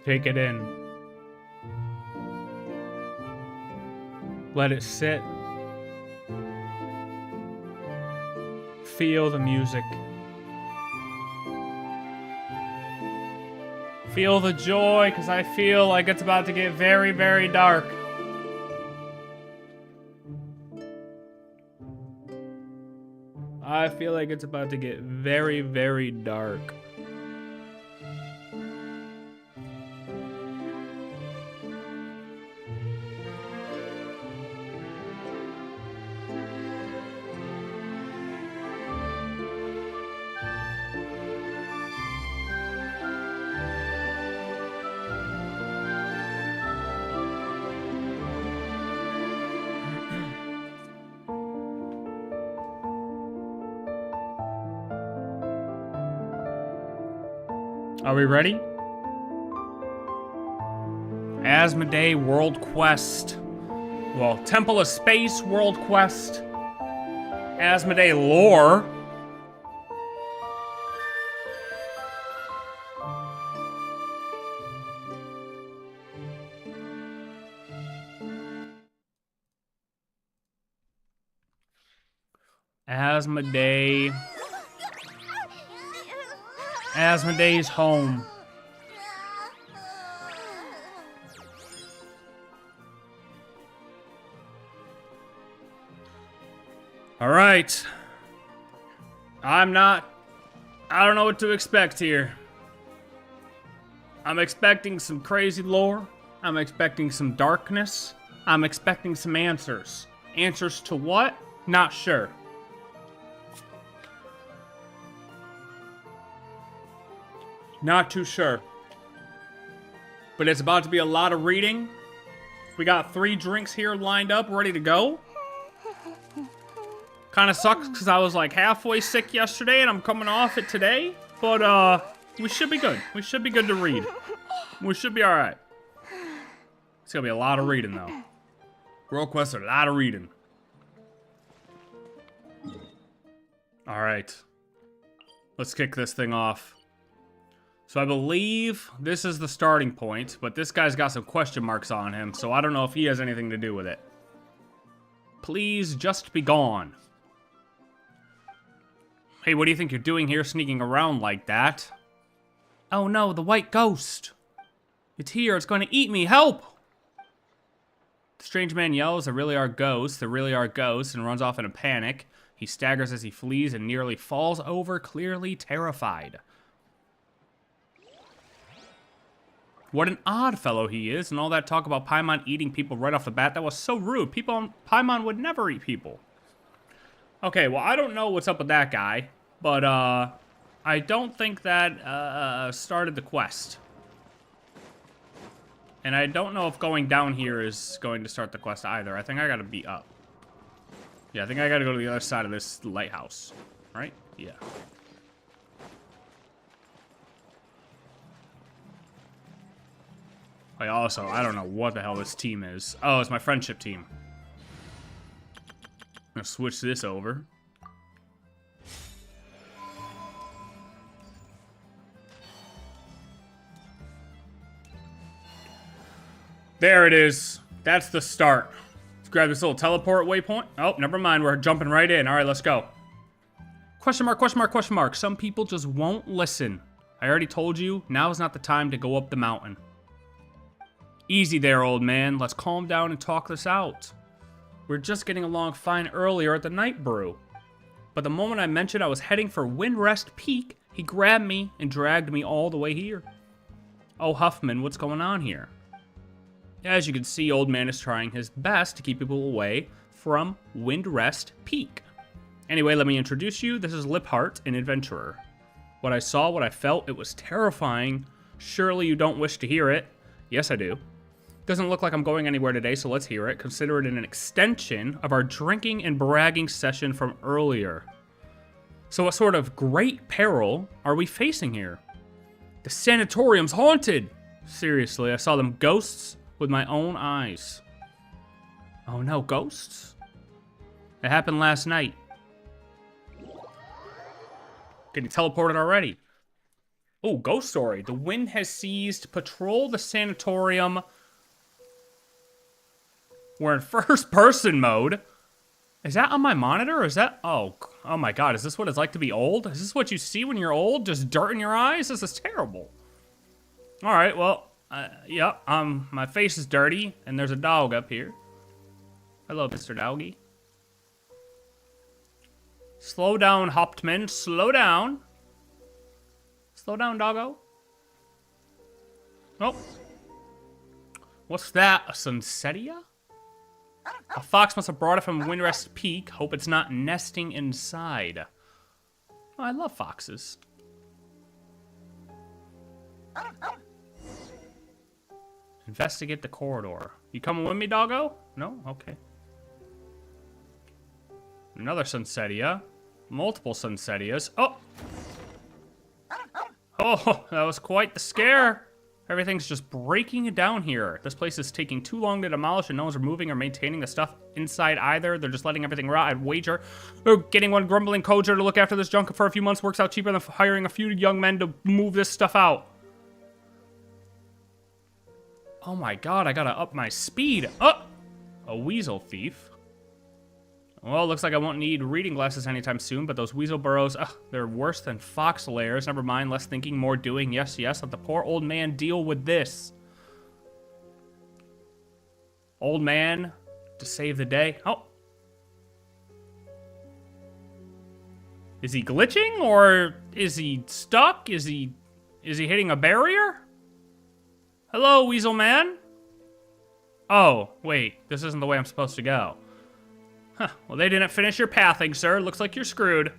Take it in. Let it sit. Feel the music. Feel the joy, because I feel like it's about to get very, very dark. I feel like it's about to get very, very dark. Are we ready? ASMODAY World Quest. Well, Temple of Space World Quest. ASMODAY Lore. ASMODAY. ASMODAY's home. All right. I don't know what to expect here. I'm expecting some crazy lore. I'm expecting some darkness. I'm expecting some answers. Answers to what? Not sure. Not too sure. But it's about to be a lot of reading. We got 3 drinks here lined up, ready to go. Kind of sucks because I was like halfway sick yesterday and I'm coming off it today. But we should be good. We should be good to read. We should be alright. It's gonna be a lot of reading though. World Quest, a lot of reading. Alright. Let's kick this thing off. So I believe this is the starting point, but this guy's got some question marks on him, so I don't know if he has anything to do with it. Please just be gone. Hey, what do you think you're doing here sneaking around like that? Oh no, the white ghost. It's here, it's going to eat me, help! The strange man yells, there really are ghosts, and runs off in a panic. He staggers as he flees and nearly falls over, clearly terrified. What an odd fellow he is, and all that talk about Paimon eating people right off the bat, that was so rude. Paimon would never eat people. Okay, well, I don't know what's up with that guy, but, I don't think that, started the quest. And I don't know if going down here is going to start the quest either. I think I gotta be up. Yeah, I think I gotta go to the other side of this lighthouse. Right? Yeah. I don't know what the hell this team is. Oh, it's my friendship team. I'm gonna switch this over. There it is. That's the start. Let's grab this little teleport waypoint. Oh, never mind. We're jumping right in. All right, let's go. Question mark, question mark, question mark. Some people just won't listen. I already told you, now is not the time to go up the mountain. Easy there, old man. Let's calm down and talk this out. We're just getting along fine earlier at the night brew. But the moment I mentioned I was heading for Windrest Peak, he grabbed me and dragged me all the way here. Oh, Huffman, what's going on here? As you can see, old man is trying his best to keep people away from Windrest Peak. Anyway, let me introduce you. This is Liphart, an adventurer. What I saw, what I felt, it was terrifying. Surely you don't wish to hear it. Yes, I do. Doesn't look like I'm going anywhere today, so let's hear it. Consider it an extension of our drinking and bragging session from earlier. So what sort of great peril are we facing here? The sanatorium's haunted! Seriously, I saw them ghosts with my own eyes. Oh no, ghosts? It happened last night. Getting teleported already. Oh, ghost story. The wind has ceased. Patrol the sanatorium. We're in first person mode. Is that on my monitor or is that... Oh my god, is this what it's like to be old? Is this what you see when you're old? Just dirt in your eyes? This is terrible. Alright, well, yeah, my face is dirty and there's a dog up here. Hello, Mr. Doggy. Slow down, Hauptmann. Slow down. Slow down, doggo. Oh. What's that? A sunsetia? A fox must have brought it from Windrest Peak. Hope it's not nesting inside. Oh, I love foxes. Investigate the corridor. You coming with me, doggo? No? Okay. Another sunsetia. Multiple sunsetias. Oh! Oh, that was quite the scare. Everything's just breaking down here. This place is taking too long to demolish and no one's removing or maintaining the stuff inside either. They're just letting everything rot. I'd wager getting one grumbling Koger to look after this junk for a few months works out cheaper than hiring a few young men to move this stuff out. Oh my god, I gotta up my speed. Oh! A weasel thief. Well, looks like I won't need reading glasses anytime soon, but those weasel burrows, they're worse than fox lairs. Never mind, less thinking, more doing. Yes, yes, let the poor old man deal with this. Old man to save the day. Oh. Is he glitching or is he stuck? Is he hitting a barrier? Hello, weasel man. Oh, wait, this isn't the way I'm supposed to go. Huh, well, they didn't finish your pathing, sir. Looks like you're screwed.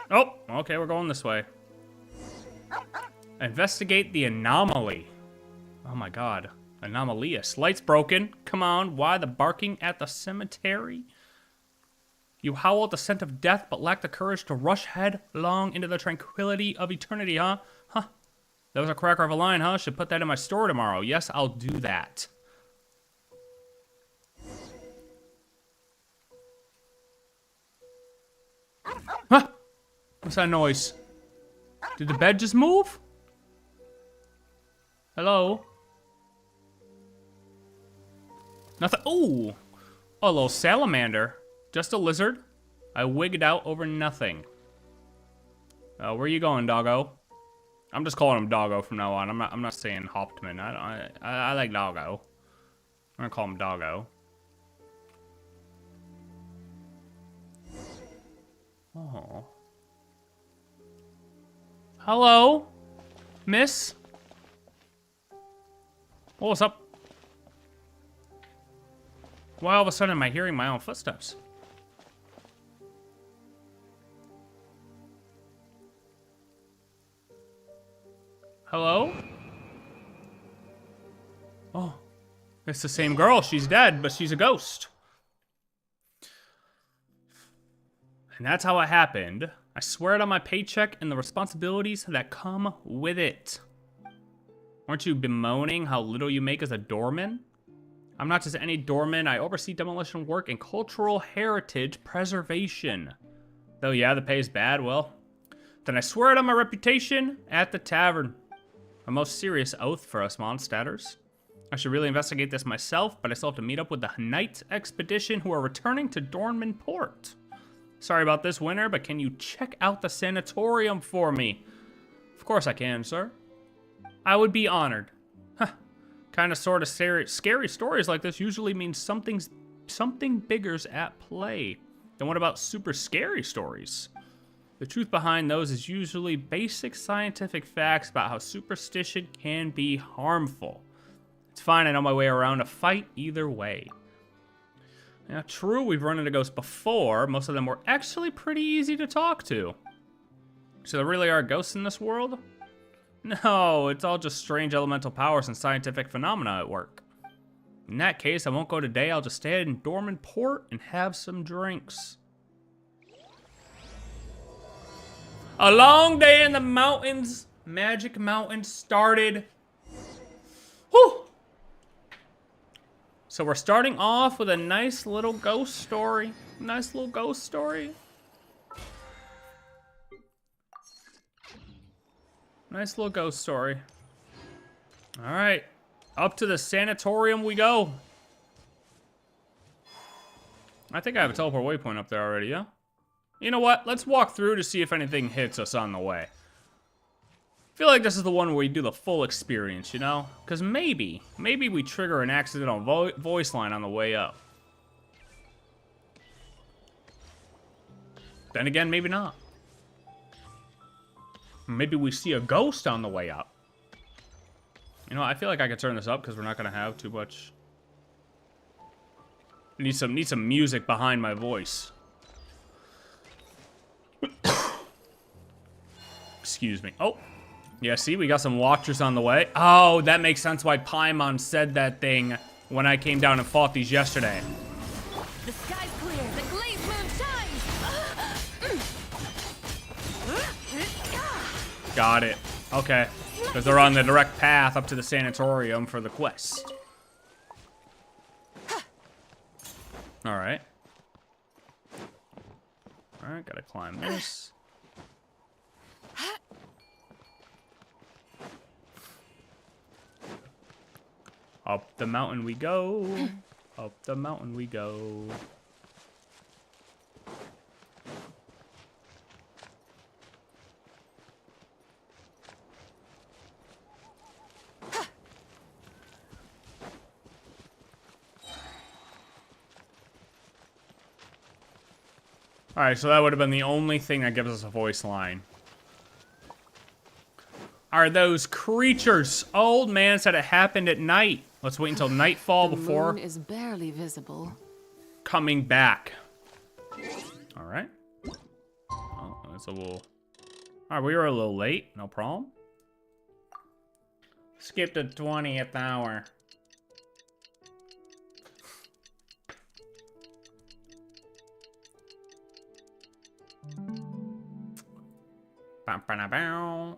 Oh, okay, we're going this way. Investigate the anomaly. Oh my god. Anomalous. Light's broken. Come on, why the barking at the cemetery? You howl at the scent of death, but lack the courage to rush headlong into the tranquility of eternity, huh? Huh. That was a cracker of a line, huh? Should put that in my store tomorrow. Yes, I'll do that. Huh? What's that noise? Did the bed just move? Hello? Nothing. Ooh. A little salamander. Just a lizard. I wigged out over nothing. Where you going, doggo? I'm just calling him Doggo from now on. I'm not saying Hauptmann. I like Doggo. I'm gonna call him Doggo. Oh. Hello, miss. Oh, what's up? Why all of a sudden am I hearing my own footsteps? Hello? Oh, it's the same girl. She's dead, but she's a ghost. And that's how it happened. I swear it on my paycheck and the responsibilities that come with it. Aren't you bemoaning how little you make as a doorman? I'm not just any doorman. I oversee demolition work and cultural heritage preservation. Though, yeah, the pay is bad. Well, then I swear it on my reputation at the tavern. A most serious oath for us monsters. I should really investigate this myself, but I still have to meet up with the Knight Expedition who are returning to Dornman Port. Sorry about this, Winter, but can you check out the sanatorium for me? Of course I can, sir. I would be honored. Huh. Kind of sort of scary stories like this usually mean something bigger's at play. Then what about super scary stories? The truth behind those is usually basic scientific facts about how superstition can be harmful. It's fine, I know my way around a fight either way. Now, true, we've run into ghosts before. Most of them were actually pretty easy to talk to. So there really are ghosts in this world? No, it's all just strange elemental powers and scientific phenomena at work. In that case, I won't go today. I'll just stay in Dornman Port and have some drinks. A long day in the mountains, Magic Mountain started. Whew! So we're starting off with a nice little ghost story. Nice little ghost story. Nice little ghost story. All right, up to the sanatorium we go. I think I have a teleport waypoint up there already, yeah? You know what? Let's walk through to see if anything hits us on the way. I feel like this is the one where we do the full experience, you know? Because maybe we trigger an accidental voice line on the way up. Then again, maybe not. Maybe we see a ghost on the way up. You know, I feel like I could turn this up because we're not going to have too much. Need some music behind my voice. Excuse me. Oh. Yeah, see, we got some watchers on the way. Oh, that makes sense why Paimon said that thing when I came down and fought these yesterday. The sky's clear, the glazed moon shines! Got it. Okay. Because they're on the direct path up to the sanatorium for the quest. Alright. Alright, gotta climb this. Up the mountain we go. Up the mountain we go. Alright, so that would have been the only thing that gives us a voice line. Are those creatures? Old man said it happened at night. Let's wait until nightfall before The moon is barely visible. coming back. Alright. Oh, that's a little... Alright, we were a little late. No problem. Skip the 20th hour.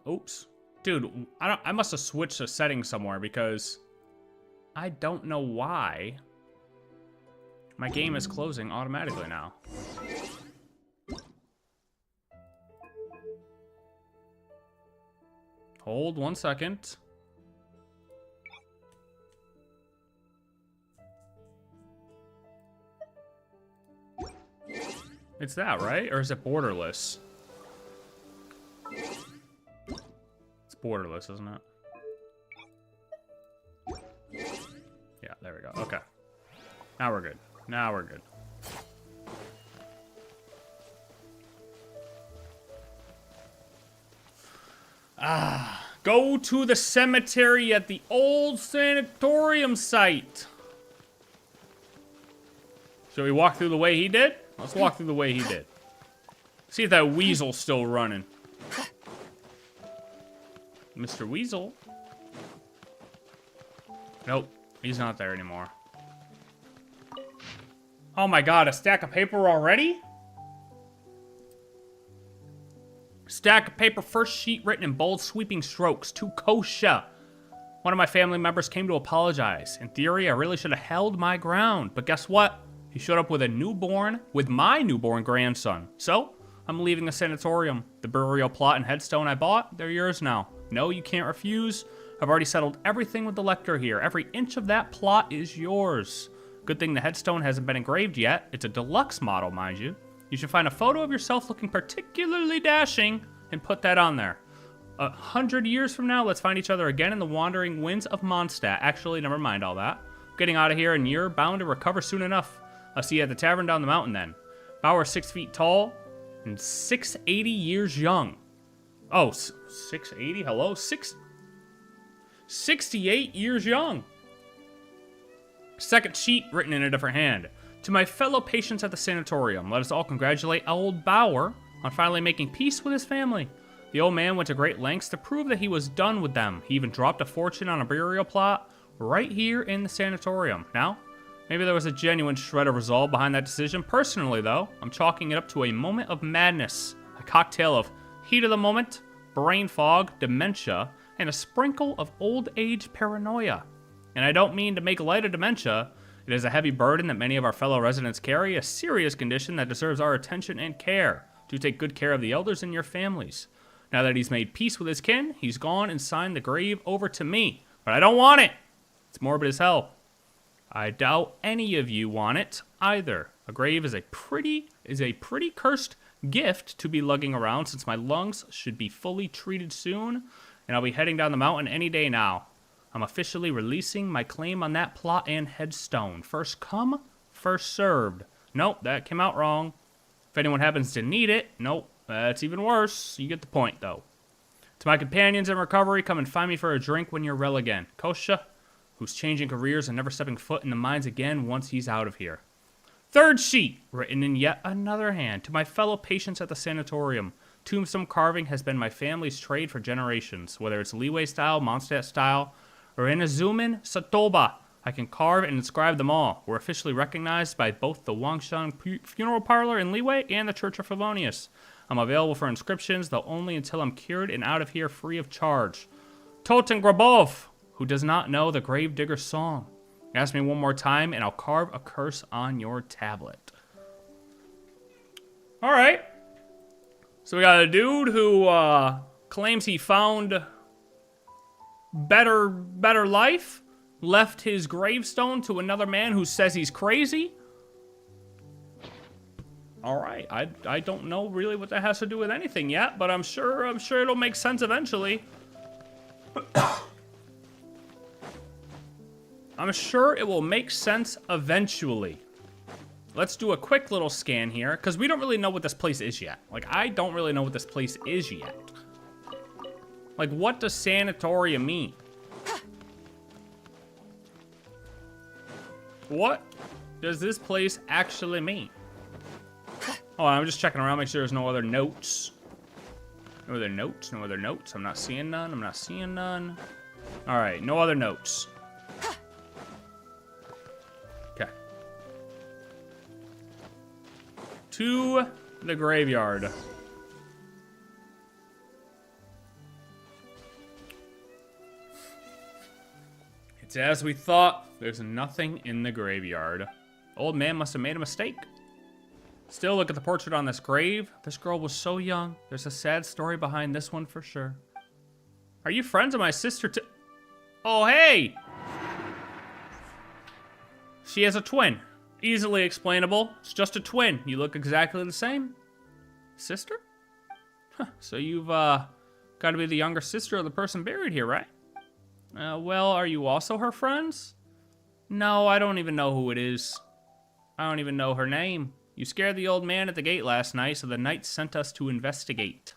Oops. Dude, I must have switched the settings somewhere because I don't know why my game is closing automatically now. Hold 1 second. It's that, right? Or is it borderless? It's borderless, isn't it? Yeah, there we go. Okay. Now we're good. Now we're good. Go to the cemetery at the old sanatorium site. Shall we walk through the way he did? Let's walk through the way he did. See if that weasel's still running. Mr. Weasel. Nope, he's not there anymore. Oh my god, a stack of paper already? Stack of paper, first sheet written in bold, sweeping strokes. To Kosha. One of my family members came to apologize. In theory, I really should have held my ground. But guess what? He showed up with my newborn grandson. So, I'm leaving the sanatorium. The burial plot and headstone I bought, they're yours now. No, you can't refuse. I've already settled everything with the lector here. Every inch of that plot is yours. Good thing the headstone hasn't been engraved yet. It's a deluxe model, mind you. You should find a photo of yourself looking particularly dashing and put that on there. 100 years from now, let's find each other again in the wandering winds of Mondstadt. Actually, never mind all that. I'm getting out of here, and you're bound to recover soon enough. I'll see you at the tavern down the mountain then. Bauer's 6 feet tall and 680 years young. Oh, 680? Hello? 68 years young. Second sheet written in a different hand. To my fellow patients at the sanatorium, let us all congratulate old Bauer on finally making peace with his family. The old man went to great lengths to prove that he was done with them. He even dropped a fortune on a burial plot right here in the sanatorium. Now, maybe there was a genuine shred of resolve behind that decision. Personally, though, I'm chalking it up to a moment of madness. A cocktail of heat of the moment, brain fog, dementia, and a sprinkle of old age paranoia. And I don't mean to make light of dementia. It is a heavy burden that many of our fellow residents carry, a serious condition that deserves our attention and care. Do take good care of the elders in your families. Now that he's made peace with his kin, he's gone and signed the grave over to me. But I don't want it. It's morbid as hell. I doubt any of you want it either. A grave is a pretty cursed gift to be lugging around, since my lungs should be fully treated soon, and I'll be heading down the mountain any day now. I'm officially releasing my claim on that plot and headstone. First come, first served. Nope, that came out wrong. If anyone happens to need it, nope, that's even worse. You get the point, though. To my companions in recovery, come and find me for a drink when you're well again. Kosha, who's changing careers and never stepping foot in the mines again once he's out of here. Third sheet, written in yet another hand. To my fellow patients at the sanatorium, tombstone carving has been my family's trade for generations. Whether it's Leeway style, Mondstadt style, or Inazuman Satoba, I can carve and inscribe them all. We're officially recognized by both the Wangshan Funeral Parlor in Leeway and the Church of Favonius. I'm available for inscriptions, though only until I'm cured and out of here free of charge. Toten Grabov, who does not know the Gravedigger's song. Ask me one more time, and I'll carve a curse on your tablet. All right. So we got a dude who claims he found better life, left his gravestone to another man who says he's crazy. All right. I don't know really what that has to do with anything yet, but I'm sure it'll make sense eventually. I'm sure it will make sense eventually. Let's do a quick little scan here, because we don't really know what this place is yet. Like, I don't really know what this place is yet. Like, what does sanatorium mean? What does this place actually mean? Oh, I'm just checking around, make sure there's no other notes. No other notes, no other notes. I'm not seeing none, I'm not seeing none. All right, no other notes. Okay. To the graveyard. It's as we thought. There's nothing in the graveyard. Old man must have made a mistake. Still, look at the portrait on this grave. This girl was so young. There's a sad story behind this one for sure. Are you friends of my sister too? Oh, hey! She has a twin. Easily explainable. It's just a twin. You look exactly the same. Sister? Huh. So you've got to be the younger sister of the person buried here, right? Well, are you also her friends? No, I don't even know who it is. I don't even know her name. You scared the old man at the gate last night, so the knights sent us to investigate.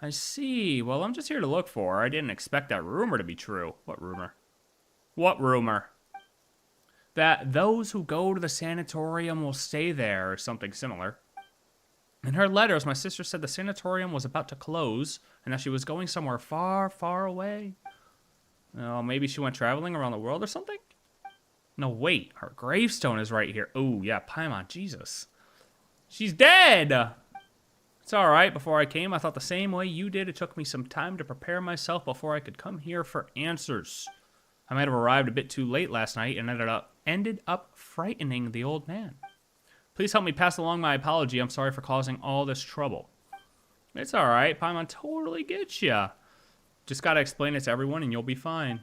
I see. Well, I'm just here to look for her. I didn't expect that rumor to be true. What rumor? What rumor? That those who go to the sanatorium will stay there, or something similar. In her letters, my sister said the sanatorium was about to close, and that she was going somewhere far, far away. Oh, maybe she went traveling around the world or something? No, wait. Her gravestone is right here. Oh, yeah, Paimon. Jesus. She's dead! It's alright. Before I came, I thought the same way you did. It took me some time to prepare myself before I could come here for answers. I might have arrived a bit too late last night and ended up frightening the old man. Please help me pass along my apology. I'm sorry for causing all this trouble. It's alright. Paimon totally gets ya. Just gotta explain it to everyone and you'll be fine.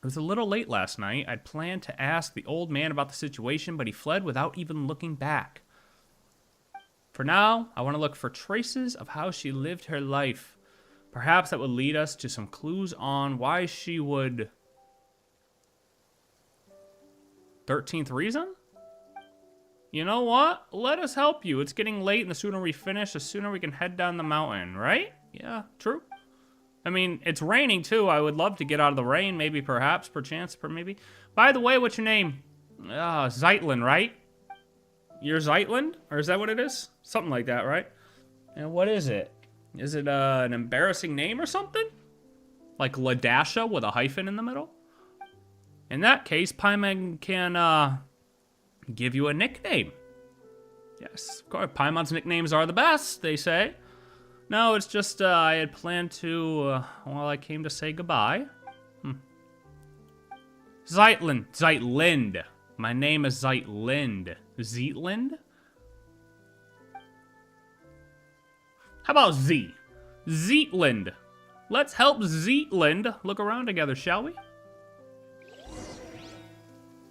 It was a little late last night. I'd planned to ask the old man about the situation, but he fled without even looking back. For now, I want to look for traces of how she lived her life. Perhaps that would lead us to some clues on why she would... 13th reason? You know what? Let us help you. It's getting late, and the sooner we finish, the sooner we can head down the mountain, right? Yeah, true. I mean, it's raining, too. I would love to get out of the rain, maybe, perhaps, perchance, maybe. By the way, what's your name? Zeitlin, right? You're Zeitlin? Or is that what it is? Something like that, right? And what is it? Is it an embarrassing name or something? Like Ladasha with a hyphen in the middle? In that case, Paimon can give you a nickname. Yes, of course. Paimon's nicknames are the best, they say. No, it's just I had planned to, well, I came to say goodbye. Zeitlin. Zeitlind. My name is Zeitlind. Zeitlind? How about Z? Zeitlind. Let's help Zeitlind look around together, shall we?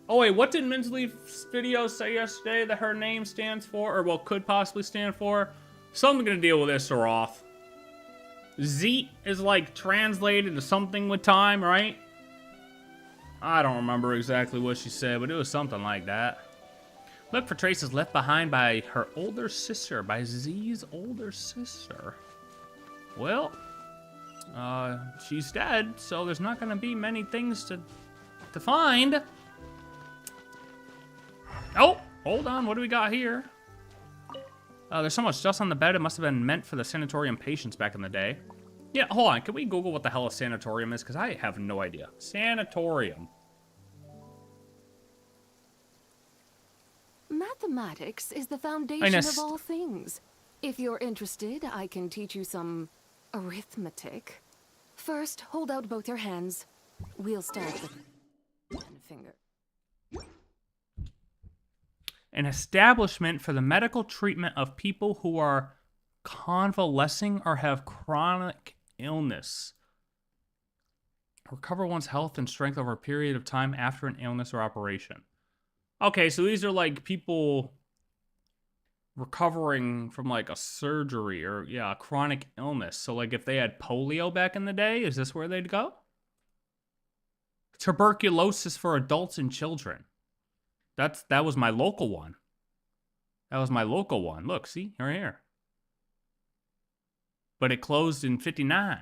Oh wait, what did Minsley's video say yesterday that her name stands for, or well, could possibly stand for? Something gonna deal with this or off. Zeet is like translated to something with time, right? I don't remember exactly what she said, but it was something like that. Look for traces left behind by her older sister, by Z's older sister. Well, she's dead, so there's not gonna be many things to find. Oh, hold on, what do we got here? There's so much dust on the bed, it must have been meant for the sanatorium patients back in the day. Yeah, hold on, can we Google what the hell a sanatorium is? Because I have no idea. Sanatorium. Mathematics is the foundation of all things. If you're interested, I can teach you some arithmetic. First, hold out both your hands. We'll start with one finger. An establishment for the medical treatment of people who are convalescing or have chronic illness. Recover one's health and strength over a period of time after an illness or operation. Okay, so these are like people recovering from like a surgery or, yeah, a chronic illness. So like if they had polio back in the day, is this where they'd go? Tuberculosis for adults and children. That was my local one. That was my local one. Look, see, right here. But it closed in 59.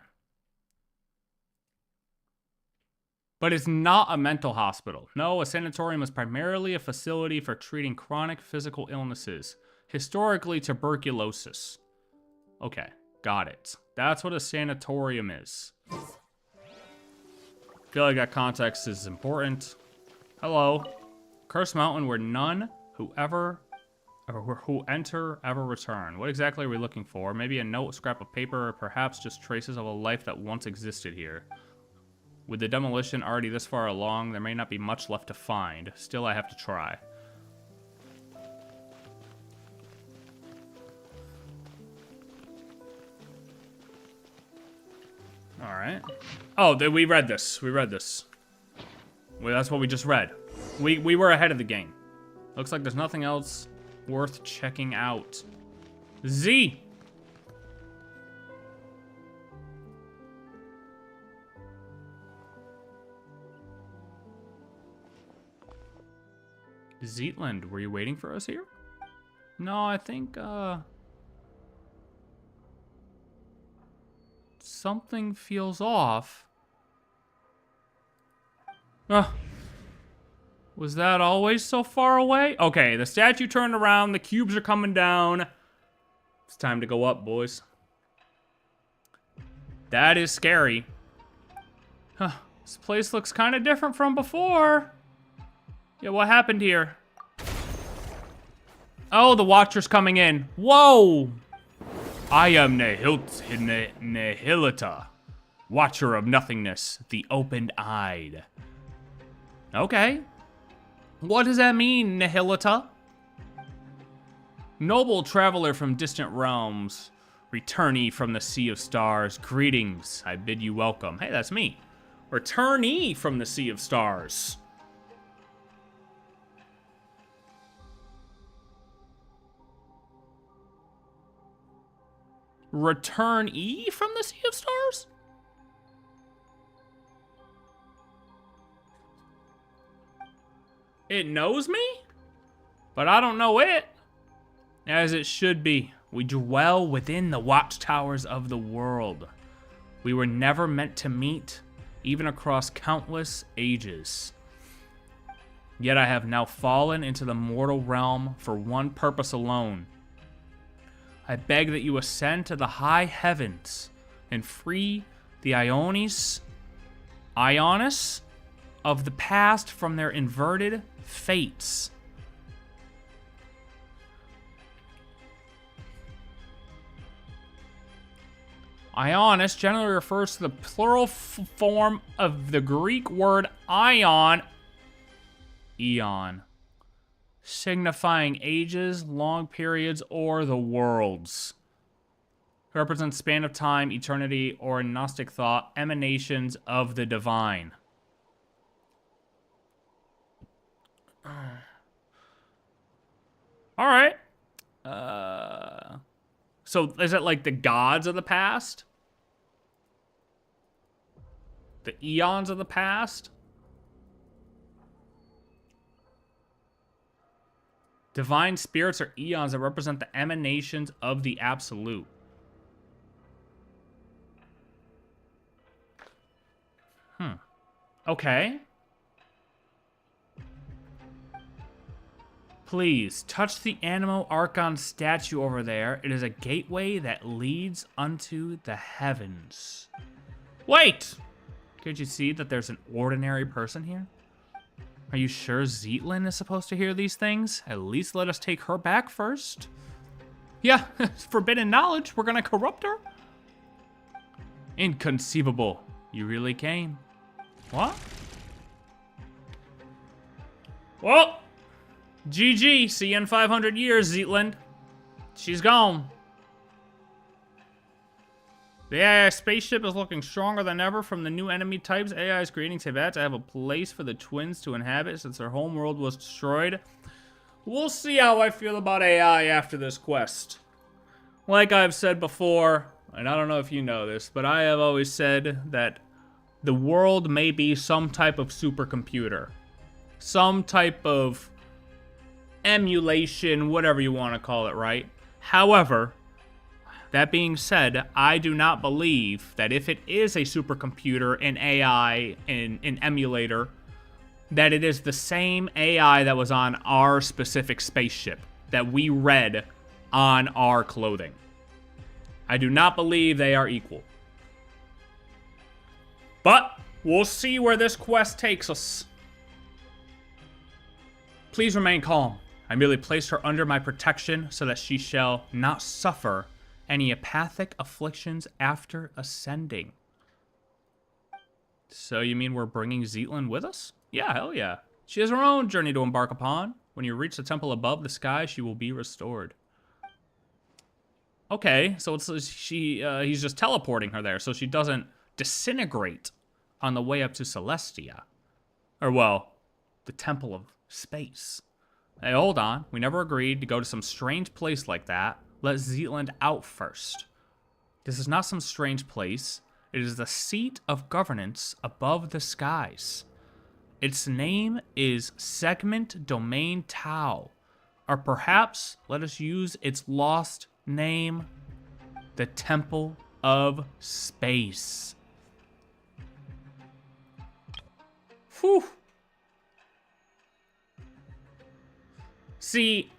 But it's not a mental hospital. No, a sanatorium is primarily a facility for treating chronic physical illnesses. Historically, tuberculosis. Okay, got it. That's what a sanatorium is. I feel like that context is important. Hello. Cursed mountain where none who enter ever return. What exactly are we looking for? Maybe a note, scrap of paper, or perhaps just traces of a life that once existed here. With the demolition already this far along, there may not be much left to find. Still, I have to try. Alright. Oh, we read this. We read this. Well, that's what we just read. We were ahead of the game. Looks like there's nothing else worth checking out. Z! Zeitland, were you waiting for us here? No, I think, something feels off. Was that always so far away? Okay, the statue turned around, the cubes are coming down. It's time to go up, boys. That is scary. This place looks kind of different from before. Yeah, what happened here? Oh, the Watcher's coming in. Whoa! I am Nihilita, Watcher of Nothingness, the Open-Eyed. Okay. What does that mean, Nihilita? Noble traveler from distant realms, returnee from the Sea of Stars, greetings, I bid you welcome. Hey, that's me. Returnee from the Sea of Stars. Returnee from the Sea of Stars? It knows me, but I don't know it. As it should be, we dwell within the watchtowers of the world. We were never meant to meet, even across countless ages. Yet I have now fallen into the mortal realm for one purpose alone. I beg that you ascend to the high heavens and free the Ionis of the past from their inverted fates. Ionis generally refers to the plural form of the Greek word ion, eon. signifying ages, long periods, or the worlds. Represents span of time, eternity, or Gnostic thought, emanations of the divine. All right. So is it like the gods of the past? The eons of the past? Divine spirits are eons that represent the emanations of the absolute. Okay. Please, touch the Animo Archon statue over there. It is a gateway that leads unto the heavens. Wait! Could you see that there's an ordinary person here? Are you sure Zetlin is supposed to hear these things? At least let us take her back first. Yeah, forbidden knowledge. We're gonna corrupt her? Inconceivable. You really came. What? Well, GG. See you in 500 years, Zetland. She's gone. The AI spaceship is looking stronger than ever from the new enemy types. AI is creating Teyvat to have a place for the twins to inhabit since their homeworld was destroyed. We'll see how I feel about AI after this quest. Like I've said before, and I don't know if you know this, but I have always said that the world may be some type of supercomputer. Some type of emulation, whatever you want to call it, right? However, that being said, I do not believe that if it is a supercomputer, an AI, an emulator, that it is the same AI that was on our specific spaceship that we read on our clothing. I do not believe they are equal. But we'll see where this quest takes us. Please remain calm. I merely placed her under my protection so that she shall not suffer any apathic afflictions after ascending. So you mean we're bringing Zetlin with us? Yeah, hell yeah. She has her own journey to embark upon. When you reach the temple above the sky, she will be restored. Okay, so he's just teleporting her there so she doesn't disintegrate on the way up to Celestia. Or, well, the Temple of Space. Hey, hold on. We never agreed to go to some strange place like that. Let Zetland out first. This is not some strange place. It is the seat of governance above the skies. Its name is Segment Domain Tau. Or perhaps let us use its lost name, the Temple of Space. Whew. See,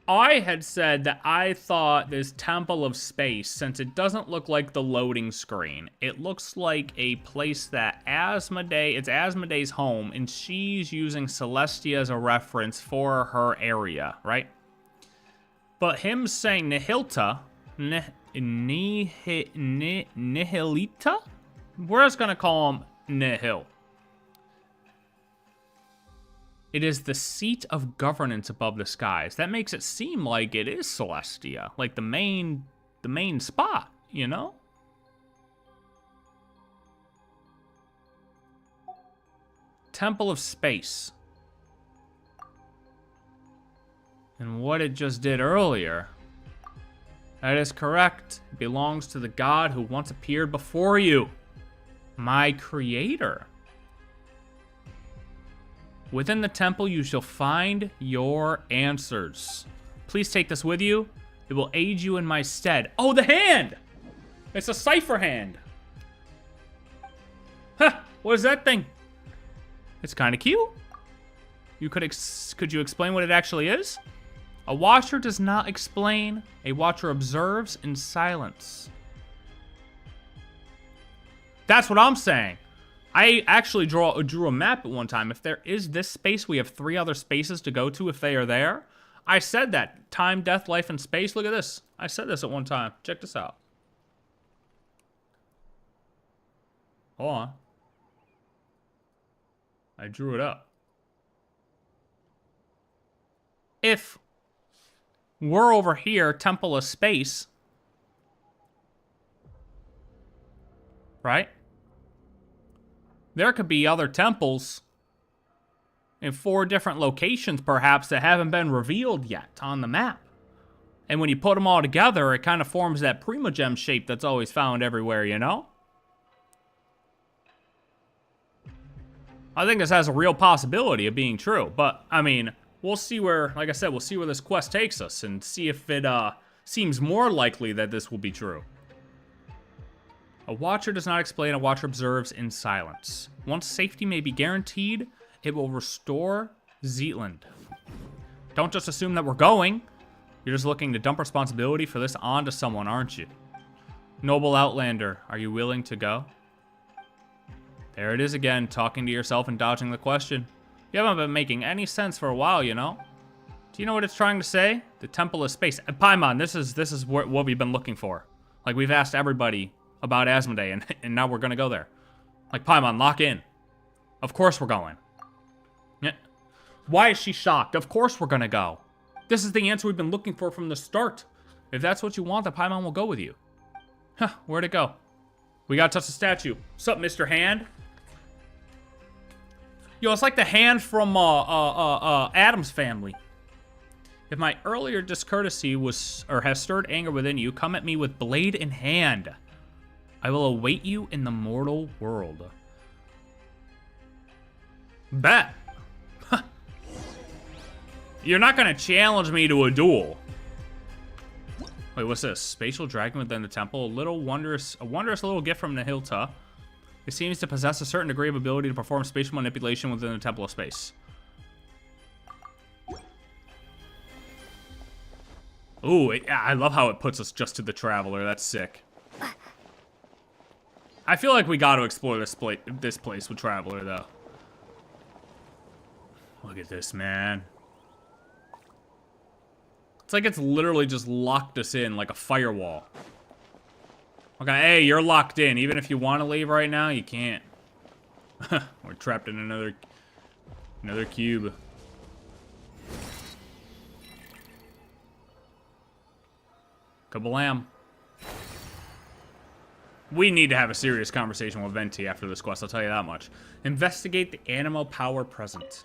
I had said that I thought this Temple of Space, since it doesn't look like the loading screen, it looks like a place that ASMODAY, it's ASMODAY's home, and she's using Celestia as a reference for her area, right? But him saying Nihilta, Nihilita? We're just gonna call him Nihil. It is the seat of governance above the skies. That makes it seem like it is Celestia, like the main spot, you know? Temple of Space. And what it just did earlier. That is correct. It belongs to the god who once appeared before you. My creator. Within the temple, you shall find your answers. Please take this with you. It will aid you in my stead. Oh, the hand! It's a cipher hand. Huh, what is that thing? It's kind of cute. Could you explain what it actually is? A watcher does not explain. A watcher observes in silence. That's what I'm saying. I actually drew a map at one time. If there is this space, we have 3 other spaces to go to if they are there. I said that. Time, death, life, and space. Look at this. I said this at one time. Check this out. Hold on. I drew it up. if we're over here, Temple of Space, right? There could be other temples in 4 different locations, perhaps, that haven't been revealed yet on the map. And when you put them all together, it kind of forms that Primogem shape that's always found everywhere, you know? I think this has a real possibility of being true, but, I mean, we'll see where, like I said, we'll see where this quest takes us and see if it, seems more likely that this will be true. A watcher does not explain, a watcher observes in silence. Once safety may be guaranteed, it will restore Zetland. Don't just assume that we're going. You're just looking to dump responsibility for this onto someone, aren't you? Noble Outlander, are you willing to go? There it is again, talking to yourself and dodging the question. You haven't been making any sense for a while, you know? Do you know what it's trying to say? The Temple of Space. Paimon, this is what we've been looking for. Like, we've asked everybody about ASMODAY, and now we're gonna go there. Like, Paimon, lock in. Of course we're going. Yeah. Why is she shocked? Of course we're gonna go. This is the answer we've been looking for from the start. If that's what you want, the Paimon will go with you. Huh, where'd it go? We gotta touch the statue. What's up, Mr. Hand? Yo, it's like the hand from Adam's Family. If my earlier discourtesy has stirred anger within you, come at me with blade in hand. I will await you in the mortal world. Bet. You're not gonna challenge me to a duel. Wait, what's this? Spatial dragon within the temple. A wondrous little gift from Nihilta. It seems to possess a certain degree of ability to perform spatial manipulation within the Temple of Space. Ooh, I love how it puts us just to the Traveler. That's sick. I feel like we got to explore this place with Traveler, though. Look at this, man. It's like it's literally just locked us in like a firewall. Okay, hey, you're locked in. Even if you want to leave right now, you can't. We're trapped in another cube. Kablam. We need to have a serious conversation with Venti after this quest, I'll tell you that much. Investigate the animal power present.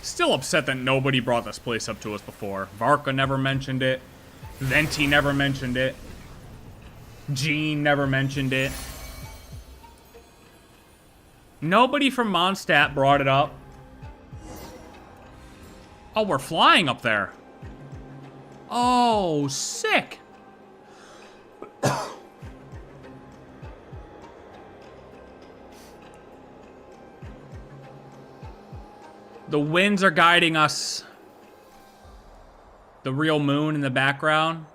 Still upset that nobody brought this place up to us before. Varka never mentioned it. Venti never mentioned it. Jean never mentioned it. Nobody from Mondstadt brought it up. Oh, we're flying up there. Oh, sick. The winds are guiding us. The real moon in the background.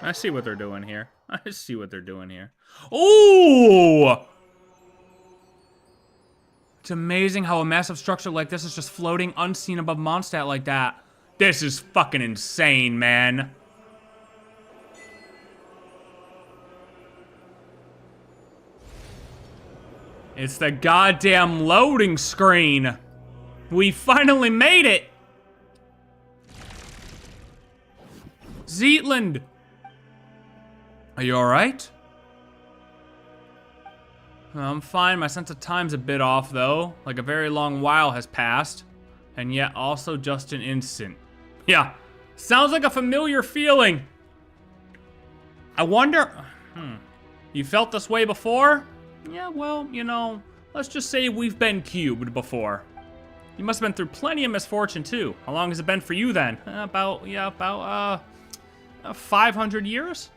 I see what they're doing here. I see what they're doing here. Ooh! It's amazing how a massive structure like this is just floating unseen above Mondstadt like that. This is fucking insane, man. It's the goddamn loading screen. We finally made it. Zetland. Are you alright? I'm fine. My sense of time's a bit off, though. Like a very long while has passed. And yet also just an instant. Yeah. Sounds like a familiar feeling. I wonder... You felt this way before? Yeah, well, you know, let's just say we've been cubed before. You must have been through plenty of misfortune, too. How long has it been for you, then? About 500 years?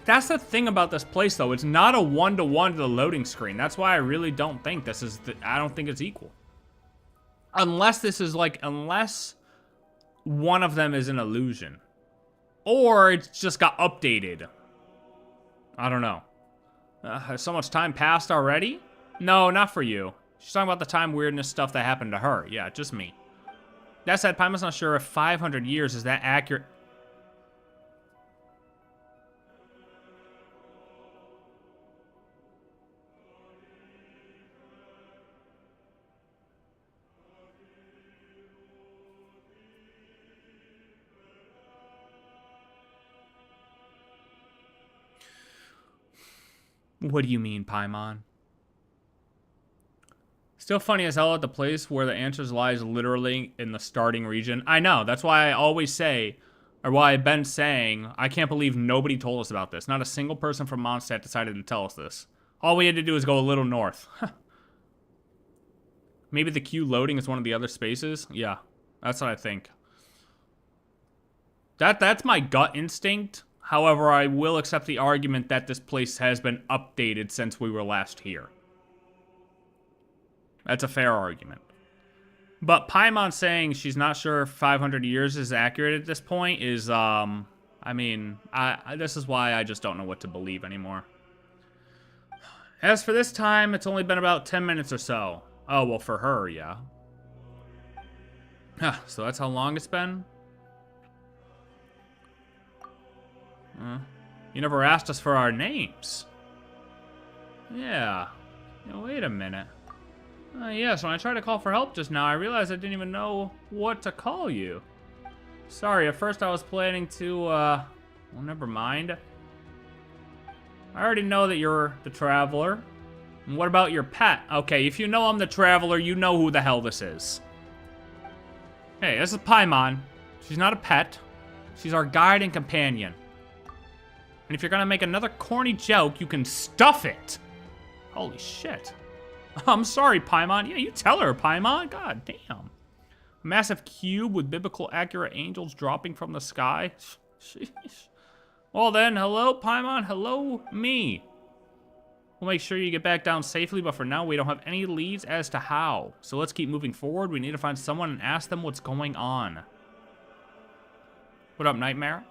That's the thing about this place, though. It's not a one-to-one to the loading screen. That's why I really don't think this is... I don't think it's equal. Unless this is, like... Unless one of them is an illusion. Or it's just got updated. I don't know. Has so much time passed already? No, not for you. She's talking about the time weirdness stuff that happened to her. Yeah, just me. That said, Paimon's not sure if 500 years is that accurate. What do you mean, Paimon? Still funny as hell at the place where the answers lies literally in the starting region. I know, that's why I always say, or why I've been saying, I can't believe nobody told us about this. Not a single person from Mondstadt decided to tell us this. All we had to do is go a little north. Maybe the queue loading is one of the other spaces? Yeah, that's what I think. That's my gut instinct. However, I will accept the argument that this place has been updated since we were last here. That's a fair argument. But Paimon saying she's not sure if 500 years is accurate at this point is, I mean, this is why I just don't know what to believe anymore. As for this time, it's only been about 10 minutes or so. Oh, well, for her, yeah. So that's how long it's been? You never asked us for our names. Yeah. Wait a minute. Yes, when I tried to call for help just now, I realized I didn't even know what to call you. Sorry, at first I was planning to, well, never mind. I already know that you're the Traveler. And what about your pet? Okay, if you know I'm the Traveler, you know who the hell this is. Hey, this is Paimon. She's not a pet. She's our guide and companion. And if you're gonna make another corny joke, you can stuff it. Holy shit. I'm sorry, Paimon. Yeah, you tell her, Paimon. God damn. A massive cube with biblical accurate angels dropping from the sky. Sheesh. Well then, hello, Paimon. Hello, me. We'll make sure you get back down safely, but for now, we don't have any leads as to how. So let's keep moving forward. We need to find someone and ask them what's going on. What up, Nightmare?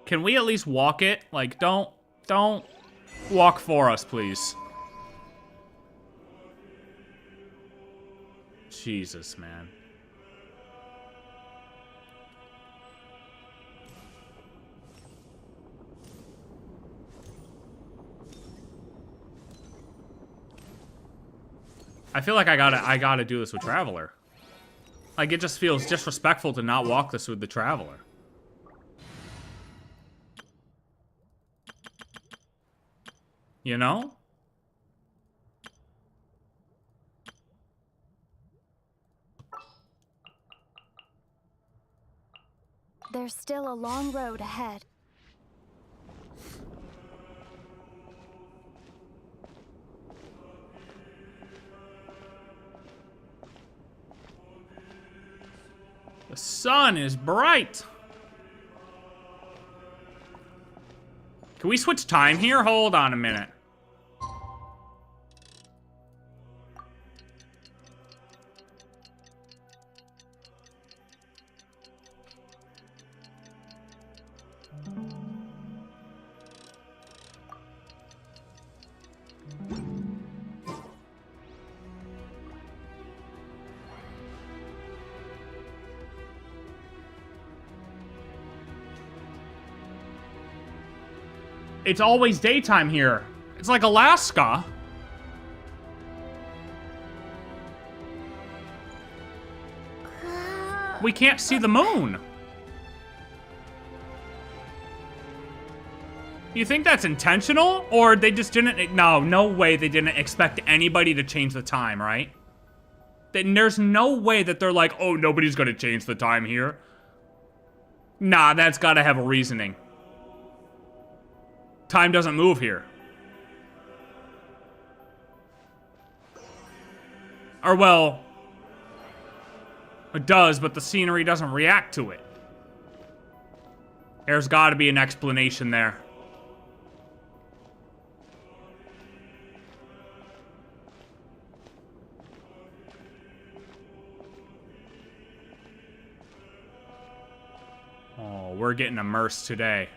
Can we at least walk it? Like, don't walk for us, please. Jesus, man. I feel like I gotta do this with Traveler. Like, it just feels disrespectful to not walk this with the Traveler. You know? There's still a long road ahead. The sun is bright. Can we switch time here? Hold on a minute. It's always daytime here. It's like Alaska. We can't see the moon. You think that's intentional? Or they just didn't... No way they didn't expect anybody to change the time, right? There's no way that they're like, oh, nobody's gonna change the time here. Nah, that's gotta have a reasoning. Time doesn't move here. Or, well, it does, but the scenery doesn't react to it. There's got to be an explanation there. Oh, we're getting immersed today.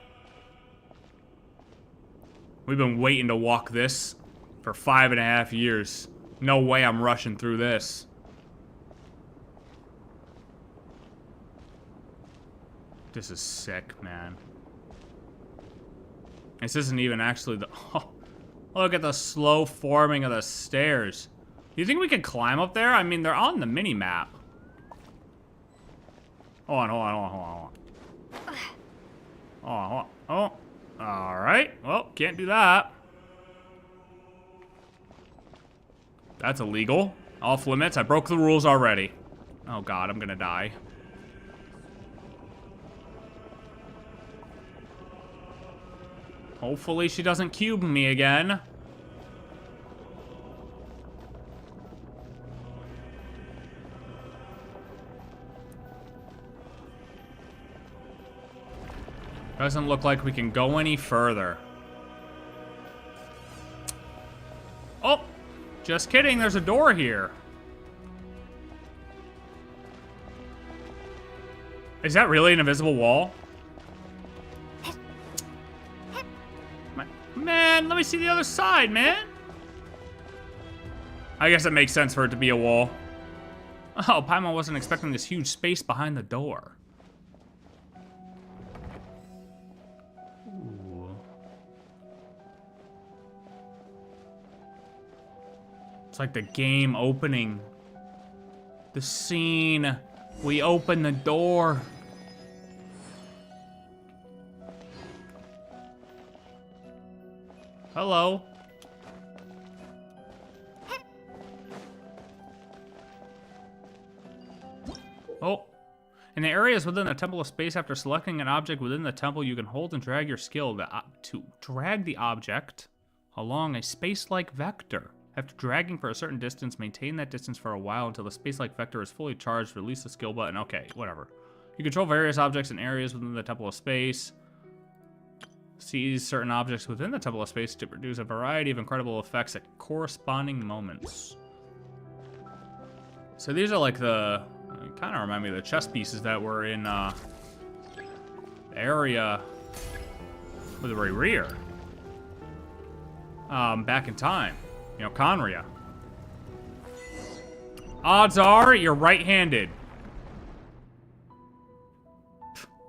We've been waiting to walk this for 5.5 years. No way I'm rushing through this. This is sick, man. This isn't even actually the... Oh, look at the slow forming of the stairs. Do you think we could climb up there? I mean, they're on the mini-map. Hold on. Oh, oh. Alright. Well, can't do that. That's illegal. Off limits. I broke the rules already. Oh god, I'm gonna die. Hopefully she doesn't cube me again. Doesn't look like we can go any further. Oh! Just kidding, there's a door here. Is that really an invisible wall? Man, let me see the other side, man. I guess it makes sense for it to be a wall. Oh, Paimon wasn't expecting this huge space behind the door. Ooh. It's like the game opening. The scene. We open the door. Hello. Oh. In the areas within the temple of space, after selecting an object within the temple, you can hold and drag your skill to drag the object along a space-like vector. After dragging for a certain distance, maintain that distance for a while until the space-like vector is fully charged. Release the skill button. Okay, whatever. You control various objects in areas within the temple of space. Seize certain objects within the temple of space to produce a variety of incredible effects at corresponding moments. So these are like the... kind of remind me of the chess pieces that were in the area with the very rear. Back in time. You know, Conria. Odds are you're right-handed.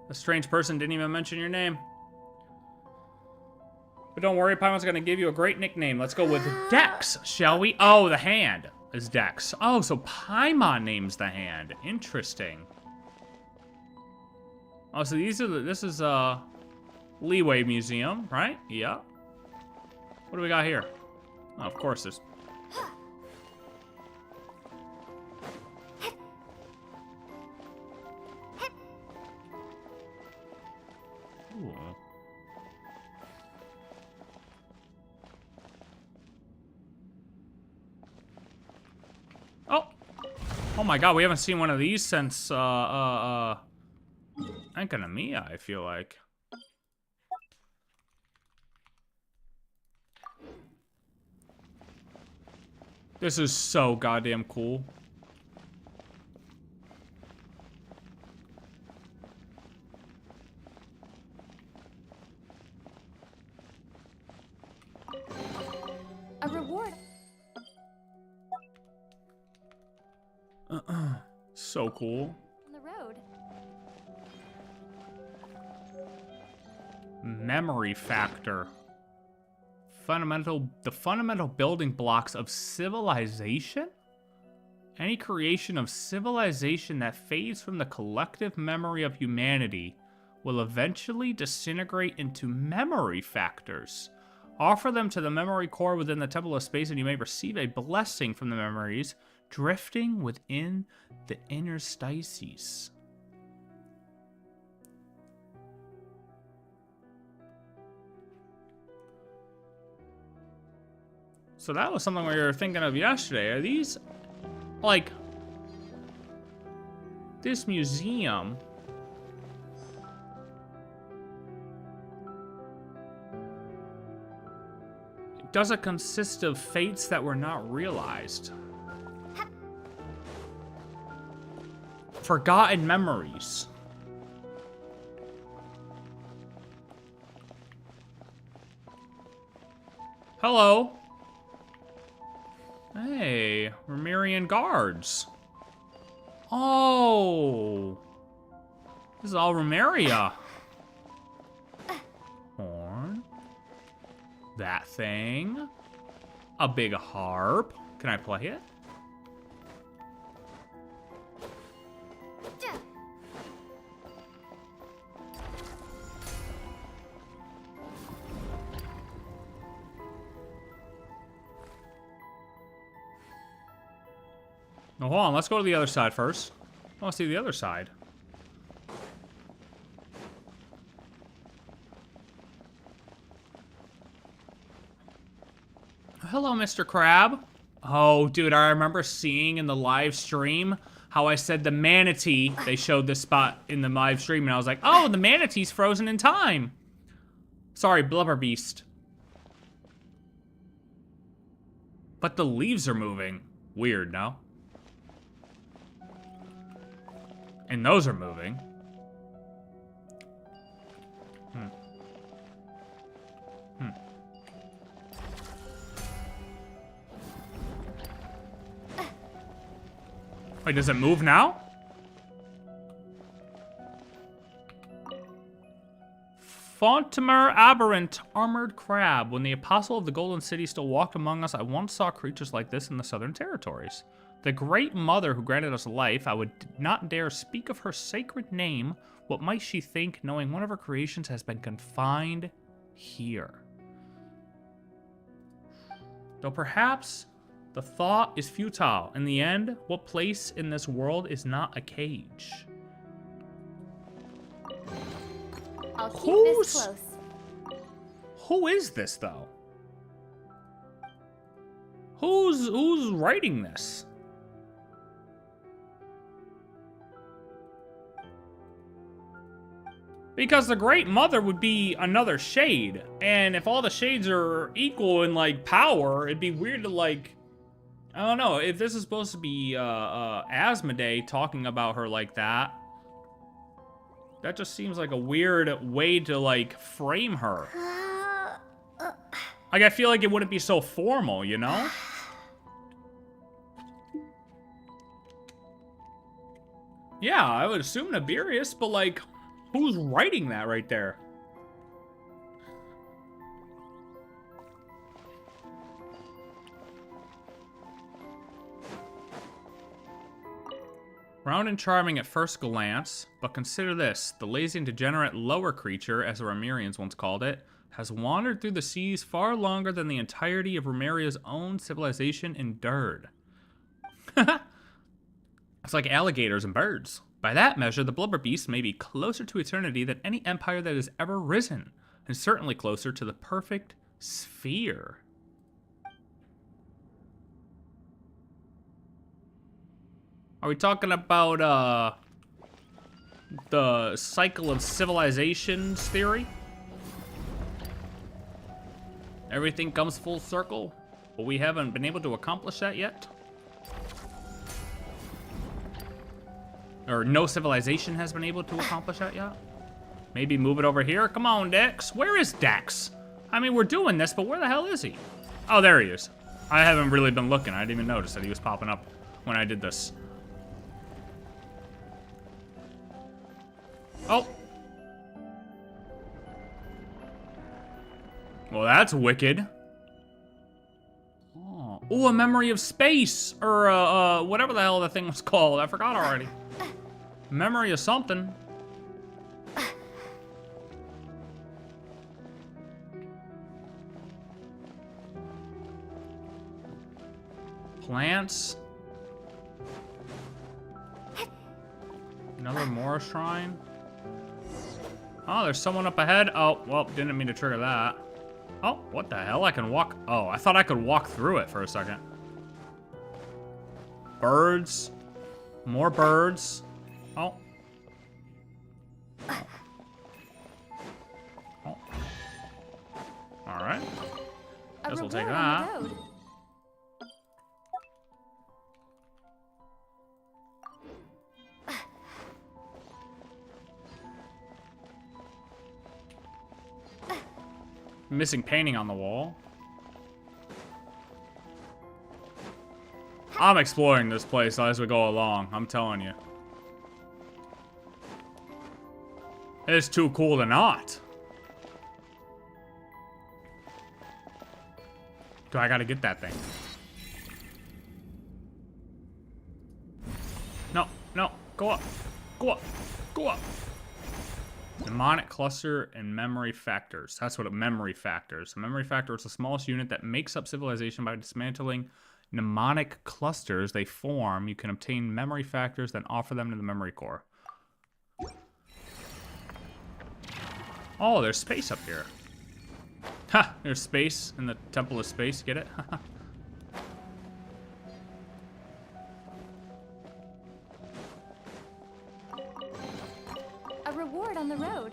A strange person didn't even mention your name. But don't worry, Paimon's gonna give you a great nickname. Let's go with Dex, shall we? Oh, the hand is Dex. Oh, so Paimon names the hand. Interesting. Oh, so these are this is Leeway Museum, right? Yeah. What do we got here? Oh, of course there's... Ooh. Oh! Oh my god, we haven't seen one of these since, Enkanamiya, I feel like. This is so goddamn cool. A reward. So cool. On the road. Memory factor. The fundamental building blocks of civilization? Any creation of civilization that fades from the collective memory of humanity will eventually disintegrate into memory factors. Offer them to the memory core within the Temple of Space and you may receive a blessing from the memories drifting within the interstices. So that was something we were thinking of yesterday. Are these, like, this museum? Does it consist of fates that were not realized? Forgotten memories. Hello. Hey, Remirian guards. Oh. This is all Remeria. Horn. That thing. A big harp. Can I play it? Oh, hold on, let's go to the other side first. I want to see the other side. Hello, Mr. Crab. Oh, dude, I remember seeing in the live stream how I said the manatee. They showed this spot in the live stream, and I was like, oh, the manatee's frozen in time. Sorry, Blubber Beast. But the leaves are moving. Weird, no? And those are moving. Wait, does it move now? Fontimer Aberrant, Armored Crab. When the Apostle of the Golden City still walked among us, I once saw creatures like this in the Southern Territories. The Great Mother who granted us life, I would not dare speak of her sacred name. What might she think, knowing one of her creations has been confined here? Though perhaps the thought is futile. In the end, what place in this world is not a cage? I'll keep this close. Who is this, though? Who's writing this? Because the Great Mother would be another shade, and if all the shades are equal in, like, power, it'd be weird to, like, I don't know, if this is supposed to be ASMODAY talking about her like that, that just seems like a weird way to, like, frame her. Like, I feel like it wouldn't be so formal, you know? Yeah, I would assume Nibirius, but, like, who's writing that right there? Round and charming at first glance, but consider this. The lazy and degenerate lower creature, as the Romerians once called it, has wandered through the seas far longer than the entirety of Romeria's own civilization endured. It's like alligators and birds. By that measure, the Blubber Beast may be closer to eternity than any empire that has ever risen, and certainly closer to the perfect sphere. Are we talking about, the cycle of civilizations theory? Everything comes full circle, but we haven't been able to accomplish that yet? Or no civilization has been able to accomplish that yet? Maybe move it over here? Come on, Dex. Where is Dex? I mean, we're doing this, but where the hell is he? Oh, there he is. I haven't really been looking. I didn't even notice that he was popping up when I did this. Oh. Well, that's wicked. Oh, ooh, a memory of space. Or, whatever the hell that thing was called. I forgot already. Memory of something. Plants. Another Mora shrine. Oh, there's someone up ahead. Oh, well, didn't mean to trigger that. Oh, what the hell? I can walk. Oh, I thought I could walk through it for a second. Birds. More birds. Oh. Oh. All right. Guess we'll take that. Missing painting on the wall. I'm exploring this place as we go along, I'm telling you. It's too cool to not. Do I gotta get that thing? No, no, go up, go up, go up. Mnemonic cluster and memory factors. That's what a memory factor is. A memory factor is the smallest unit that makes up civilization by dismantling mnemonic clusters they form. You can obtain memory factors, then offer them to the memory core. Oh, there's space up here. Ha! There's space in the Temple of Space. Get it? A reward on the road.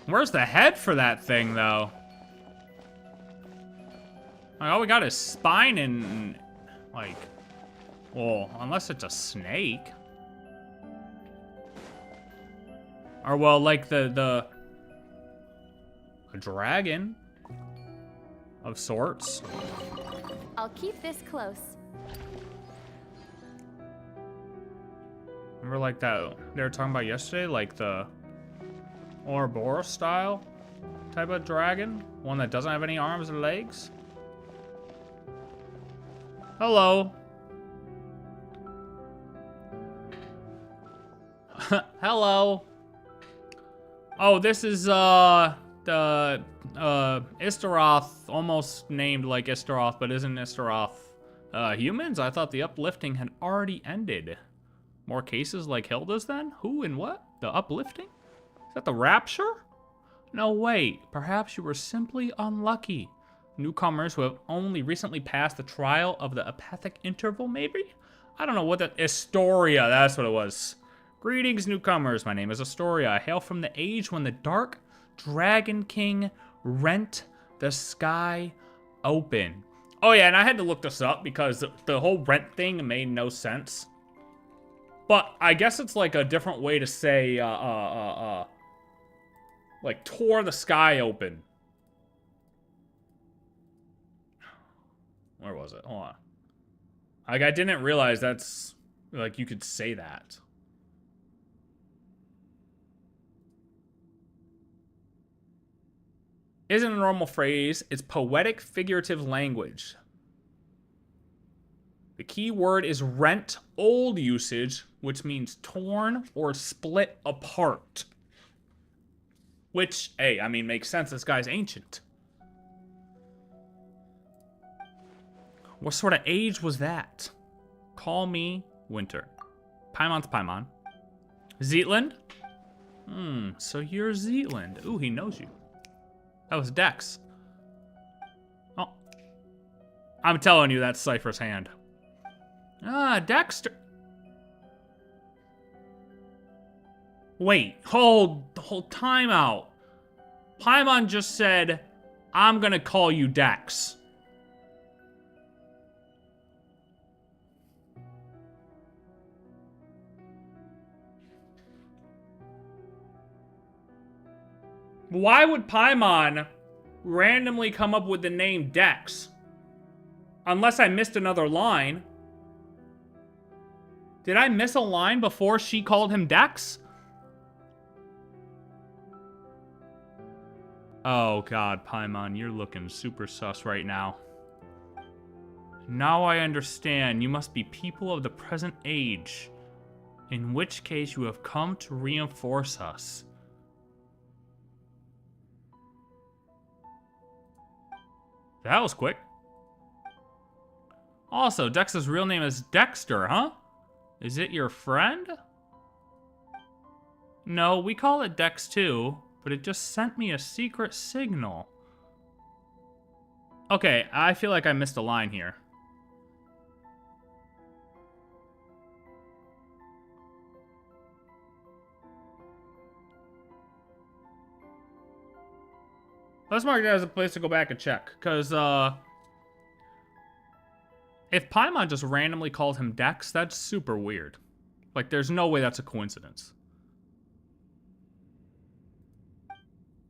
Where's the head for that thing, though? Like, all we got is spine and, like, well, unless it's a snake. Or, well, like a dragon of sorts. I'll keep this close. Remember, like, that they were talking about yesterday? Like the Ouroboros style type of dragon? One that doesn't have any arms or legs? Hello. Hello. Oh, this is the Istaroth, almost named like Istaroth, but isn't Istaroth humans? I thought the uplifting had already ended. More cases like Hilda's then? Who and what? The uplifting? Is that the rapture? No, wait. Perhaps you were simply unlucky. Newcomers who have only recently passed the trial of the apathic interval, maybe? I don't know what that... Astoria, that's what it was. Greetings, newcomers. My name is Astoria. I hail from the age when the dark Dragon King rent the sky open. Oh, yeah, and I had to look this up because the whole rent thing made no sense. But I guess it's like a different way to say, like, tore the sky open. Where was it? Hold on. Like, I didn't realize that's, like, you could say that. Isn't a normal phrase. It's poetic figurative language. The key word is rent, old usage, which means torn or split apart. Which, hey, I mean, makes sense. This guy's ancient. What sort of age was that? Call me Winter. Paimon's Paimon. Zetland? So you're Zetland. Ooh, he knows you. That was Dex. Oh. I'm telling you, that's Cypher's hand. Ah, Dexter. Wait, hold time out. Paimon just said, I'm gonna call you Dex. Why would Paimon randomly come up with the name Dex? Unless I missed another line. Did I miss a line before she called him Dex? Oh god, Paimon, you're looking super sus right now. Now I understand. You must be people of the present age. In which case you have come to reinforce us. That was quick. Also, Dex's real name is Dexter, huh? Is it your friend? No, we call it Dex too, but it just sent me a secret signal. Okay, I feel like I missed a line here. Let's mark it as a place to go back and check, because, if Paimon just randomly called him Dex, that's super weird. Like, there's no way that's a coincidence.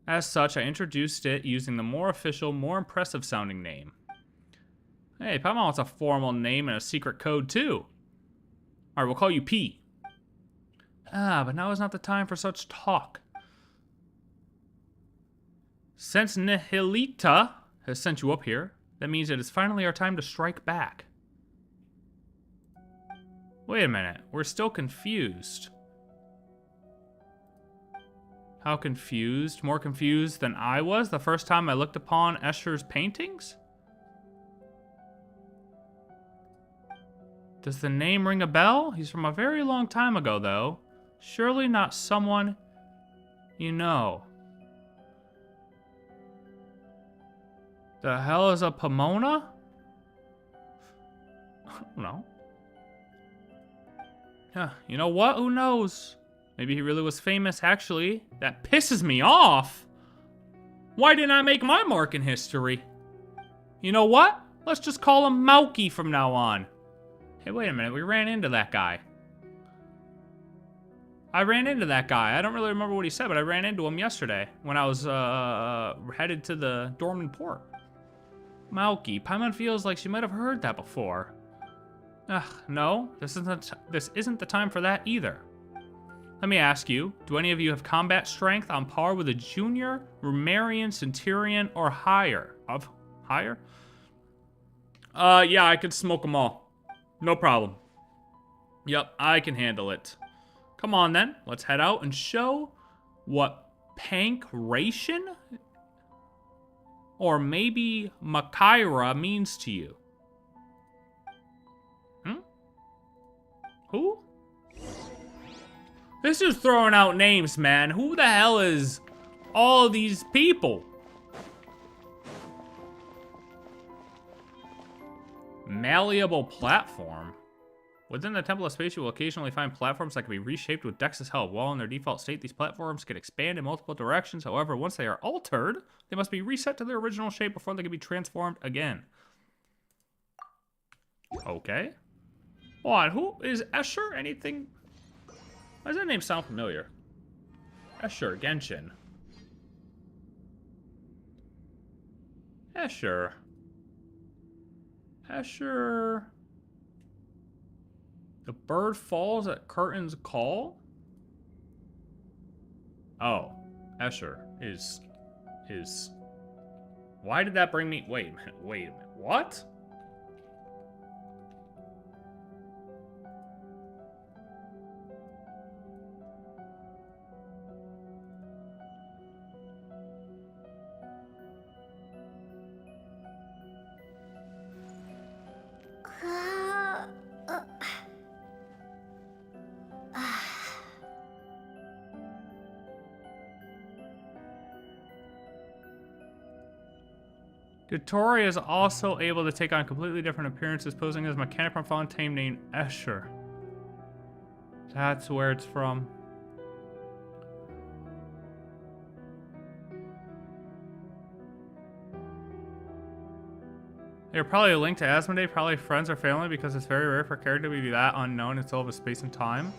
As such, I introduced it using the more official, more impressive sounding name. Hey, Paimon wants a formal name and a secret code, too. Alright, we'll call you P. Ah, but now is not the time for such talk. Since Nihilita has sent you up here, that means it is finally our time to strike back. Wait a minute, we're still confused. How confused? More confused than I was the first time I looked upon Escher's paintings? Does the name ring a bell? He's from a very long time ago, though. Surely not someone you know. The hell is a Pomona? I don't know. Yeah, you know what? Who knows? Maybe he really was famous, actually. That pisses me off. Why didn't I make my mark in history? You know what? Let's just call him Mauki from now on. Hey, wait a minute. We ran into that guy. I ran into that guy. I don't really remember what he said, but I ran into him yesterday when I was headed to the Dorman port. Mauki. Paimon feels like she might have heard that before. Ugh, no. This isn't the time for that either. Let me ask you, do any of you have combat strength on par with a junior Rumarian Centurion or higher? Higher? Yeah, I could smoke them all. No problem. Yep, I can handle it. Come on then, let's head out and show what pankration or maybe Makaira means to you. Who? This is throwing out names, man. Who the hell is all these people? Malleable platform. Within the Temple of Space, you will occasionally find platforms that can be reshaped with Dex's help. While in their default state, these platforms can expand in multiple directions. However, once they are altered, they must be reset to their original shape before they can be transformed again. Okay. What? Who is Escher? Anything? Why does that name sound familiar? Escher, Genshin. Escher. Escher. The bird falls at curtain's call? Oh, Escher is... Why did that bring me... Wait a minute. What? Dotori is also able to take on completely different appearances, posing as a mechanic from Fontaine named Escher. That's where it's from. They're probably linked to ASMODAY, probably friends or family, because it's very rare for a character to be that unknown until of a space and time.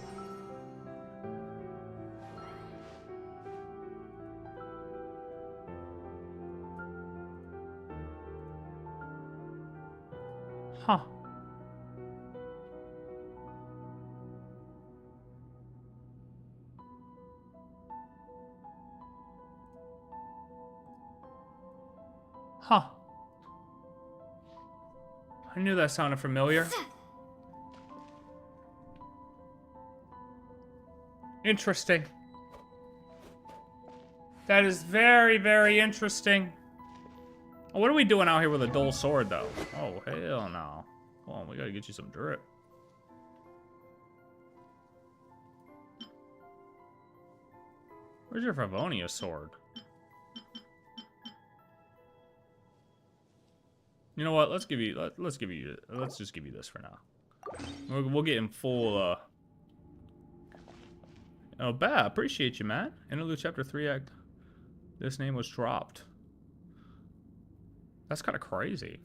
Huh. Huh. I knew that sounded familiar. Interesting. That is very, very interesting. What are we doing out here with a dull sword, though? Oh, hell no. Hold on, we gotta get you some drip. Where's your Favonia sword? You know what? Let's just give you this for now. We'll get in full. Oh, bad. Appreciate you, man. Interlude Chapter 3 Act. This name was dropped. That's kind of crazy.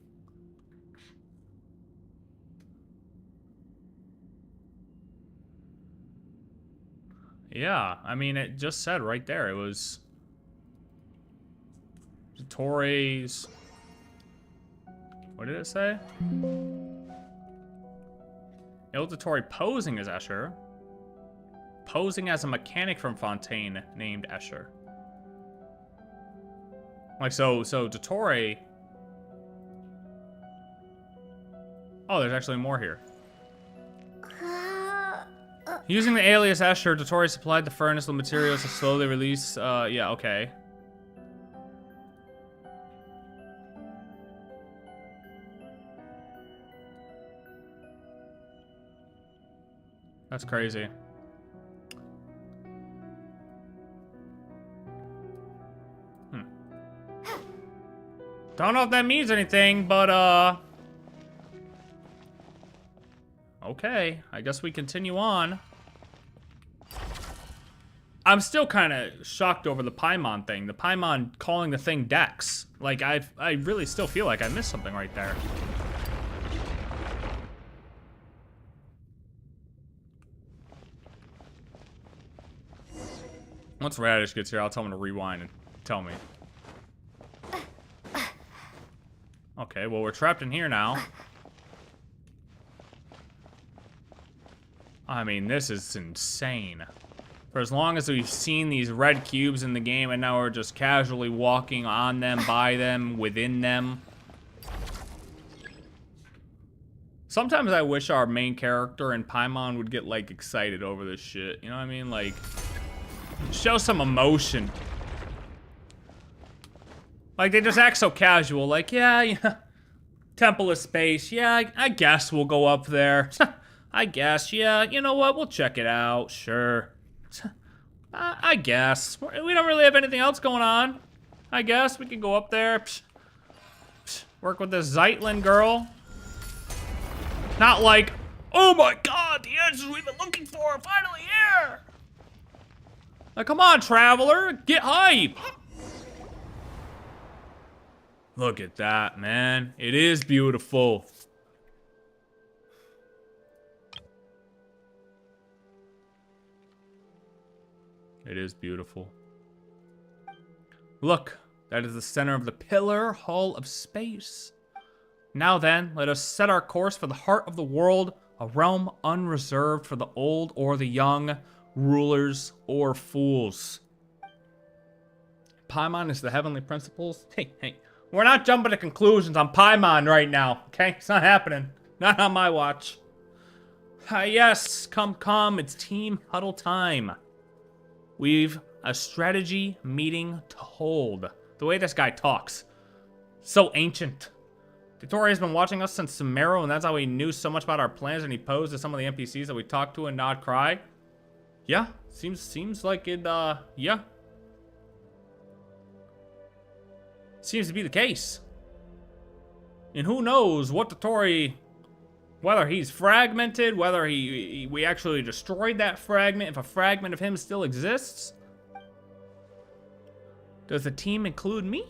Yeah, I mean, it just said right there. It was Dotori's. What did it say? Dotori posing as Escher. Posing as a mechanic from Fontaine named Escher. Like, so Dotori... Oh, there's actually more here. Using the alias Escher, Dotori supplied the furnace with materials to slowly release, yeah, okay. That's crazy. Don't know if that means anything, but, okay, I guess we continue on. I'm still kind of shocked over the Paimon thing. The Paimon calling the thing Dex. Like, I really still feel like I missed something right there. Once Radish gets here, I'll tell him to rewind and tell me. Okay, well, we're trapped in here now. I mean, this is insane. For as long as we've seen these red cubes in the game, and now we're just casually walking on them, by them, within them. Sometimes I wish our main character and Paimon would get, like, excited over this shit. You know what I mean? Like, show some emotion. Like, they just act so casual. Like, yeah, Temple of Space. Yeah, I guess we'll go up there. I guess, yeah, you know what? We'll check it out. Sure. I guess. We don't really have anything else going on. I guess we can go up there. Work with this Zeitlin girl. Not like, oh my god, the answers we've been looking for are finally here. Like, come on, traveler, get hype. Look at that, man. It is beautiful. It is beautiful. Look, that is the center of the Pillar Hall of Space. Now then, let us set our course for the heart of the world, a realm unreserved for the old or the young, rulers or fools. Paimon is the heavenly principles. Hey, we're not jumping to conclusions on Paimon right now, okay? It's not happening. Not on my watch. Yes, come, it's team huddle time. We've a strategy meeting to hold. The way this guy talks. So ancient. Dotori has been watching us since Sumeru, and that's how he knew so much about our plans, and he posed to some of the NPCs that we talked to and Nod Cry. Yeah, seems like it, yeah. Seems to be the case. And who knows what Dotori, whether he's fragmented, whether we actually destroyed that fragment, if a fragment of him still exists. Does the team include me?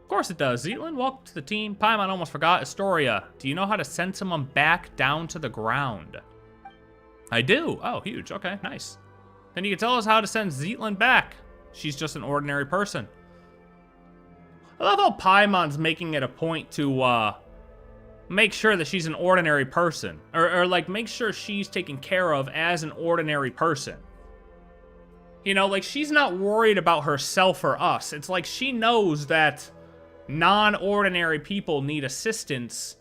Of course it does. Zeitlin, welcome to the team. Paimon almost forgot. Astoria, do you know how to send someone back down to the ground? I do. Oh, huge. Okay, nice. Then you can tell us how to send Zeitlin back. She's just an ordinary person. I love how Paimon's making it a point to, make sure that she's an ordinary person. Or like, make sure she's taken care of as an ordinary person. You know, like, she's not worried about herself or us. It's like she knows that non-ordinary people need assistance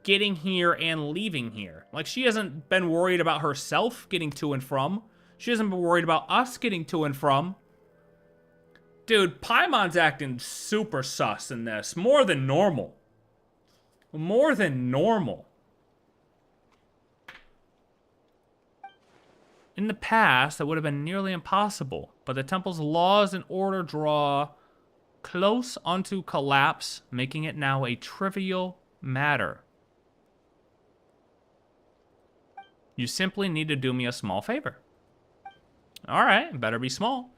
getting here and leaving here. Like, she hasn't been worried about herself getting to and from. She hasn't been worried about us getting to and from. Dude, Paimon's acting super sus in this. More than normal. More than normal. In the past, that would have been nearly impossible, but the temple's laws and order draw close onto collapse, making it now a trivial matter. You simply need to do me a small favor. Alright, better be small.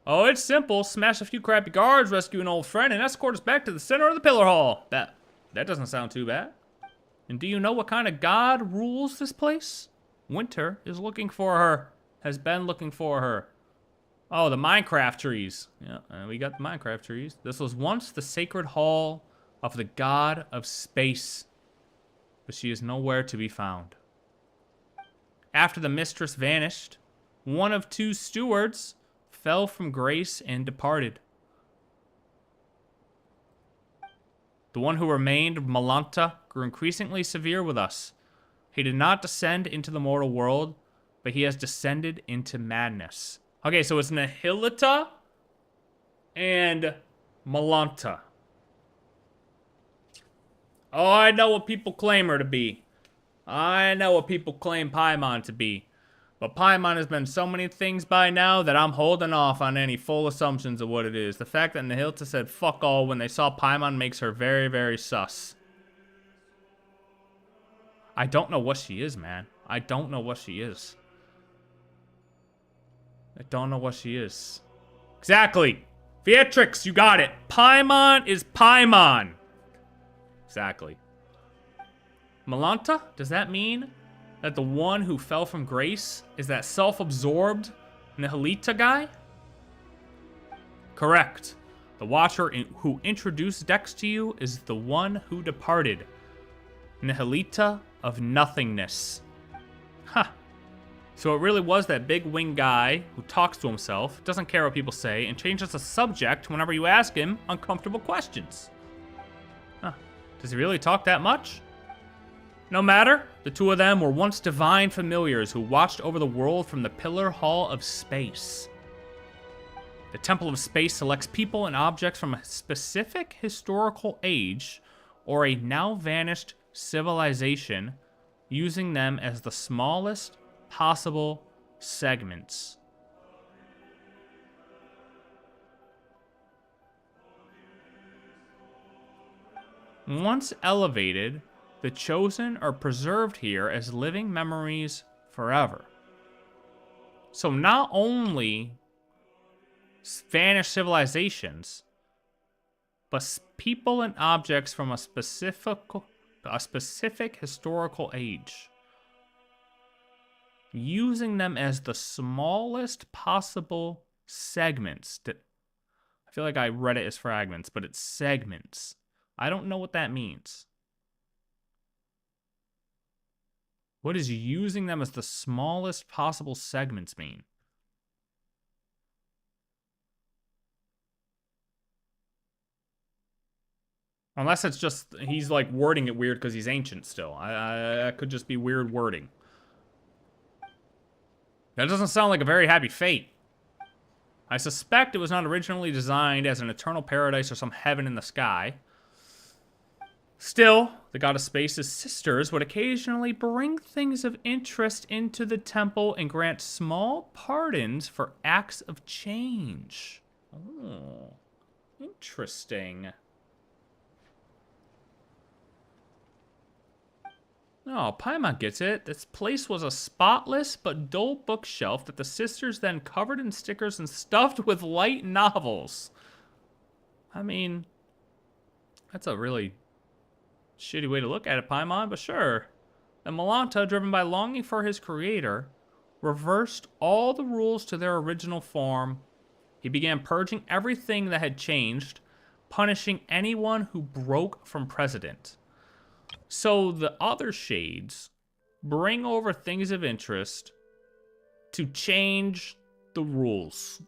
Oh, it's simple. Smash a few crappy guards, rescue an old friend, and escort us back to the center of the Pillar Hall. That doesn't sound too bad. And do you know what kind of god rules this place? Winter is looking for her. Has been looking for her. Oh, the Minecraft trees. Yeah, we got the Minecraft trees. This was once the sacred hall of the god of space, but she is nowhere to be found. After the mistress vanished, one of two stewards fell from grace and departed. The one who remained, Malanta, grew increasingly severe with us. He did not descend into the mortal world, but he has descended into madness. Okay, so it's Nihilita and Malanta. Oh, I know what people claim her to be. I know what people claim Paimon to be. But Paimon has been so many things by now that I'm holding off on any full assumptions of what it is. The fact that Nihilita said fuck all when they saw Paimon makes her very, very sus. I don't know what she is, man. I don't know what she is. I don't know what she is. Exactly. Beatrix, you got it. Paimon is Paimon. Exactly. Malanta? Does that mean that the one who fell from grace is that self-absorbed Nihilita guy? Correct. The Watcher who introduced Dex to you is the one who departed. Nihilita of nothingness. Huh. So it really was that big wing guy who talks to himself, doesn't care what people say, and changes the subject whenever you ask him uncomfortable questions. Huh. Does he really talk that much? No matter, the two of them were once divine familiars who watched over the world from the Pillar Hall of Space. The Temple of Space selects people and objects from a specific historical age or a now vanished civilization, using them as the smallest possible segments. Once elevated, the chosen are preserved here as living memories forever. So not only vanished civilizations, but people and objects from a specific historical age. Using them as the smallest possible segments. I feel like I read it as fragments, but it's segments. I don't know what that means. What does using them as the smallest possible segments mean? Unless it's just, he's like wording it weird because he's ancient still. That could just be weird wording. That doesn't sound like a very happy fate. I suspect it was not originally designed as an eternal paradise or some heaven in the sky. Still, the god of space's sisters would occasionally bring things of interest into the temple and grant small pardons for acts of change. Oh, interesting. Oh, Paimon gets it. This place was a spotless but dull bookshelf that the sisters then covered in stickers and stuffed with light novels. I mean, that's a really shitty way to look at it, Paimon, but sure. And Malanta, driven by longing for his creator, reversed all the rules to their original form. He began purging everything that had changed, punishing anyone who broke from precedent. So the other shades bring over things of interest to change the rules.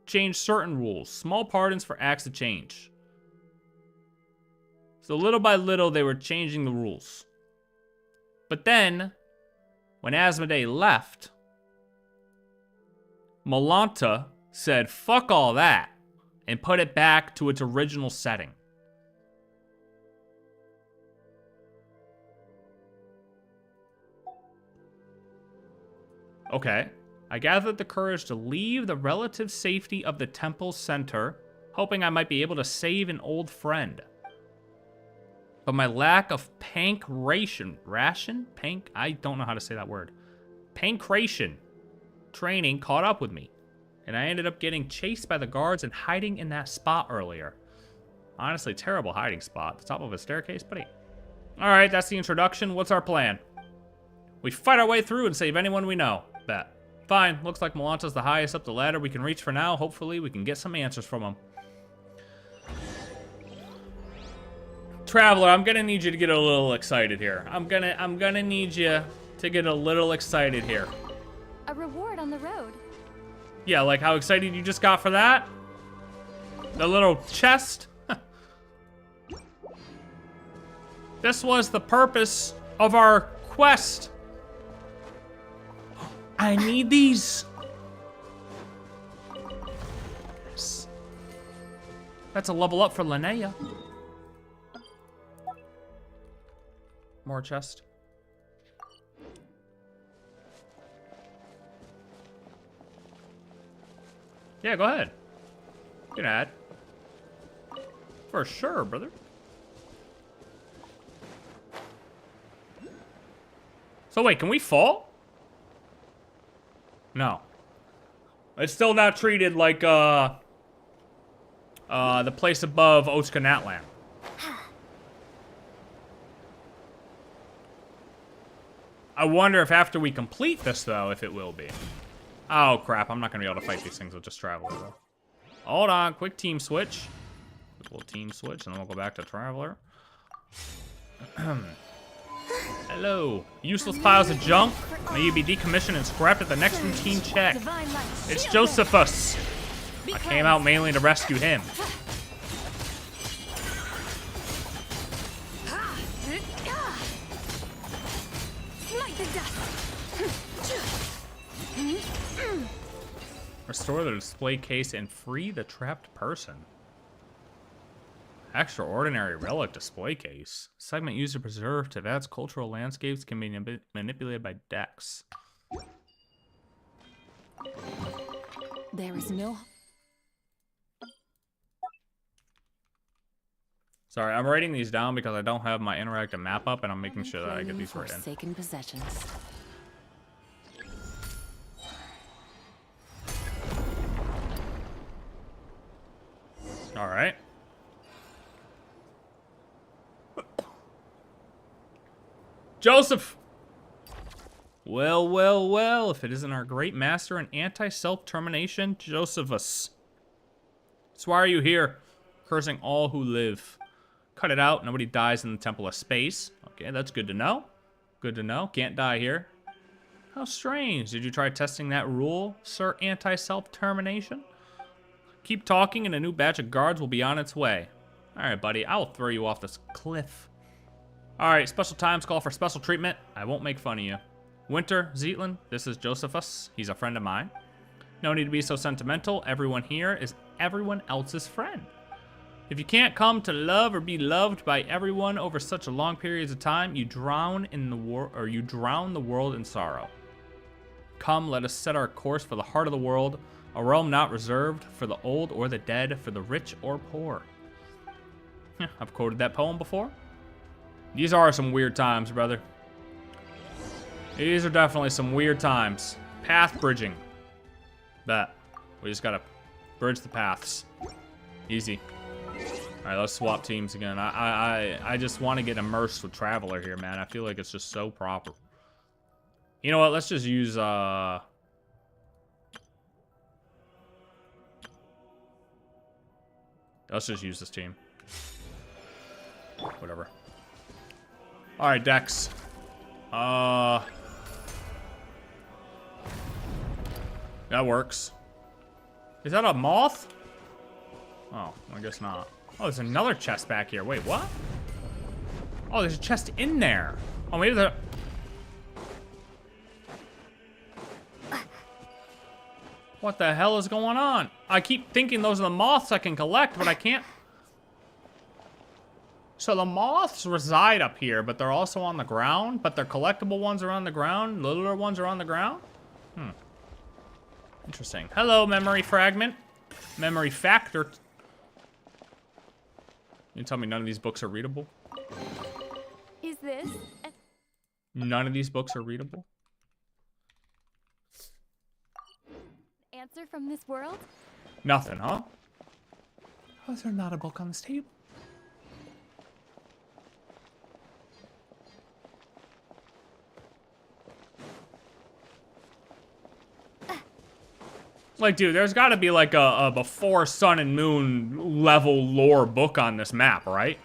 Change certain rules. Small pardons for acts of change. So little by little, they were changing the rules. But then, when ASMODAY left, Malanta said, fuck all that, and put it back to its original setting. Okay. I gathered the courage to leave the relative safety of the temple's center, hoping I might be able to save an old friend. But my lack of pancration training caught up with me, and I ended up getting chased by the guards and hiding in that spot earlier. Honestly, terrible hiding spot. The top of a staircase, buddy. Alright, that's the introduction. What's our plan? We fight our way through and save anyone we know. Bet. Fine, looks like Malanta's the highest up the ladder we can reach for now. Hopefully we can get some answers from him. Traveler, I'm gonna need you to get a little excited here. I'm gonna need you to get a little excited here. A reward on the road. Yeah, like how excited you just got for that? The little chest? This was the purpose of our quest. I need these. Yes. That's a level up for Linnea. More chest. Yeah, go ahead. You can add. For sure, brother. So wait, can we fall? No. It's still not treated like the place above Oshkanatlan. I wonder if after we complete this, though, if it will be. Oh, crap. I'm not going to be able to fight these things with just Traveler, though. Hold on. Quick team switch. Quick little team switch, and then we'll go back to Traveler. Hello. Useless piles of junk. May you be decommissioned and scrapped at the next routine check. It's Josephus. I came out mainly to rescue him. Restore the display case and free the trapped person. Extraordinary relic display case. Segment used to preserve Teyvat's cultural landscapes can be manipulated by Dex. There is no... Sorry, I'm writing these down because I don't have my interactive map up, and I'm making sure that I get these right in. Forsaken possessions. All right. Joseph! Well, well, well, if it isn't our great master and anti-self-termination, Josephus. So why are you here, cursing all who live? Cut it out, nobody dies in the Temple of Space. Okay, that's good to know. Good to know, can't die here. How strange, did you try testing that rule, Sir Anti-Self-Termination? Keep talking and a new batch of guards will be on its way. All right, buddy, I will throw you off this cliff. All right, special times call for special treatment. I won't make fun of you. Winter, Zealand, this is Josephus. He's a friend of mine. No need to be so sentimental. Everyone here is everyone else's friend. If you can't come to love or be loved by everyone over such a long periods of time, you drown in the you drown the world in sorrow. Come, let us set our course for the heart of the world, a realm not reserved for the old or the dead, for the rich or poor. I've quoted that poem before. These are some weird times, brother. These are definitely some weird times. Path bridging. Bet. We just gotta bridge the paths. Easy. All right, let's swap teams again. I just want to get immersed with Traveler here, man. I feel like it's just so proper. You know what? Let's just use let's just use this team. Whatever. All right, Dex. That works. Is that a moth? Oh, I guess not. Oh, there's another chest back here. Wait, what? Oh, there's a chest in there. Oh, maybe the... What the hell is going on? I keep thinking those are the moths I can collect, but I can't. So the moths reside up here, but they're also on the ground, but their collectible ones are on the ground, littler ones are on the ground? Interesting. Hello, memory fragment. Memory factor. You tell me none of these books are readable? Is this? None of these books are readable? Answer from this world? Nothing, huh? How is there not a book on this table? Like, dude, there's got to be like a before Sun and Moon level lore book on this map, right?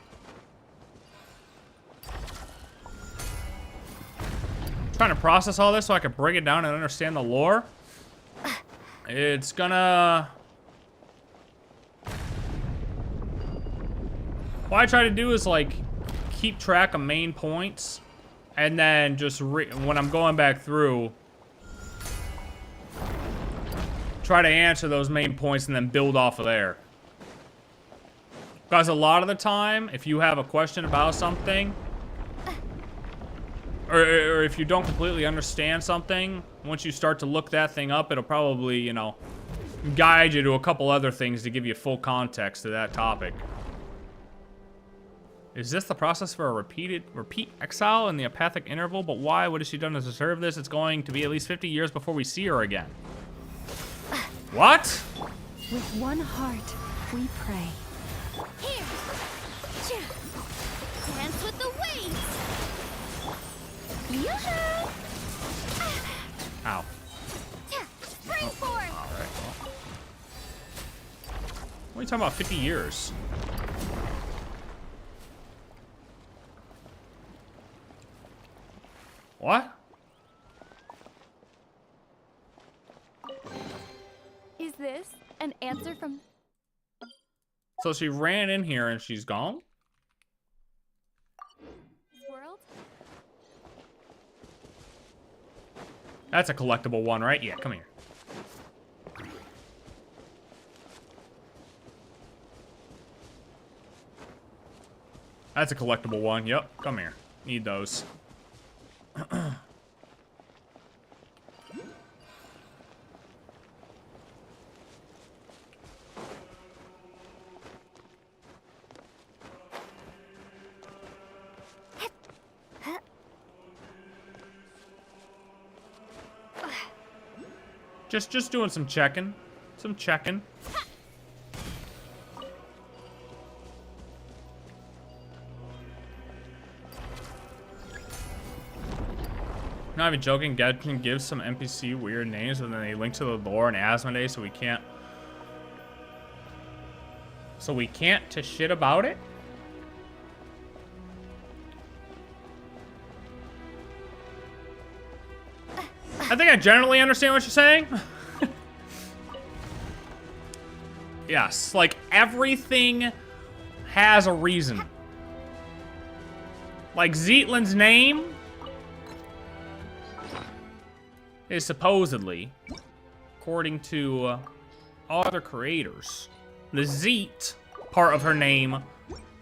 Trying to process all this so I can break it down and understand the lore. It's gonna... What I try to do is like keep track of main points, and then just when I'm going back through, try to answer those main points and then build off of there. Because a lot of the time, if you have a question about something, or if you don't completely understand something, once you start to look that thing up, it'll probably, you know, guide you to a couple other things to give you full context to that topic. Is this the process for a repeat exile in the apathic interval? But why? What has she done to deserve this? It's going to be at least 50 years before we see her again. What? With one heart, we pray. Here! Dance with the waves! Yoo-hoo! Ow. Spring forth! Alright, well. What are you talking about, 50 years? What? Is this an answer from... So she ran in here and she's gone? world? That's a collectible one, right? Yeah, come here. That's a collectible one. Yep, come here. Need those. Just doing some checking. Some checking. Not even joking, Genshin gives some NPC weird names and then they link to the lore and ASMODAY so we can't to shit about it? I think I generally understand what you're saying. Yes, like everything has a reason. Like Zeitlin's name is supposedly, according to other creators, the Zeet part of her name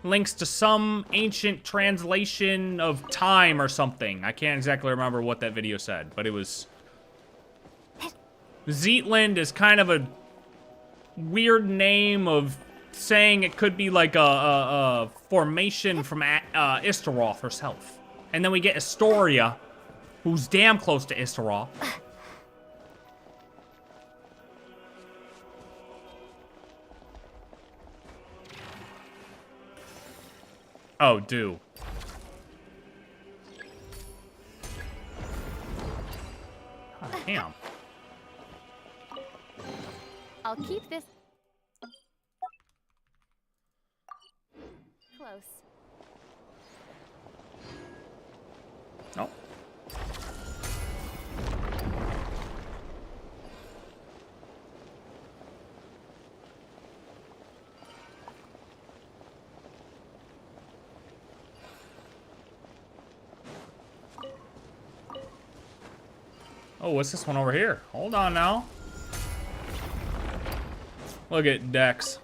links to some ancient translation of time or something. I can't exactly remember what that video said, but it was... Zeitland is kind of a weird name of saying it could be like a formation from Istaroth herself. And then we get Astoria, who's damn close to Istaroth. Oh, do. Oh, damn. I'll keep this close. Nope. Oh, what's this one over here? Hold on now. Look at Dex.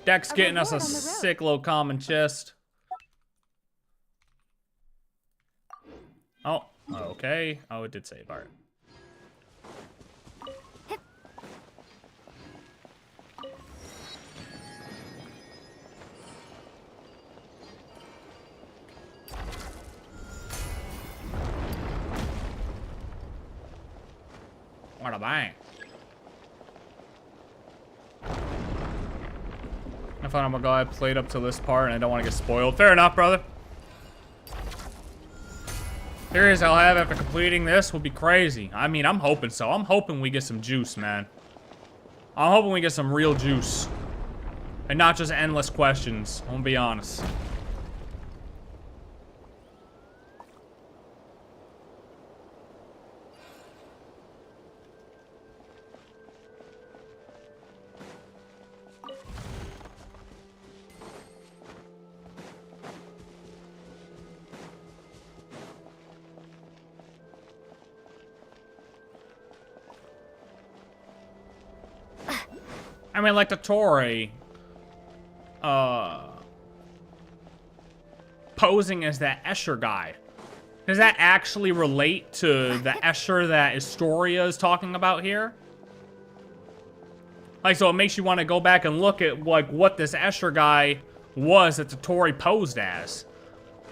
Dex getting us a sick low common chest. Oh, okay. Oh, it did save. Alright. What a bang. I thought I'm gonna go ahead and play it up to this part and I don't want to get spoiled. Fair enough, brother. Series I'll have after completing this will be crazy. I mean, I'm hoping so. I'm hoping we get some juice, man. I'm hoping we get some real juice. And not just endless questions. I'm gonna be honest. I mean, like the Tory, posing as that Escher guy. Does that actually relate to the Escher that Astoria is talking about here? Like, so it makes you want to go back and look at, like, what this Escher guy was that Tory posed as.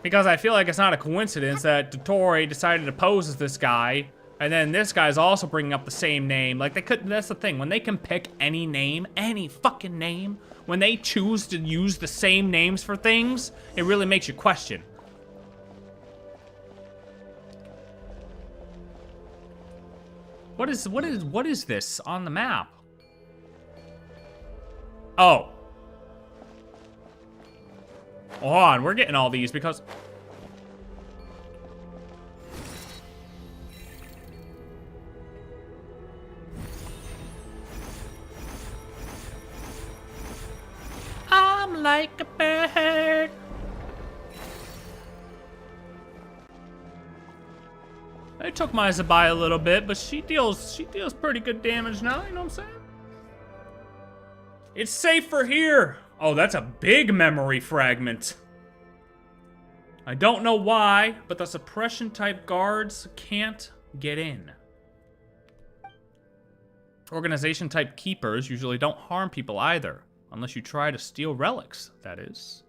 Because I feel like it's not a coincidence that Tory decided to pose as this guy, and then this guy's also bringing up the same name. Like, they could, that's the thing. When they can pick any name, any fucking name, when they choose to use the same names for things, it really makes you question. What is this on the map? Oh. Hold on, we're getting all these because... I'm like a bird. I took my Zabai a little bit, but she deals pretty good damage now, you know what I'm saying? It's safer here. Oh, that's a big memory fragment. I don't know why, but the suppression type guards can't get in. Organization type keepers usually don't harm people either, unless you try to steal relics, that is.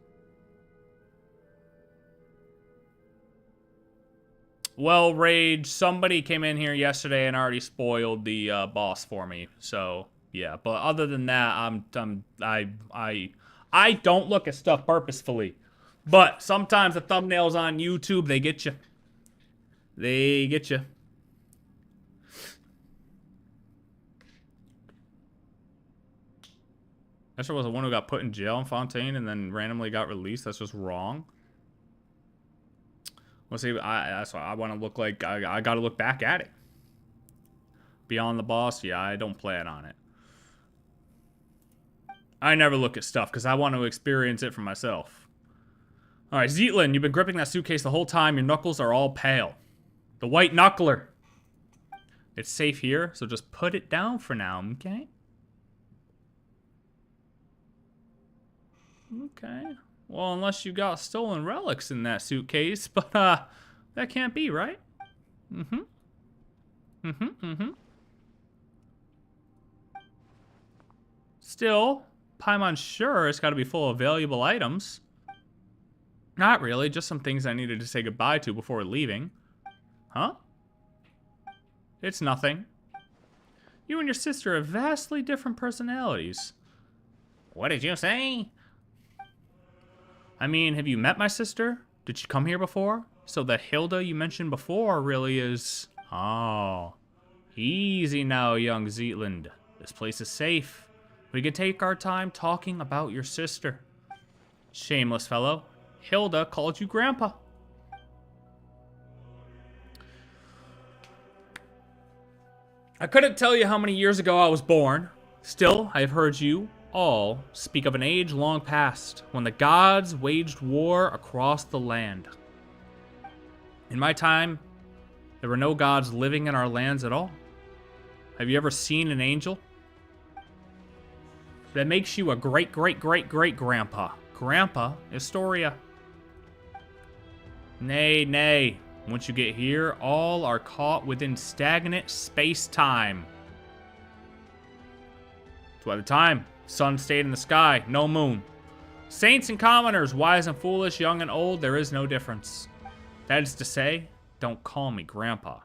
Well, Rage, somebody came in here yesterday and already spoiled the boss for me. So, yeah. But other than that, I don't look at stuff purposefully. But sometimes the thumbnails on YouTube, they get you. They get you. Esther was the one who got put in jail in Fontaine and then randomly got released. That's just wrong. Well, see, that's why I want to look like I got to look back at it. Beyond the boss, yeah, I don't plan on it. I never look at stuff because I want to experience it for myself. All right, Zetlin, you've been gripping that suitcase the whole time. Your knuckles are all pale. The white knuckler. It's safe here, so just put it down for now, okay? Okay. Well, unless you got stolen relics in that suitcase, but that can't be, right? Still, Paimon's sure it's got to be full of valuable items. Not really, just some things I needed to say goodbye to before leaving. Huh? It's nothing. You and your sister have vastly different personalities. What did you say? I mean, have you met my sister? Did she come here before? So the Hilda you mentioned before really is... Oh. Easy now, young Zetland. This place is safe. We can take our time talking about your sister. Shameless fellow. Hilda called you Grandpa. I couldn't tell you how many years ago I was born. Still, I have heard you all speak of an age long past when the gods waged war across the land. In my time, there were no gods living in our lands at all. Have you ever seen an angel? That makes you a great-great-great-great-grandpa. Grandpa Astoria. Nay, nay. Once you get here, all are caught within stagnant space-time. So at the time, sun stayed in the sky, no moon. Saints and commoners, wise and foolish, young and old, there is no difference. That is to say, don't call me Grandpa.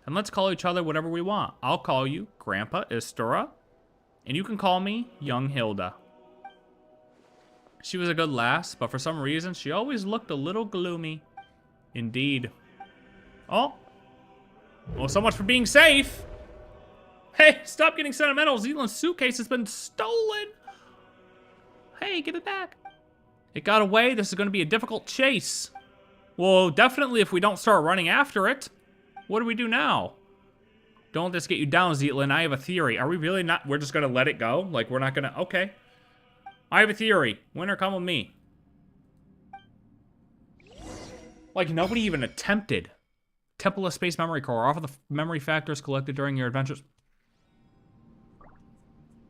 And let's call each other whatever we want. I'll call you Grandpa Istora, and you can call me Young Hilda. She was a good lass, but for some reason, she always looked a little gloomy. Indeed. Oh. Well, so much for being safe. Hey, stop getting sentimental. Zealand's suitcase has been stolen. Hey, give it back. It got away. This is going to be a difficult chase. Well, definitely if we don't start running after it. What do we do now? Don't let this get you down, Zealand. I have a theory. Are we really not? We're just going to let it go? Like, we're not going to... Okay. I have a theory. Winter, come with me. Like, nobody even attempted. Temple of Space Memory Core. Offer the memory factors collected during your adventures.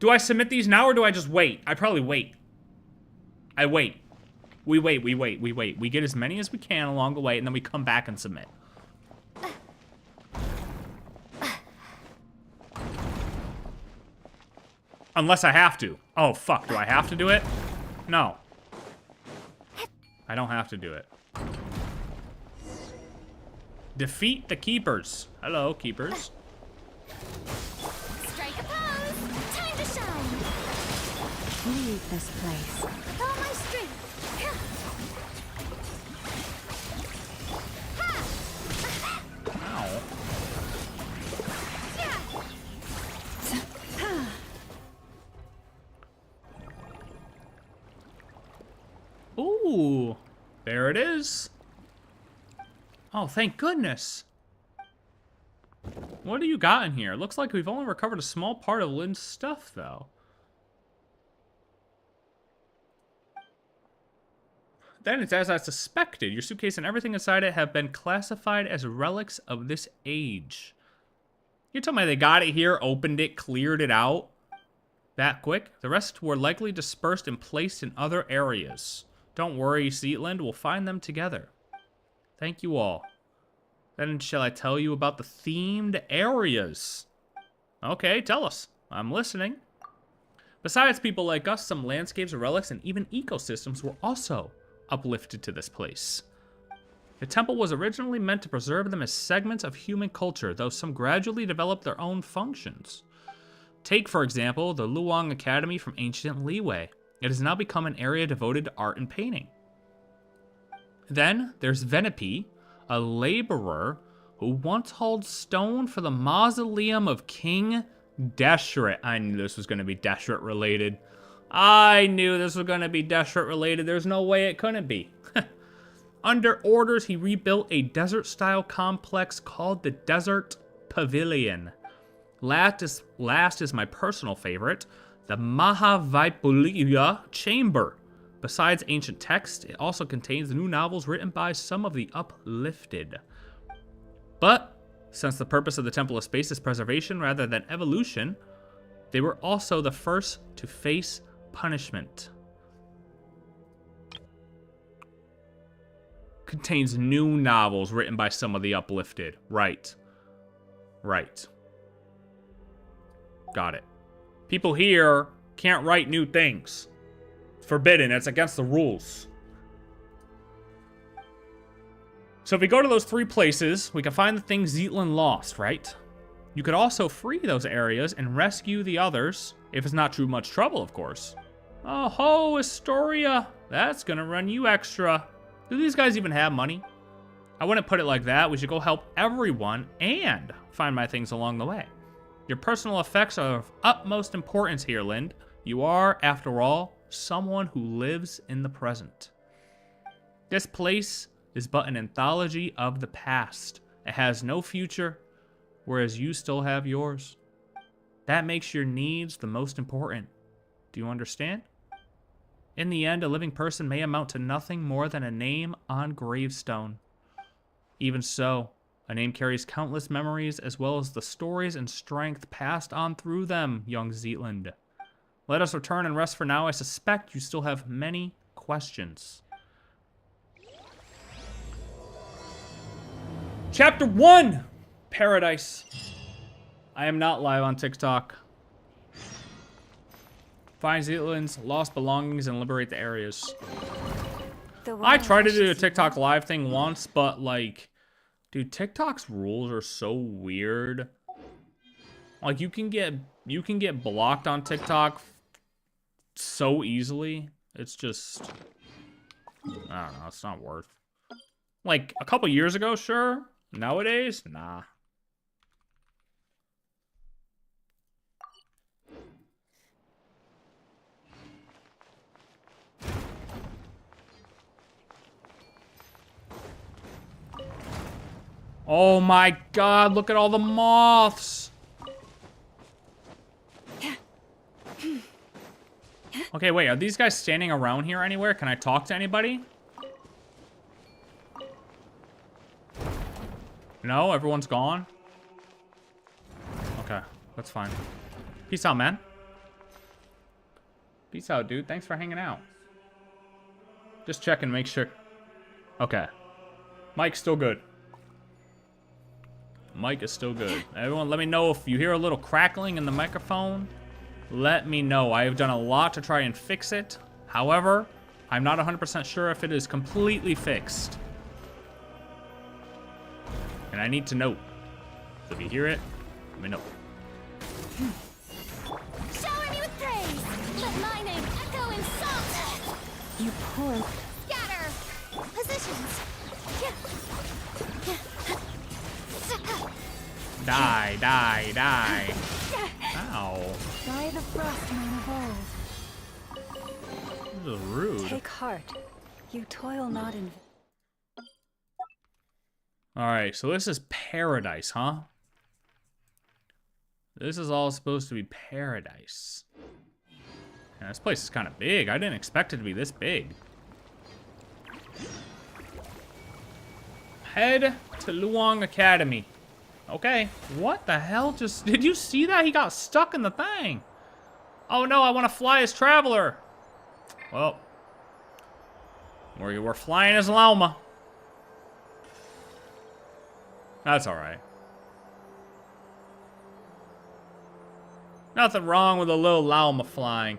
Do I submit these now or do I just wait? I probably wait. I wait. We wait. We get as many as we can along the way, and then we come back and submit. Unless I have to. Oh, fuck. Do I have to do it? No. I don't have to do it. Defeat the keepers. Hello, keepers. Strike a pose. Time to shine. Leave this place. With all my strength. Ow. Ooh, there it is. Oh, thank goodness. What do you got in here? Looks like we've only recovered a small part of Lynn's stuff, though. Then it's as I suspected. Your suitcase and everything inside it have been classified as relics of this age. You tell me they got it here, opened it, cleared it out that quick? The rest were likely dispersed and placed in other areas. Don't worry, Zeitland, we'll find them together. Thank you all. Then shall I tell you about the themed areas? Okay, tell us. I'm listening. Besides people like us, some landscapes, relics, and even ecosystems were also uplifted to this place. The temple was originally meant to preserve them as segments of human culture, though some gradually developed their own functions. Take, for example, the Luang Academy from ancient Liyue. It has now become an area devoted to art and painting. Then there's Venepi, a laborer who once hauled stone for the mausoleum of King Deshret. I knew this was going to be Deshret related. There's no way it couldn't be. Under orders, he rebuilt a desert-style complex called the Desert Pavilion. Last is my personal favorite, the Mahavaipulia Chamber. Besides ancient text, it also contains new novels written by some of the uplifted. But, since the purpose of the Temple of Space is preservation rather than evolution, they were also the first to face punishment. Contains new novels written by some of the uplifted. Right. Got it. People here can't write new things. It's forbidden. It's against the rules. So if we go to those 3 places, we can find the things Zeitland lost, right? You could also free those areas and rescue the others, if it's not too much trouble, of course. Oh ho, Astoria. That's gonna run you extra. Do these guys even have money? I wouldn't put it like that. We should go help everyone and find my things along the way. Your personal effects are of utmost importance here, Lind. You are, after all, someone who lives in the present. This place is but an anthology of the past. It has no future, whereas you still have yours. That makes your needs the most important. Do you understand? In the end, a living person may amount to nothing more than a name on gravestone. Even so, a name carries countless memories as well as the stories and strength passed on through them, young Zeitland. Let us return and rest for now. I suspect you still have many questions. Chapter 1! Paradise. I am not live on TikTok. Find Zeitland's lost belongings and liberate the areas. I tried to do a TikTok live thing once, but like, dude, TikTok's rules are so weird. Like, you can get blocked on TikTok so easily. It's just, I don't know, it's not worth. Like, a couple years ago, sure. Nowadays, nah. Oh my god, look at all the moths. Okay, wait, are these guys standing around here anywhere? Can I talk to anybody? No, everyone's gone? Okay, that's fine. Peace out, man. Peace out, dude. Thanks for hanging out. Just checking, make sure. Okay. Mic's still good. Mic is still good. Everyone, let me know if you hear a little crackling in the microphone. Let me know. I have done a lot to try and fix it. However, I'm not 100% sure if it is completely fixed. And I need to know. So if you hear it, let me know. Shower me with praise. Let my name echo in song. You poor. Scatter. Positions. Die, die, die. Ow. By the frostman of old. This is rude. Take heart. You toil not in. Alright, so this is paradise, huh? This is all supposed to be paradise. And this place is kind of big. I didn't expect it to be this big. Head to Luong Academy. Okay, what the hell just... Did you see that? He got stuck in the thing. Oh no, I want to fly as Traveler. Well, we're flying as Lauma. That's alright. Nothing wrong with a little Lauma flying.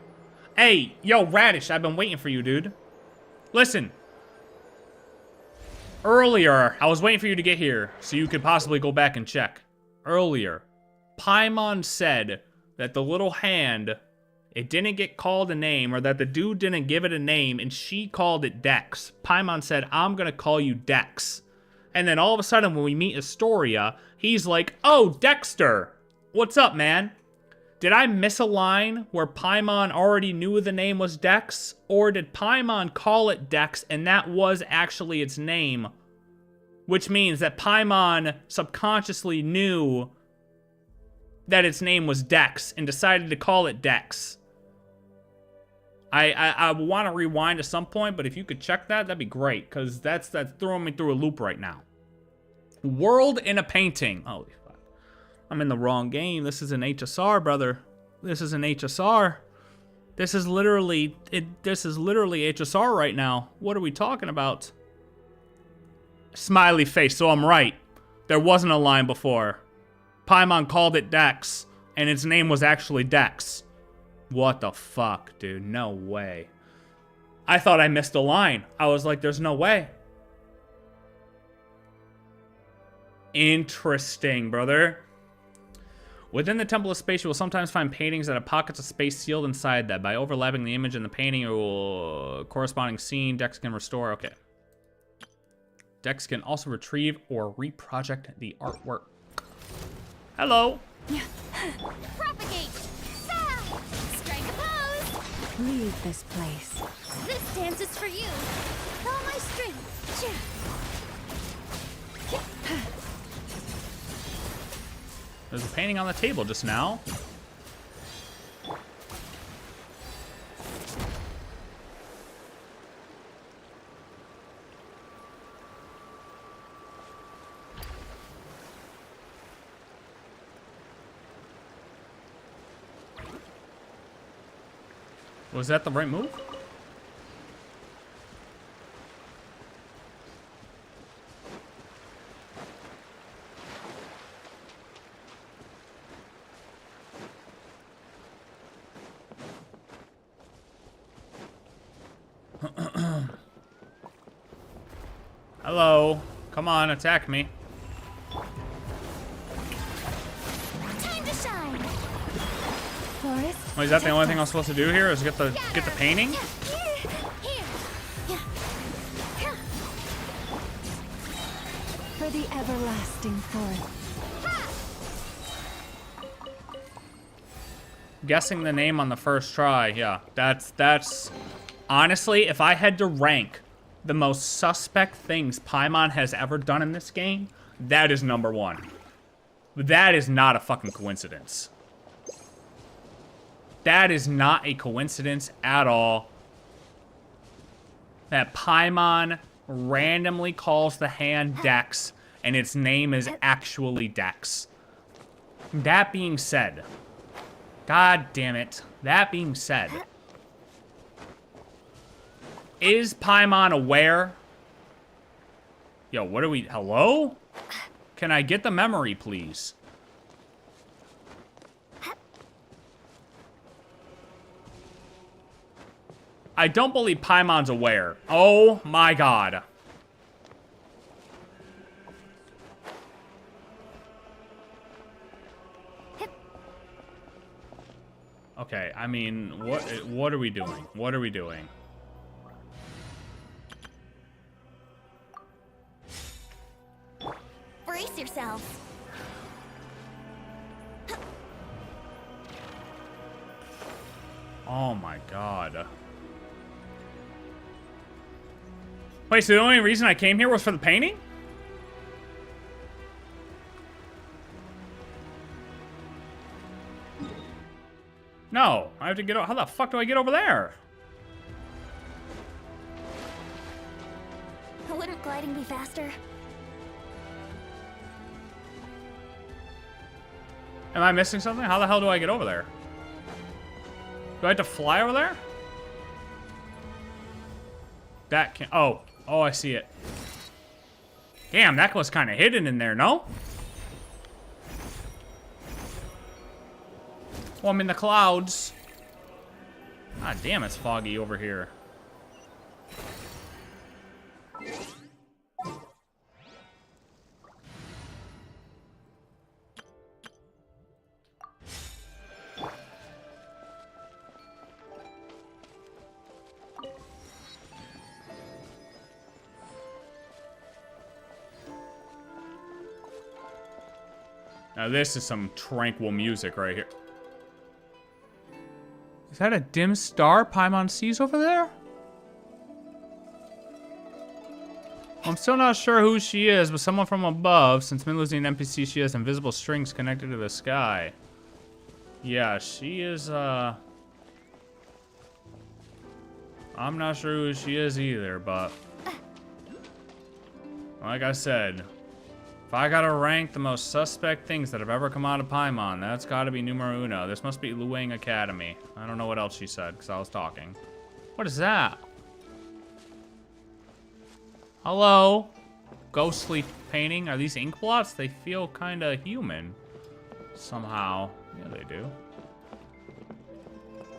Hey, yo, Radish, I've been waiting for you, dude. Listen. Earlier, I was waiting for you to get here so you could possibly go back and check. Earlier, Paimon said that the little hand, it didn't get called a name, or that the dude didn't give it a name, and she called it Dex. Paimon said, I'm gonna call you Dex. And then all of a sudden, when we meet Astoria, he's like, oh, Dexter. What's up, man? Did I miss a line where Paimon already knew the name was Dex? Or did Paimon call it Dex and that was actually its name? Which means that Paimon subconsciously knew that its name was Dex and decided to call it Dex. I want to rewind at some point, but if you could check that, that'd be great, because that's throwing me through a loop right now. World in a painting. Holy fuck. I'm in the wrong game. This is an HSR, brother. This is an HSR. This is literally HSR right now. What are we talking about? Smiley face, so I'm right. There wasn't a line before. Paimon called it Dex, and its name was actually Dex. What the fuck, dude? No way. I thought I missed a line. I was like, there's no way. Interesting, brother. Within the Temple of Space, you will sometimes find paintings that have pockets of space sealed inside that. By overlapping the image in the painting, it will corresponding scene. Dex can restore. Okay. Dex can also retrieve or reproject the artwork. Hello. Propagate. Strike a pose. Leave this place. This dance is for you. All my strength. There's a painting on the table just now. Was that the right move? Hello. Come on, attack me. Time to shine. Forest. Wait, is that the only thing I'm supposed to do here? Is get the painting? For the everlasting forest. Guessing the name on the first try, yeah. That's honestly, if I had to rank the most suspect things Paimon has ever done in this game, that is number one. That is not a fucking coincidence. That is not a coincidence at all. That Paimon randomly calls the hand Dex, and its name is actually Dex. That being said, God damn it. That being said, Is Paimon aware? Yo, what are we... Hello? Can I get the memory, please? I don't believe Paimon's aware. Oh my god. Okay, I mean, what are we doing? What are we doing? Brace yourselves. Oh my god. Wait, so the only reason I came here was for the painting? No, I have to get... How the fuck do I get over there? Wouldn't gliding be faster? Am I missing something? How the hell do I get over there? Do I have to fly over there? That can... Oh. Oh, I see it. Damn, that was kind of hidden in there, no? Well, I'm in the clouds. God damn, it's foggy over here. Now this is some tranquil music right here. Is that a dim star Paimon sees over there? I'm still not sure who she is, but someone from above. Since Min losing an NPC, she has invisible strings connected to the sky. Yeah, she is, I'm not sure who she is either, but... Like I said, if I gotta rank the most suspect things that have ever come out of Paimon, that's gotta be numero uno. This must be Luang Academy. I don't know what else she said, because I was talking. What is that? Hello? Ghostly painting? Are these ink blots? They feel kinda human. Somehow. Yeah, they do.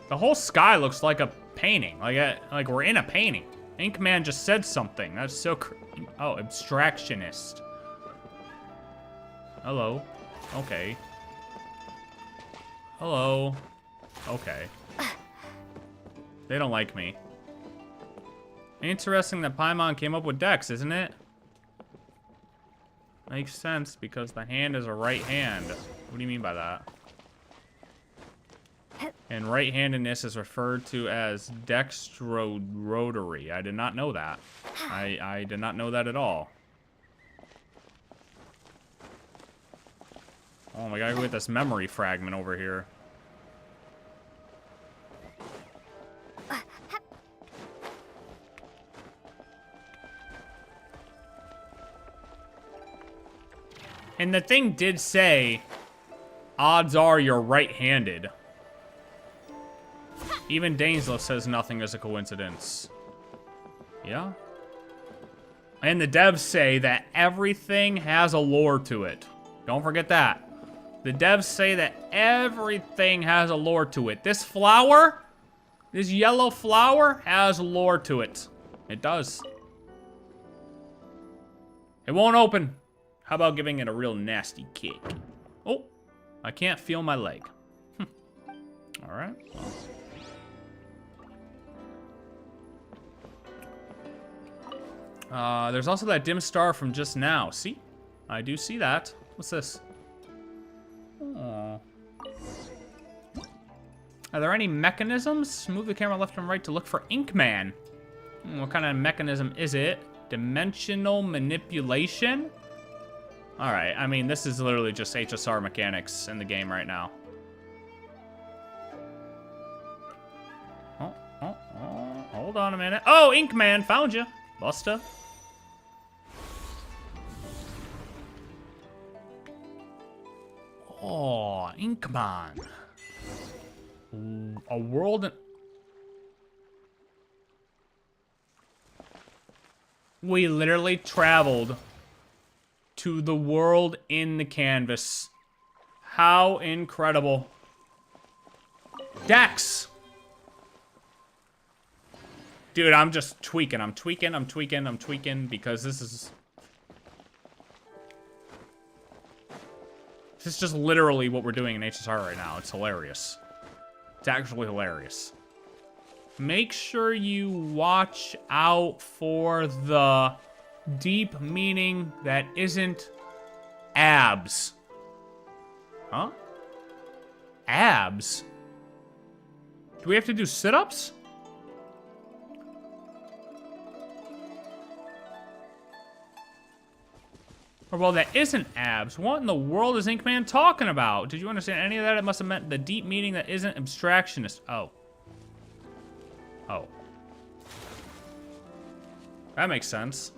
The whole sky looks like a painting. Like we're in a painting. Inkman just said something. That's so oh, abstractionist. Hello. Okay. Hello. Okay. They don't like me. Interesting that Paimon came up with Dex, isn't it? Makes sense because the hand is a right hand. What do you mean by that? And right-handedness is referred to as dextrorotary. I did not know that. I did not know that at all. Oh my god, go get this memory fragment over here. And the thing did say, odds are you're right-handed. Even Dainslow says nothing is a coincidence. Yeah? And the devs say that everything has a lore to it. Don't forget that. The devs say that everything has a lore to it. This flower, this yellow flower, has lore to it. It does. It won't open. How about giving it a real nasty kick? Oh, I can't feel my leg. All right. Well. There's also that dim star from just now. See? I do see that. What's this? Aww. Are there any mechanisms? Move the camera left and right to look for Inkman. What kind of mechanism is it? Dimensional manipulation? Alright, I mean, this is literally just HSR mechanics in the game right now. Oh, hold on a minute. Oh, Inkman, found you. Busta. Oh, Inkman. Ooh, a world in... We literally traveled to the world in the canvas. How incredible. Dex! Dude, I'm just tweaking. I'm tweaking because this is just literally what we're doing in HSR right now. It's hilarious. It's actually hilarious. Make sure you watch out for the deep meaning that isn't abs. Huh? Abs? Do we have to do sit-ups? Or, well, that isn't abs. What in the world is Inkman talking about? Did you understand any of that? It must have meant the deep meaning that isn't abstractionist. Oh. Oh. That makes sense.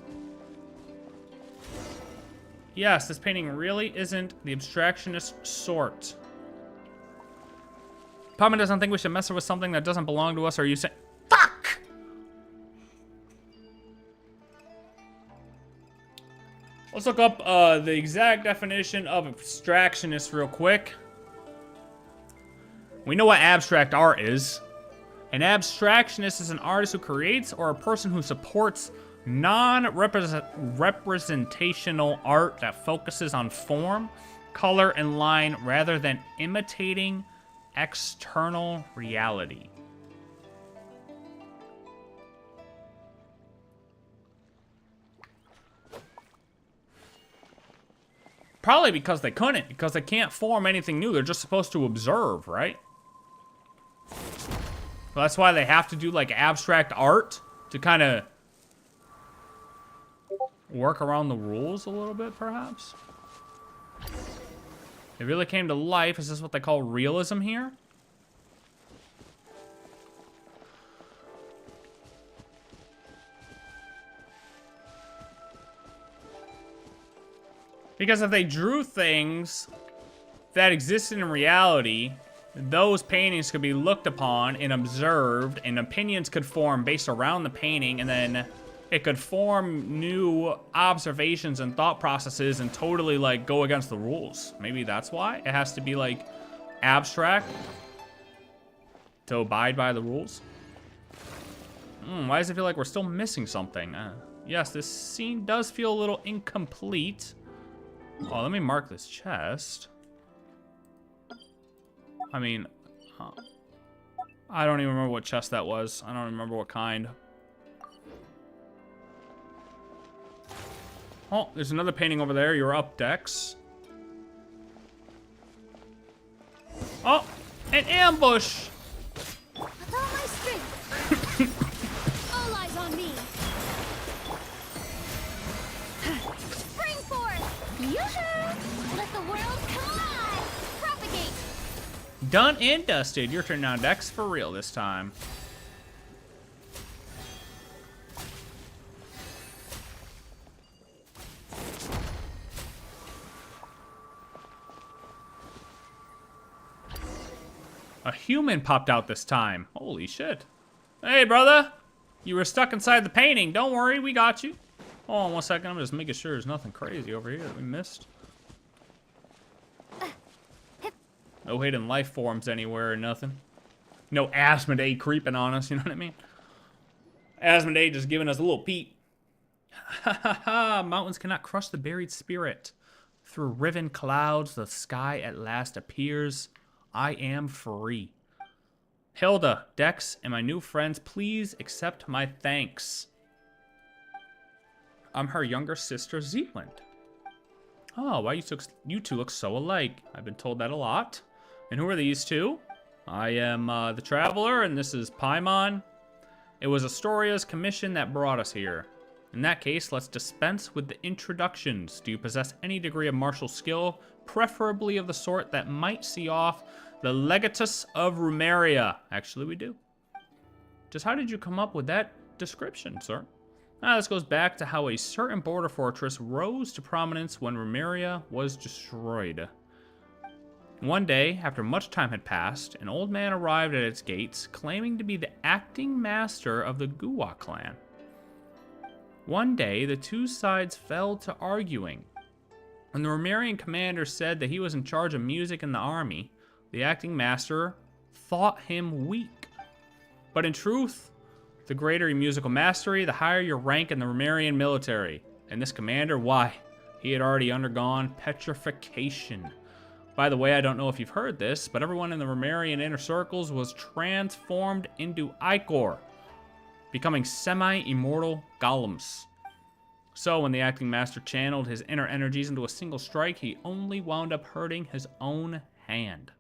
Yes, this painting really isn't the abstractionist sort. Pama doesn't think we should mess with something that doesn't belong to us, or are you saying... Fuck! Let's look up the exact definition of abstractionist real quick. We know what abstract art is. An abstractionist is an artist who creates or a person who supports non-representational art that focuses on form, color, and line rather than imitating external reality. Probably because they couldn't, because they can't form anything new. They're just supposed to observe, right? Well, that's why they have to do like abstract art to kind of work around the rules a little bit, perhaps. It really came to life. Is this what they call realism here? Because if they drew things that existed in reality, those paintings could be looked upon and observed, and opinions could form based around the painting, and then it could form new observations and thought processes and totally like go against the rules. Maybe that's why it has to be like abstract to abide by the rules. Why does it feel like we're still missing something? Yes, this scene does feel a little incomplete. Oh, let me mark this chest. I mean, I don't even remember what chest that was. I don't remember what kind. Oh, there's another painting over there. You're up, Dex. Oh, an ambush! With all my strength. All eyes on me. Spring forth! Yoo-hoo! Let the world collide! Propagate! Done and dusted. Your turn now, Dex. For real this time. A human popped out this time. Holy shit. Hey, brother. You were stuck inside the painting. Don't worry, we got you. Hold on 1 second. I'm just making sure there's nothing crazy over here that we missed. No hidden life forms anywhere or nothing. No ASMODAY creeping on us, you know what I mean? ASMODAY just giving us a little peek. Ha ha ha. Mountains cannot crush the buried spirit. Through riven clouds, the sky at last appears. I am free. Hilda, Dex, and my new friends, please accept my thanks. I'm her younger sister, Zealand. Oh, why you two look so alike? I've been told that a lot. And who are these two? I am the Traveler, and this is Paimon. It was Astoria's commission that brought us here. In that case, let's dispense with the introductions. Do you possess any degree of martial skill, preferably of the sort that might see off the Legatus of Rumeria? Actually, we do. Just how did you come up with that description, sir? This goes back to how a certain border fortress rose to prominence when Rumeria was destroyed. One day, after much time had passed, an old man arrived at its gates, claiming to be the acting master of the Guwa clan. One day, the two sides fell to arguing. When the Romarian commander said that he was in charge of music in the army, the acting master thought him weak. But in truth, the greater your musical mastery, the higher your rank in the Romarian military. And this commander, why? He had already undergone petrification. By the way, I don't know if you've heard this, but everyone in the Romarian inner circles was transformed into ichor, becoming semi-immortal golems. So when the acting master channeled his inner energies into a single strike, he only wound up hurting his own hand.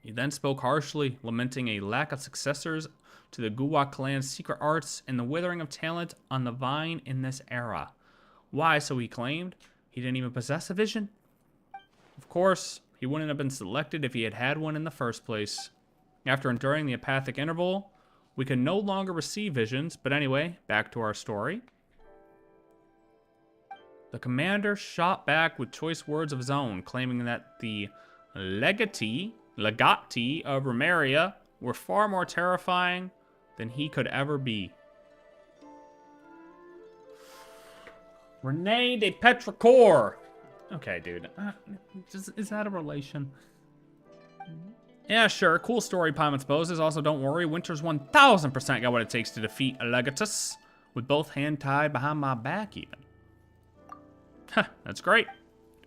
He then spoke harshly, lamenting a lack of successors to the Guwa clan's secret arts and the withering of talent on the vine in this era. Why, so he claimed, he didn't even possess a vision? Of course, he wouldn't have been selected if he had had one in the first place. After enduring the apathic interval, we could no longer receive visions, but anyway, back to our story. The commander shot back with choice words of his own, claiming that the legati of Romaria were far more terrifying than he could ever be. Rene de Petrichor. Okay, dude. Is that a relation? Yeah, sure. Cool story, Paimon supposes. Also, don't worry. Winter's 1000% got what it takes to defeat a Legatus, with both hands tied behind my back, even. Huh, that's great.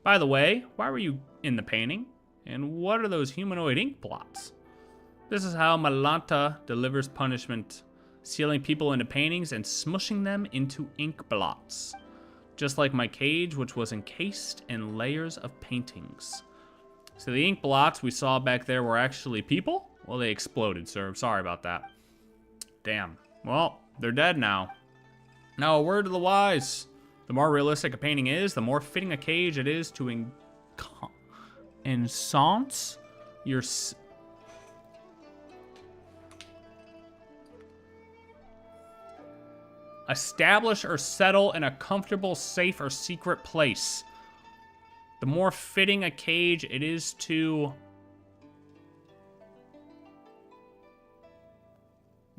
By the way, why were you in the painting? And what are those humanoid ink blots? This is how Malanta delivers punishment, sealing people into paintings and smushing them into ink blots. Just like my cage, which was encased in layers of paintings. So the ink blots we saw back there were actually people? Well, they exploded, sir. I'm sorry about that. Damn. Well, they're dead now. Now, a word to the wise. The more realistic a painting is, the more fitting a cage it is to enhance your... Establish or settle in a comfortable, safe, or secret place. The more fitting a cage it is to...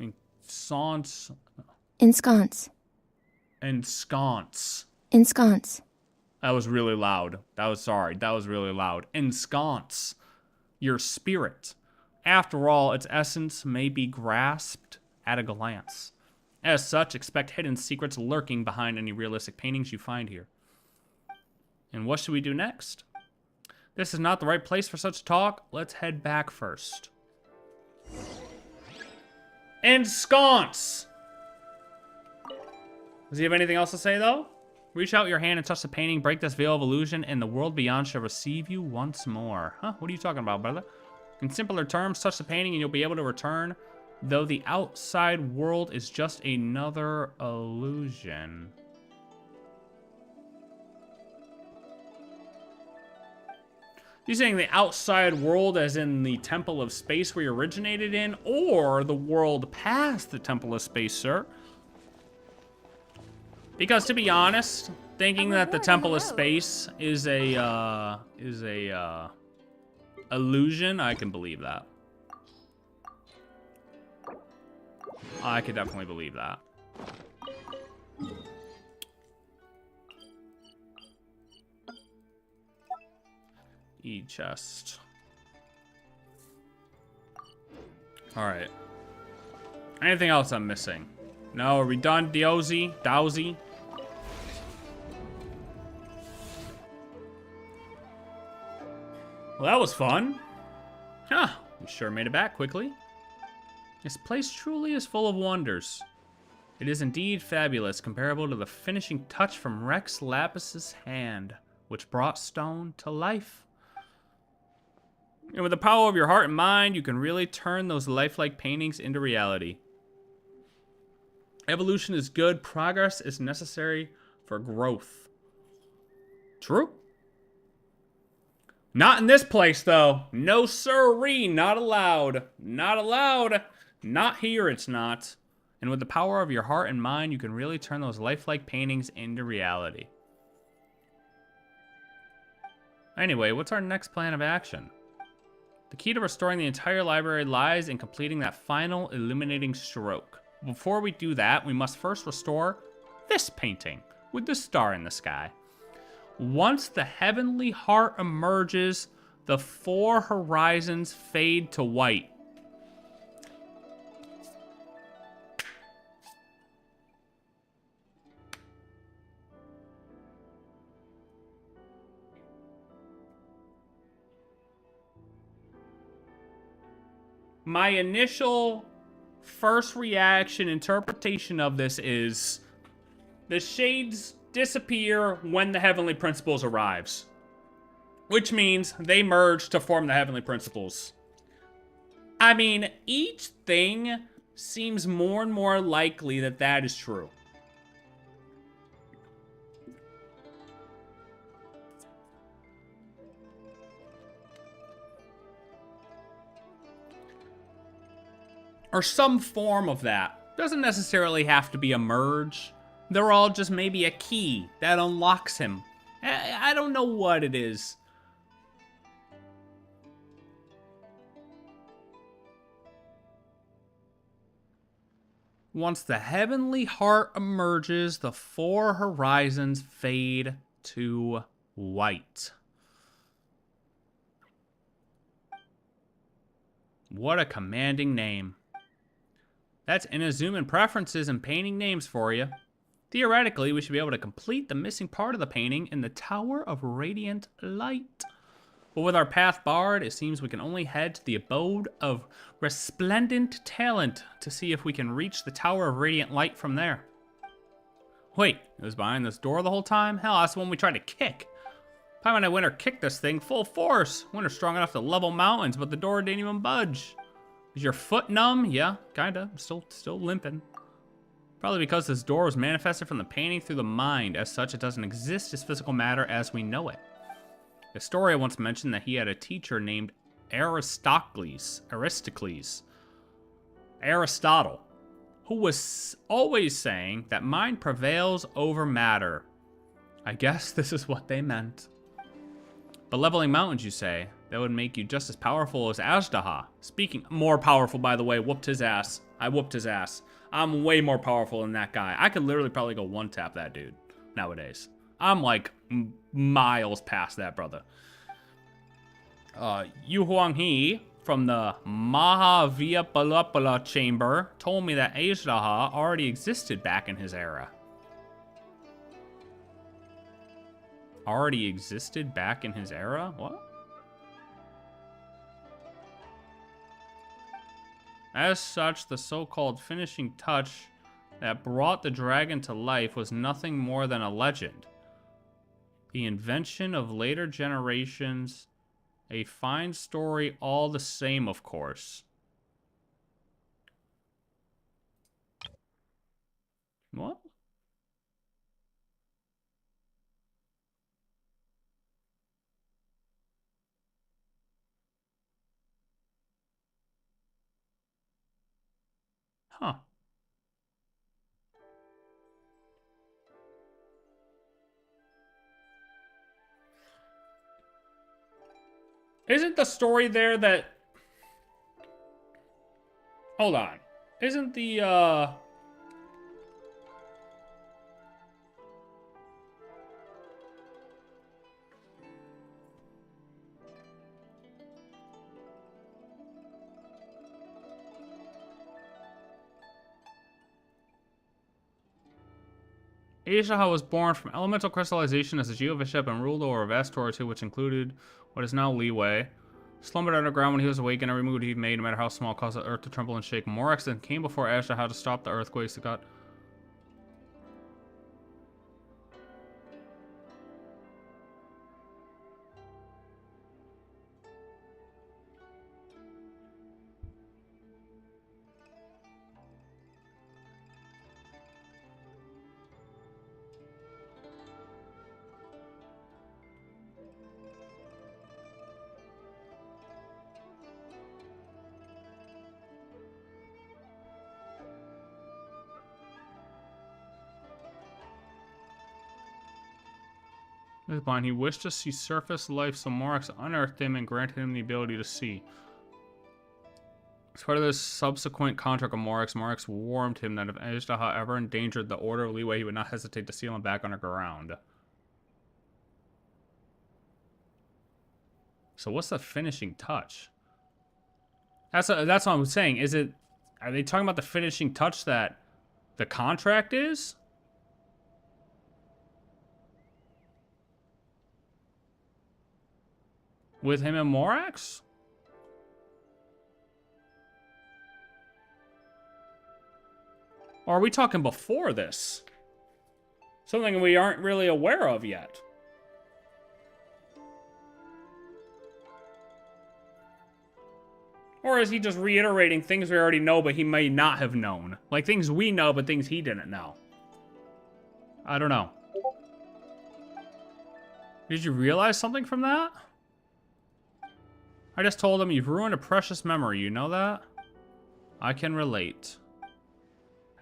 Ensconce. Ensconce. That was really loud. That was really loud. Ensconce your spirit. After all, its essence may be grasped at a glance. As such, expect hidden secrets lurking behind any realistic paintings you find here. And what should we do next? This is not the right place for such talk. Let's head back first. Ensconce! Does he have anything else to say, though? Reach out your hand and touch the painting, break this veil of illusion, and the world beyond shall receive you once more. Huh? What are you talking about, brother? In simpler terms, touch the painting and you'll be able to return, though the outside world is just another illusion. You saying the outside world as in the Temple of Space we originated in, or the world past the Temple of Space, sir? Because to be honest, thinking that the Temple of Space is a illusion, I can believe that. I could definitely believe that. E-chest. Alright. Anything else I'm missing? No, are we done, Dowsy? Well, that was fun. Huh, we sure made it back quickly. This place truly is full of wonders. It is indeed fabulous, comparable to the finishing touch from Rex Lapis's hand, which brought stone to life. And with the power of your heart and mind, you can really turn those lifelike paintings into reality. Evolution is good. Progress is necessary for growth. True. Not in this place, though. No sirree, not allowed. Not allowed. Not here, it's not. And with the power of your heart and mind, you can really turn those lifelike paintings into reality. Anyway, what's our next plan of action? The key to restoring the entire library lies in completing that final illuminating stroke. Before we do that, we must first restore this painting with the star in the sky. Once the heavenly heart emerges, the four horizons fade to white. My initial first reaction interpretation of this is the shades disappear when the heavenly principles arrives, which means they merge to form the heavenly principles. I mean, each thing seems more and more likely that that is true. Or some form of that. Doesn't necessarily have to be a merge. They're all just maybe a key that unlocks him. I don't know what it is. Once the heavenly heart emerges, the four horizons fade to white. What a commanding name. That's Inazuma preferences and painting names for you. Theoretically, we should be able to complete the missing part of the painting in the Tower of Radiant Light. But with our path barred, it seems we can only head to the abode of resplendent talent to see if we can reach the Tower of Radiant Light from there. Wait, it was behind this door the whole time? Hell, that's the one we tried to kick. Paimon and Winter kicked this thing full force. Winter's strong enough to level mountains, but the door didn't even budge. Is your foot numb? Yeah, kinda. I'm still limping. Probably because this door was manifested from the painting through the mind. As such, it doesn't exist as physical matter as we know it. Historia once mentioned that he had a teacher named Aristocles, Aristotle, who was always saying that mind prevails over matter. I guess this is what they meant. But leveling mountains, you say? That would make you just as powerful as Azhdaha. Speaking, more powerful, by the way, whooped his ass. I whooped his ass. I'm way more powerful than that guy. I could literally probably go one-tap that dude nowadays. I'm like miles past that brother. Yu Huanghe from the Mahavipalapala chamber told me that Azhdaha already existed back in his era. Already existed back in his era? What? As such, the so-called finishing touch that brought the dragon to life was nothing more than a legend. The invention of later generations, a fine story all the same, of course. What? Huh. Isn't the story there that... Hold on. Isn't the, Azhdaha was born from elemental crystallization as a Geovishap and ruled over a vast territory which included what is now Leeway. Slumbered underground when he was awake, and every move he made, no matter how small, caused the earth to tremble and shake. Morax then came before Azhdaha to stop the earthquakes that got... He wished to see surface life, so Morax unearthed him and granted him the ability to see. As part of this subsequent contract with Morax warned him that if Ezra, however, endangered the Order of Leeway, he would not hesitate to seal him back underground. So what's the finishing touch? That's what I'm saying. Are they talking about the finishing touch that the contract is? With him and Morax? Or are we talking before this? Something we aren't really aware of yet. Or is he just reiterating things we already know, but he may not have known? Like things we know, but things he didn't know. I don't know. Did you realize something from that? I just told him you've ruined a precious memory, you know that? I can relate.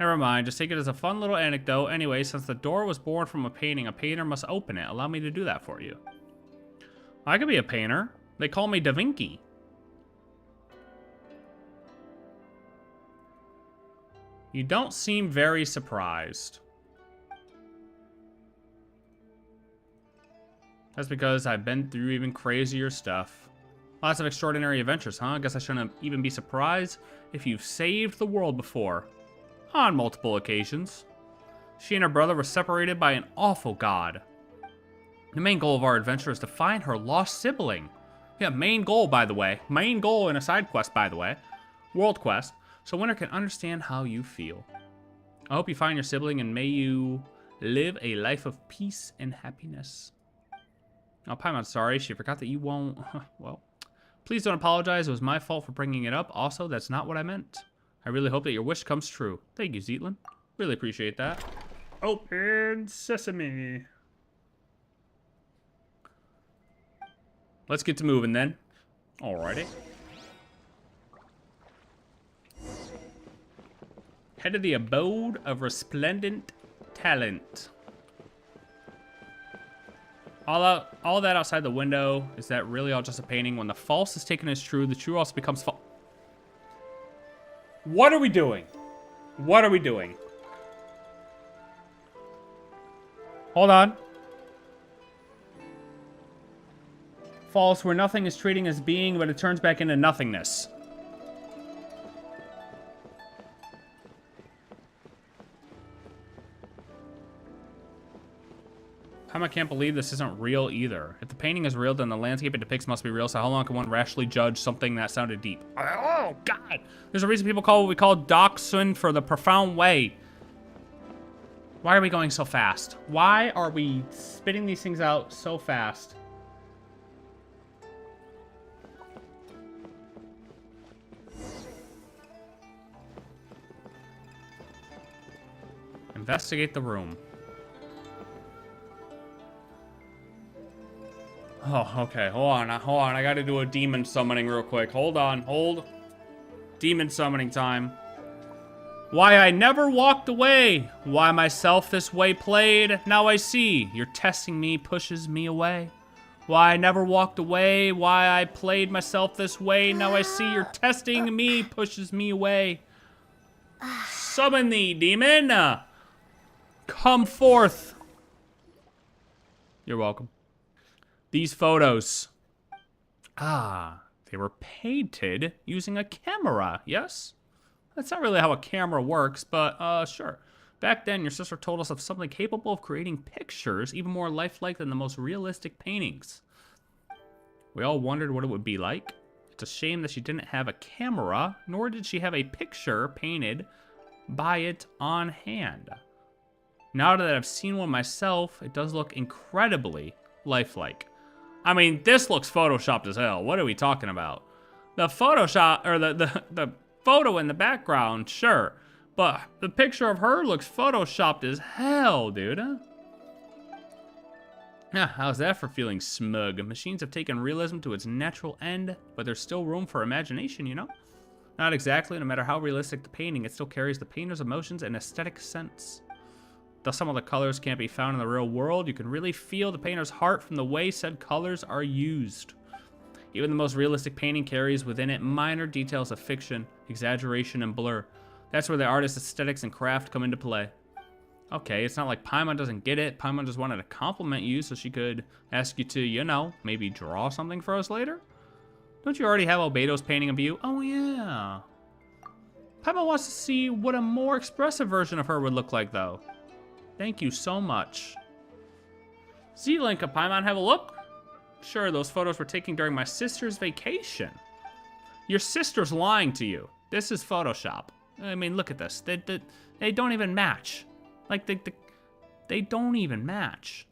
Never mind, just take it as a fun little anecdote. Anyway, since the door was born from a painting, a painter must open it. Allow me to do that for you. I could be a painter. They call me Da Vinci. You don't seem very surprised. That's because I've been through even crazier stuff. Lots of extraordinary adventures, huh? I guess I shouldn't even be surprised if you've saved the world before. On multiple occasions. She and her brother were separated by an awful god. The main goal of our adventure is to find her lost sibling. Yeah, main goal, by the way. Main goal in a side quest, by the way. World quest. So Winter can understand how you feel. I hope you find your sibling and may you live a life of peace and happiness. Oh, Paimon's sorry. She forgot that you won't... Well, please don't apologize. It was my fault for bringing it up. Also, that's not what I meant. I really hope that your wish comes true. Thank you, Zetlin. Really appreciate that. Open sesame. Let's get to moving then. Alrighty. Head of the Abode of Resplendent Talent. All that outside the window, is that really all just a painting? When the false is taken as true, the true also becomes false. What are we doing? What are we doing? Hold on. False, where nothing is treating as being, but it turns back into nothingness. I can't believe this isn't real either. If the painting is real, then the landscape it depicts must be real, so how long can one rashly judge something that sounded deep? Oh, God! There's a reason people call what we call Dachshund for the profound way. Why are we going so fast? Why are we spitting these things out so fast? Investigate the room. Oh, okay. Hold on. I gotta do a demon summoning real quick. Hold on. Hold. Demon summoning time. Why I never walked away. Why myself this way played. Now I see. Your testing me pushes me away. Why I never walked away. Why I played myself this way. Now I see your testing me pushes me away. Summon thee, demon. Come forth. You're welcome. These photos. Ah, they were painted using a camera, yes? That's not really how a camera works, but sure. Back then, your sister told us of something capable of creating pictures even more lifelike than the most realistic paintings. We all wondered what it would be like. It's a shame that she didn't have a camera, nor did she have a picture painted by it on hand. Now that I've seen one myself, it does look incredibly lifelike. I mean, this looks photoshopped as hell. What are we talking about? The Photoshop, or the photo in the background, sure. But the picture of her looks photoshopped as hell, dude. Yeah, how's that for feeling smug? Machines have taken realism to its natural end, but there's still room for imagination, you know? Not exactly, no matter how realistic the painting, it still carries the painter's emotions and aesthetic sense. Though some of the colors can't be found in the real world, you can really feel the painter's heart from the way said colors are used. Even the most realistic painting carries within it minor details of fiction, exaggeration, and blur. That's where the artist's aesthetics and craft come into play. Okay, it's not like Paimon doesn't get it. Paimon just wanted to compliment you so she could ask you to, you know, maybe draw something for us later? Don't you already have Albedo's painting of you? Oh, yeah. Paimon wants to see what a more expressive version of her would look like, though. Thank you so much. Z-Link, Paimon, have a look? Sure, those photos were taken during my sister's vacation. Your sister's lying to you. This is Photoshop. I mean, look at this. They don't even match. Like, they don't even match.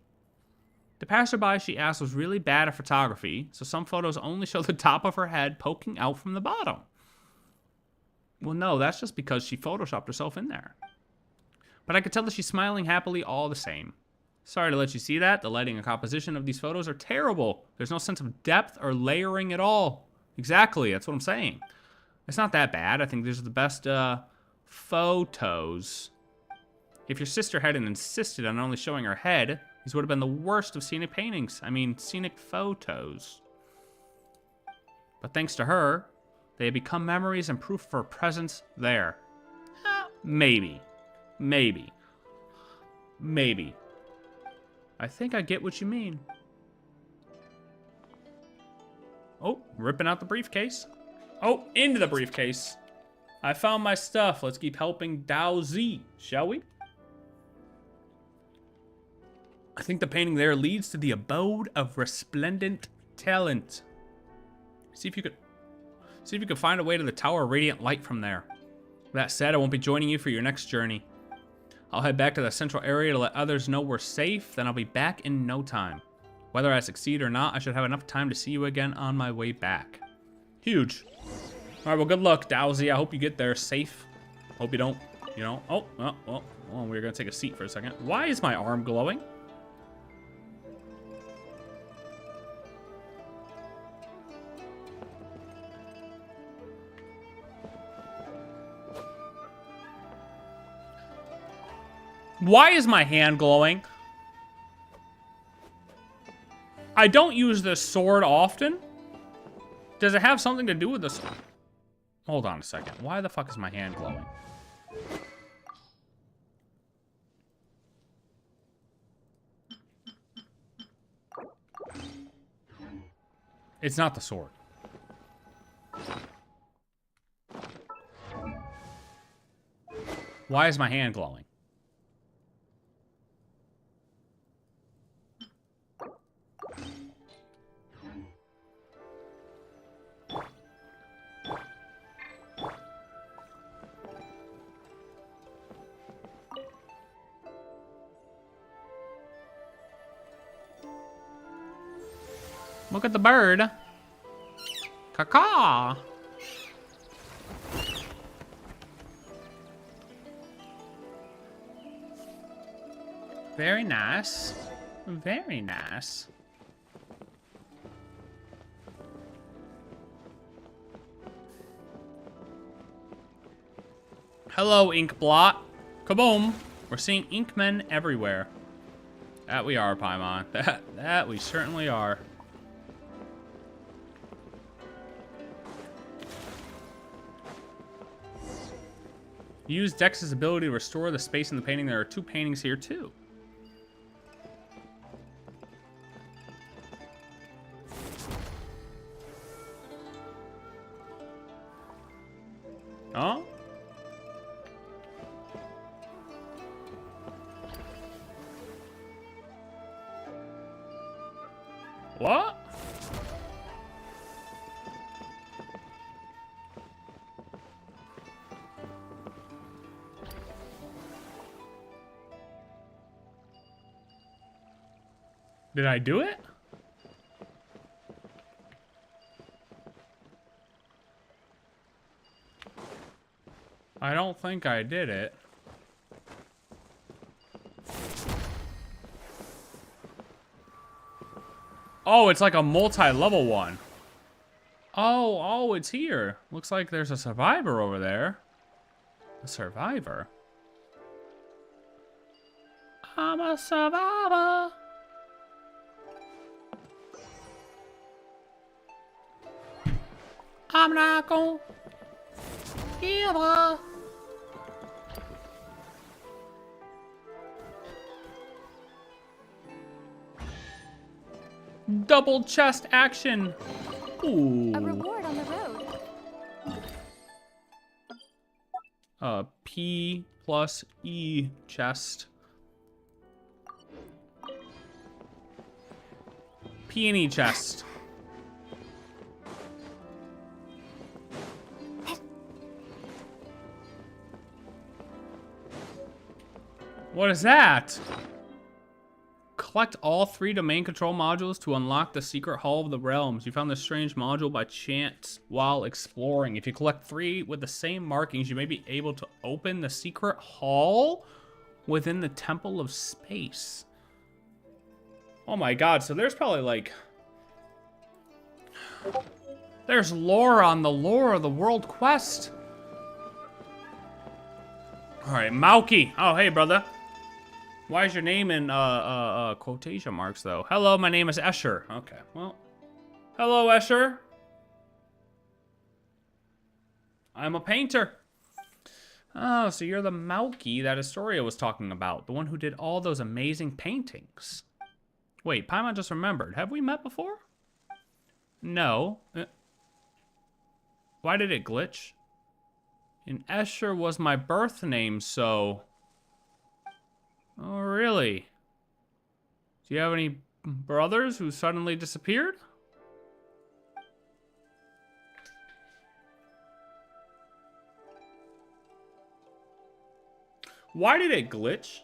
The passerby she asked was really bad at photography, so some photos only show the top of her head poking out from the bottom. Well, no, that's just because she photoshopped herself in there. But I could tell that she's smiling happily all the same. Sorry to let you see that. The lighting and composition of these photos are terrible. There's no sense of depth or layering at all. Exactly, that's what I'm saying. It's not that bad. I think these are the best photos. If your sister hadn't insisted on only showing her head, these would have been the worst of scenic paintings. I mean, scenic photos. But thanks to her, they have become memories and proof of her presence there. Maybe. Maybe. Maybe. I think I get what you mean. Oh, ripping out the briefcase. Oh, into the briefcase. I found my stuff. Let's keep helping Dao Z, shall we? I think the painting there leads to the abode of resplendent talent. See if you could find a way to the Tower of Radiant Light from there. That said, I won't be joining you for your next journey. I'll head back to the central area to let others know we're safe, then I'll be back in no time. Whether I succeed or not, I should have enough time to see you again on my way back. Huge. All right, well, good luck, Dowsy. I hope you get there safe. Hope you don't, you know. Oh, we're gonna take a seat for a second. Why is my arm glowing? Why is my hand glowing? I don't use this sword often. Does it have something to do with this? Hold on a second. Why the fuck is my hand glowing? It's not the sword. Why is my hand glowing? Look at the bird. Caw-caw. Very nice. Very nice. Hello, Inkblot. Kaboom. We're seeing Inkmen everywhere. That we are, Paimon. That we certainly are. Use Dex's ability to restore the space in the painting. There are 2 paintings here, too. Oh? What? Did I do it? I don't think I did it. Oh, it's like a multi-level one. Oh, it's here. Looks like there's a survivor over there. A survivor? I'm a survivor. I'm not gonna give up. Double chest action. Ooh. A reward on the road. P plus E chest. P and E chest. What is that? Collect all 3 domain control modules to unlock the secret hall of the realms. You found this strange module by chance while exploring. If you collect 3 with the same markings, you may be able to open the secret hall within the Temple of Space. Oh my god, so there's probably like... There's lore on the lore of the world quest. Alright, Mauki. Oh, hey, brother. Why is your name in quotation marks, though? Hello, my name is Escher. Okay, well. Hello, Escher. I'm a painter. Oh, so you're the Mauki that Astoria was talking about. The one who did all those amazing paintings. Wait, Paimon just remembered. Have we met before? No. Why did it glitch? And Escher was my birth name, so... Oh, really? Do you have any brothers who suddenly disappeared? Why did it glitch?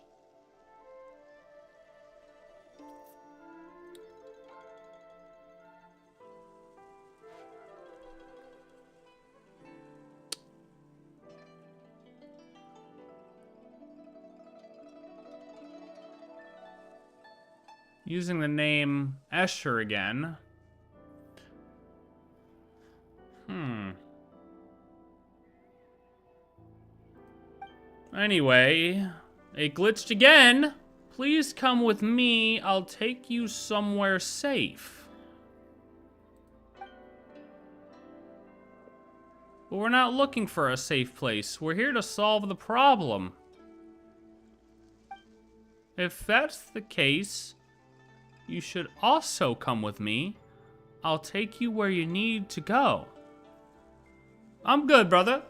Using the name Escher again. Anyway, it glitched again. Please come with me. I'll take you somewhere safe. But we're not looking for a safe place. We're here to solve the problem. If that's the case, you should also come with me. I'll take you where you need to go. I'm good, brother.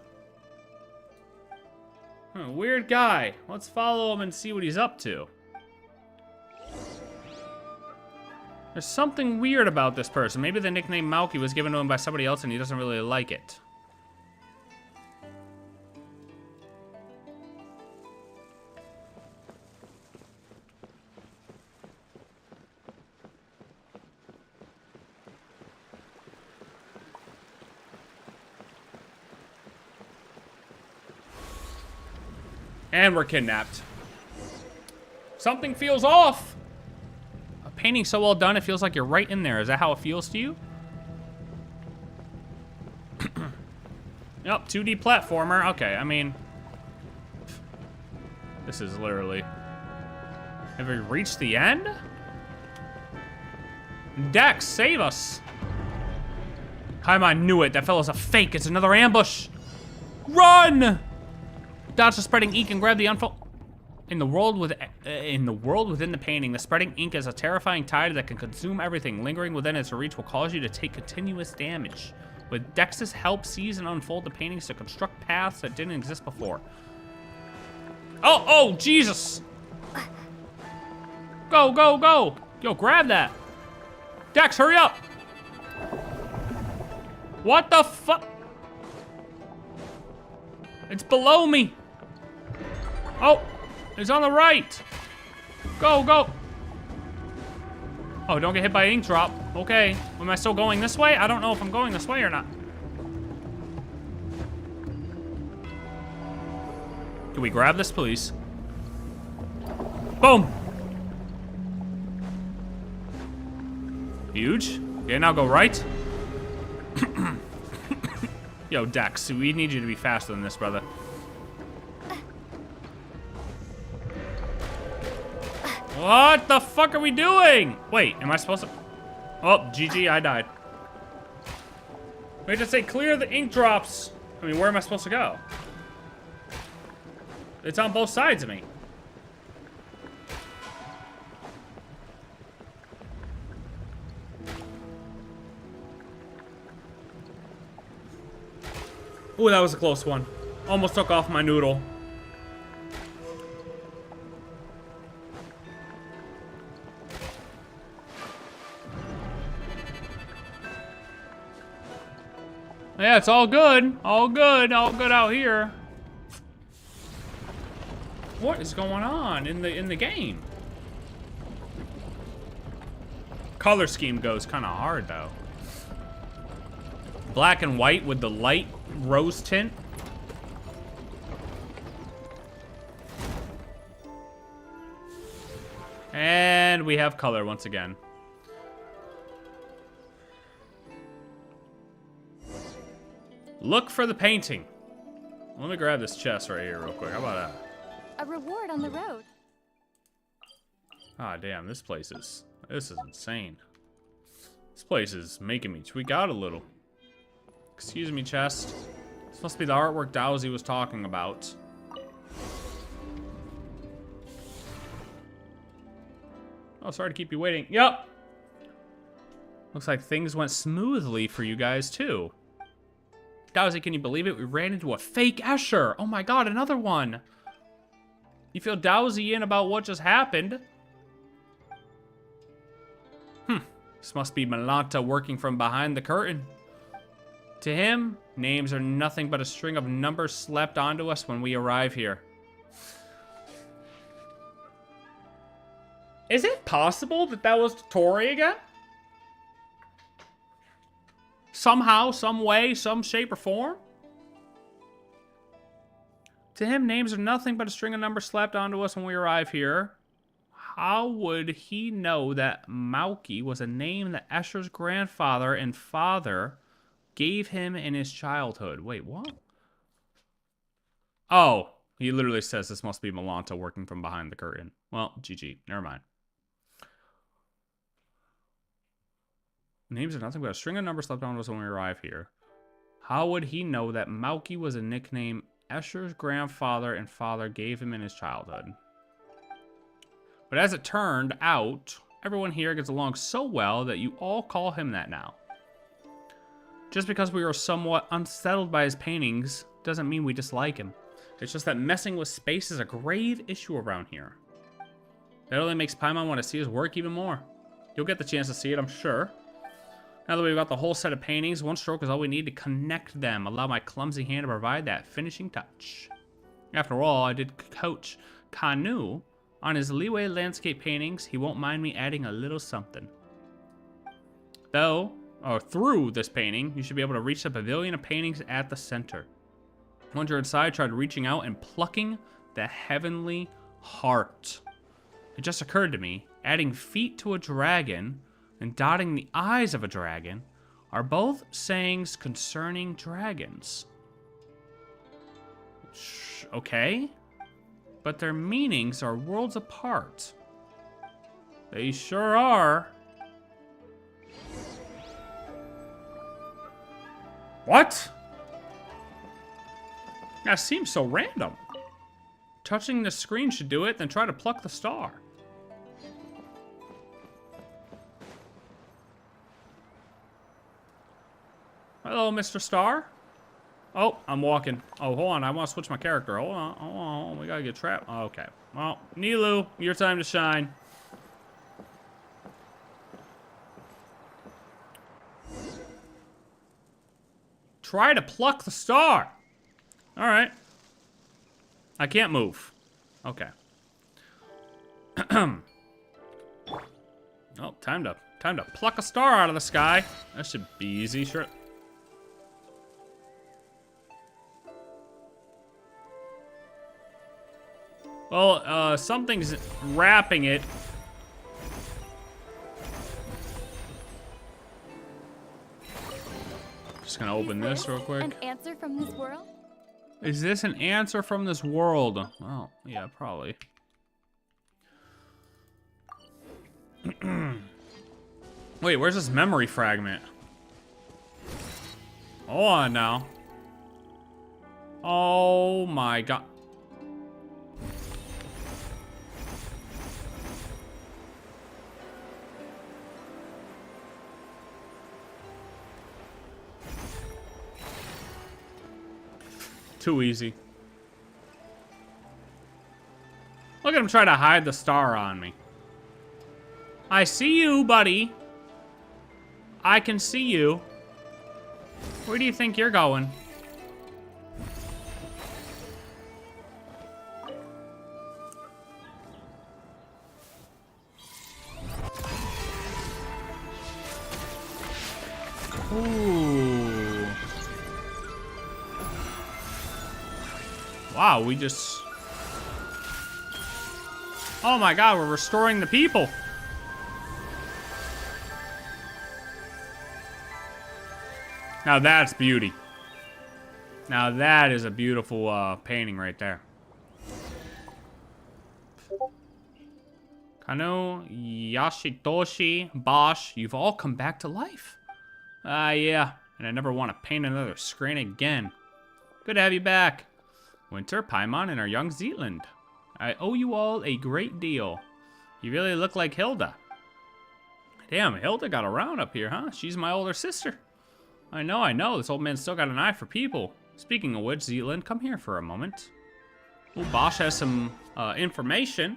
Weird guy. Let's follow him and see what he's up to. There's something weird about this person. Maybe the nickname Mauki was given to him by somebody else and he doesn't really like it. And we're kidnapped. Something feels off. A painting so well done, it feels like you're right in there. Is that how it feels to you? Yep, 2D platformer. Okay, I mean... This is literally... Have we reached the end? Dex, save us. Paimon knew it. That fellow's a fake. It's another ambush. Run! Dodge the spreading ink and grab the unfold. In the world within the painting, the spreading ink is a terrifying tide that can consume everything. Lingering within its reach will cause you to take continuous damage. With Dex's help, seize and unfold the paintings to construct paths that didn't exist before. Oh, Jesus! Go, go, go! Yo, grab that! Dex, hurry up! What the fuck? It's below me! Oh, it's on the right. Go, go. Oh, don't get hit by ink drop. Okay, am I still going this way? I don't know if I'm going this way or not. Can we grab this, please? Boom. Huge. Okay, now go right. Yo, Dex, we need you to be faster than this, brother. What the fuck are we doing? Wait, am I supposed to? Oh, GG, I died. We just say clear the ink drops. I mean, where am I supposed to go? It's on both sides of me. Ooh, that was a close one. Almost took off my noodle. Yeah, it's all good. All good. All good out here. What is going on in the game? Color scheme goes kind of hard though. Black and white with the light rose tint. And we have color once again. Look for the painting. Let me grab this chest right here real quick. How about that? A reward on the road. Ah, damn, this is insane. This place is making me tweak out a little. Excuse me, chest. This must be the artwork Dowsy was talking about. Oh, sorry to keep you waiting. Yep. Looks like things went smoothly for you guys, too. Dowsy, can you believe it? We ran into a fake Escher. Oh my god, another one. You feel Dowsy in about what just happened? This must be Malanta working from behind the curtain. To him, names are nothing but a string of numbers slapped onto us when we arrive here. Is it possible that that was Tori again? Somehow, some way, some shape or form? To him, names are nothing but a string of numbers slapped onto us when we arrive here. How would he know that Mauki was a name that Escher's grandfather and father gave him in his childhood? Wait, what? Oh, he literally says this must be Malanta working from behind the curtain. Well, GG. Never mind. Names are nothing but a string of numbers slapped onto us when we arrive here. How would he know that Mauki was a nickname Escher's grandfather and father gave him in his childhood? But as it turned out, everyone here gets along so well that you all call him that now. Just because we are somewhat unsettled by his paintings doesn't mean we dislike him. It's just that messing with space is a grave issue around here. That only makes Paimon want to see his work even more. You'll get the chance to see it, I'm sure. Now that we've got the whole set of paintings, one stroke is all we need to connect them. Allow my clumsy hand to provide that finishing touch. After all, I did coach Kanu on his leeway landscape paintings. He won't mind me adding a little something. Through this painting, you should be able to reach the pavilion of paintings at the center. Once you're inside, try reaching out and plucking the heavenly heart. It just occurred to me, adding feet to a dragon and dotting the eyes of a dragon are both sayings concerning dragons. Okay, but their meanings are worlds apart. They sure are. What? That seems so random. Touching the screen should do it, then try to pluck the star. Hello, Mr. Star. Oh, I'm walking. Oh, hold on. I want to switch my character. Hold on. We gotta get trapped. Oh, okay. Well, Nilu, your time to shine. Try to pluck the star. All right. I can't move. Okay. Oh, time to pluck a star out of the sky. That should be easy, sure. Well, something's wrapping it. Just gonna open this real quick. An answer from this world? Is this an answer from this world? Oh, yeah, probably. Wait, where's this memory fragment? Hold on now. Oh my god. Too easy. Look at him try to hide the star on me. I see you, buddy. I can see you. Where do you think you're going? Ooh. Wow, we just... Oh my god, we're restoring the people. Now that's beauty. Now that is a beautiful painting right there. Kano, Yashitoshi, Bosch, you've all come back to life. Yeah, and I never want to paint another screen again. Good to have you back. Winter, Paimon, and our young Zetland. I owe you all a great deal. You really look like Hilda. Damn, Hilda got around up here, huh? She's my older sister. I know. This old man's still got an eye for people. Speaking of which, Zetland, come here for a moment. Oh, Bosch has some information.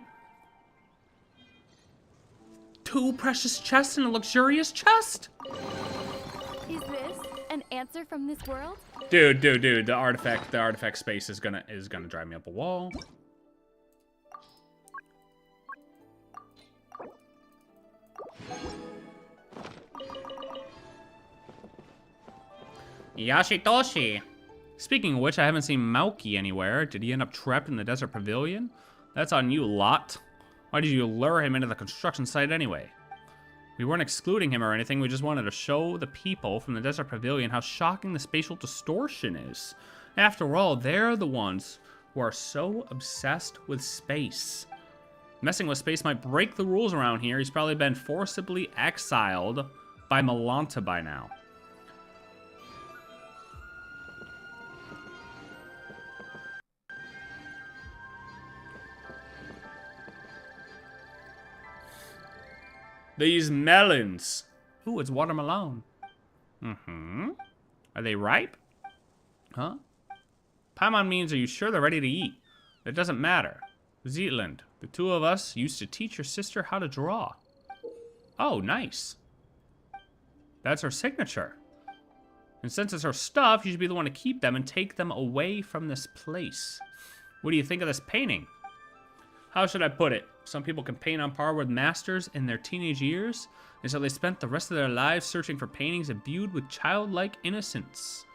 2 precious chests and a luxurious chest. Is this an answer from this world? Dude, the artifact space is gonna drive me up a wall. Yashitoshi. Speaking of which, I haven't seen Maoki anywhere. Did he end up trapped in the desert pavilion? That's on you, lot. Why did you lure him into the construction site anyway? We weren't excluding him or anything. We just wanted to show the people from the desert pavilion how shocking the spatial distortion is. After all, they're the ones who are so obsessed with space. Messing with space might break the rules around here. He's probably been forcibly exiled by Malanta by now. These melons. Ooh, it's watermelon. Are they ripe? Huh? Paimon means, are you sure they're ready to eat? It doesn't matter. Zetland, the 2 of us used to teach your sister how to draw. Oh, nice. That's her signature. And since it's her stuff, you should be the one to keep them and take them away from this place. What do you think of this painting? How should I put it? Some people can paint on par with masters in their teenage years, and so they spent the rest of their lives searching for paintings imbued with childlike innocence.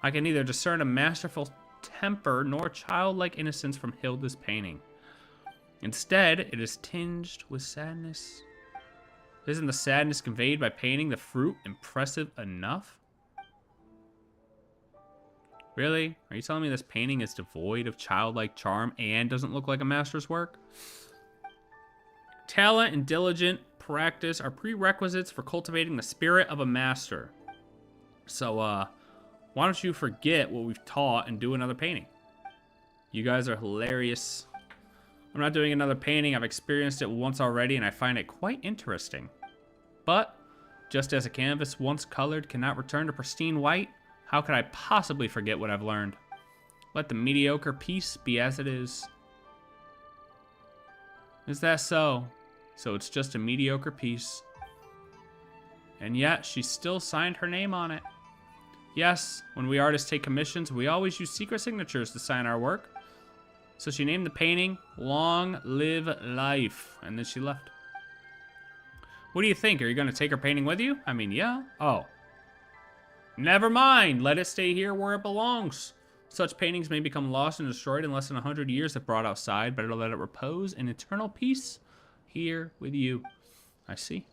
I can neither discern a masterful temper nor childlike innocence from Hilda's painting. Instead, it is tinged with sadness. Isn't the sadness conveyed by painting the fruit impressive enough? Really? Are you telling me this painting is devoid of childlike charm and doesn't look like a master's work? Talent and diligent practice are prerequisites for cultivating the spirit of a master. So, why don't you forget what we've taught and do another painting? You guys are hilarious. I'm not doing another painting. I've experienced it once already, and I find it quite interesting. But, just as a canvas once colored cannot return to pristine white, how could I possibly forget what I've learned? Let the mediocre piece be as it is. Is that so? So it's just a mediocre piece. And yet, she still signed her name on it. Yes, when we artists take commissions, we always use secret signatures to sign our work. So she named the painting, Long Live Life, and then she left. What do you think? Are you going to take her painting with you? I mean, yeah. Oh. Never mind. Let it stay here where it belongs. Such paintings may become lost and destroyed in less than 100 years if brought outside. Better let it repose in eternal peace here with you. I see.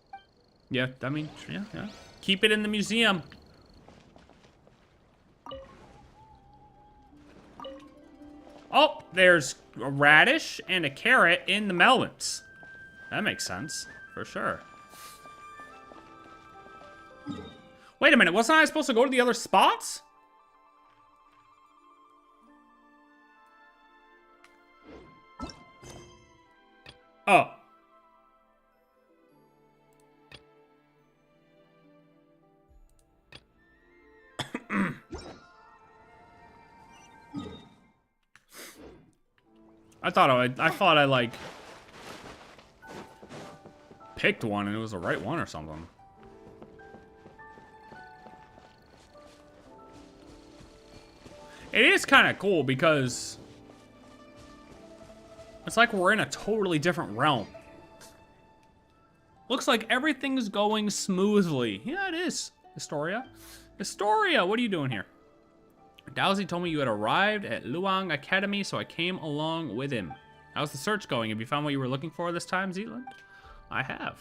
Yeah, I mean, yeah. Keep it in the museum. Oh, there's a radish and a carrot in the melons. That makes sense, for sure. Wait a minute, wasn't I supposed to go to the other spots? Oh. I thought I like picked one and it was the right one or something. It is kind of cool because it's like we're in a totally different realm. Looks like everything's going smoothly. Yeah, it is. Historia. Historia, what are you doing here? Dowsy told me you had arrived at Luang Academy, so I came along with him. How's the search going? Have you found what you were looking for this time, Zetland? I have.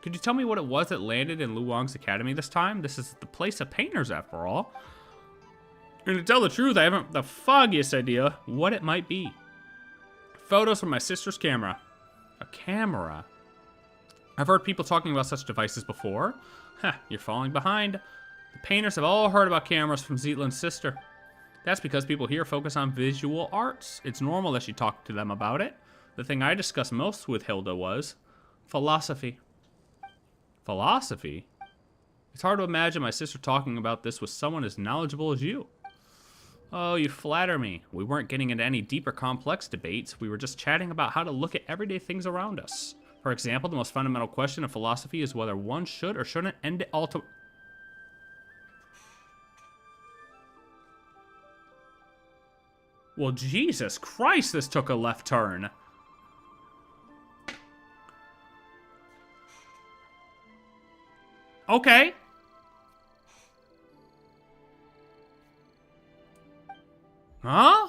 Could you tell me what it was that landed in Luang's Academy this time? This is the place of painters, after all. And to tell the truth, I haven't the foggiest idea what it might be. Photos from my sister's camera. A camera? I've heard people talking about such devices before. Ha, you're falling behind. The painters have all heard about cameras from Zetland's sister. That's because people here focus on visual arts. It's normal that she talked to them about it. The thing I discussed most with Hilda was philosophy. Philosophy? It's hard to imagine my sister talking about this with someone as knowledgeable as you. Oh, you flatter me. We weren't getting into any deeper complex debates. We were just chatting about how to look at everyday things around us. For example, the most fundamental question of philosophy is whether one should or shouldn't end it all to... Well, Jesus Christ, this took a left turn. Okay. Huh?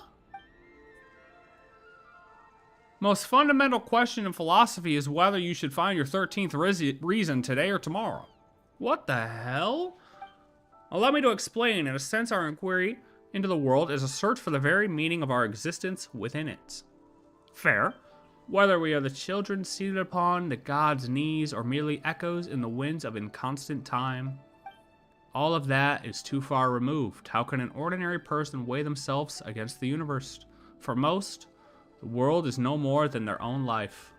Most fundamental question in philosophy is whether you should find your 13th reason today or tomorrow. What the hell? Allow me to explain. In a sense, our inquiry into the world is a search for the very meaning of our existence within it. Fair. Whether we are the children seated upon the gods' knees or merely echoes in the winds of inconstant time, all of that is too far removed. How can an ordinary person weigh themselves against the universe? For most, the world is no more than their own life.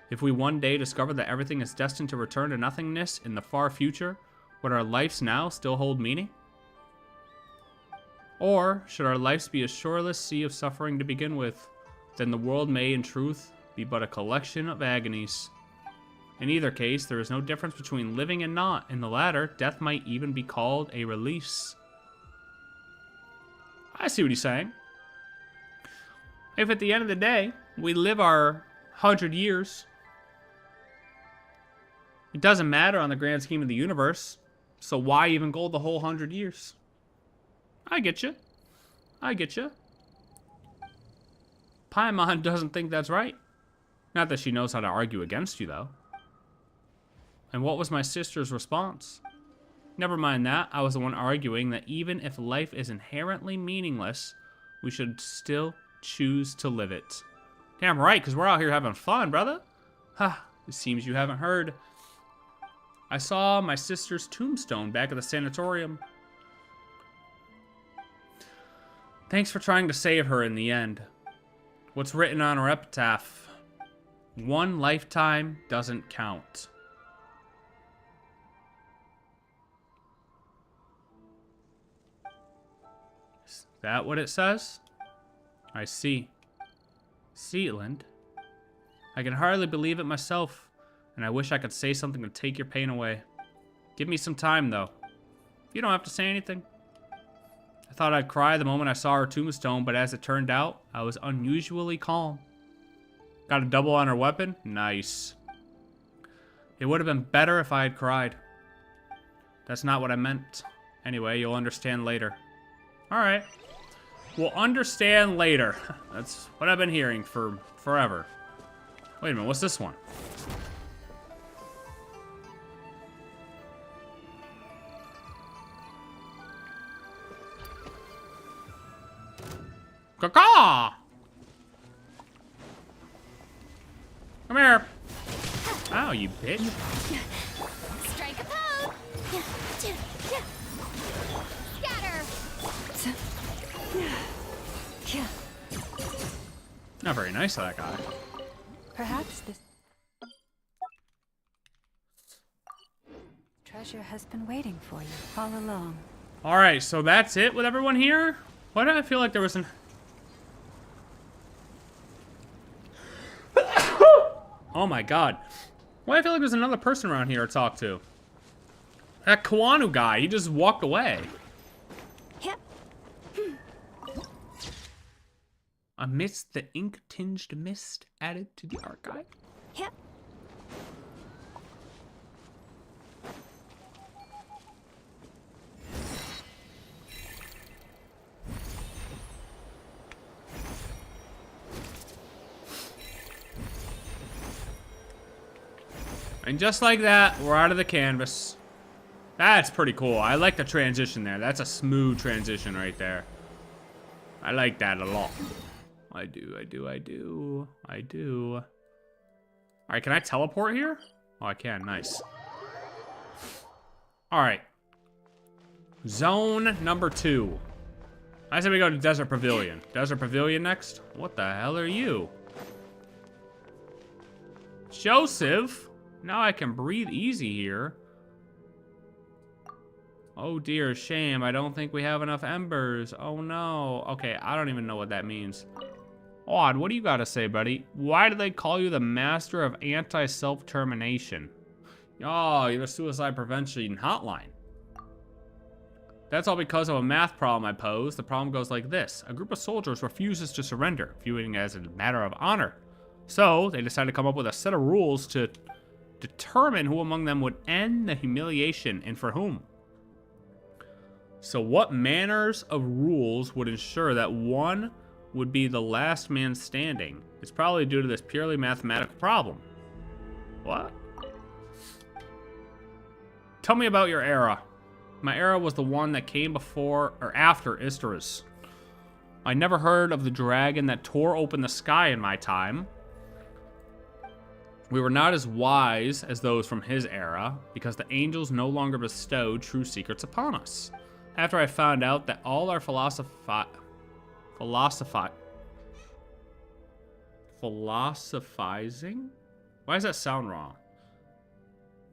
If we one day discover that everything is destined to return to nothingness in the far future, would our lives now still hold meaning? Or should our lives be a shoreless sea of suffering to begin with? Then the world may, in truth, be but a collection of agonies. In either case, there is no difference between living and not. In the latter, death might even be called a release. I see what he's saying. If at the end of the day, we live our 100 years, it doesn't matter on the grand scheme of the universe, so why even go the whole 100 years? I get you. I get you. Paimon doesn't think that's right. Not that she knows how to argue against you, though. And what was my sister's response? Never mind that. I was the one arguing that even if life is inherently meaningless, we should still choose to live it. Damn right, because we're out here having fun, brother. Ha, it seems you haven't heard. I saw my sister's tombstone back at the sanatorium. Thanks for trying to save her in the end. What's written on her epitaph? One lifetime doesn't count. Is that what it says? I see. Zetland. I can hardly believe it myself, and I wish I could say something to take your pain away. Give me some time, though. You don't have to say anything. I thought I'd cry the moment I saw her tombstone, but as it turned out, I was unusually calm. Got a double on her weapon? Nice. It would have been better if I had cried. That's not what I meant. Anyway, you'll understand later. Alright. We'll understand later. That's what I've been hearing for forever. Wait a minute, what's this one? Caw-caw! Come here. Oh, you bitch. Strike a pose. Scatter! Not very nice of that guy. Perhaps this treasure has been waiting for you all along. All right, so that's it with everyone here? Why did I feel like there was an... Oh my god. Why do I feel like there's another person around here to talk to? That Kawanu guy, he just walked away. Yep. Amidst the ink-tinged mist added to the archive. Yep. And just like that, we're out of the canvas. That's pretty cool. I like the transition there. That's a smooth transition right there. I like that a lot. I do. All right, can I teleport here? Oh, I can. Nice. All right. Zone number 2. I said we go to Desert Pavilion. Desert Pavilion next? What the hell are you? Joseph? Now I can breathe easy here. Oh dear, shame. I don't think we have enough embers. Oh no. Okay, I don't even know what that means. Odd, what do you gotta say, buddy? Why do they call you the master of anti-self-termination? Oh, you're a suicide prevention hotline. That's all because of a math problem I posed. The problem goes like this. A group of soldiers refuses to surrender, viewing it as a matter of honor. So, they decided to come up with a set of rules to determine who among them would end the humiliation and for whom. So what manners of rules would ensure that one would be the last man standing? It's probably due to this purely mathematical problem. What? Tell me about your era. My era was the one that came before or after Istera's. I never heard of the dragon that tore open the sky in my time. We were not as wise as those from his era, because the angels no longer bestowed true secrets upon us. After I found out that all our philosophizing? Why does that sound wrong?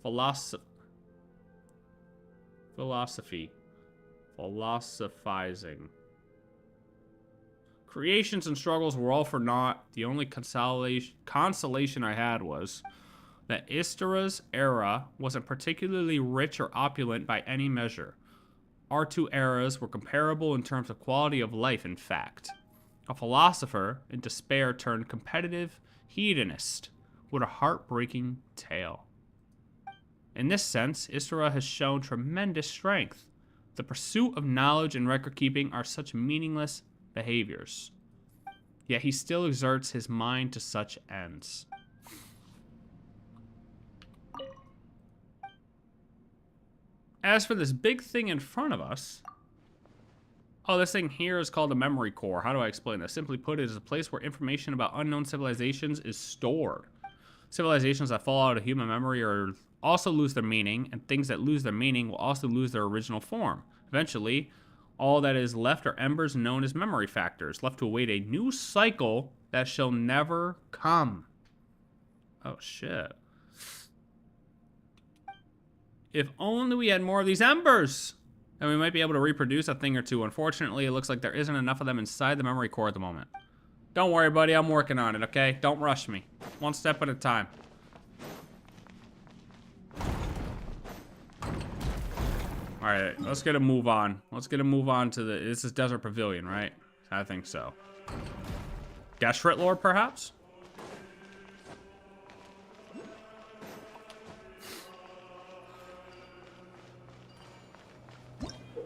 Philosophizing. Creations and struggles were all for naught. The only consolation I had was that Istera's era wasn't particularly rich or opulent by any measure. Our two eras were comparable in terms of quality of life, in fact. A philosopher, in despair, turned competitive hedonist with a heartbreaking tale. In this sense, Istera has shown tremendous strength. The pursuit of knowledge and record-keeping are such meaningless behaviors. Yet he still exerts his mind to such ends. As for this big thing in front of us... Oh, this thing here is called a memory core. How do I explain this? Simply put, it is a place where information about unknown civilizations is stored. Civilizations that fall out of human memory or also lose their meaning, and things that lose their meaning will also lose their original form. Eventually, all that is left are embers known as memory factors, left to await a new cycle that shall never come. Oh, shit. If only we had more of these embers, then we might be able to reproduce a thing or two. Unfortunately, it looks like there isn't enough of them inside the memory core at the moment. Don't worry, buddy. I'm working on it, okay? Don't rush me. One step at a time. All right, let's get a move on. Let's get a move on to the... This is Desert Pavilion, right? I think so. Geshret Lord, perhaps?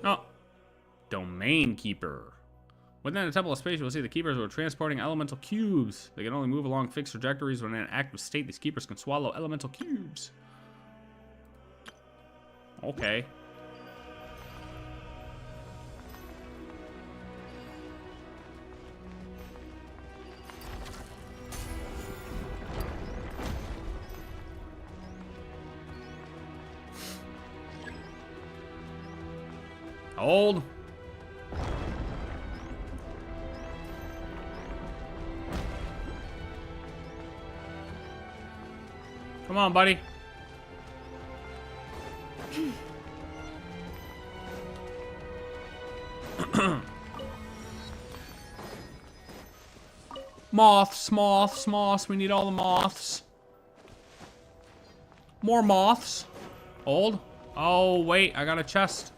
Oh. Domain Keeper. Within the Temple of Space, you'll see the Keepers who are transporting elemental cubes. They can only move along fixed trajectories when in an active state. These Keepers can swallow elemental cubes. Okay. Hold. Come on, buddy. Moths, moths, moths. We need all the moths. More moths. Hold. Oh, wait. I got a chest.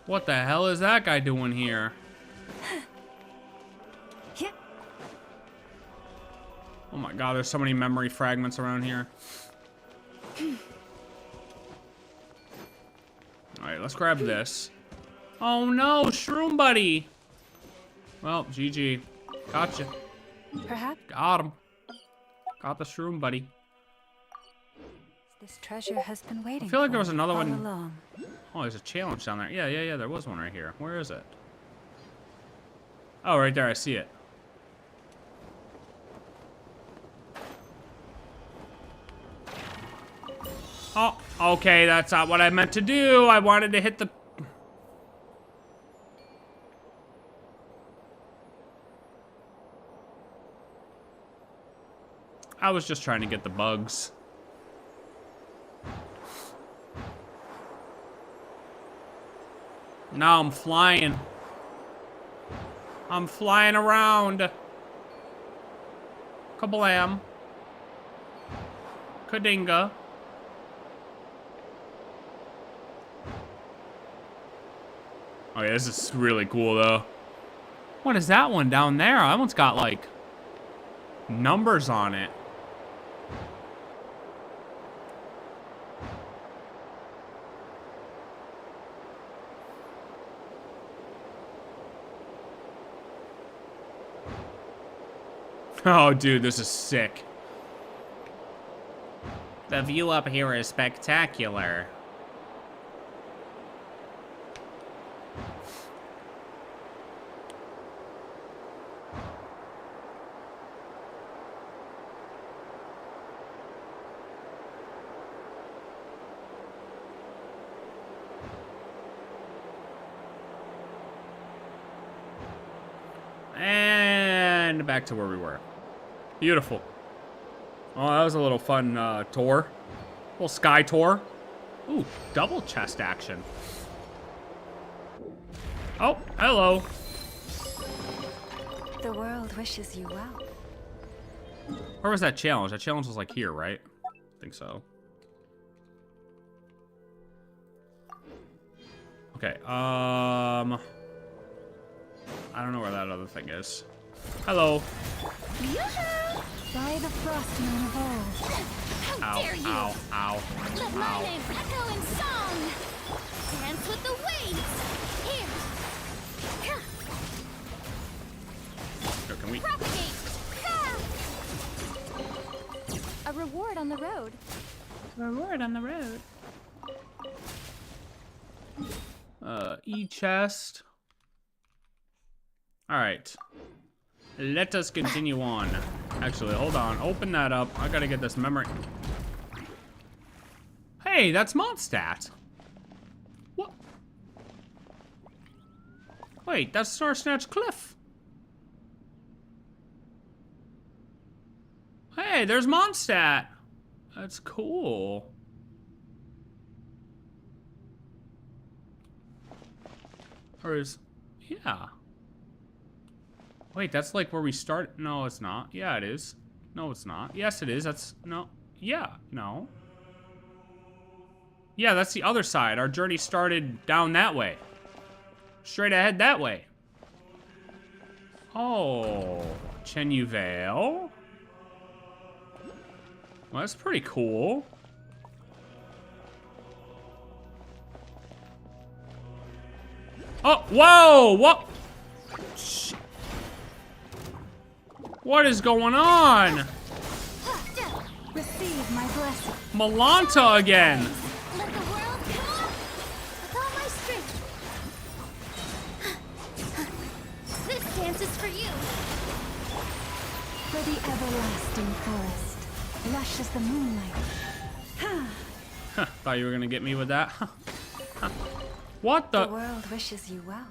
What the hell is that guy doing here? Oh my god, there's so many memory fragments around here. Alright, let's grab this. Oh no, Shroom Buddy! Well, GG. Gotcha. Perhaps Got him. Got the Shroom Buddy. this treasure has been waiting. I feel like there was another all one. along. Oh, there's a challenge down there. Yeah, there was one right here. Where is it? Oh, right there, I see it. Oh, okay, that's not what I meant to do. I wanted to hit the... I was just trying to get the bugs. Now I'm flying. I'm flying around. Kablam. Kadinga. Oh yeah, this is really cool though. What is that one down there? That one's got like numbers on it. Oh dude, this is sick. The view up here is spectacular. And back to where we were. Beautiful. Oh, that was a little fun tour. Little sky tour. Ooh, double chest action. Oh, hello. The world wishes you well. Where was that challenge? That challenge was like here, right? I think so. Okay, I don't know where that other thing is. Hello. By the frost moon of old. How dare you! Ow, ow, Let my name echo in song! Dance with the waves! Here! Here, can we? Propagate! A reward on the road. Reward on the road. E-chest. Alright. Let us continue on. Actually, hold on. Open that up. I gotta get this memory. Hey, that's Mondstadt. What? Wait, that's Star Snatch Cliff. Hey, there's Mondstadt. That's cool. Or is... Yeah. Wait, that's like where we start. No, it's not. Yeah, it is. No, it's not. Yes, it is. That's... No. Yeah. No. Yeah, that's the other side. Our journey started down that way. Straight ahead that way. Oh. Chenyu Vale. Well, that's pretty cool. Oh, whoa! What? Shit. What is going on? Receive my blessing. Malanta again. Let the world come up with all my strength. This dance is for you. For the everlasting forest, lush as the moonlight. Huh, thought you were gonna get me with that. What the? The world wishes you well.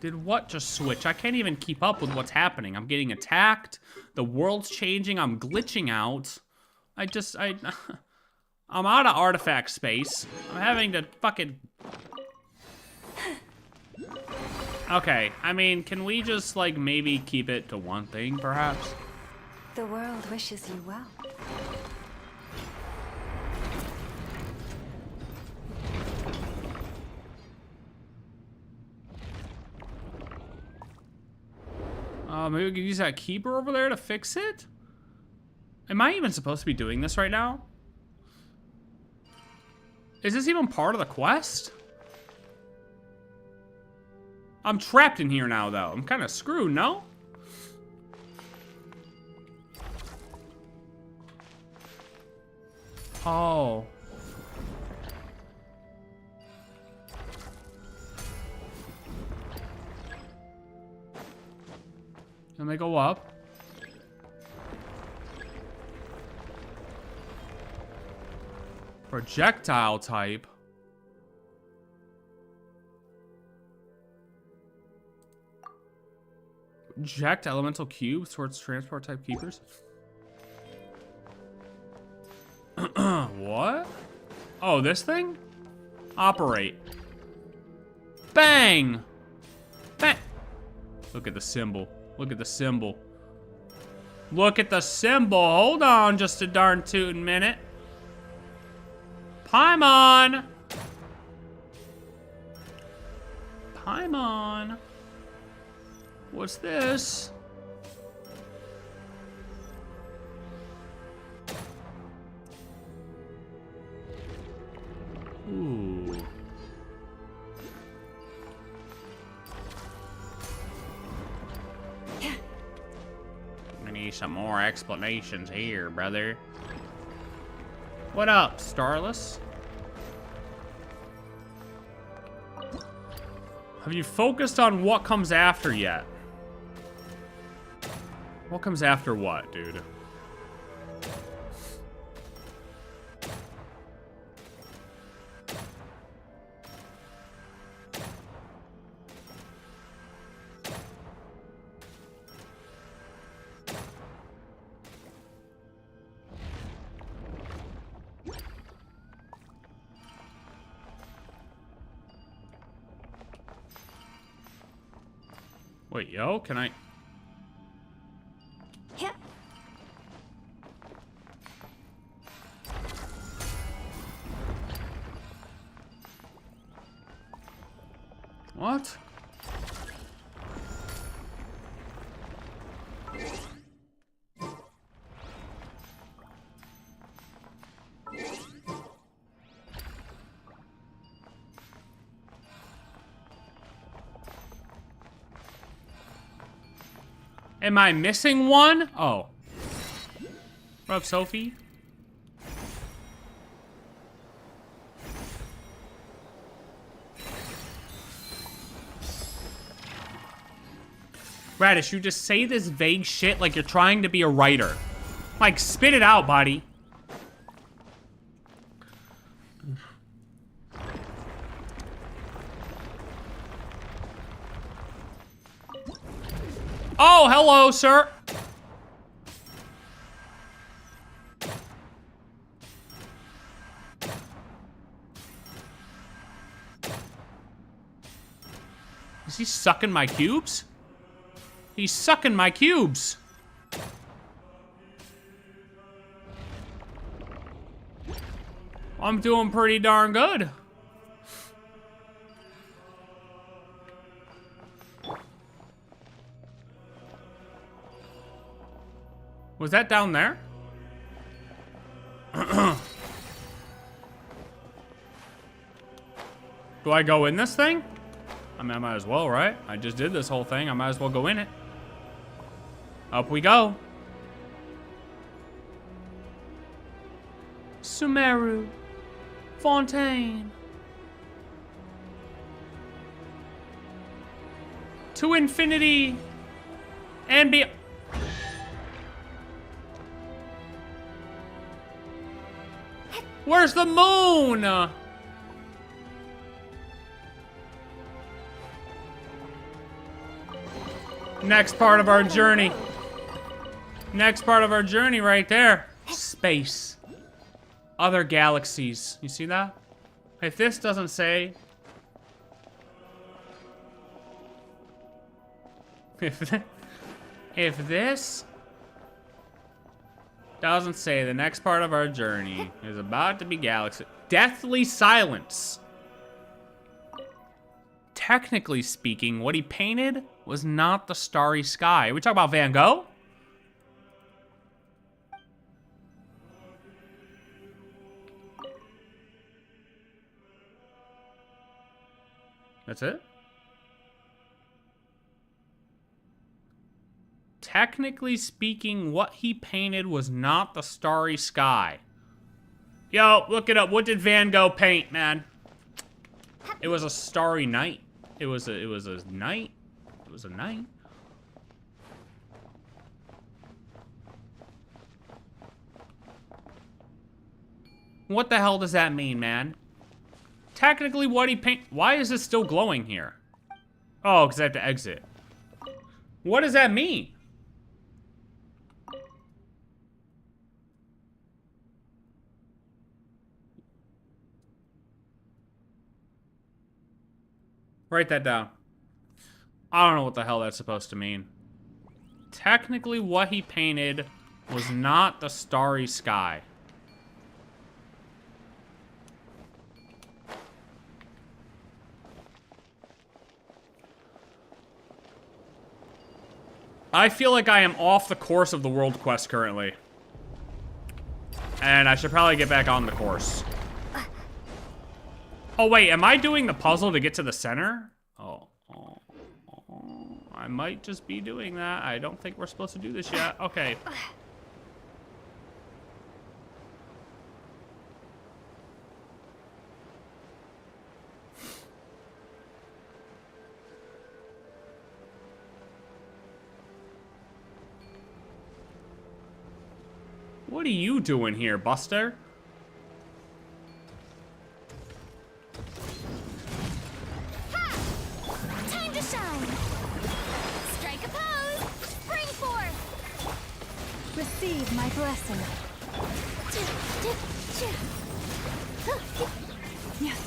Did what just switch? I can't even keep up with what's happening. I'm getting attacked. The world's changing. I'm glitching out. I'm out of artifact space. I'm having to fucking... Okay, I mean, can we just, like, maybe keep it to one thing, perhaps? The world wishes you well. Maybe we could use that keeper over there to fix it? Am I even supposed to be doing this right now? Is this even part of the quest? I'm trapped in here now, though. I'm kind of screwed, no? Oh. Can they go up? Projectile type. Project elemental cubes towards transport type keepers. What? Oh, this thing? Operate. Bang! Bang! Look at the symbol. Look at the symbol. Look at the symbol. Hold on just a darn tootin' minute. Paimon! Paimon. What's this? Ooh. I need some more explanations here, brother. What up, Starless? Have you focused on what comes after yet? What comes after what, dude? Wait, yo, can I? Yeah. What? Am I missing one? Oh. What up, Sophie? Radish, you just say this vague shit like you're trying to be a writer. Like, spit it out, buddy. Oh, hello, sir. Is he sucking my cubes? He's sucking my cubes. I'm doing pretty darn good. Was that down there? Do I go in this thing? I mean, I might as well, right? I just did this whole thing. I might as well go in it. Up we go. Sumeru. Fontaine. To infinity. And beyond. Where's the moon? Next part of our journey. Next part of our journey right there. Space. Other galaxies. You see that? If this doesn't say... If this doesn't say the next part of our journey is about to be galaxy... Deathly silence. Technically speaking, what he painted was not the starry sky. Are we talking about Van Gogh? That's it? Technically speaking, what he painted was not the starry sky. Yo, look it up. What did Van Gogh paint, man? It was a starry night. It was a night. It was a night. What the hell does that mean, man? Technically, what he paint... Why is it still glowing here? Oh, because I have to exit. What does that mean? Write that down. I don't know what the hell that's supposed to mean. Technically, what he painted was not the starry sky. I feel like I am off the course of the world quest currently. And I should probably get back on the course. Oh, wait, am I doing the puzzle to get to the center? Oh, I might just be doing that. I don't think we're supposed to do this yet. Okay. What are you doing here, Buster? Time to shine. Strike a pose. Spring forth. Receive my blessing. Yes.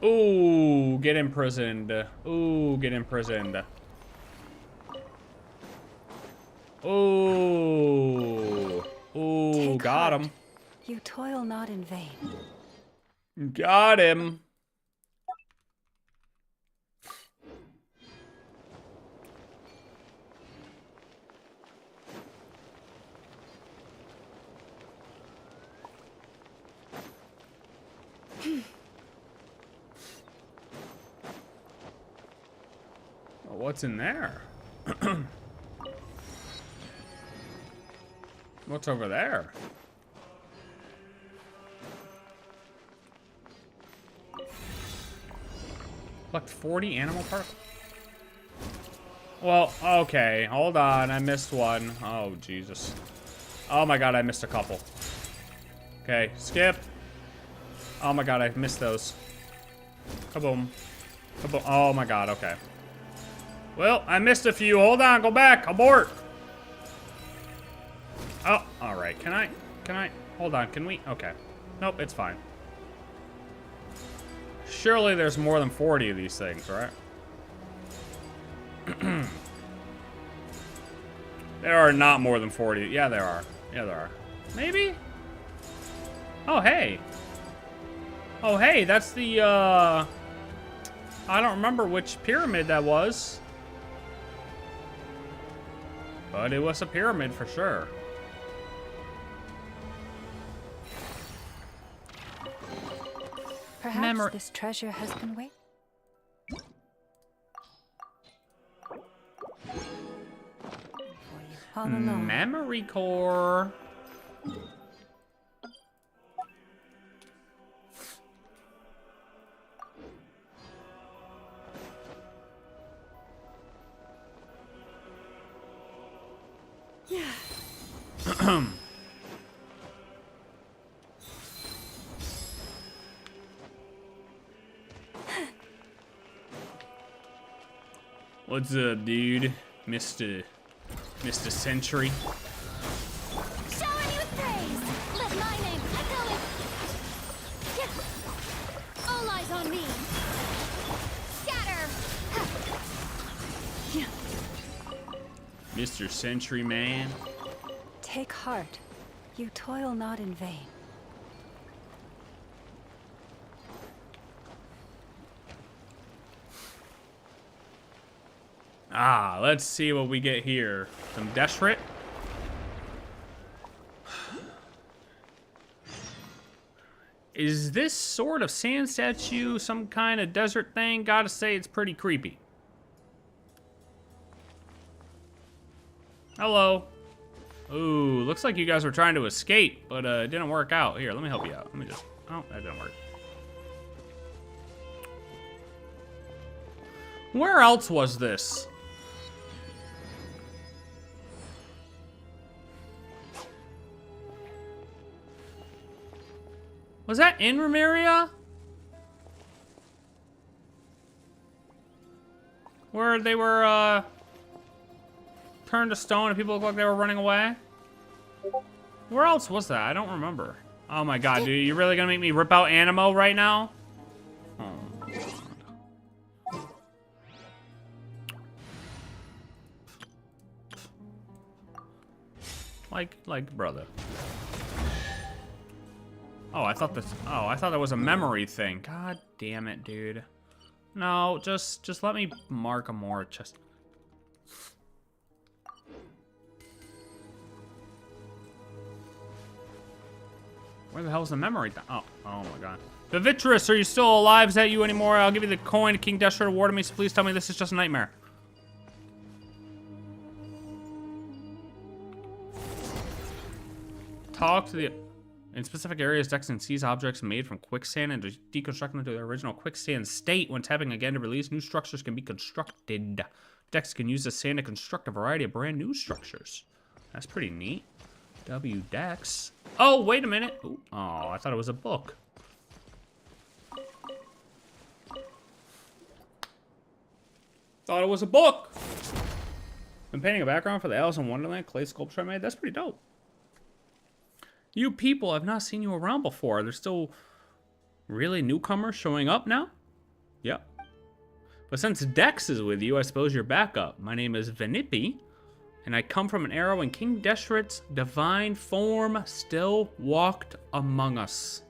Ooh, get imprisoned. Ooh, get imprisoned. Ooh. Ooh, Take got heart. him. You toil not in vain. Got him. What's in there? What's over there? Collect 40 animal parts? Well, okay. Hold on. I missed one. Oh, Jesus. Oh my god, I missed a couple. Okay, skip. Oh my god, I missed those. Kaboom. Kaboom. Oh my god, okay. Well, I missed a few. Hold on, go back. Abort. Oh, alright. Can I? Hold on, can we? Okay. Nope, it's fine. Surely there's more than 40 of these things, right? There are not more than 40. Yeah, there are. Yeah, there are. Maybe? Oh, hey. Oh, hey, that's the, I don't remember which pyramid that was. But it was a pyramid for sure. Perhaps this treasure has been waiting. All alone. Memory core. What's up, dude? Mr. Sentry. Showering you with praise. Let my name echo it. All eyes on me. Scatter. Mr. Sentry Man. Take heart. You toil not in vain. Ah, let's see what we get here. Some Deshret. Is this sort of sand statue some kind of desert thing? Gotta say, it's pretty creepy. Hello. Ooh, looks like you guys were trying to escape, but it didn't work out. Here, let me help you out. Let me just... Oh, that didn't work. Where else was this? Was that in Remeria? Where they were, turned to stone and people looked like they were running away? Where else was that? I don't remember. Oh my god, dude, you really gonna make me rip out Animo right now? Oh my god. Like, brother. Oh, I thought that was a memory thing. God damn it, dude. No, just let me mark a more chest. Where the hell is the memory thing? Oh my god. Vivitrus, are you still alive? Is that you anymore? I'll give you the coin King Deshret awarded me, so please tell me this is just a nightmare. Talk to the... In specific areas, Dex can seize objects made from quicksand and deconstruct them to their original quicksand state. When tapping again to release, new structures can be constructed. Dex can use the sand to construct a variety of brand new structures. That's pretty neat. W Dex. Oh, wait a minute. Ooh. Oh, I thought it was a book. Thought it was a book. I'm painting a background for the Alice in Wonderland clay sculpture I made. That's pretty dope. You people, I've not seen you around before. There's still really newcomers showing up now? Yep. But since Dex is with you, I suppose you're back up. My name is Venipi, and I come from an era when King Deshret's divine form still walked among us.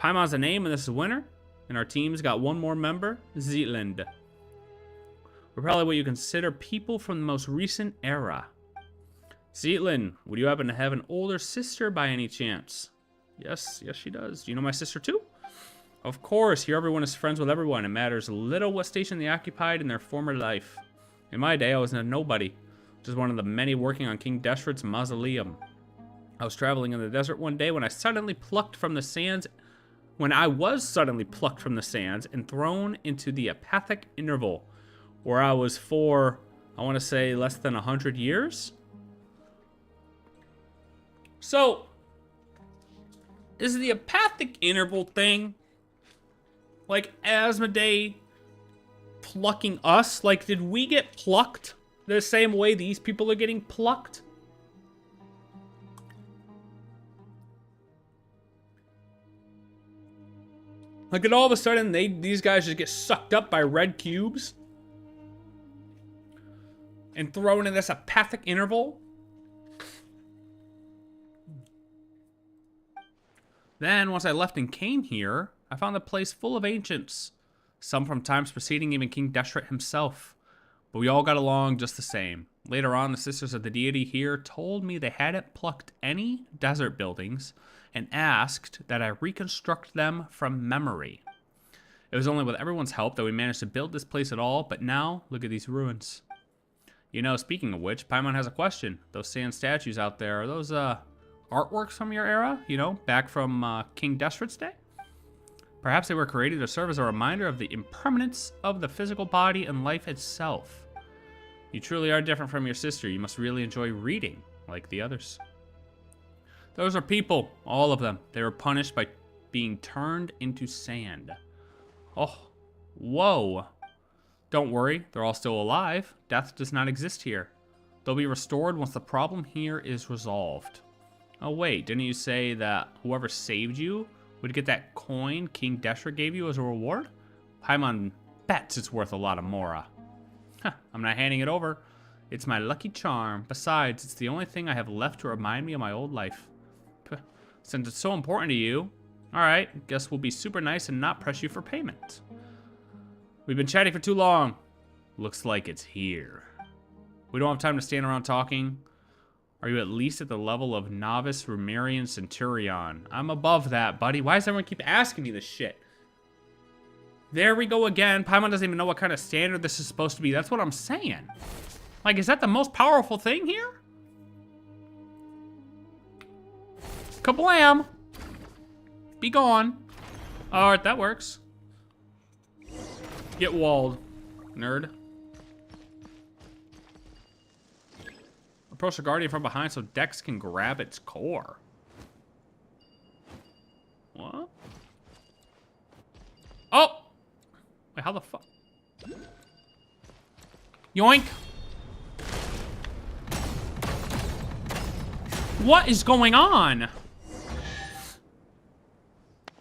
Paimon's a name, and this is winter, and our team's got one more member, Zetland. We're probably what you consider people from the most recent era. Zetland, would you happen to have an older sister by any chance? Yes, she does. Do you know my sister too? Of course, here everyone is friends with everyone. It matters little what station they occupied in their former life. In my day, I was a nobody, just one of the many working on King Deshret's mausoleum. I was traveling in the desert one day when I was suddenly plucked from the sands and thrown into the apathic interval, where I was for, I want to say, less than 100 years? So, is the apathic interval thing like ASMODAY plucking us? Like, did we get plucked the same way these people are getting plucked? Like, did all of a sudden these guys just get sucked up by red cubes and thrown in this apathic interval? Then, once I left and came here, I found the place full of ancients. Some from times preceding even King Deshret himself. But we all got along just the same. Later on, the sisters of the deity here told me they hadn't plucked any desert buildings and asked that I reconstruct them from memory. It was only with everyone's help that we managed to build this place at all, but now, look at these ruins. You know, speaking of which, Paimon has a question. Those sand statues out there, are those, artworks from your era, you know, back from King Deshret's day? Perhaps they were created to serve as a reminder of the impermanence of the physical body and life itself. You truly are different from your sister. You must really enjoy reading. like the others. Those are people, all of them. They were punished by being turned into sand. Oh, whoa. Don't worry, they're all still alive. Death does not exist here. They'll be restored once the problem here is resolved. Oh wait, didn't you say that whoever saved you would get that coin King Deshret gave you as a reward? Paimon bets it's worth a lot of Mora. Huh, I'm not handing it over. It's my lucky charm. Besides, it's the only thing I have left to remind me of my old life. Since it's so important to you, alright, guess we'll be super nice and not press you for payment. We've been chatting for too long. Looks like it's here. We don't have time to stand around talking. Are you at least at the level of Novice Rumerian Centurion? I'm above that, buddy. Why does everyone keep asking me this shit? There we go again. Paimon doesn't even know what kind of standard this is supposed to be. That's what I'm saying. Like, is that the most powerful thing here? Kablam! Be gone. Alright, that works. Get walled, nerd. Approach the Guardian from behind so Dex can grab its core. What? Oh! Wait, how the fuck? Yoink! What is going on?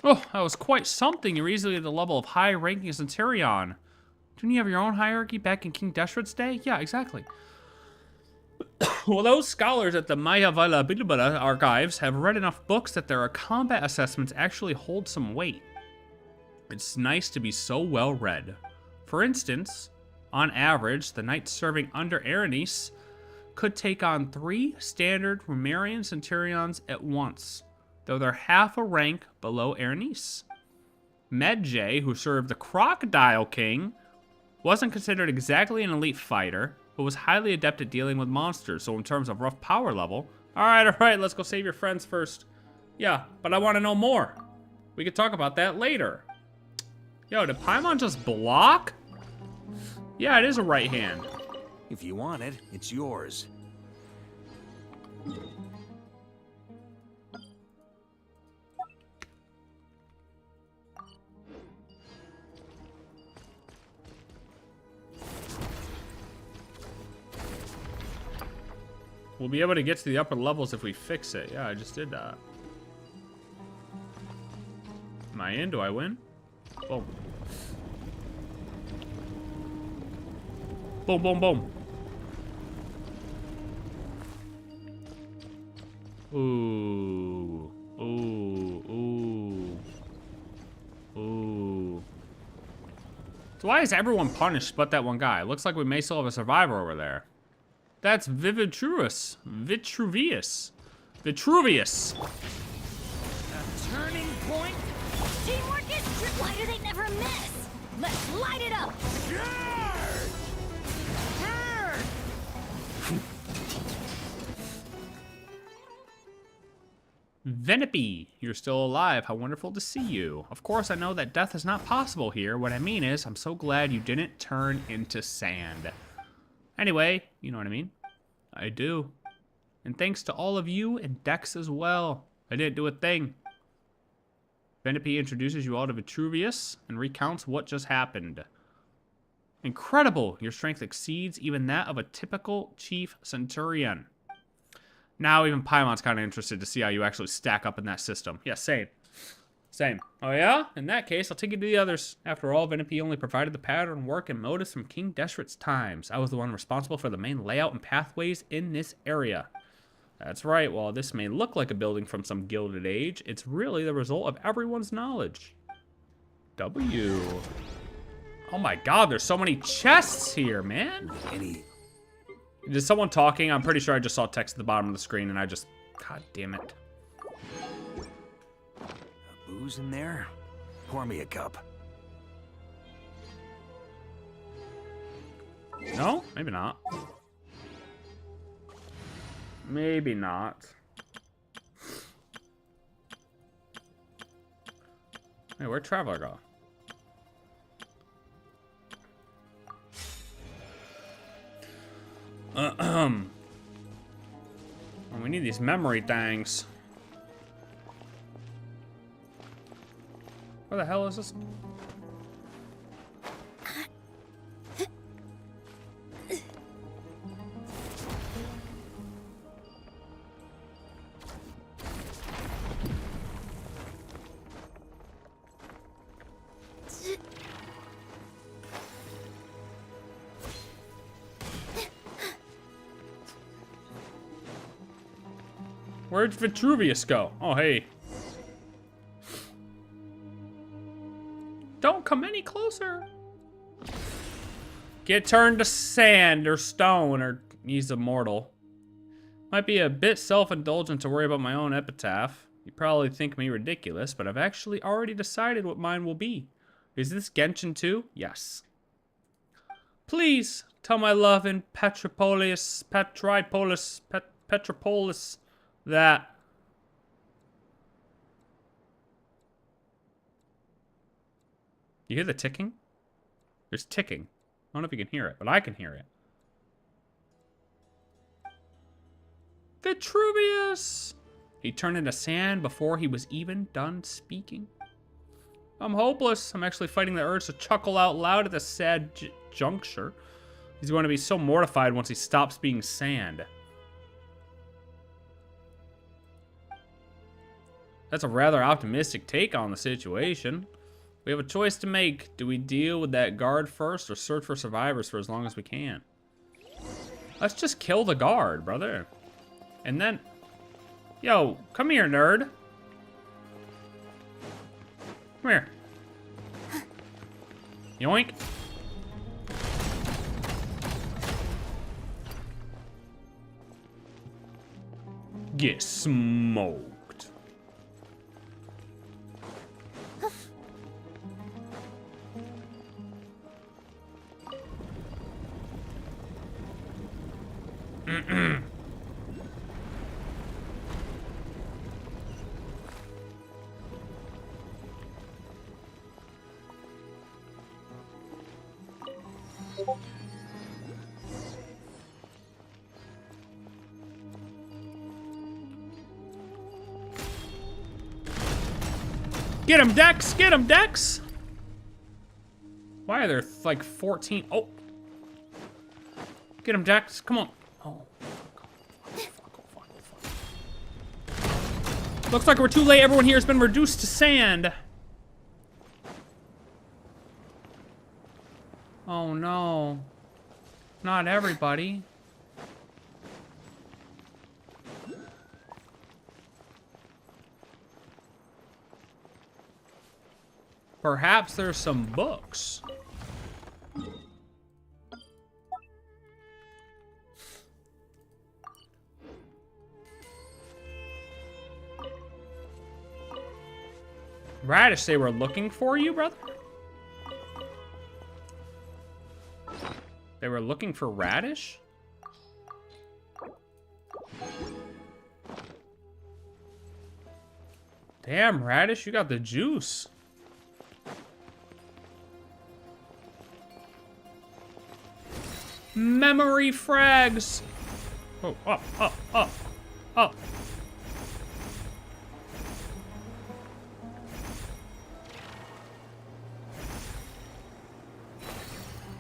Oh, that was quite something. You're easily at the level of high-ranking Centurion. Didn't you have your own hierarchy back in King Deshret's day? Yeah, exactly. Well, those scholars at the Mayavala Bilbala archives have read enough books that their combat assessments actually hold some weight. It's nice to be so well read. For instance, on average, the knights serving under Erenice could take on 3 standard Rumerian Centurions at once, though they're half a rank below Erenice. Medjay, who served the Crocodile King, wasn't considered exactly an elite fighter, but was highly adept at dealing with monsters, so in terms of rough power level... Alright, let's go save your friends first. Yeah, but I want to know more. We could talk about that later. Yo, did Paimon just block? Yeah, it is a right hand. If you want it, it's yours. We'll be able to get to the upper levels if we fix it. Yeah, I just did that. Am I in? Do I win? Boom. Boom, boom, boom. Ooh. Ooh. Ooh. Ooh. So why is everyone punished but that one guy? Looks like we may still have a survivor over there. That's Vitruvius. Vitruvius. Vitruvius. A turning point? Teamwork is true. Why do they never miss? Let's light it up. Venipe, you're still alive. How wonderful to see you. Of course, I know that death is not possible here. What I mean is, I'm so glad you didn't turn into sand. Anyway, you know what I mean. I do. And thanks to all of you and Dex as well. I didn't do a thing. Venipe introduces you all to Vitruvius and recounts what just happened. Incredible! Your strength exceeds even that of a typical chief centurion. Now even Paimon's kind of interested to see how you actually stack up in that system. Yeah, same. Same. Oh yeah? In that case, I'll take you to the others. After all, Venipe only provided the pattern, work, and motives from King Deshret's times. I was the one responsible for the main layout and pathways in this area. That's right, while this may look like a building from some gilded age, it's really the result of everyone's knowledge. W. Oh my god, there's so many chests here, man. Is someone talking? I'm pretty sure I just saw text at the bottom of the screen and I just... God damn it. Booze in there? Pour me a cup. No? Maybe not. Maybe not. Hey, where'd Traveler go? We need these memory things. Where the hell is this? Where'd Vitruvius go? Oh, hey. Don't come any closer. Get turned to sand or stone, or he's immortal. Might be a bit self-indulgent to worry about my own epitaph. You probably think me ridiculous, but I've actually already decided what mine will be. Is this Genshin 2? Yes. Please tell my love in Petropolis that... You hear the ticking? There's ticking. I don't know if you can hear it, but I can hear it. Vitruvius! He turned into sand before he was even done speaking. I'm hopeless. I'm actually fighting the urge to chuckle out loud at this sad juncture. He's going to be so mortified once he stops being sand. That's a rather optimistic take on the situation. We have a choice to make. Do we deal with that guard first or search for survivors for as long as we can? Let's just kill the guard, brother. And then... Yo, come here, nerd. Come here. Yoink. Get smoked. Get him, Dex! Get him, Dex! Why are there like 14? Oh! Get him, Dex! Come on! Oh. Fuck. Looks like we're too late. Everyone here has been reduced to sand. Oh no. Not everybody. Perhaps there's some books. Radish, they were looking for you, brother? They were looking for Radish? Damn, Radish, you got the juice. Memory frags. Oh, up, up, up, up.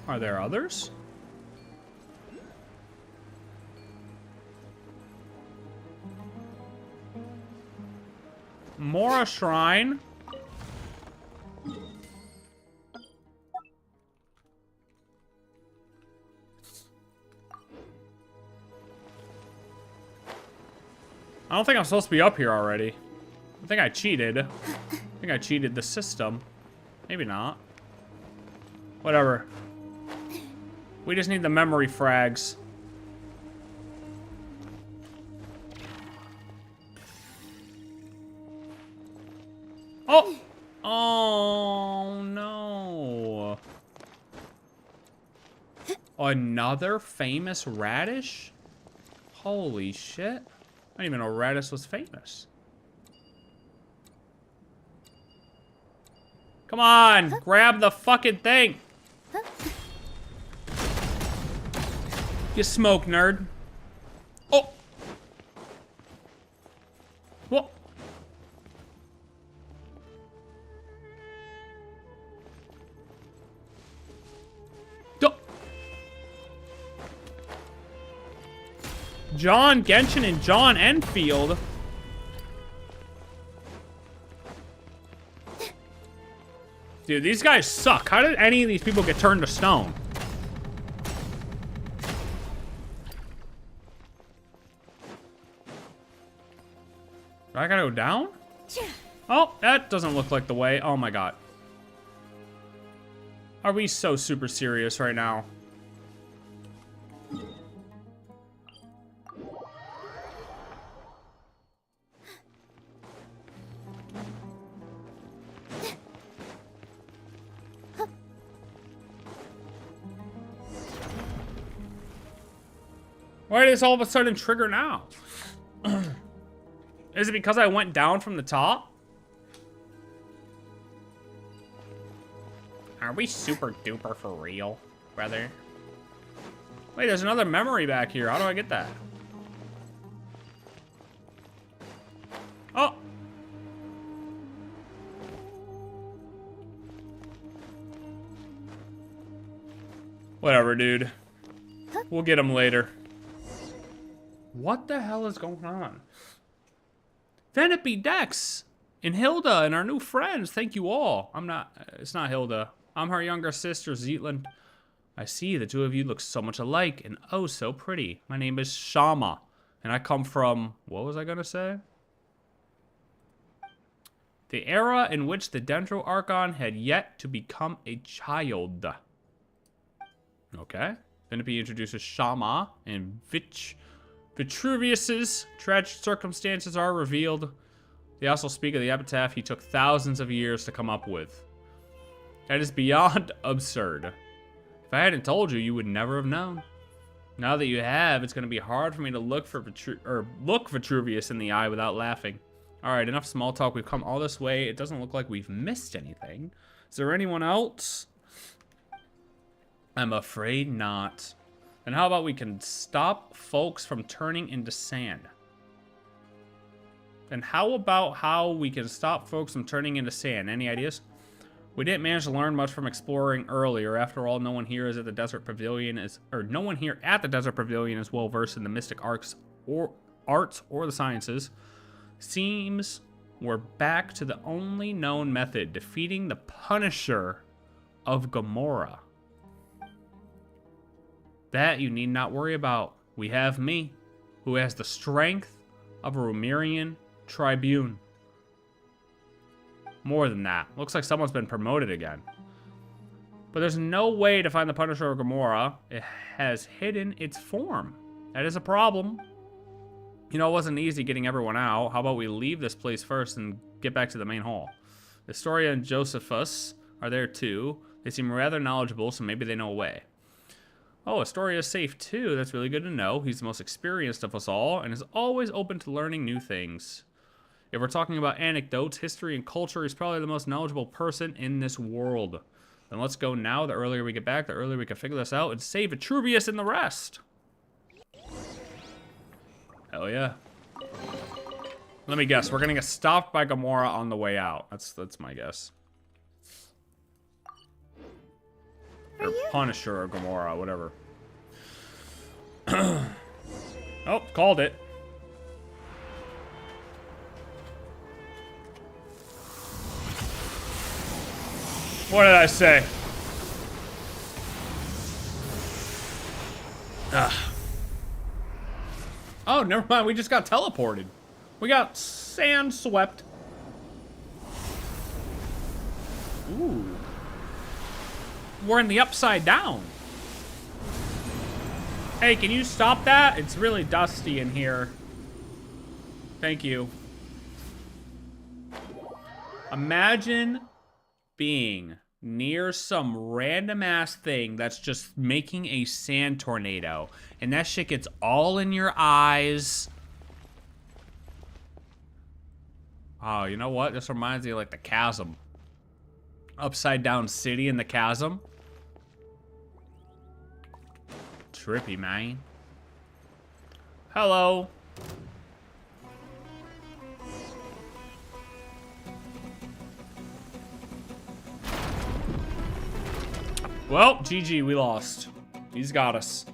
Are there others? Mora Shrine. I don't think I'm supposed to be up here already. I think I cheated. I think I cheated the system. Maybe not. Whatever. We just need the memory frags. Oh! Oh, no. Another famous Radish? Holy shit. I didn't even know Radish was famous. Come on, grab the fucking thing. You smoke, nerd. Oh. John Genshin and John Enfield. Dude, these guys suck. How did any of these people get turned to stone? Do I gotta go down? Oh, that doesn't look like the way. Oh my god. Are we so super serious right now? Why did this all of a sudden trigger now? Is it because I went down from the top? Are we super duper for real, brother? Wait, there's another memory back here. How do I get that? Oh. Whatever, dude. We'll get him later. What the hell is going on? Vanity Dex and Hilda and our new friends. Thank you all. It's not Hilda. I'm her younger sister, Zetland. I see the two of you look so much alike and oh so pretty. My name is Shama and I come from, what was I gonna say? The era in which the Dendro Archon had yet to become a child. Okay. Vanity introduces Shama and Vitruvius's tragic circumstances are revealed. They also speak of the epitaph he took thousands of years to come up with. That is beyond absurd. If I hadn't told you, you would never have known. Now that you have, it's going to be hard for me to look Vitruvius in the eye without laughing. All right, enough small talk. We've come all this way. It doesn't look like we've missed anything. Is there anyone else? I'm afraid not. And how about we can stop folks from turning into sand? And how about how we can stop folks from turning into sand? Any ideas? We didn't manage to learn much from exploring earlier. After all, no one here at the Desert Pavilion is well versed in the mystic arts or the sciences. Seems we're back to the only known method, defeating the Punisher of Gomorrah. That you need not worry about. We have me, who has the strength of a Romerian tribune. More than that. Looks like someone's been promoted again. But there's no way to find the Punisher of Gomorrah. It has hidden its form. That is a problem. You know, it wasn't easy getting everyone out. How about we leave this place first and get back to the main hall? Astoria and Josephus are there too. They seem rather knowledgeable, so maybe they know a way. Oh, Astoria is safe too. That's really good to know. He's the most experienced of us all and is always open to learning new things. If we're talking about anecdotes, history, and culture, he's probably the most knowledgeable person in this world. Then let's go now. The earlier we get back, the earlier we can figure this out and save Vitruvius and the rest. Hell yeah. Let me guess. We're gonna get stopped by Gomorrah on the way out. That's my guess. Or Punisher or Gomorrah, whatever. Oh, called it. What did I say? Ugh. Oh, never mind. We just got teleported. We got sand swept. Ooh. We're in the upside down. Hey, can you stop that? It's really dusty in here. Thank you. Imagine being near some random ass thing that's just making a sand tornado and that shit gets all in your eyes. Oh, you know what? This reminds me of like the chasm. Upside down city in the chasm. Trippy, man. Hello. Well, GG, we lost. He's got us.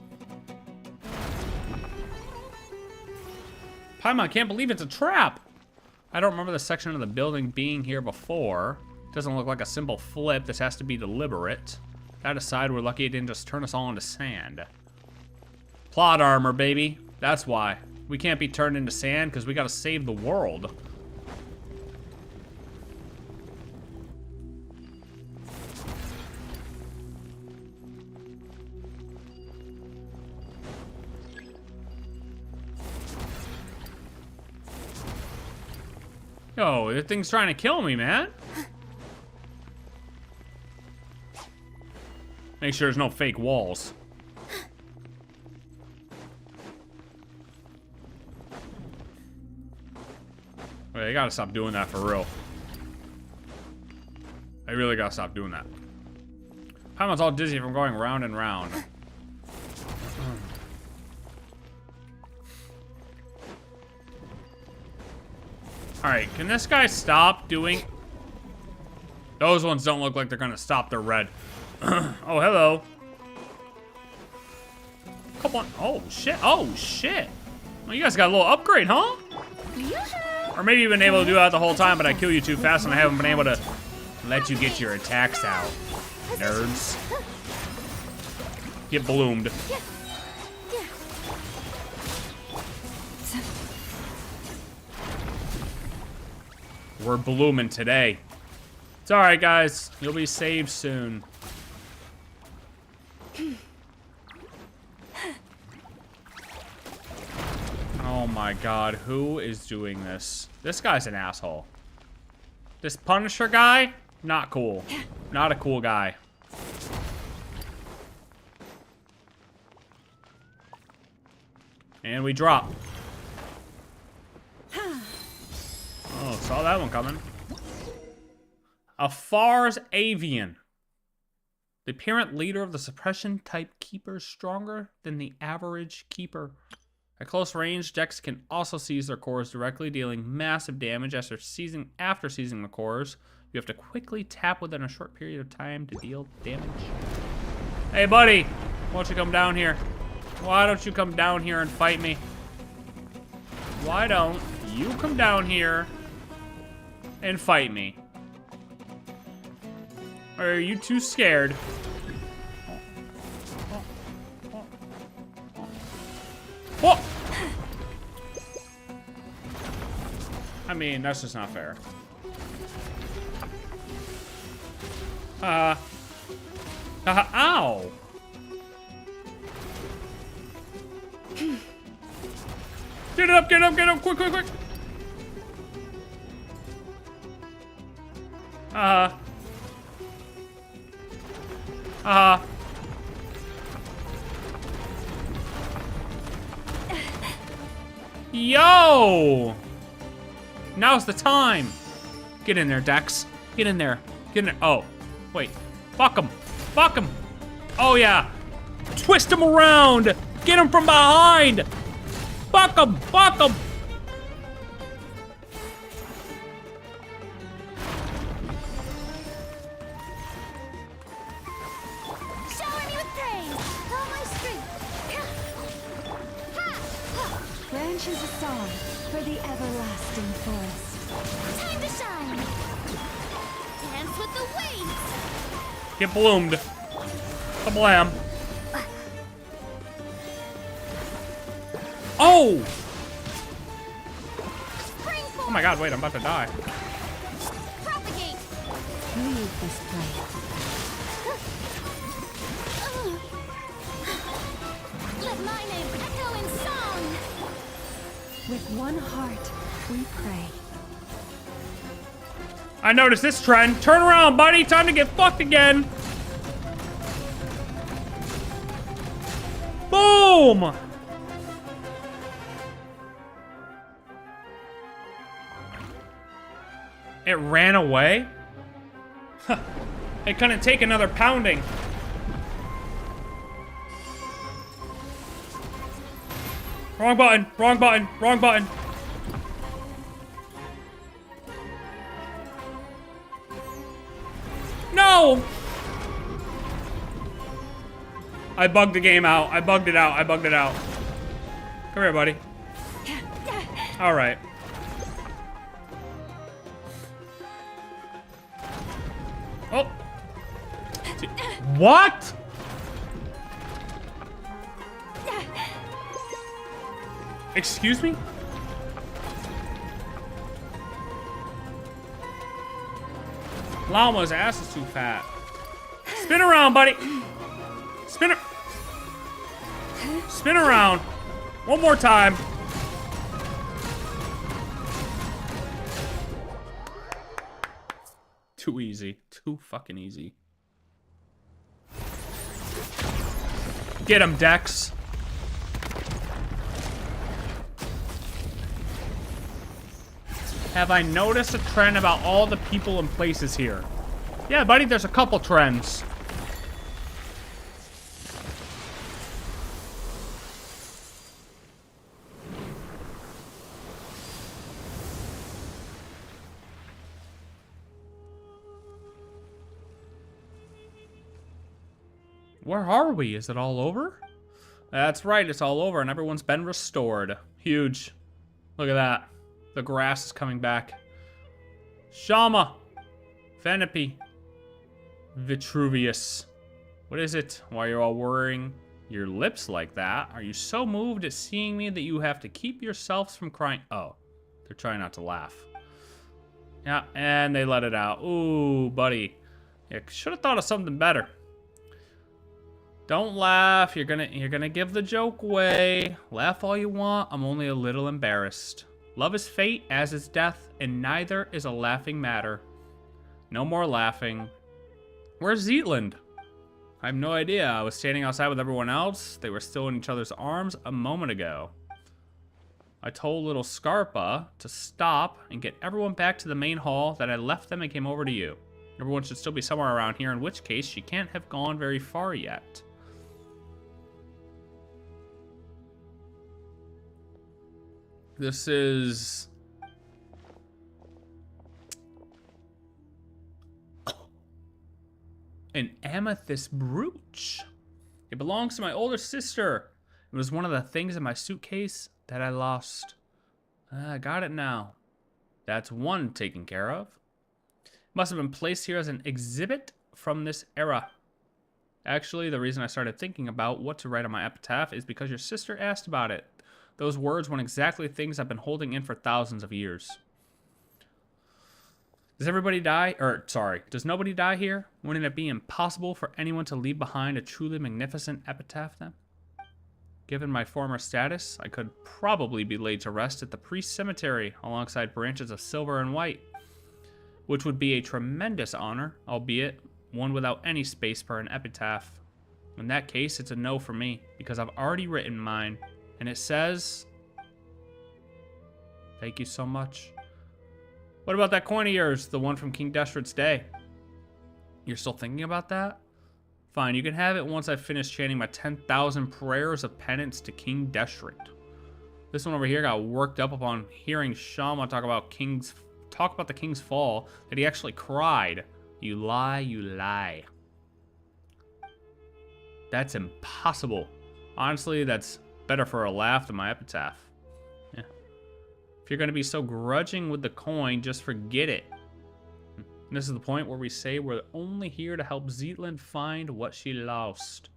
Paimon, I can't believe it's a trap. I don't remember the section of the building being here before. Doesn't look like a simple flip. This has to be deliberate. That aside, we're lucky it didn't just turn us all into sand. Plot armor, baby. That's why. We can't be turned into sand because we gotta save the world. Yo, this thing's trying to kill me, man. Make sure there's no fake walls. Wait, I gotta stop doing that for real. I really gotta stop doing that. Paimon's all dizzy from going round and round. Alright, can this guy stop doing... Those ones don't look like they're gonna stop. They're red. Oh, hello. Come on. Oh, shit. Oh, shit. Well, you guys got a little upgrade, huh? Or maybe you've been able to do that the whole time, but I kill you too fast and I haven't been able to let you get your attacks out. Nerds. Get bloomed. We're blooming today. It's alright, guys. You'll be saved soon. Oh my god, who is doing this? This guy's an asshole. This Punisher guy, not cool. Not a cool guy. And we drop. Oh, saw that one coming. Afar's Avian. The apparent leader of the suppression type keeper is stronger than the average keeper. At close range, Dex can also seize their cores directly, dealing massive damage after seizing the cores. You have to quickly tap within a short period of time to deal damage. Hey, buddy, why don't you come down here? Why don't you come down here and fight me? Why don't you come down here and fight me? Or are you too scared? Whoa! I mean, that's just not fair. Ow! Get up, get up, get up, quick, quick, quick! Yo! Now's the time! Get in there, Dex. Get in there. Get in there. Oh, wait. Fuck him. Fuck him. Oh, yeah. Twist him around. Get him from behind. Fuck him. Fuck him. Shower me with praise. All my strength. Branches a song for the everlasting forest. Time to shine. Dance with the waves. Get bloomed. Kablam. Oh! Oh my god, wait, I'm about to die. Propagate. Leave this place. Let my name echo in song. With one heart, we pray. I noticed this trend. Turn around, buddy. Time to get fucked again. Boom! It ran away? Huh. It couldn't take another pounding. Wrong button, wrong button, wrong button. No! I bugged the game out. I bugged it out. I bugged it out. Come here, buddy. All right. Oh. What? Excuse me? Llama's ass is too fat. Spin around, buddy. Spin around. One more time. Too easy. Too fucking easy. Get him, Dex. Have I noticed a trend about all the people and places here? Yeah, buddy, there's a couple trends. Where are we? Is it all over? That's right, it's all over and everyone's been restored. Huge. Look at that. The grass is coming back. Shama. Venepi. Vitruvius. What is it? Why are you all worrying your lips like that? Are you so moved at seeing me that you have to keep yourselves from crying? Oh, they're trying not to laugh. Yeah, and they let it out. Ooh, buddy. Yeah, should have thought of something better. Don't laugh. You're gonna give the joke away. Laugh all you want. I'm only a little embarrassed. Love is fate, as is death, and neither is a laughing matter. No more laughing. Where's Zetland? I have no idea. I was standing outside with everyone else. They were still in each other's arms a moment ago. I told little Scarpa to stop and get everyone back to the main hall, that I left them and came over to you. Everyone should still be somewhere around here, in which case she can't have gone very far yet. This is... an amethyst brooch. It belongs to my older sister. It was one of the things in my suitcase that I lost. I got it now. That's one taken care of. Must have been placed here as an exhibit from this era. Actually, the reason I started thinking about what to write on my epitaph is because your sister asked about it. Those words weren't exactly things I've been holding in for thousands of years. Does everybody die? Or, sorry, does nobody die here? Wouldn't it be impossible for anyone to leave behind a truly magnificent epitaph then? Given my former status, I could probably be laid to rest at the priest's cemetery alongside branches of silver and white, which would be a tremendous honor, albeit one without any space for an epitaph. In that case, it's a no for me, because I've already written mine, and it says, thank you so much. What about that coin of yours, the one from King Deshret's day? You're still thinking about that? Fine, you can have it once I finish chanting my 10,000 prayers of penance to King Deshret. This one over here got worked up upon hearing Shama talk about the king's fall, that he actually cried. You lie, you lie. That's impossible. Honestly, that's better for a laugh than my epitaph. Yeah. If you're gonna be so grudging with the coin, just forget it. And this is the point where we say we're only here to help Zetland find what she lost.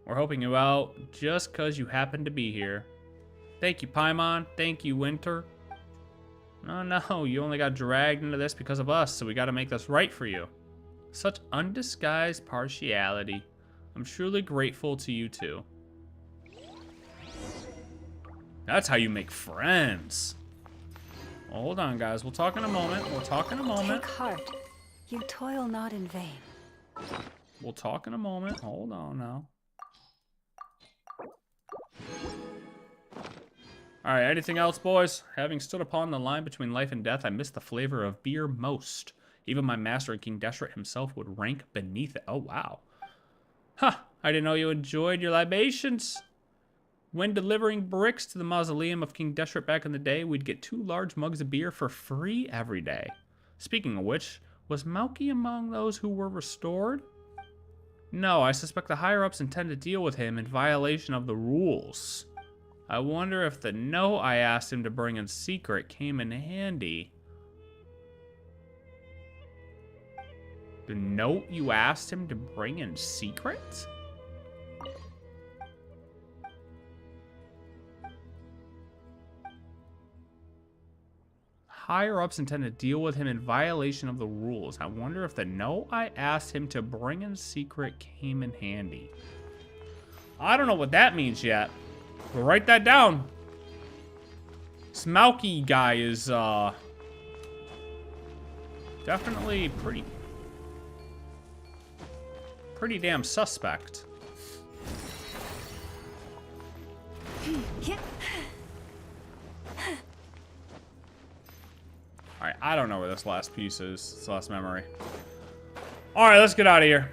We're helping you out just because you happen to be here. Thank you, Paimon. Thank you, Winter. No, you only got dragged into this because of us, so we gotta make this right for you. Such undisguised partiality. I'm truly grateful to you two. That's how you make friends. Hold on, guys. We'll talk in a moment. We'll talk in a moment. Take heart. You toil not in vain. We'll talk in a moment. Hold on now. Alright, anything else, boys? Having stood upon the line between life and death, I miss the flavor of beer most. Even my master, King Deshret himself, would rank beneath it. Oh, wow. Huh. I didn't know you enjoyed your libations. When delivering bricks to the mausoleum of King Deshret back in the day, we'd get 2 large mugs of beer for free every day. Speaking of which, was Malky among those who were restored? No, I suspect the higher-ups intend to deal with him in violation of the rules. I wonder if the note I asked him to bring in secret came in handy. The note you asked him to bring in secret? Higher-ups intend to deal with him in violation of the rules. I wonder if the note I asked him to bring in secret came in handy. I don't know what that means yet. But write that down. Smauky guy is, definitely pretty damn suspect. Alright, I don't know where this last piece is. This last memory. Alright, let's get out of here.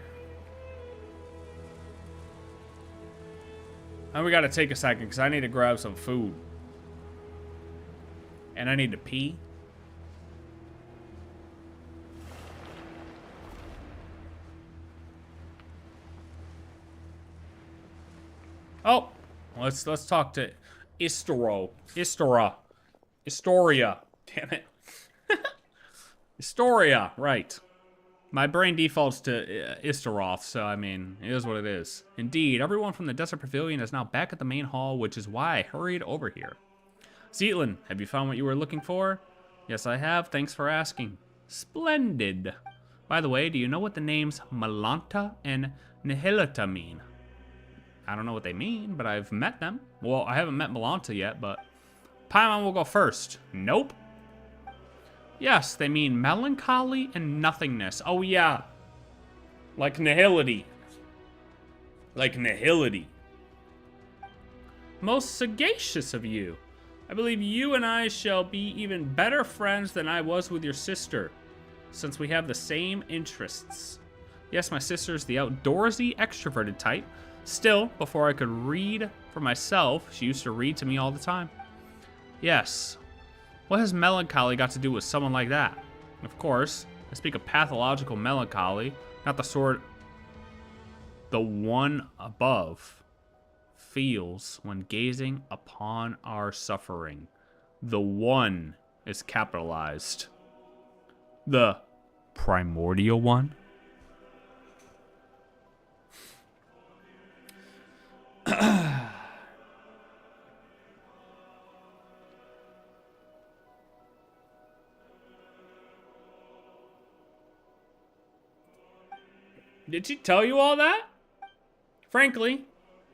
And we gotta take a second, because I need to grab some food. And I need to pee. Oh, let's talk to Historia. Damn it. Historia, right. My brain defaults to Istaroth, so I mean, it is what it is. Indeed, everyone from the Desert Pavilion is now back at the main hall, which is why I hurried over here. Zeatlin, have you found what you were looking for? Yes, I have. Thanks for asking. Splendid. By the way, do you know what the names Malanta and Nihilita mean? I don't know what they mean, but I've met them. Well, I haven't met Malanta yet, but Paimon will go first. Nope. Yes, they mean melancholy and nothingness. Oh, yeah. Like nihility. Like nihility. Most sagacious of you. I believe you and I shall be even better friends than I was with your sister, since we have the same interests. Yes, my sister's the outdoorsy, extroverted type. Still, before I could read for myself, she used to read to me all the time. Yes. What has melancholy got to do with someone like that? Of course, I speak of pathological melancholy, not the sort the one above feels when gazing upon our suffering. The one is capitalized. The primordial one? Did she tell you all that? Frankly,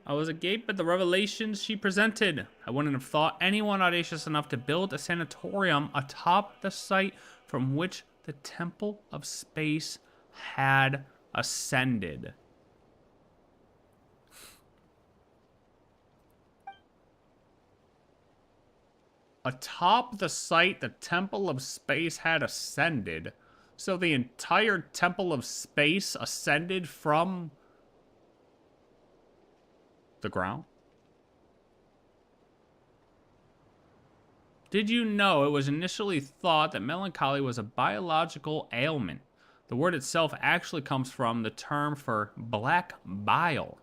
I was agape at the revelations she presented. I wouldn't have thought anyone audacious enough to build a sanatorium atop the site from which the Temple of Space had ascended. Atop the site the Temple of Space had ascended. So the entire Temple of Space ascended from the ground? Did you know it was initially thought that melancholy was a biological ailment? The word itself actually comes from the term for black bile.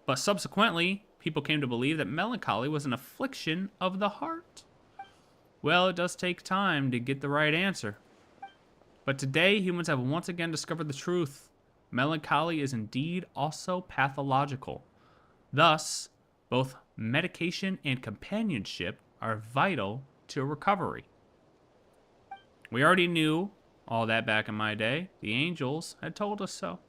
But subsequently, people came to believe that melancholy was an affliction of the heart. Well, it does take time to get the right answer. But today, humans have once again discovered the truth. Melancholy is indeed also pathological. Thus, both medication and companionship are vital to recovery. We already knew all that back in my day. The angels had told us so.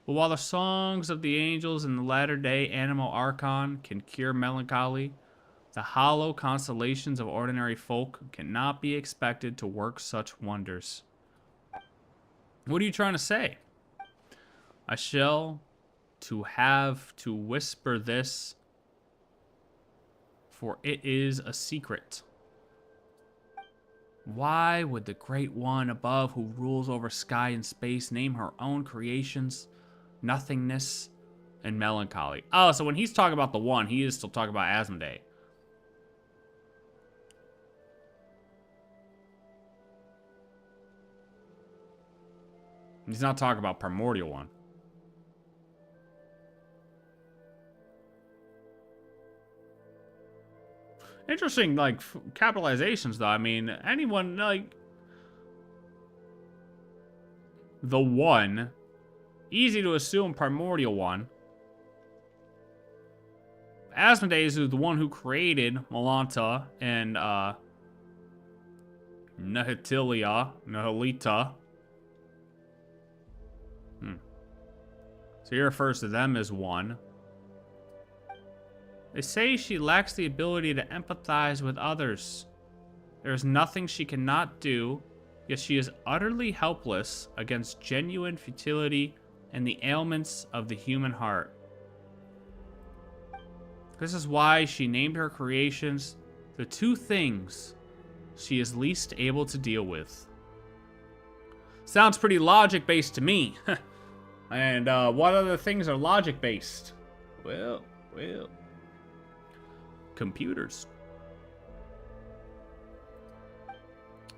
But while the songs of the angels and the latter-day animal archon can cure melancholy, the hollow constellations of ordinary folk cannot be expected to work such wonders. What are you trying to say? I shall have to whisper this, for it is a secret. Why would the Great One above who rules over sky and space name her own creations nothingness and melancholy? Oh, so when he's talking about the One, he is still talking about ASMODAY. He's not talking about Primordial One. Interesting, like, capitalizations, though. I mean, anyone, like... The One. Easy to assume Primordial One. Asmodae is the one who created Malanta and, Nihilita. So he refers to them as one. They say she lacks the ability to empathize with others. There is nothing she cannot do, yet she is utterly helpless against genuine futility and the ailments of the human heart. This is why she named her creations the two things she is least able to deal with. Sounds pretty logic-based to me. And what other things are logic-based? Well. Computers.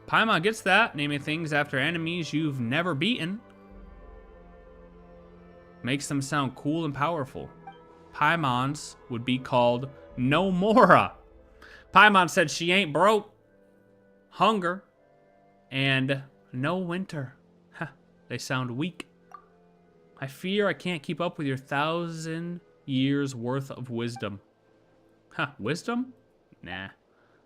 Paimon gets that, naming things after enemies you've never beaten. Makes them sound cool and powerful. Paimon's would be called No Mora. Paimon said she ain't broke. Hunger. And no winter. Huh, they sound weak. I fear I can't keep up with your 1,000 years worth of wisdom. Huh, wisdom? Nah.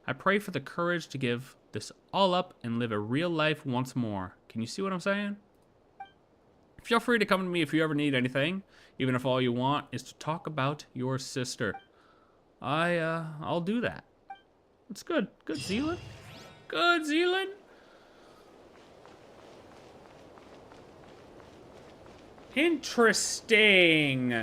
I pray for the courage to give this all up and live a real life once more. Can you see what I'm saying? Feel free to come to me if you ever need anything, even if all you want is to talk about your sister. I'll do that. It's good. Good, Zealand. Good, Zealand. Interesting.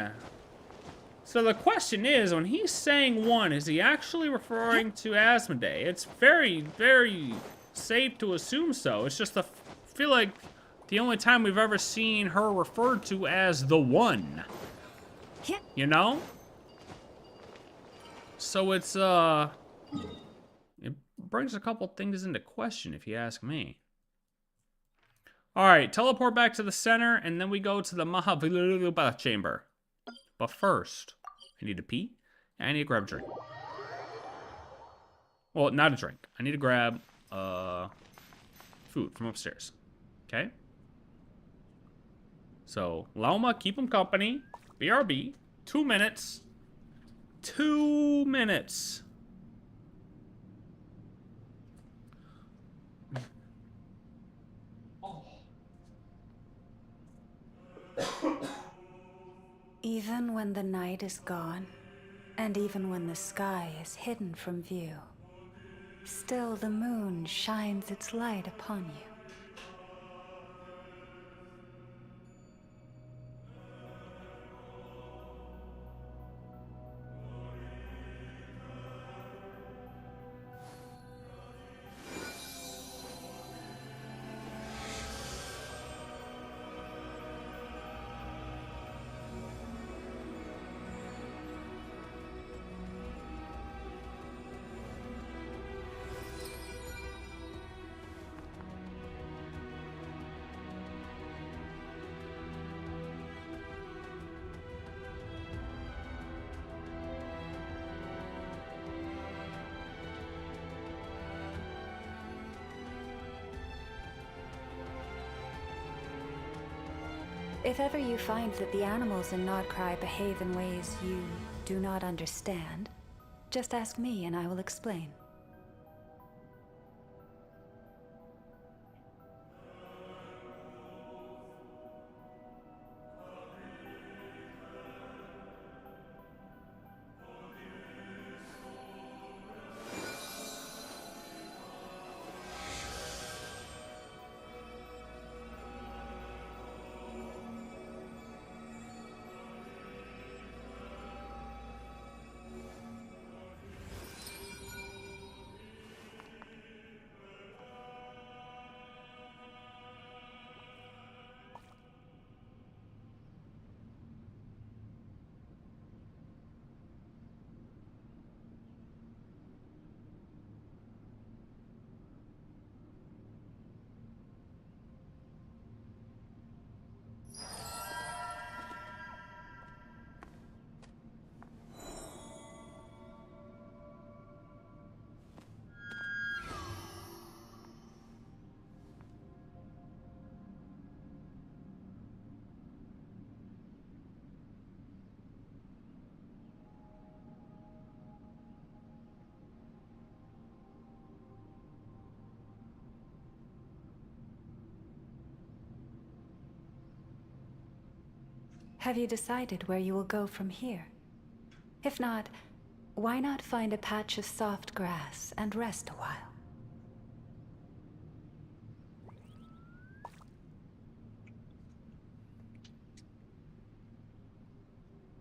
So the question is, when he's saying one, is he actually referring to Asmodae? It's very, very safe to assume so. It's just I feel like the only time we've ever seen her referred to as the One. You know? So it's, it brings a couple things into question, if you ask me. Alright, teleport back to the center, and then we go to the Mahavilubha chamber. But first, I need to pee, and I need to grab a drink. Well, not a drink. I need to grab, food from upstairs. Okay? So, Lauma, keep him company. BRB. 2 minutes. 2 minutes. Even when the night is gone, and even when the sky is hidden from view, still the moon shines its light upon you. If ever you find that the animals in Nodcry behave in ways you do not understand, just ask me and I will explain. Have you decided where you will go from here? If not, why not find a patch of soft grass and rest a while?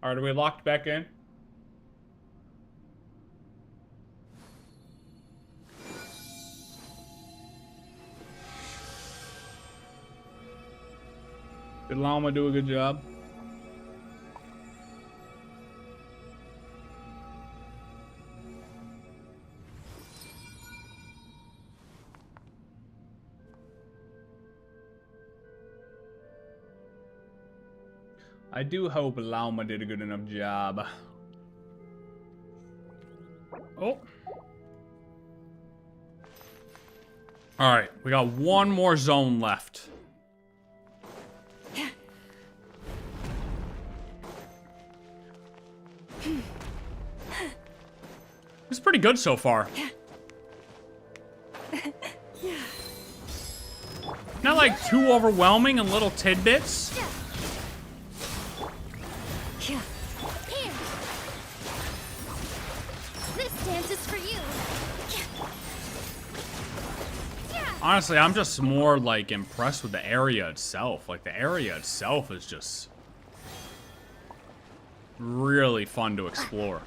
Alright, are we locked back in? Did Llama do a good job? I do hope Llama did a good enough job. Oh. Alright, we got one more zone left. It's pretty good so far. Not like too overwhelming and little tidbits. Here. This dance is for you. Honestly, I'm just more like impressed with the area itself. Like the area itself is just really fun to explore.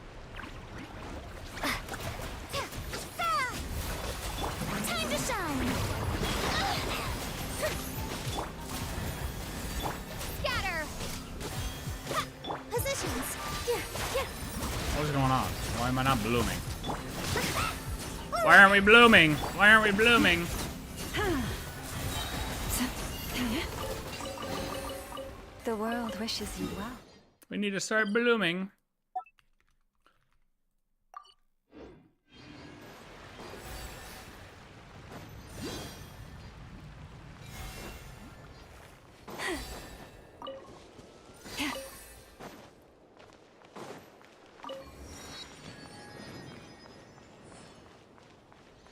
Time to shine. Scatter. Positions. What's going on? Why am I not blooming? Why aren't we blooming? Why aren't we blooming? The world wishes you well. We need to start blooming.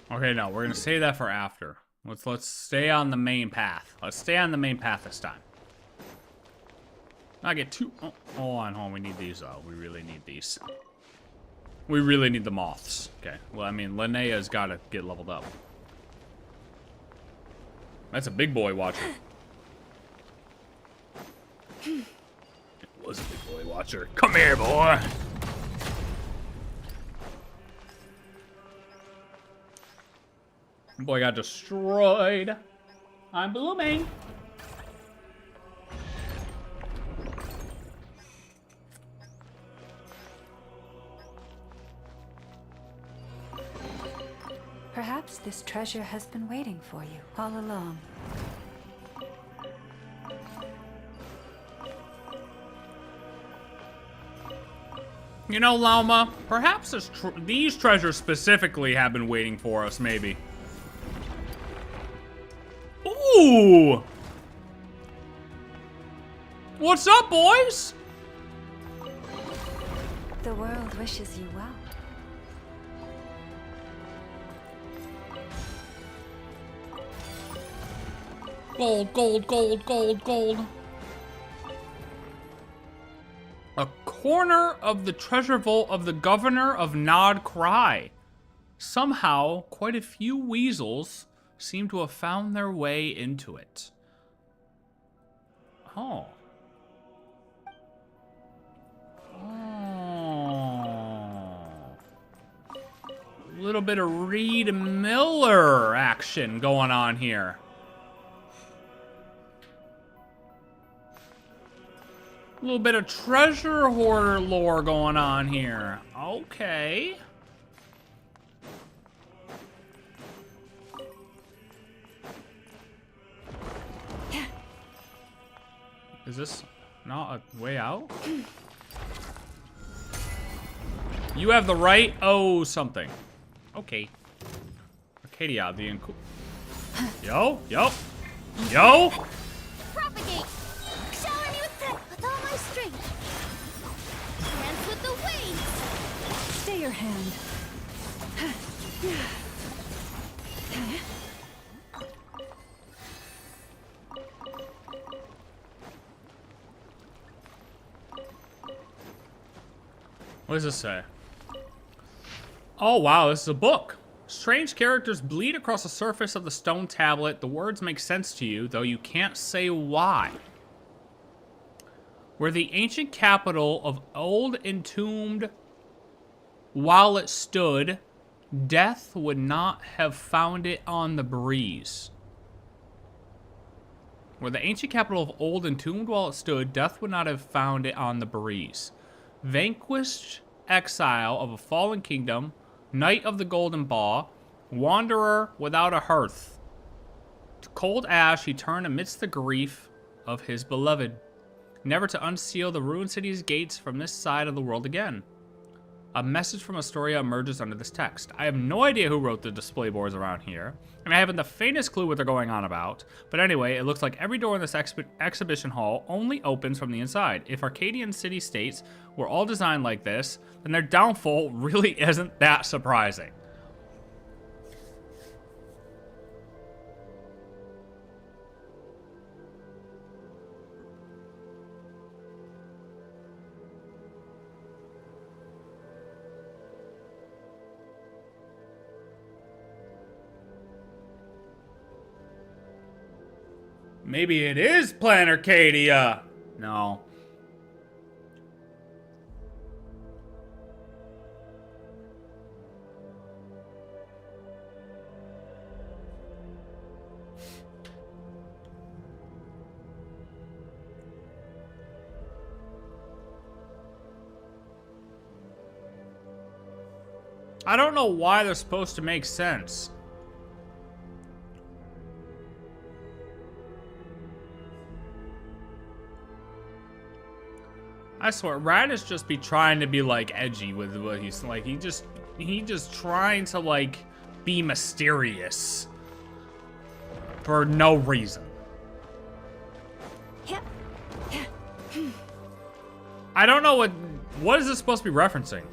Okay, no, we're gonna save that for after. Let's stay on the main path. Let's stay on the main path this time. Not get too. Oh, hold on. We need these. We really need these. We really need the moths. Okay. Well, I mean, Linnea's got to get leveled up. That's a big boy watcher. It was a big boy watcher. Come here, boy. Boy got destroyed. I'm blooming. Perhaps this treasure has been waiting for you all along. You know, Llama, perhaps these treasures specifically have been waiting for us, maybe. Ooh! What's up, boys? The world wishes you well. Gold, gold, gold, gold, gold. A corner of the treasure vault of the governor of Nod Cry. Somehow, quite a few weasels seem to have found their way into it. Oh. A little bit of Reed Miller action going on here. A little bit of treasure hoarder lore going on here. Okay. Is this not a way out? You have the right. Oh, something. Okay. Arcadia, the inco. Yo. Propagate. Shower me with all my strength. Dance with the waves. Stay your hand. What does this say? Oh, wow, this is a book. Strange characters bleed across the surface of the stone tablet. The words make sense to you, though you can't say why. Where the ancient capital of old entombed while it stood, death would not have found it on the breeze. Where the ancient capital of old entombed while it stood, death would not have found it on the breeze. Vanquished exile of a fallen kingdom, knight of the golden ball, wanderer without a hearth. To cold ash he turned amidst the grief of his beloved, never to unseal the ruined city's gates from this side of the world again. A message from Astoria emerges under this text. I have no idea who wrote the display boards around here, and I haven't the faintest clue what they're going on about. But anyway, it looks like every door in this exhibition hall only opens from the inside. If Arcadian city-states were all designed like this, then their downfall really isn't that surprising. Maybe it is Plan Arcadia. No. I don't know why they're supposed to make sense. I swear, Radish just be trying to be like edgy with what he's like. He just trying to like be mysterious for no reason. I don't know what is this supposed to be referencing?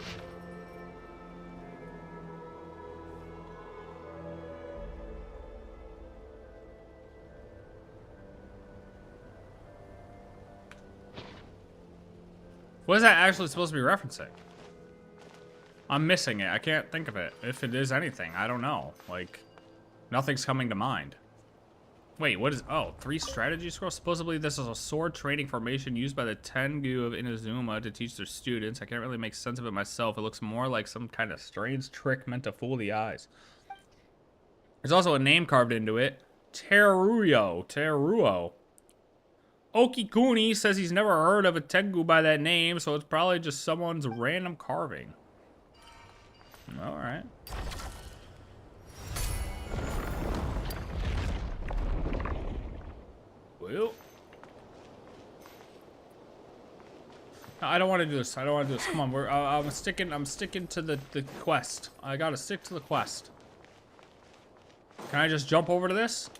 What is that actually supposed to be referencing? I'm missing it. I can't think of it. If it is anything, I don't know. Like, nothing's coming to mind. Wait, what is... Oh, 3 strategy scrolls? Supposedly this is a sword training formation used by the Tengu of Inazuma to teach their students. I can't really make sense of it myself. It looks more like some kind of strange trick meant to fool the eyes. There's also a name carved into it. Teruo. Okikuni says he's never heard of a Tengu by that name, so it's probably just someone's random carving. Alright. Well. No, I don't want to do this. I don't want to do this. Come on, I'm sticking to the quest. I gotta stick to the quest. Can I just jump over to this?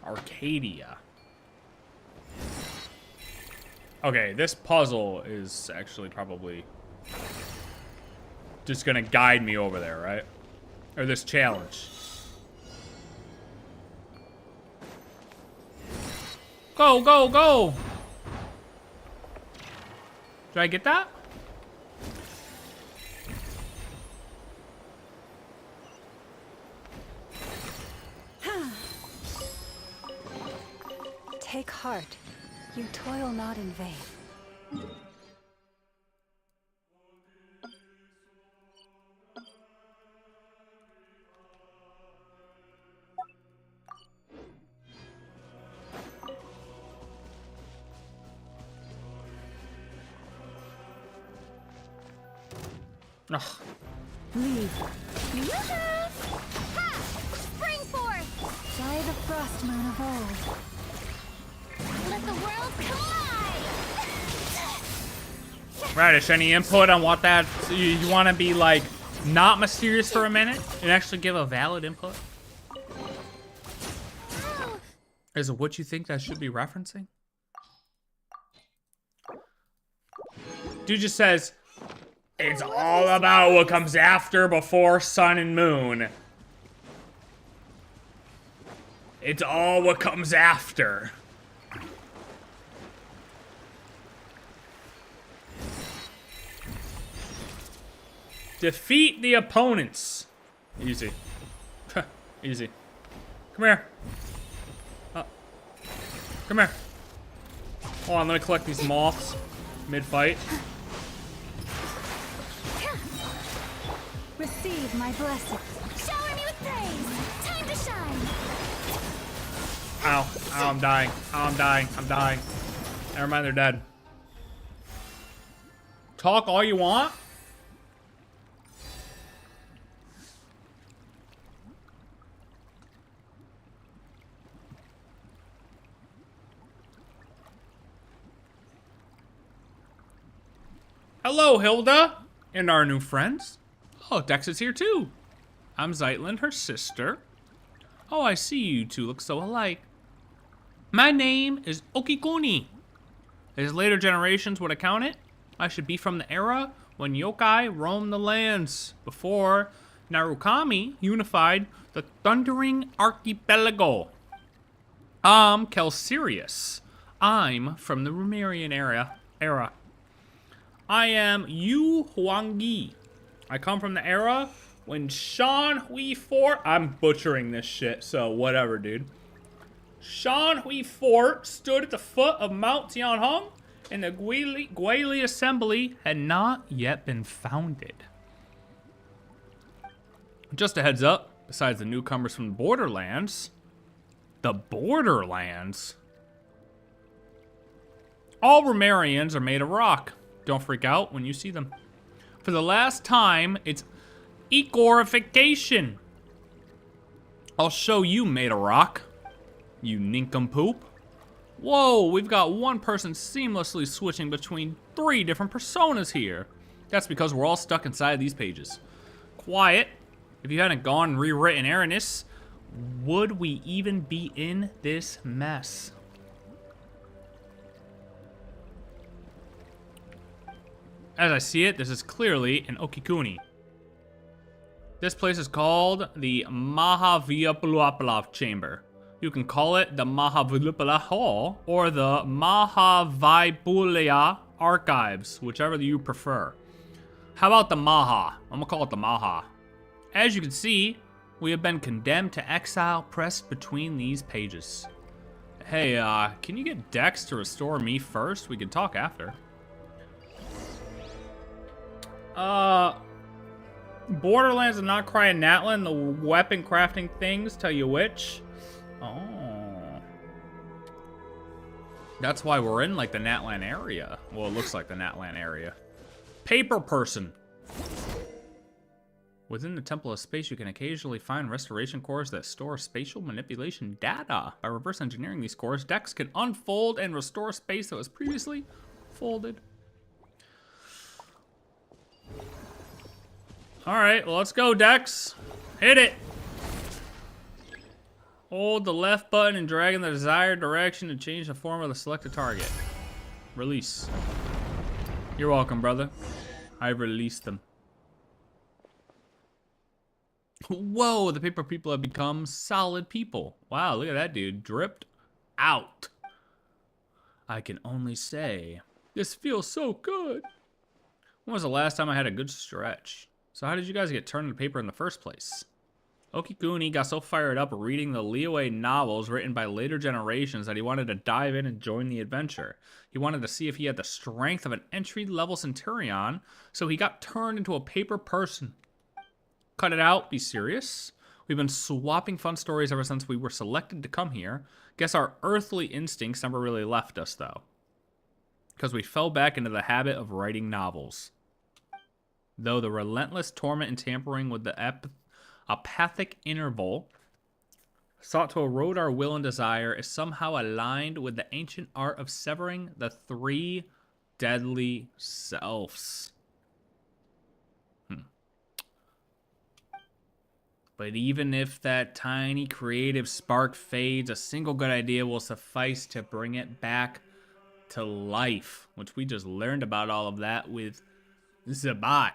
Arcadia. Okay, this puzzle is actually probably just gonna guide me over there, right? Or this challenge. Go, go, go! Did I get that? Take heart. You toil not in vain. Ugh. Leave. Ha! Spring forth! By the frost moon of old. Let the world collide! Radish, any input on what that... You want to be, like, not mysterious for a minute? And actually give a valid input? Is it what you think that should be referencing? Dude just says, it's all about what comes after, before, sun, and moon. It's all what comes after. Defeat the opponents. Easy. Easy. Come here. Come here. Hold on, let me collect these moths mid-fight. Receive my blessing. Shower me with praise. Time to shine. Ow. Ow, I'm dying. Ow, I'm dying. I'm dying. Never mind, they're dead. Talk all you want. Hello, Hilda, and our new friends. Oh, Dex is here too. I'm Zeitlin, her sister. Oh, I see you two look so alike. My name is Okikuni. As later generations would account it, I should be from the era when yokai roamed the lands, before Narukami unified the Thundering Archipelago. I'm Kelsirius. I'm from the Rumerian era. I am Yu Huangyi. I come from the era when Shan Hui Fort... I'm butchering this shit, so whatever, dude. Shan Hui Fort stood at the foot of Mount Tianhong, and the Guili Assembly had not yet been founded. Just a heads up, besides the newcomers from the Borderlands... The Borderlands? All Rumerians are made of rock. Don't freak out when you see them. For the last time, it's ecorification. I'll show you, made of rock, you nincompoop. Whoa, we've got one person seamlessly switching between 3 different personas here. That's because we're all stuck inside these pages. Quiet. If you hadn't gone and rewritten Aranis, would we even be in this mess? As I see it, this is clearly an Okikuni. This place is called the Mahaviapalapalaf Chamber. You can call it the Mahavilupala Hall or the Mahavaipulia Archives, whichever you prefer. How about the Maha? I'm gonna call it the Maha. As you can see, we have been condemned to exile pressed between these pages. Hey, can you get Dex to restore me first? We can talk after. Borderlands and not crying Natlin, the weapon crafting things, tell you which. Oh. That's why we're in, like, the Natlan area. Well, it looks like the Natlan area. Paper person. Within the Temple of Space, you can occasionally find restoration cores that store spatial manipulation data. By reverse engineering these cores, Dex can unfold and restore space that was previously folded. Alright, well, let's go, Dex. Hit it. Hold the left button and drag in the desired direction to change the form of the selected target. Release. You're welcome, brother. I've released them. Whoa, the paper people have become solid people. Wow, look at that dude. Dripped out. I can only say, this feels so good. When was the last time I had a good stretch? So how did you guys get turned into paper in the first place? Okikuni got so fired up reading the Liyue novels written by later generations that he wanted to dive in and join the adventure. He wanted to see if he had the strength of an entry-level Centurion, so he got turned into a paper person. Cut it out, be serious. We've been swapping fun stories ever since we were selected to come here. Guess our earthly instincts never really left us, though. Because we fell back into the habit of writing novels. Though the relentless torment and tampering with the apathic interval sought to erode our will and desire is somehow aligned with the ancient art of severing the 3 deadly selves. But even if that tiny creative spark fades, a single good idea will suffice to bring it back to life, which we just learned about all of that with Zabat.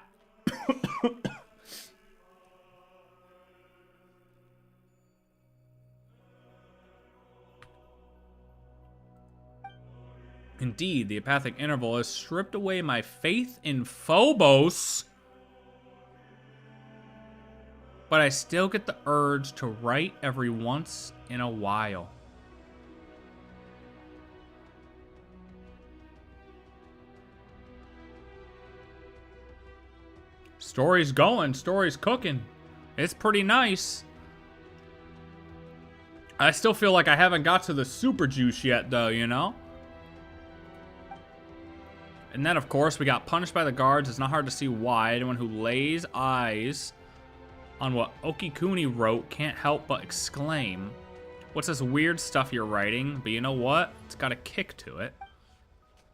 Indeed, the apathic interval has stripped away my faith in Phobos. But I still get the urge to write every once in a while. Story's going, story's cooking. It's pretty nice. I still feel like I haven't got to the super juice yet though, you know? And then of course we got punished by the guards. It's not hard to see why. Anyone who lays eyes on what Okikuni wrote can't help but exclaim, "What's this weird stuff you're writing?" But you know what? It's got a kick to it.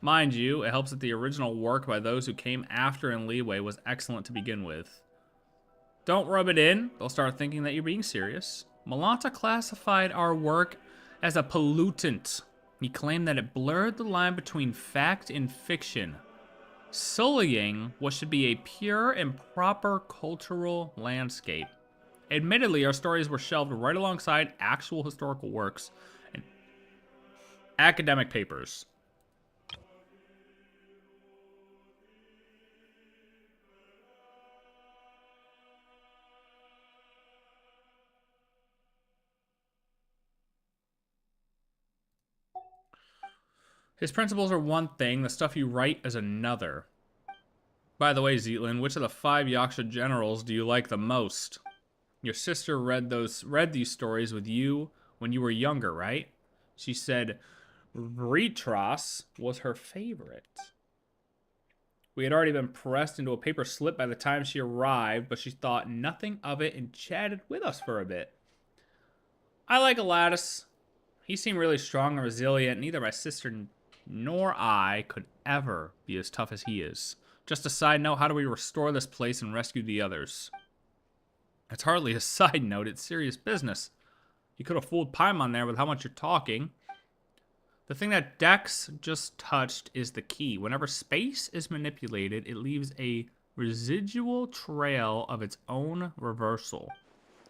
Mind you, it helps that the original work by those who came after in Leeway was excellent to begin with. Don't rub it in. They'll start thinking that you're being serious. Malanta classified our work as a pollutant. He claimed that it blurred the line between fact and fiction, sullying what should be a pure and proper cultural landscape. Admittedly, our stories were shelved right alongside actual historical works and academic papers. His principles are one thing, the stuff you write is another. By the way, Zetlin, which of the 5 Yaksha generals do you like the most? Your sister read these stories with you when you were younger, right? She said Retros was her favorite. We had already been pressed into a paper slip by the time she arrived, but she thought nothing of it and chatted with us for a bit. I like Aladdis. He seemed really strong and resilient. Neither my sister nor I could ever be as tough as he is. Just a side note, how do we restore this place and rescue the others? It's hardly a side note, it's serious business. You could have fooled Paimon there with how much you're talking. The thing that Dex just touched is the key. Whenever space is manipulated, it leaves a residual trail of its own reversal.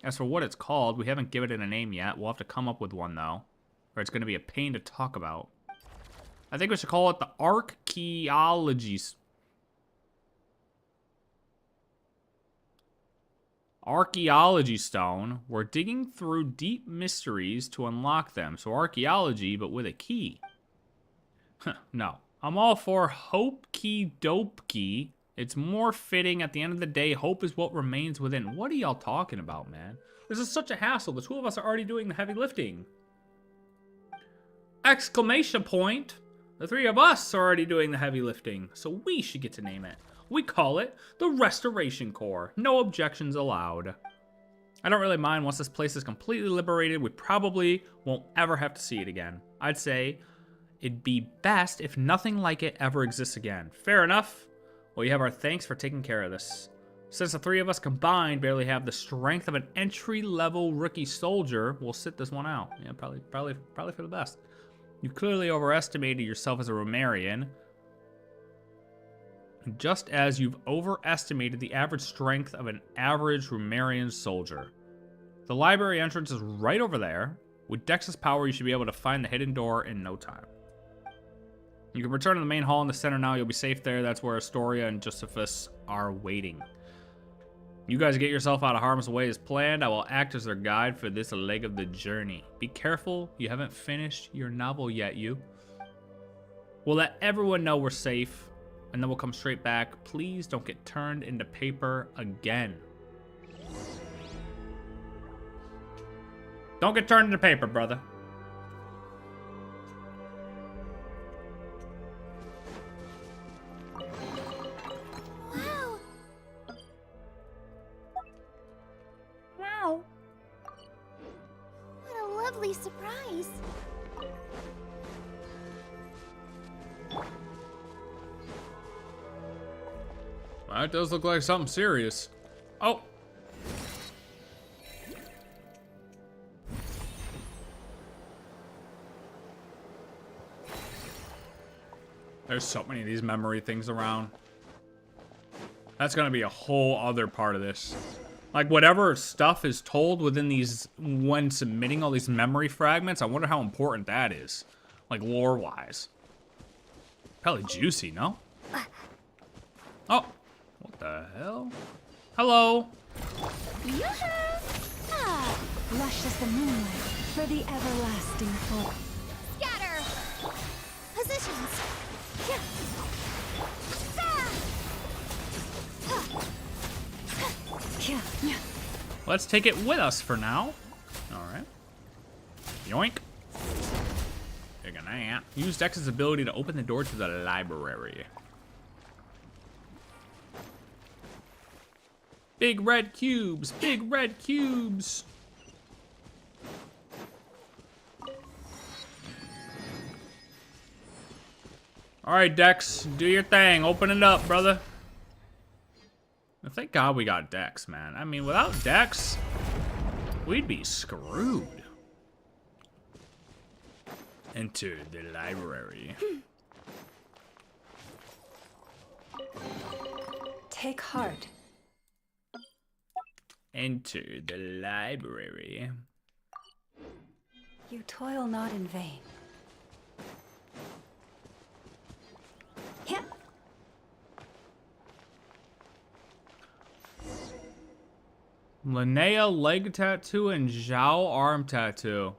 As for what it's called, we haven't given it a name yet. We'll have to come up with one, though, or it's going to be a pain to talk about. I think we should call it the Archaeology Stone. We're digging through deep mysteries to unlock them. So archaeology, but with a key. No. I'm all for Hope Key Dope Key. It's more fitting at the end of the day. Hope is what remains within. What are y'all talking about, man? This is such a hassle. The 2 of us are already doing the heavy lifting. Exclamation point. The 3 of us are already doing the heavy lifting, so we should get to name it. We call it the Restoration Corps. No objections allowed. I don't really mind once this place is completely liberated. We probably won't ever have to see it again. I'd say it'd be best if nothing like it ever exists again. Fair enough. Well, you have our thanks for taking care of this. Since the 3 of us combined barely have the strength of an entry-level rookie soldier, we'll sit this one out. Yeah, probably for the best. You clearly overestimated yourself as a Romarian, just as you've overestimated the average strength of an average Romarian soldier. The library entrance is right over there. With Dex's power, you should be able to find the hidden door in no time. You can return to the main hall in the center now. You'll be safe there. That's where Astoria and Josephus are waiting. You guys get yourself out of harm's way as planned. I will act as their guide for this leg of the journey. Be careful, you haven't finished your novel yet, you. We'll let everyone know we're safe, and then we'll come straight back. Please don't get turned into paper again. Don't get turned into paper, brother. Surprise! That does look like something serious. Oh! There's so many of these memory things around. That's gonna be a whole other part of this. Like, whatever stuff is told within these, when submitting all these memory fragments, I wonder how important that is. Like, lore-wise. Probably juicy, no? Oh, what the hell? Hello. Ah, lush as the moonlight for the everlasting forest. Scatter! Positions! Let's take it with us for now. All right. Yoink. Take a nap. Use Dex's ability to open the door to the library. Big red cubes. Big red cubes. All right, Dex, do your thing. Open it up, brother. Thank God we got Dex, man. I mean, without Dex, we'd be screwed. Enter the library. Take heart. Enter the library. You toil not in vain. Yeah. Linnea leg tattoo and Zhao arm tattoo.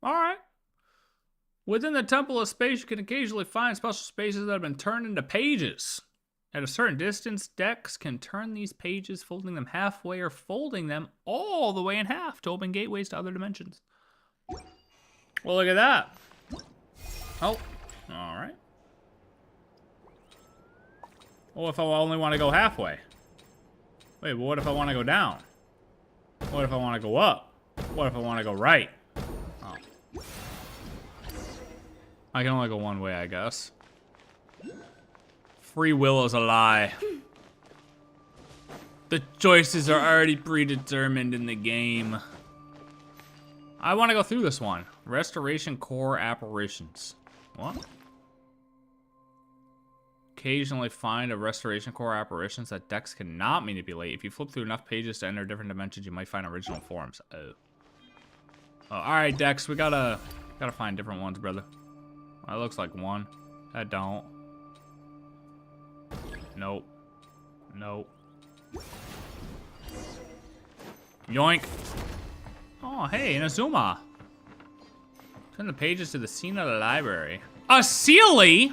Alright. Within the Temple of Space, you can occasionally find special spaces that have been turned into pages. At a certain distance, Dex can turn these pages, folding them halfway or folding them all the way in half to open gateways to other dimensions. Well, look at that. Oh, alright. Well, if I only want to go halfway? Wait, but what if I want to go down? What if I want to go up? What if I want to go right? Oh. I can only go one way, I guess. Free will is a lie. The choices are already predetermined in the game. I want to go through this one. Restoration core apparitions. What? Occasionally find a restoration core apparitions that Dex cannot manipulate. If you flip through enough pages to enter different dimensions, you might find original forms. Oh. Oh, all right, Dex, we gotta find different ones, brother. That looks like one. That don't. Nope. Nope. Yoink. Oh, hey, Inazuma. Turn the pages to the scene of the library. A Sealy?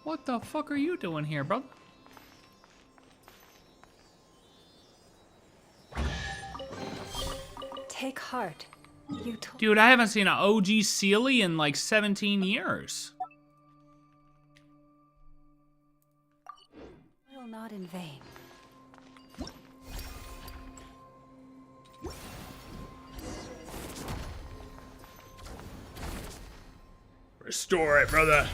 What the fuck are you doing here, brother? Take heart. Dude, I haven't seen an OG Sealy in like 17 years. Toil not in vain. Restore it, brother.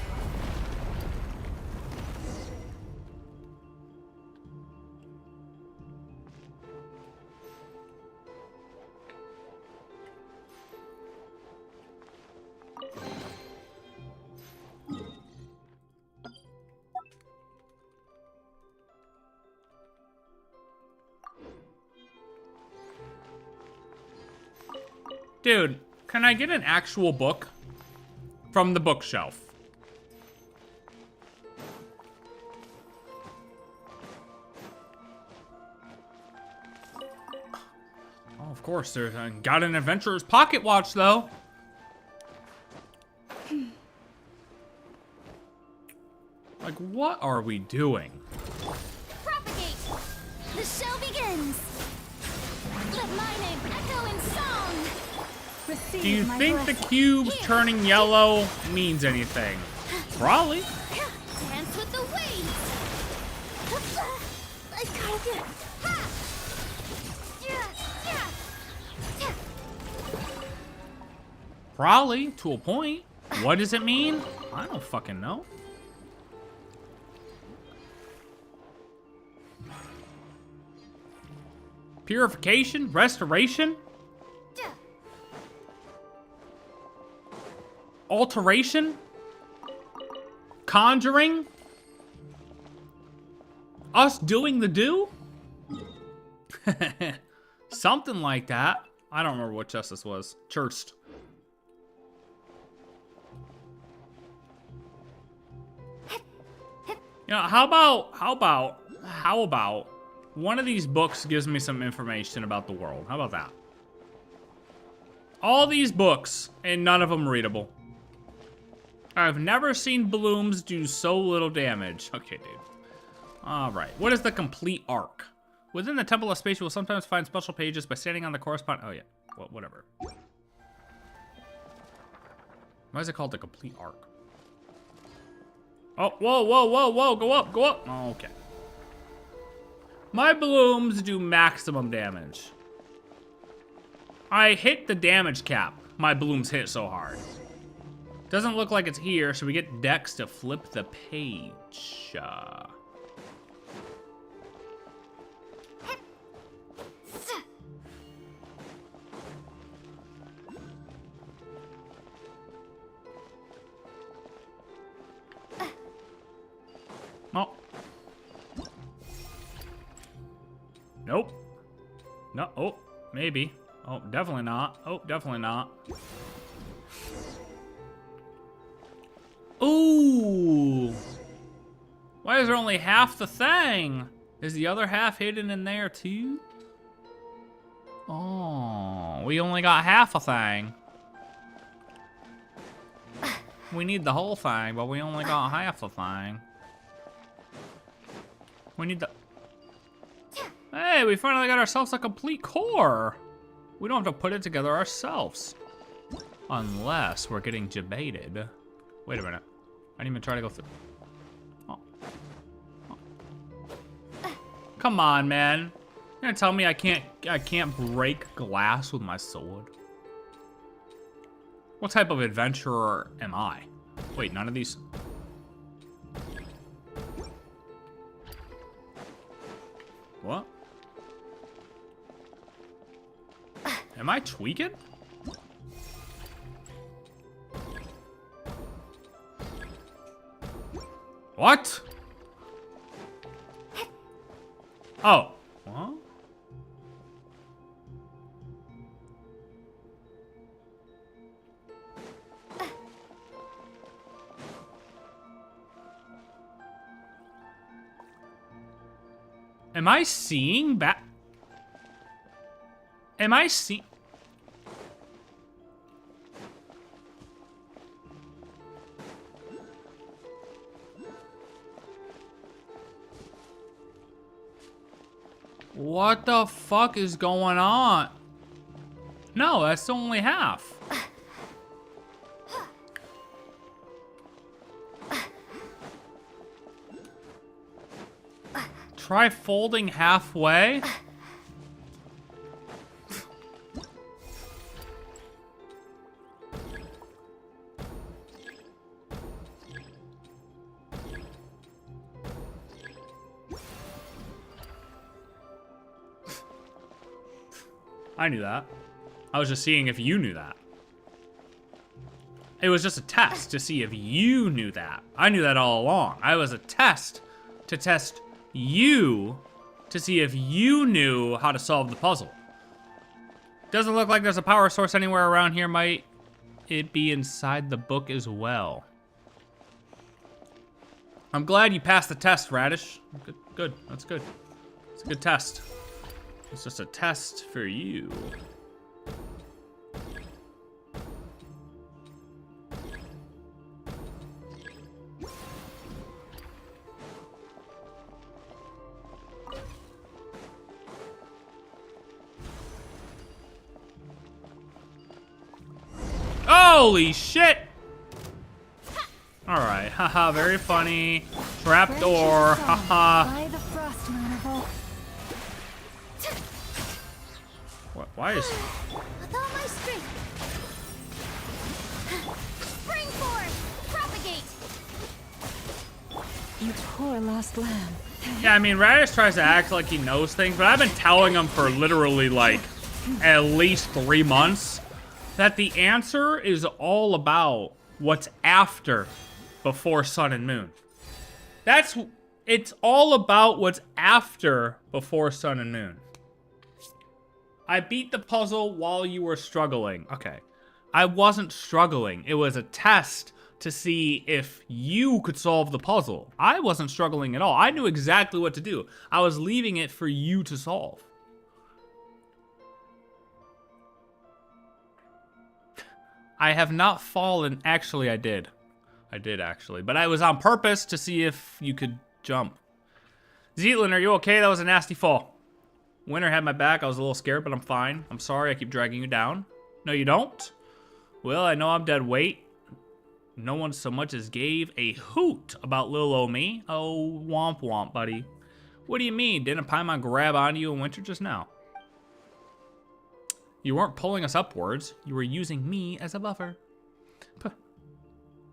Dude, can I get an actual book from the bookshelf? Oh, of course, there's got an adventurer's pocket watch, though. Like, what are we doing? Propagate! The show begins! Let my name echo in song! Receive Do you my think the blessing. cube turning yellow means anything? Probably. Dance with the waves! I gotta get... Ha! Yeah, yeah. Probably, to a point. What does it mean? I don't fucking know. Purification? Restoration? Alteration? Conjuring? Us doing the do? Something like that. I don't remember what chest this was. Churched. You know, how about one of these books gives me some information about the world? How about that? All these books, and none of them readable. I've never seen blooms do so little damage. Okay, dude. All right. What is the complete arc? Within the Temple of Space, you will sometimes find special pages by standing on the corresponding... Oh, yeah. Well, whatever. Why is it called the complete arc? Oh, whoa, whoa, whoa, whoa. Go up, go up. Oh, okay. My blooms do maximum damage. I hit the damage cap. My blooms hit so hard. Doesn't look like it's here, so we get Dex to flip the page. Oh. Nope. No. Oh, maybe. Oh, definitely not. Oh, definitely not. Ooh. Why is there only half the thing? Is the other half hidden in there too? Oh, we only got half a thing. We need the whole thing, but we only got half the thing. We need the... Hey, we finally got ourselves a complete core. We don't have to put it together ourselves. Unless we're getting debated. Wait a minute. I didn't even try to go through. Oh. Oh. Come on, man. You're gonna tell me I can't break glass with my sword? What type of adventurer am I? Wait, none of these. What? Am I tweaking? What? Oh. What? Am I seeing back? Am I seeing? What the fuck is going on? No, that's only half. Try folding halfway. I knew that. I was just seeing if you knew that. It was just a test to see if you knew that. I knew that all along. I was a test to test you to see if you knew how to solve the puzzle. Doesn't look like there's a power source anywhere around here. Might it be inside the book as well? I'm glad you passed the test, Radish. Good, good. That's good. It's a good test. It's just a test for you. Holy shit! Alright, haha, very funny. Trapdoor, haha. Why is... With all my strength. Spring forth! Propagate! You poor lost lamb. Yeah, I mean, Radish tries to act like he knows things, but I've been telling him for literally, like, at least 3 months that the answer is all about what's after before Sun and Moon. It's all about what's after before Sun and Moon. I beat the puzzle while you were struggling. Okay. I wasn't struggling. It was a test to see if you could solve the puzzle. I wasn't struggling at all. I knew exactly what to do. I was leaving it for you to solve. I have not fallen. Actually, I did. I did, actually. But I was on purpose to see if you could jump. Zealand, are you okay? That was a nasty fall. Winter had my back. I was a little scared, but I'm fine. I'm sorry I keep dragging you down. No, you don't? Well, I know I'm dead weight. No one so much as gave a hoot about little old me. Oh, womp womp, buddy. What do you mean? Didn't Paimon grab onto you in winter just now? You weren't pulling us upwards. You were using me as a buffer.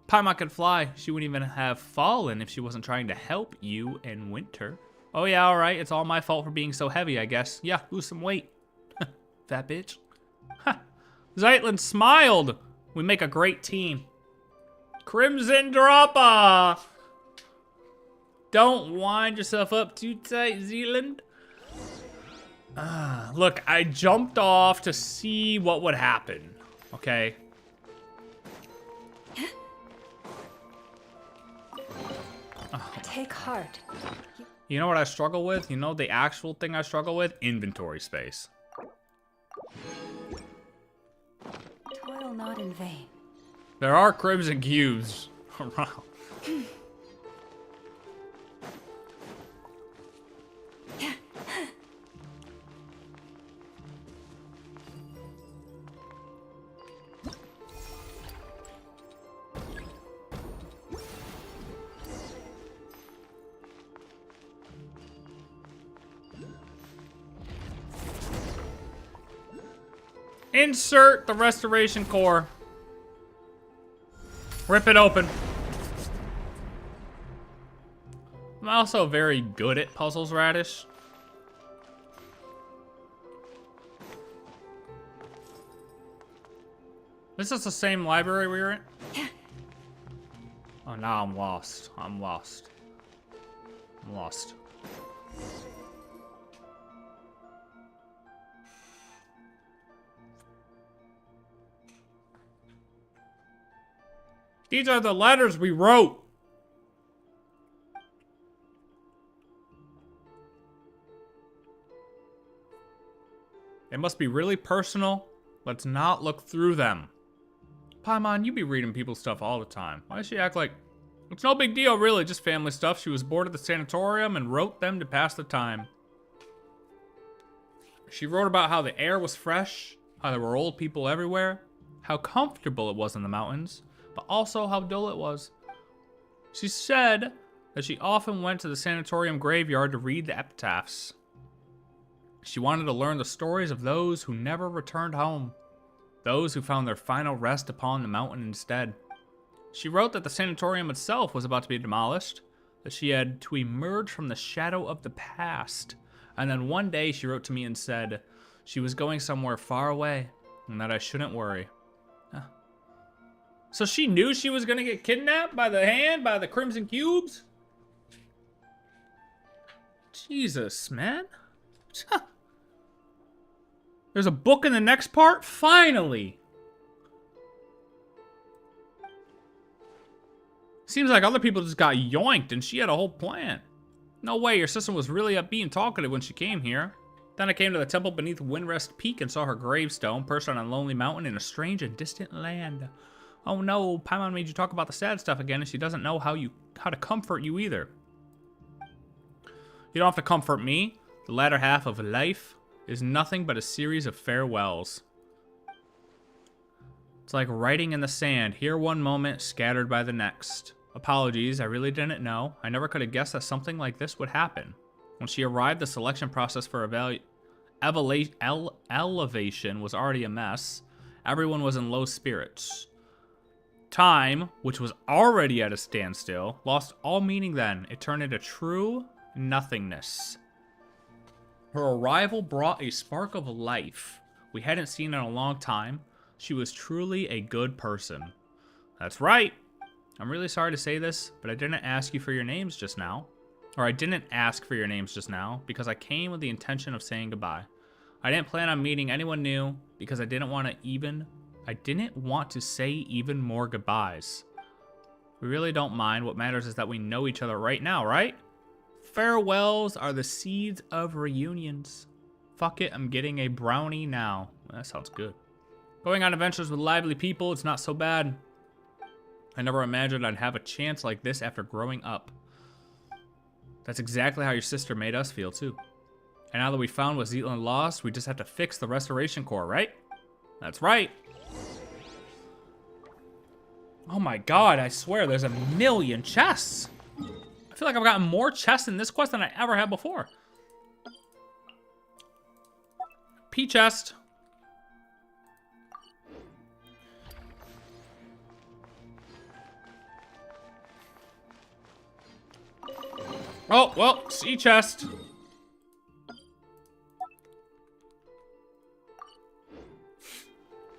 Paimon could fly. She wouldn't even have fallen if she wasn't trying to help you in winter. Oh yeah, alright. It's all my fault for being so heavy, I guess. Yeah, lose some weight. Fat bitch. Zeitland smiled. We make a great team. Crimson Dropper! Don't wind yourself up too tight, Zealand. Look, I jumped off to see what would happen. Okay? Take heart. You know what I struggle with? You know the actual thing I struggle with? Inventory space. Toil not in vain. There are crimson cubes around. Insert the restoration core. Rip it open. I'm also very good at puzzles, Radish. This is the same library we were in? Oh, now I'm lost. I'm lost. I'm lost. These are the letters we wrote. They must be really personal. Let's not look through them. Paimon, you be reading people's stuff all the time. Why does she act like... It's no big deal, really. Just family stuff. She was bored at the sanatorium and wrote them to pass the time. She wrote about how the air was fresh, how there were old people everywhere, how comfortable it was in the mountains, but also how dull it was. She said that she often went to the sanatorium graveyard to read the epitaphs. She wanted to learn the stories of those who never returned home, those who found their final rest upon the mountain instead. She wrote that the sanatorium itself was about to be demolished, that she had to emerge from the shadow of the past, and then one day she wrote to me and said she was going somewhere far away and that I shouldn't worry. So she knew she was gonna get kidnapped by the Crimson Cubes? Jesus, man. There's a book in the next part? Finally! Seems like other people just got yoinked and she had a whole plan. No way, your sister was really upbeat and talkative when she came here. Then I came to the temple beneath Windrest Peak and saw her gravestone perched on a lonely mountain in a strange and distant land. Oh no, Paimon made you talk about the sad stuff again and she doesn't know how to comfort you either. You don't have to comfort me. The latter half of life is nothing but a series of farewells. It's like writing in the sand, here one moment, scattered by the next. Apologies, I really didn't know. I never could have guessed that something like this would happen. When she arrived, the selection process for elevation was already a mess. Everyone was in low spirits. Time, which was already at a standstill, lost all meaning then. It turned into true nothingness. Her arrival brought a spark of life we hadn't seen in a long time. She was truly a good person. That's right. I'm really sorry to say this, but I didn't ask you for your names just now. Or I didn't ask for your names just now because I came with the intention of saying goodbye. I didn't plan on meeting anyone new because I didn't want to say even more goodbyes. We really don't mind. What matters is that we know each other right now, right? Farewells are the seeds of reunions. Fuck it, I'm getting a brownie now. That sounds good. Going on adventures with lively people, it's not so bad. I never imagined I'd have a chance like this after growing up. That's exactly how your sister made us feel, too. And now that we found what Zetland lost, we just have to fix the restoration core, right? That's right. Oh my god, I swear there's a million chests. I feel like I've gotten more chests in this quest than I ever have before. P chest. Oh, well, C chest.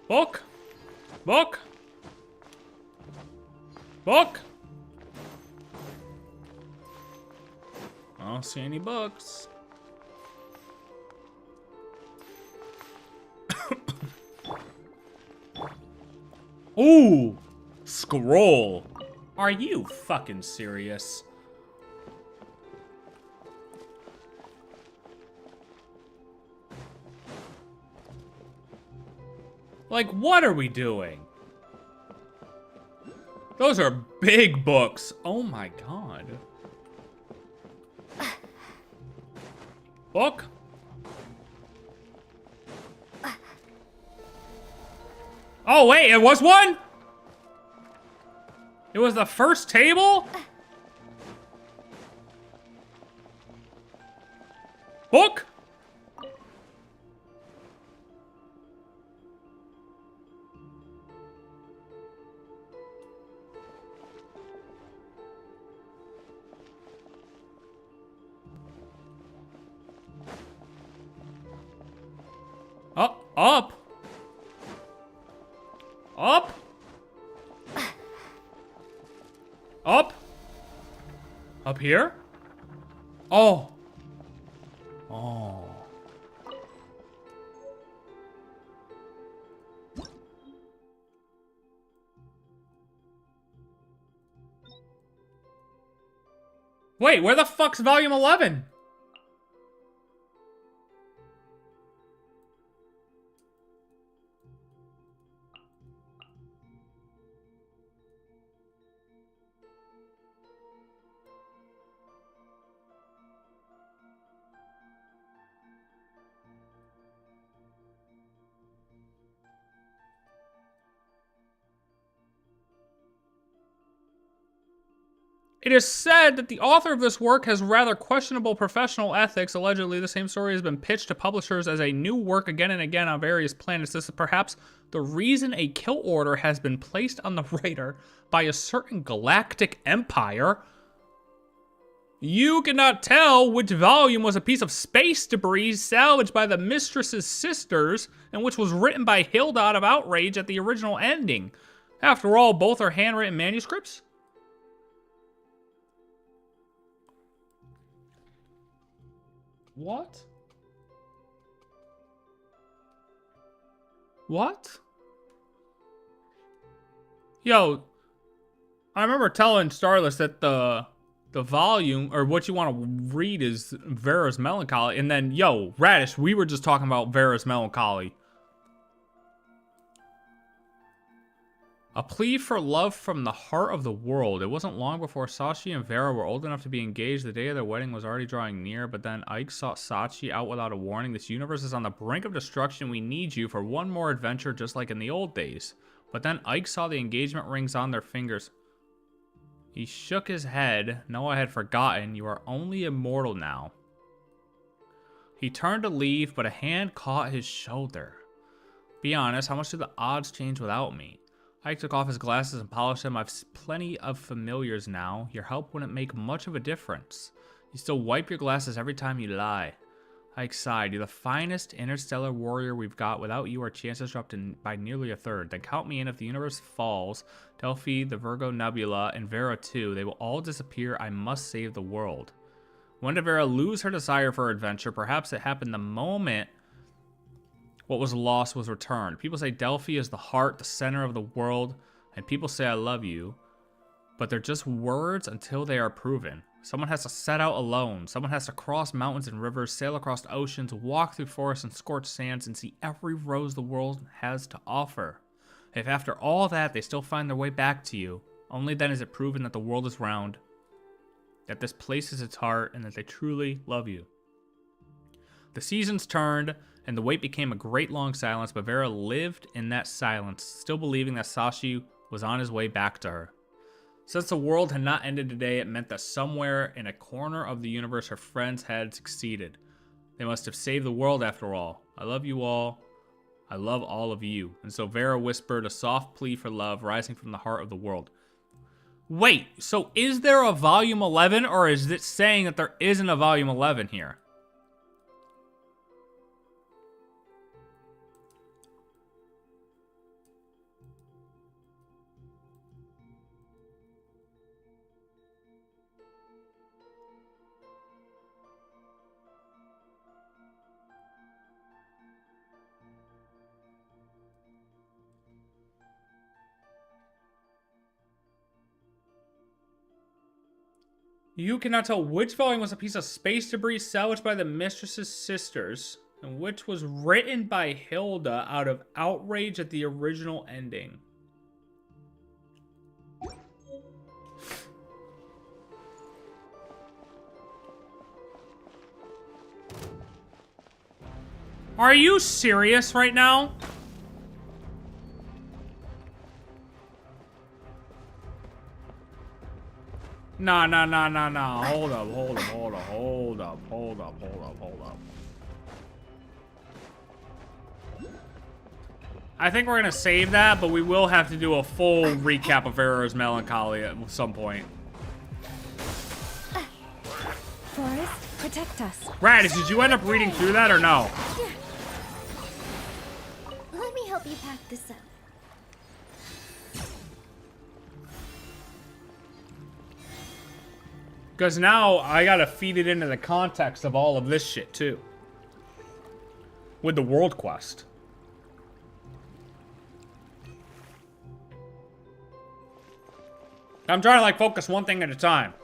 Book. Book. Book. I don't see any books. Ooh, scroll. Are you fucking serious? Like, what are we doing? Those are big books. Oh my god. Book? Oh wait, it was one? It was the first table? Book? Up. Up. Up. Up here? Oh. Oh. Wait, where the fuck's volume 11? It is said that the author of this work has rather questionable professional ethics. Allegedly, the same story has been pitched to publishers as a new work again and again on various planets. This is perhaps the reason a kill order has been placed on the writer by a certain galactic empire. You cannot tell which volume was a piece of space debris salvaged by the mistress's sisters and which was written by Hilda out of outrage at the original ending. After all, both are handwritten manuscripts. What? What? Yo, I remember telling Starless that the volume, or what you want to read, is Vera's Melancholy, and then, yo, Radish, we were just talking about Vera's Melancholy. A plea for love from the heart of the world. It wasn't long before Sachi and Vera were old enough to be engaged. The day of their wedding was already drawing near, but then Ike sought Sachi out without a warning. This universe is on the brink of destruction. We need you for one more adventure, just like in the old days. But then Ike saw the engagement rings on their fingers. He shook his head. No, I had forgotten. You are only immortal now. He turned to leave, but a hand caught his shoulder. Be honest, how much do the odds change without me? Ike took off his glasses and polished them. I've plenty of familiars now. Your help wouldn't make much of a difference. You still wipe your glasses every time you lie. Ike sighed. You're the finest interstellar warrior we've got. Without you, our chances dropped by nearly a third. Then count me in. If the universe falls, Delphi, the Virgo Nebula, and Vera too, they will all disappear. I must save the world. When did Vera lose her desire for adventure? Perhaps it happened the moment What was lost was returned. People say Delphi is the heart, the center of the world, and people say I love you, but they're just words until they are proven. Someone has to set out alone. Someone has to cross mountains and rivers, sail across oceans, walk through forests and scorched sands, and see every rose the world has to offer. If after all that they still find their way back to you, only then is it proven that the world is round, that this place is its heart, and that they truly love you. The seasons turned, and the wait became a great long silence, but Vera lived in that silence, still believing that Sashi was on his way back to her. Since the world had not ended today, it meant that somewhere in a corner of the universe her friends had succeeded. They must have saved the world after all. I love you all. I love all of you. And so Vera whispered, a soft plea for love rising from the heart of the world. Wait, so is there a volume 11, or is it saying that there isn't a volume 11 here? You cannot tell which volume was a piece of space debris salvaged by the mistress's sisters, and which was written by Hilda out of outrage at the original ending. Are you serious right now? Nah. Hold up. I think we're gonna save that, but we will have to do a full recap of Vera's Melancholy at some point. Forest, protect us. Raditz, did you end up reading through that or no? Let me help you pack this up. Because now I gotta feed it into the context of all of this shit too. With the world quest. I'm trying to like focus one thing at a time.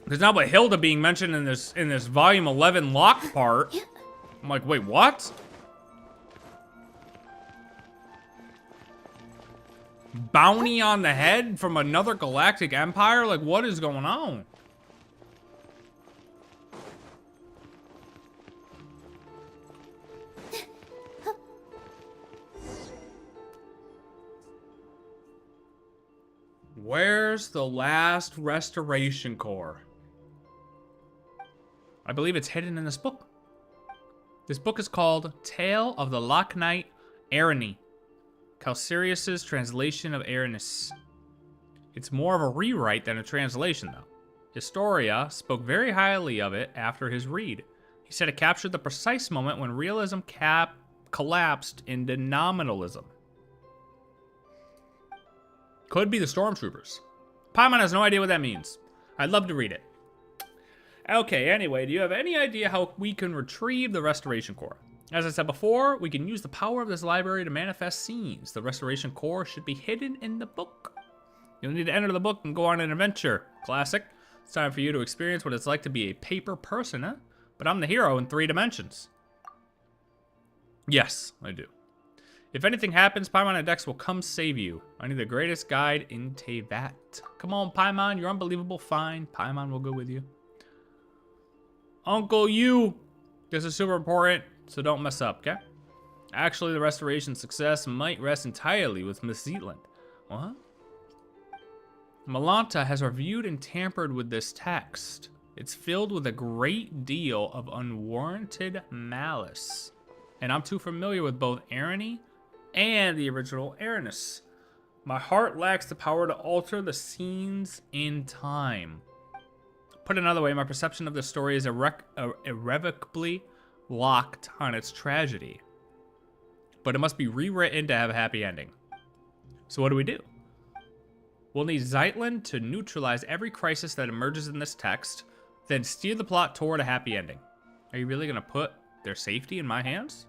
Because now with Hilda being mentioned in this volume 11 lock part, I'm like, wait, what? Bounty on the head from another galactic empire? Like, what is going on? Where's the last restoration core? I believe it's hidden in this book. This book is called Tale of the Lock Knight Arani. Calsirius's translation of Aranis. It's more of a rewrite than a translation, though. Historia spoke very highly of it after his read. He said it captured the precise moment when realism collapsed into nominalism. Could be the Stormtroopers. Paimon has no idea what that means. I'd love to read it. Okay, anyway, do you have any idea how we can retrieve the Restoration Core? As I said before, we can use the power of this library to manifest scenes. The Restoration Core should be hidden in the book. You'll need to enter the book and go on an adventure. Classic. It's time for you to experience what it's like to be a paper person, huh? But I'm the hero in 3 dimensions. Yes, I do. If anything happens, Paimon and Dex will come save you. I need the greatest guide in Teyvat. Come on, Paimon, you're unbelievable. Fine, Paimon will go with you. Uncle you. This is super important, so don't mess up, okay? Actually, the restoration success might rest entirely with Miss Zetland. What? Malanta has reviewed and tampered with this text. It's filled with a great deal of unwarranted malice. And I'm too familiar with both Arani and the original Aranis. My heart lacks the power to alter the scenes in time. Put another way, my perception of the story is irrevocably locked on its tragedy. But it must be rewritten to have a happy ending. So what do we do? We'll need Zeitlin to neutralize every crisis that emerges in this text, then steer the plot toward a happy ending. Are you really gonna put their safety in my hands?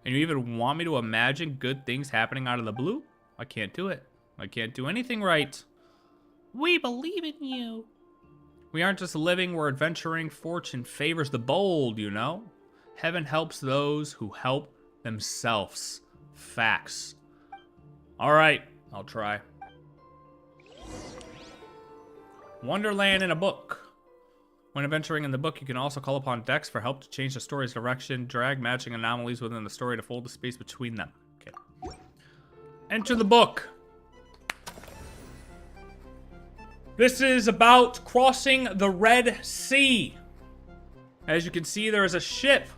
And you even want me to imagine good things happening out of the blue? I can't do it. I can't do anything right. We believe in you. We aren't just living, we're adventuring. Fortune favors the bold, you know? Heaven helps those who help themselves. Facts. All right, I'll try. Wonderland in a book. When adventuring in the book, you can also call upon Dex for help to change the story's direction, drag matching anomalies within the story to fold the space between them. Okay. Enter the book. This is about crossing the Red Sea. As you can see, there is a ship,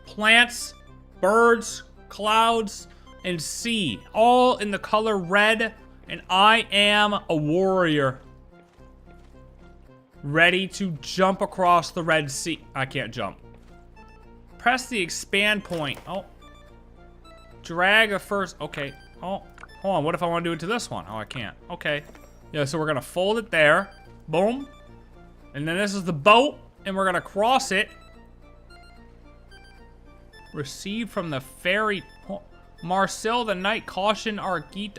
plants, birds, clouds, and sea, all in the color red, and I am a warrior. Ready to jump across the Red Sea. I can't jump. Press the expand point. Oh. Drag a first. Okay. Oh, hold on. What if I want to do it to this one? Oh, I can't. Okay. Yeah, so we're going to fold it there. Boom. And then this is the boat, and we're going to cross it. Received from the ferry. Oh, Marcel the Knight caution Argit.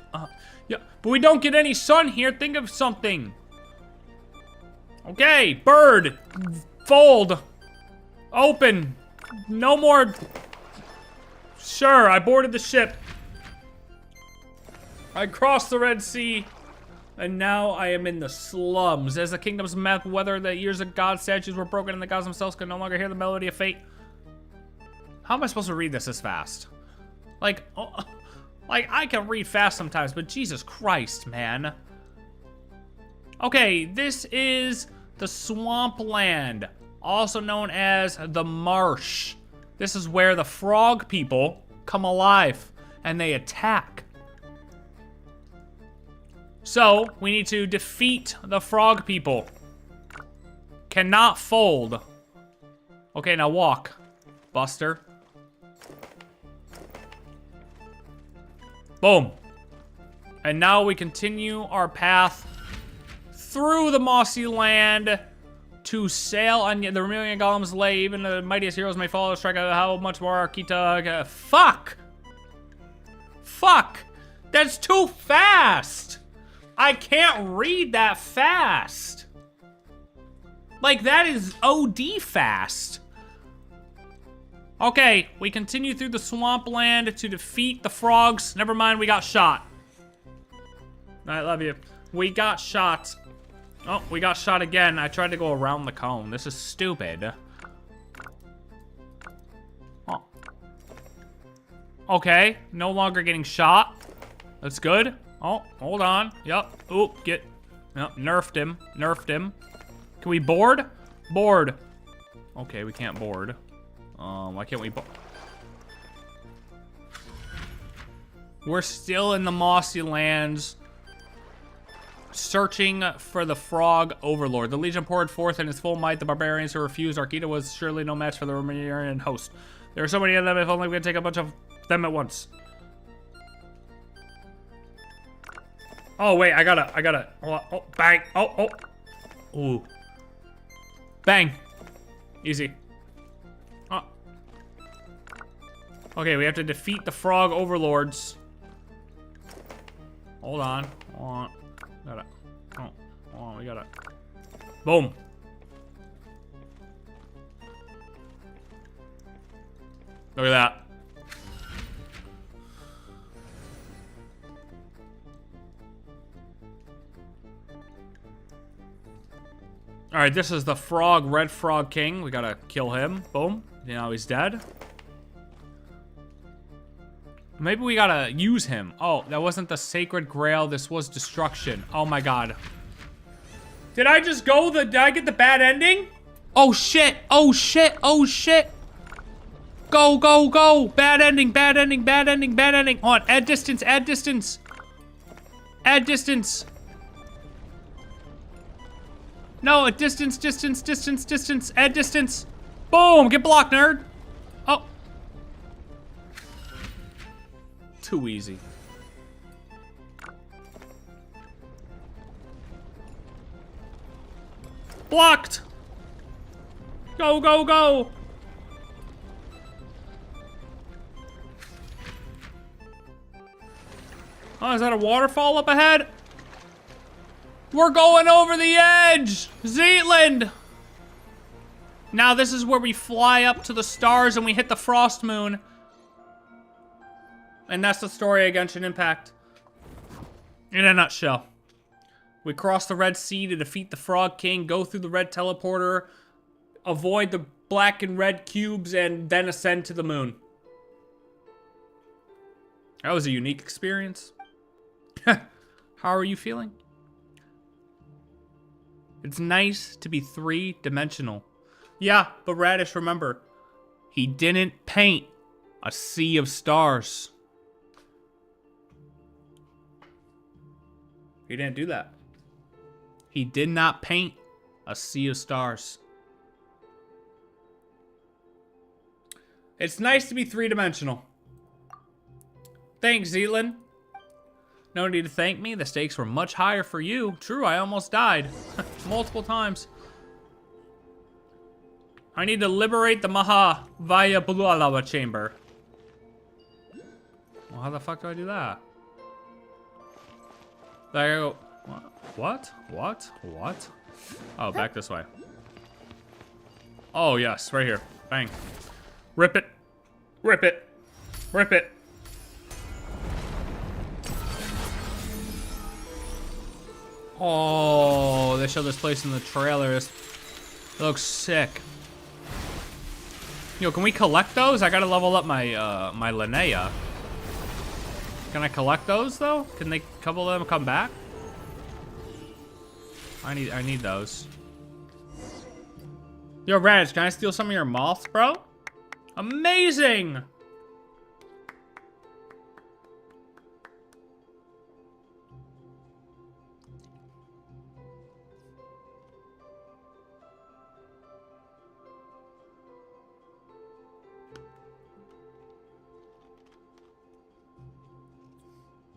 Yeah, but we don't get any sun here. Think of something. Okay, bird, fold, open, no more. Sure, I boarded the ship. I crossed the Red Sea, and now I am in the slums. As the kingdom's map, whether the ears of God statues were broken and the gods themselves could no longer hear the melody of fate. How am I supposed to read this fast? Like I can read fast sometimes, but Jesus Christ, man. Okay, this is the swampland, also known as the marsh. This is where the frog people come alive and they attack. So we need to defeat the frog people. Cannot fold. Okay, now walk, Buster. Boom. And now we continue our path through the mossy land to sail on the Vermilion Golems lay. Even the mightiest heroes may follow. Strike out how much more Akita. Fuck! Fuck! That's too fast! I can't read that fast. Like, that is OD fast. Okay, we continue through the swampland to defeat the frogs. Never mind, we got shot. I love you. We got shot. Oh, we got shot again. I tried to go around the cone. This is stupid. Oh. Okay, no longer getting shot. That's good. Oh, hold on. Yup. Oop, get. Yep, nerfed him. Nerfed him. Can we board? Board. Okay, we can't board. Why can't we board? We're still in the mossy lands, searching for the frog overlord. The legion poured forth in its full might. The barbarians who refused Arquita was surely no match for the Romanian host. There are so many of them, if only we could take a bunch of them at once. Oh, wait, I gotta. Oh, bang. Oh. Ooh. Bang. Easy. Oh. Okay, we have to defeat the frog overlords. Hold on. Hold on, we gotta. Boom. Look at that. All right, this is the frog, Red Frog King. We gotta kill him. Boom. Now he's dead. Maybe we gotta use him. Oh, that wasn't the Sacred Grail. This was destruction. Oh my God. Did I just go did I get the bad ending? Oh shit, oh shit, oh shit. Go, go, go. Bad ending, bad ending, bad ending, bad ending. Hold on, add distance, add distance. Add distance. No, distance, distance, distance, distance, add distance. Boom, get blocked, nerd. Oh. Too easy. Blocked! Go, go, go! Oh, is that a waterfall up ahead? We're going over the edge! Zetland! Now this is where we fly up to the stars and we hit the frost moon. And that's the story of Genshin Impact. In a nutshell. We cross the Red Sea to defeat the Frog King, go through the red teleporter, avoid the black and red cubes, and then ascend to the moon. That was a unique experience. How are you feeling? It's nice to be three-dimensional. Yeah, but Radish, remember, he didn't paint a sea of stars. He didn't do that. He did not paint a sea of stars. It's nice to be three-dimensional. Thanks, Zetland. No need to thank me. The stakes were much higher for you. True, I almost died. Multiple times. I need to liberate the Maha via Bulalawa chamber. Well, how the fuck do I do that? There I go. What? What? What? Oh, back this way. Oh, yes, right here. Bang. Rip it. Rip it. Rip it. Oh, they showed this place in the trailers. It looks sick. Yo, can we collect those? I gotta level up my my Linnea. Can I collect those though? Can they, a couple of them come back? I need those. Yo, Radish, can I steal some of your moths, bro? Amazing!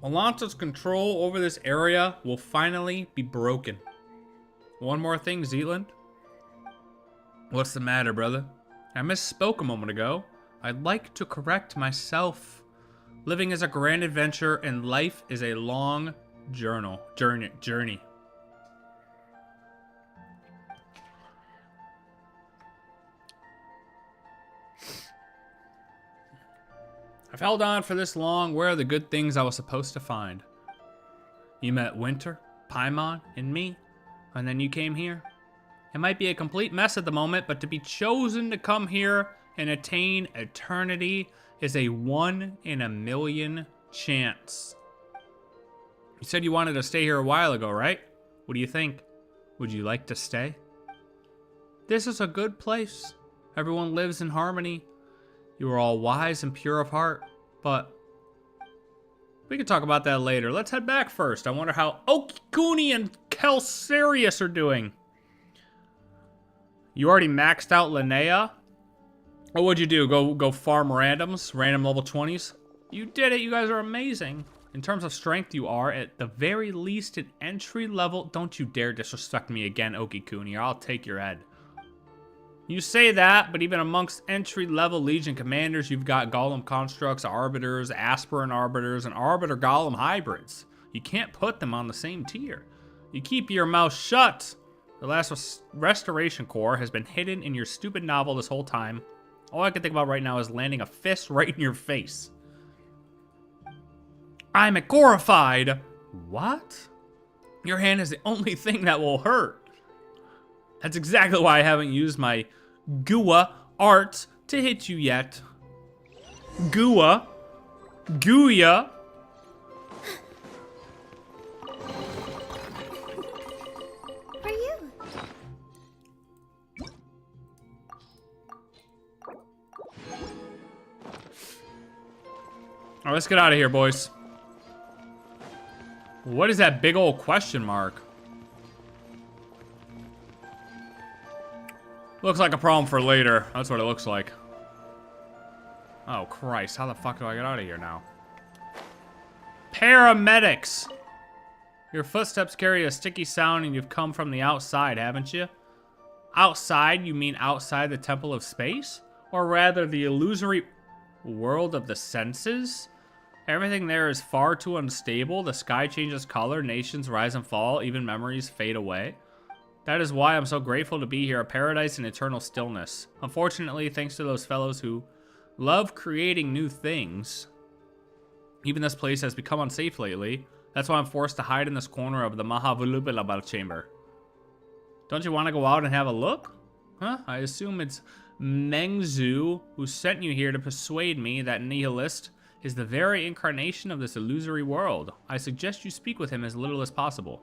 Melanta's control over this area will finally be broken. One more thing, Zetland. What's the matter, brother? I misspoke a moment ago. I'd like to correct myself. Living is a grand adventure, and life is a long journey. I've held on for this long. Where are the good things I was supposed to find? You met Winter, Paimon, and me, and then you came here. It might be a complete mess at the moment, but to be chosen to come here and attain eternity is a 1 in a million chance. You said you wanted to stay here a while ago, right? What do you think? Would you like to stay? This is a good place. Everyone lives in harmony. You are all wise and pure of heart, but we can talk about that later. Let's head back first. I wonder how Okikuni and Kelsarius are doing. You already maxed out Linnea? Or what'd you do? Go farm randoms? Random level 20s? You did it. You guys are amazing. In terms of strength, you are at the very least an entry level. Don't you dare disrespect me again, Okikuni, or I'll take your head. You say that, but even amongst entry-level Legion commanders, you've got Golem Constructs, Arbiters, Aspirant Arbiters, and Arbiter Golem hybrids. You can't put them on the same tier. You keep your mouth shut. The last Restoration Core has been hidden in your stupid novel this whole time. All I can think about right now is landing a fist right in your face. I'm agorified. What? Your hand is the only thing that will hurt. That's exactly why I haven't used my Gua art to hit you yet. Gua. Guya. For you. All right, let's get out of here, boys. What is that big old question mark? Looks like a problem for later. That's what it looks like. Oh, Christ. How the fuck do I get out of here now? Paramedics! Your footsteps carry a sticky sound and you've come from the outside, haven't you? Outside, you mean outside the Temple of Space? Or rather, the illusory world of the senses? Everything there is far too unstable. The sky changes color, nations rise and fall, even memories fade away. That is why I'm so grateful to be here, a paradise in eternal stillness. Unfortunately, thanks to those fellows who love creating new things, even this place has become unsafe lately. That's why I'm forced to hide in this corner of the Mahavalubala chamber. Don't you want to go out and have a look? Huh? I assume it's Mengzu who sent you here to persuade me that Nihilist is the very incarnation of this illusory world. I suggest you speak with him as little as possible.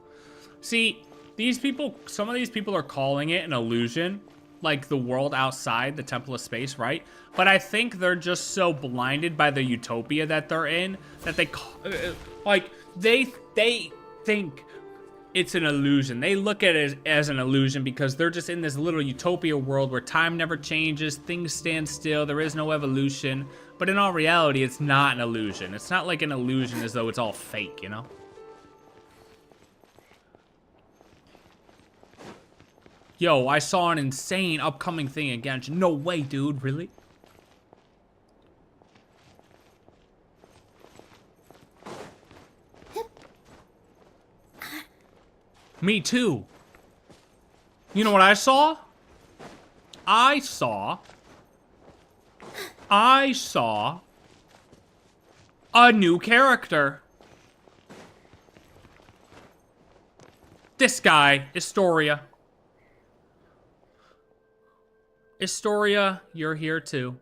See, these people, some of these people are calling it an illusion, like the world outside the Temple of Space, right? But I think they're just so blinded by the utopia that they're in that they think it's an illusion. They look at it as an illusion because they're just in this little utopia world where time never changes, things stand still, there is no evolution. But in all reality, it's not an illusion. It's not like an illusion as though it's all fake, you know? Yo, I saw an insane upcoming thing in Genshin. No way, dude, really? Me too. You know what I saw? I saw a new character. This guy, Historia. Historia, you're here too.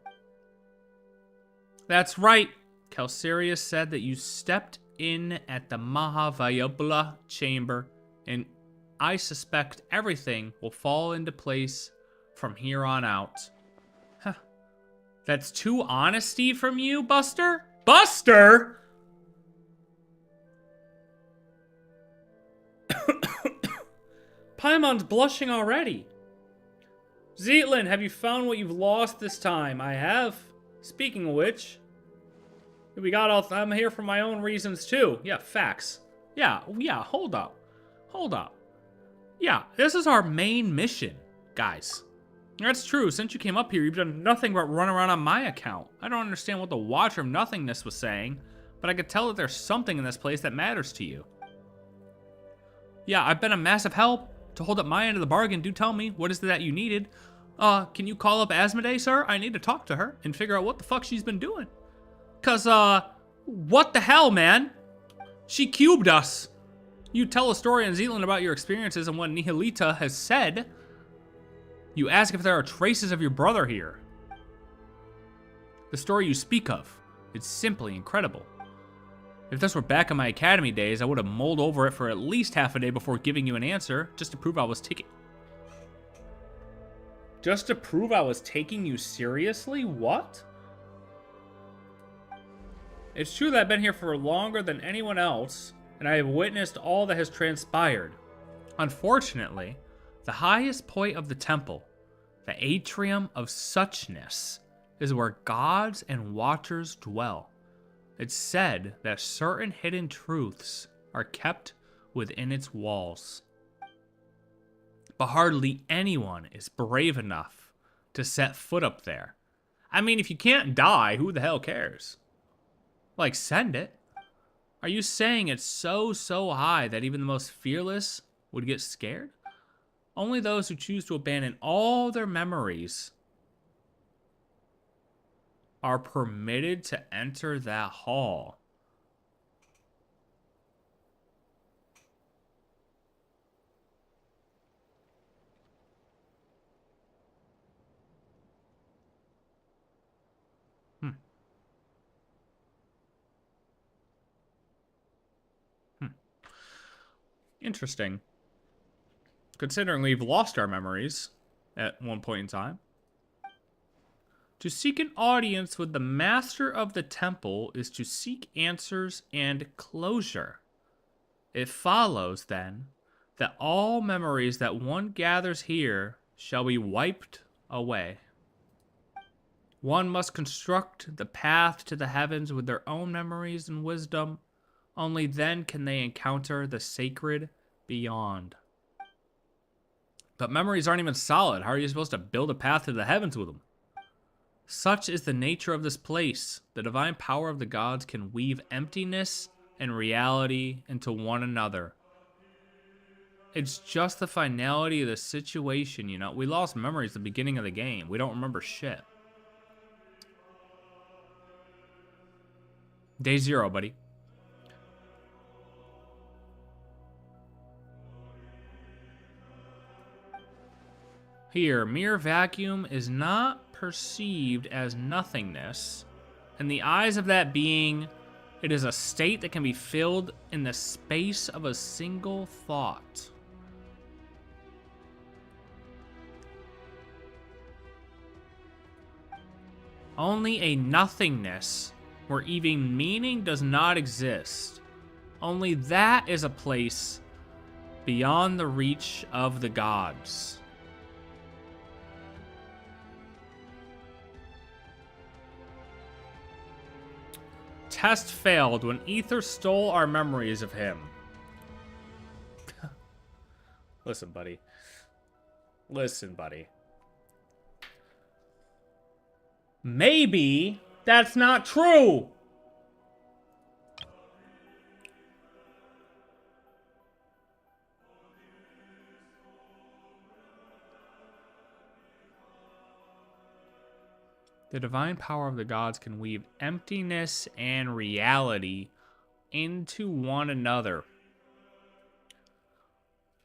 That's right. Calcerius said that you stepped in at the Mahavayabla chamber, and I suspect everything will fall into place from here on out. Huh. That's too honesty from you, Buster? Buster? Paimon's blushing already. Zetlin, have you found what you've lost this time? I have. Speaking of which, I'm here for my own reasons too. Yeah, facts. Yeah, hold up. Yeah, this is our main mission, guys. That's true. Since you came up here, you've done nothing but run around on my account. I don't understand what the Watcher of Nothingness was saying, but I could tell that there's something in this place that matters to you. Yeah, I've been a massive help. To hold up my end of the bargain, do tell me, what is it that you needed? Can you call up ASMODAY, sir? I need to talk to her and figure out what the fuck she's been doing. Cause, what the hell, man? She cubed us. You tell a story on Zealand about your experiences and what Nihilita has said. You ask if there are traces of your brother here. The story you speak of, it's simply incredible. If this were back in my academy days, I would have mulled over it for at least half a day before giving you an answer, just to prove I was taking... Just to prove I was taking you seriously? What? It's true that I've been here for longer than anyone else, and I have witnessed all that has transpired. Unfortunately, the highest point of the temple, the Atrium of Suchness, is where gods and watchers dwell. It's said that certain hidden truths are kept within its walls. But hardly anyone is brave enough to set foot up there. I mean, if you can't die, who the hell cares? Like, send it. Are you saying it's so high that even the most fearless would get scared? Only those who choose to abandon all their memories are permitted to enter that hall. Interesting. Considering we've lost our memories at one point in time. To seek an audience with the master of the temple is to seek answers and closure. It follows, then, that all memories that one gathers here shall be wiped away. One must construct the path to the heavens with their own memories and wisdom. Only then can they encounter the sacred beyond. But memories aren't even solid. How are you supposed to build a path to the heavens with them? Such is the nature of this place. The divine power of the gods can weave emptiness and reality into one another. It's just the finality of the situation, you know? We lost memories at the beginning of the game. We don't remember shit. Day 0, buddy. Here, mere vacuum is not perceived as nothingness. In the eyes of that being, it is a state that can be filled in the space of a single thought. Only a nothingness where even meaning does not exist. Only that is a place beyond the reach of the gods. Test failed when Ether stole our memories of him. Listen, buddy. Listen, buddy. Maybe that's not true. The divine power of the gods can weave emptiness and reality into one another.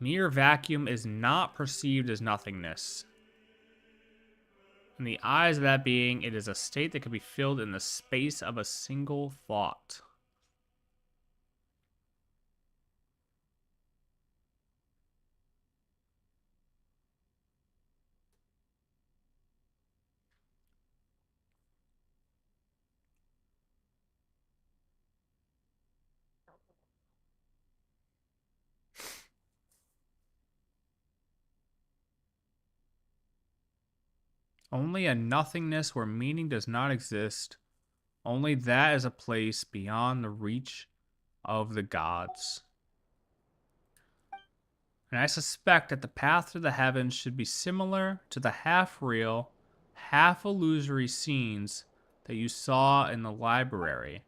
Mere vacuum is not perceived as nothingness. In the eyes of that being, it is a state that can be filled in the space of a single thought. Only a nothingness where meaning does not exist. Only that is a place beyond the reach of the gods. And I suspect that the path to the heavens should be similar to the half-real, half-illusory scenes that you saw in the library.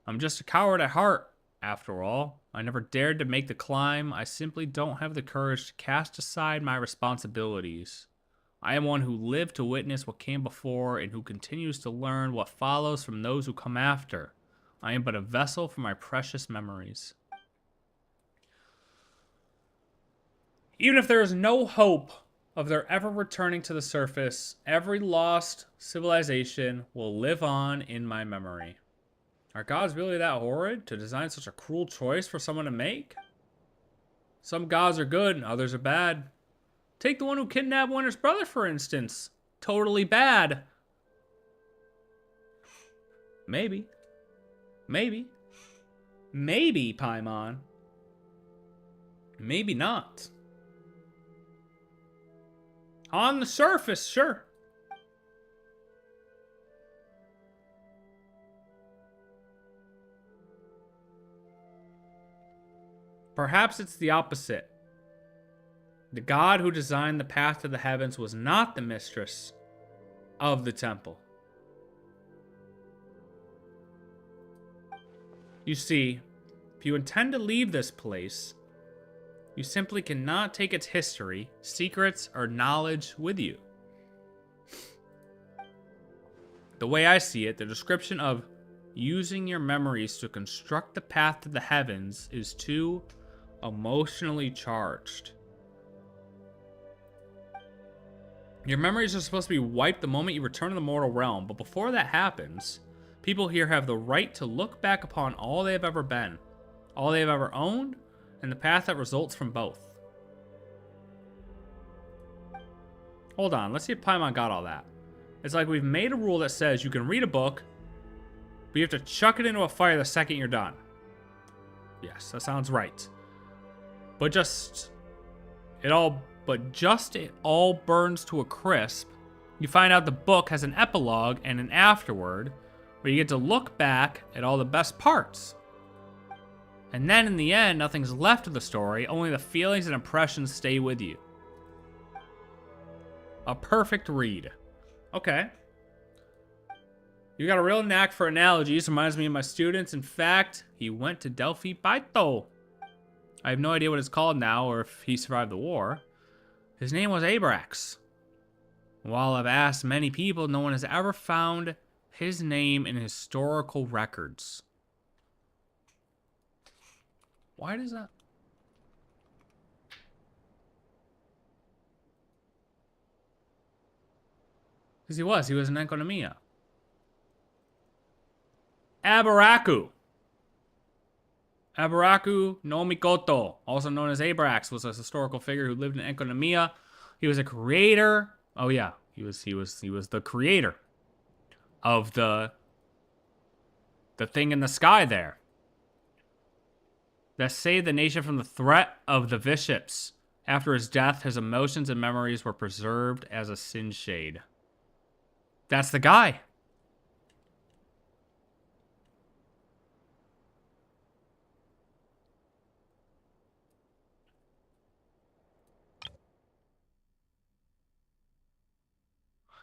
I'm just a coward at heart, after all. I never dared to make the climb. I simply don't have the courage to cast aside my responsibilities. I am one who lived to witness what came before and who continues to learn what follows from those who come after. I am but a vessel for my precious memories. Even if there is no hope of their ever returning to the surface, every lost civilization will live on in my memory. Are gods really that horrid to design such a cruel choice for someone to make? Some gods are good and others are bad. Take the one who kidnapped Winter's brother, for instance. Totally bad. Maybe. Maybe. Maybe, Paimon. Maybe not. On the surface, sure. Perhaps it's the opposite. The god who designed the path to the heavens was not the mistress of the temple. You see, if you intend to leave this place, you simply cannot take its history, secrets, or knowledge with you. The way I see it, the description of using your memories to construct the path to the heavens is too emotionally charged. Your memories are supposed to be wiped the moment you return to the mortal realm, but before that happens, people here have the right to look back upon all they have ever been, all they have ever owned, and the path that results from both. Hold on, let's see if Paimon got all that. It's like we've made a rule that says you can read a book, but you have to chuck it into a fire the second you're done. Yes, that sounds right. But it all burns to a crisp. You find out the book has an epilogue and an afterword, where you get to look back at all the best parts. And then in the end, nothing's left of the story, only the feelings and impressions stay with you. A perfect read. Okay. You got a real knack for analogies. Reminds me of my students. In fact, he went to Delphi Pytho. I have no idea what it's called now or if he survived the war. His name was Abrax. While I've asked many people, no one has ever found his name in historical records. Why does that? Because he was an Enconomia. Abaraku. Abaraku no Mikoto, also known as Abrax, was a historical figure who lived in Enconomia. He was a creator. Oh yeah, he was the creator of the thing in the sky there that saved the nation from the threat of the Viships. After his death, his emotions and memories were preserved as a sin shade. That's the guy.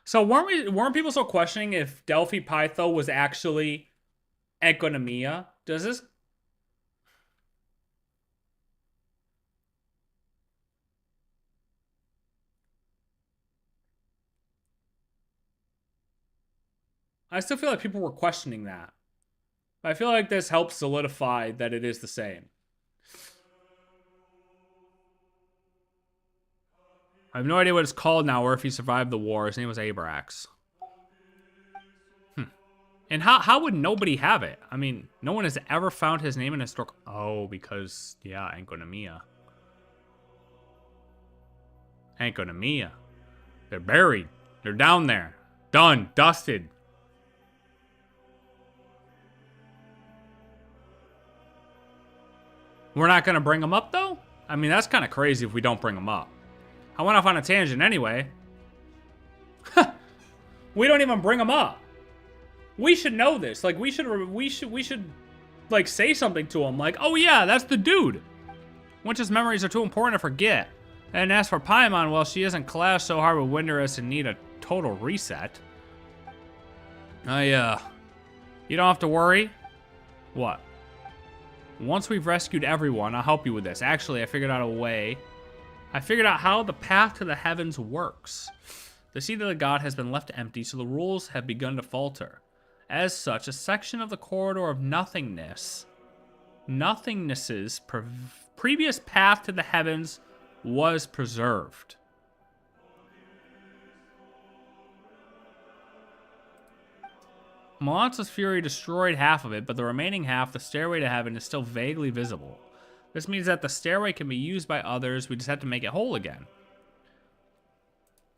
So weren't people still questioning if Delphi Pytho was actually Enconomia? Does this? I still feel like people were questioning that. I feel like this helps solidify that it is the same. I have no idea what it's called now or if he survived the war. His name was Abrax. And how would nobody have it? I mean, no one has ever found his name in historical... Oh, because, yeah, Enconomia. Enconomia. They're buried. They're down there. Done. Dusted. We're not going to bring them up, though? I mean, that's kind of crazy if we don't bring them up. I went off on a tangent anyway. We don't even bring them up. We should know this. Like, we should, like, say something to him. Like, oh yeah, that's the dude. Winter's memories are too important to forget. And as for Paimon, well, she hasn't clashed so hard with Winter as to need a total reset. You don't have to worry. What? Once we've rescued everyone, I'll help you with this. Actually, I figured out a way. I figured out how the path to the heavens works. The seat of the god has been left empty, so the rules have begun to falter. As such, a section of the corridor of nothingness's previous path to the heavens was preserved. Melance's fury destroyed half of it, but the remaining half, the stairway to heaven, is still vaguely visible. This means that the stairway can be used by others, we just have to make it whole again.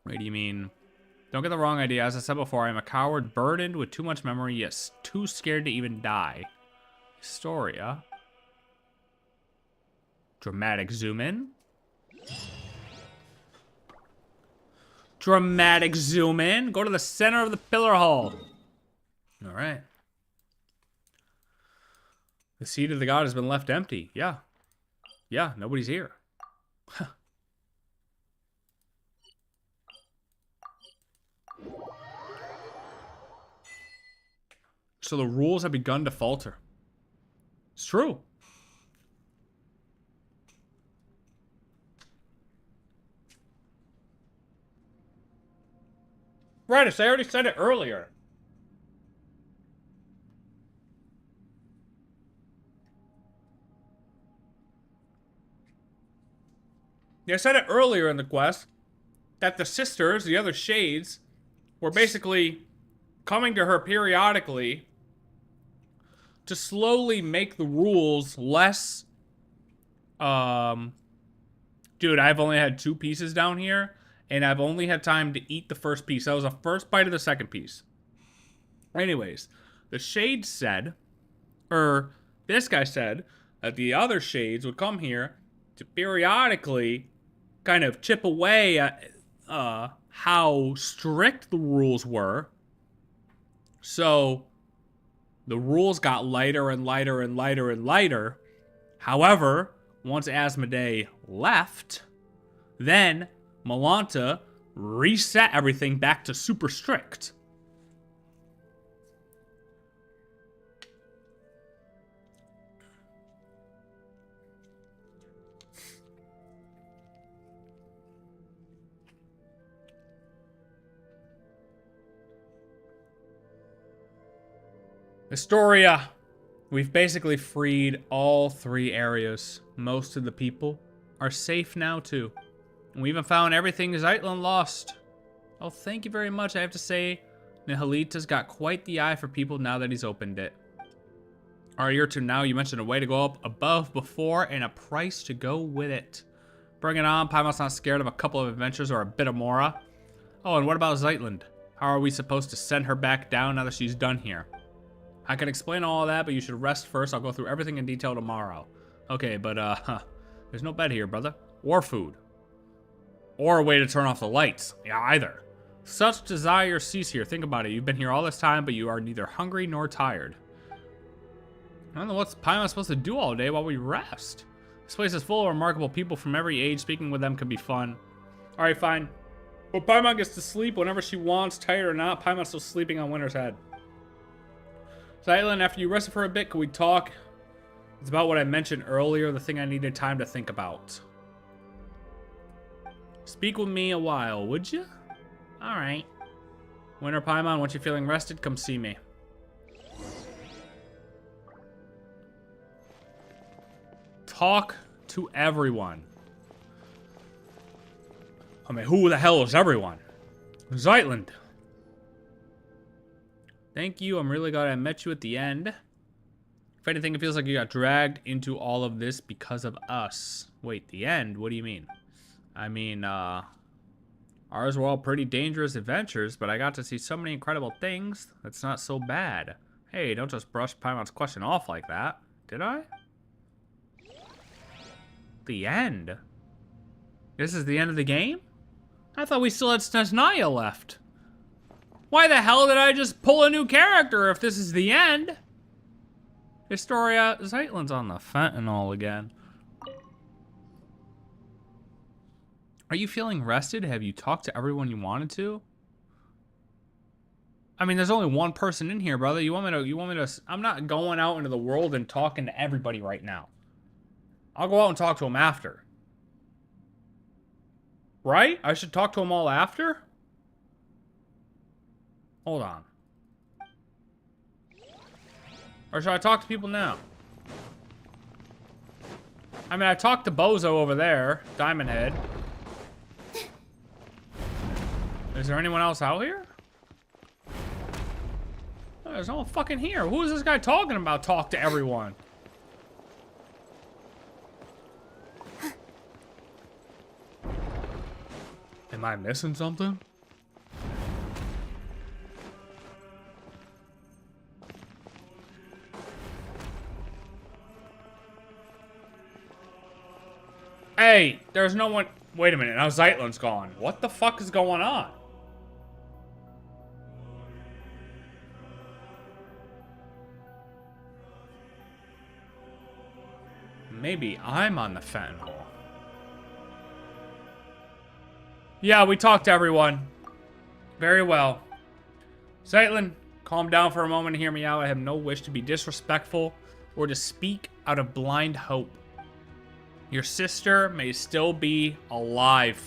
What do you mean? Don't get the wrong idea, as I said before, I am a coward burdened with too much memory, yet too scared to even die. Historia. Dramatic zoom in. Dramatic zoom in. Go to the center of the pillar hall. All right. The seat of the god has been left empty. Yeah. Yeah, nobody's here. So the rules have begun to falter. It's true. Right, I already said it earlier. Yeah, I said it earlier in the quest that the sisters, the other shades, were basically coming to her periodically to slowly make the rules less... Dude, I've only had 2 pieces down here, and I've only had time to eat the first piece. That was the first bite of the second piece. Anyways, the shades said, or this guy said, that the other shades would come here to periodically kind of chip away at how strict the rules were. So the rules got lighter and lighter and lighter and lighter. However, once ASMODAY left, then Melanta reset everything back to super strict. Astoria. We've basically freed all 3 areas. Most of the people are safe now, too. And we even found everything Zeitlin lost. Oh, thank you very much. I have to say, Nihalita's got quite the eye for people now that he's opened it. Our year to now, you mentioned a way to go up above before and a price to go with it. Bring it on. Paimon's not scared of a couple of adventures or a bit of Mora. Oh, and what about Zeitlin? How are we supposed to send her back down now that she's done here? I can explain all of that, but you should rest first. I'll go through everything in detail tomorrow. Okay, but, there's no bed here, brother. Or food. Or a way to turn off the lights. Yeah, either. Such desire cease here. Think about it. You've been here all this time, but you are neither hungry nor tired. I don't know what's Paimon supposed to do all day while we rest. This place is full of remarkable people from every age. Speaking with them could be fun. Alright, fine. But Paimon gets to sleep whenever she wants, tired or not. Paimon's still sleeping on Winter's Head. Zeitlin, after you rested for a bit, can we talk? It's about what I mentioned earlier, the thing I needed time to think about. Speak with me a while, would you? Alright. Winter Paimon, once you're feeling rested, come see me. Talk to everyone. I mean, who the hell is everyone? Zeitlin. Thank you. I'm really glad I met you at the end. If anything, it feels like you got dragged into all of this because of us. Wait, the end? What do you mean? I mean, ours were all pretty dangerous adventures, but I got to see so many incredible things. That's not so bad. Hey, don't just brush Paimon's question off like that. Did I? The end? This is the end of the game? I thought we still had Snezhnaya left. Why the hell did I just pull a new character if this is the end? Historia, Zeitlin's on the fentanyl again. Are you feeling rested? Have you talked to everyone you wanted to? I mean, there's only one person in here, brother. You want me to, I'm not going out into the world and talking to everybody right now. I'll go out and talk to them after. Right? I should talk to them all after? Hold on. Or should I talk to people now? I mean, I talked to Bozo over there. Diamond Head. Is there anyone else out here? Oh, there's no one fucking here. Who is this guy talking about? Talk to everyone. Am I missing something? Hey, there's no one. Wait a minute, now Zeitlin's gone. What the fuck is going on? Maybe I'm on the fentanyl. Yeah, we talked to everyone. Very well. Zeitlin, calm down for a moment and hear me out. I have no wish to be disrespectful or to speak out of blind hope. Your sister may still be alive.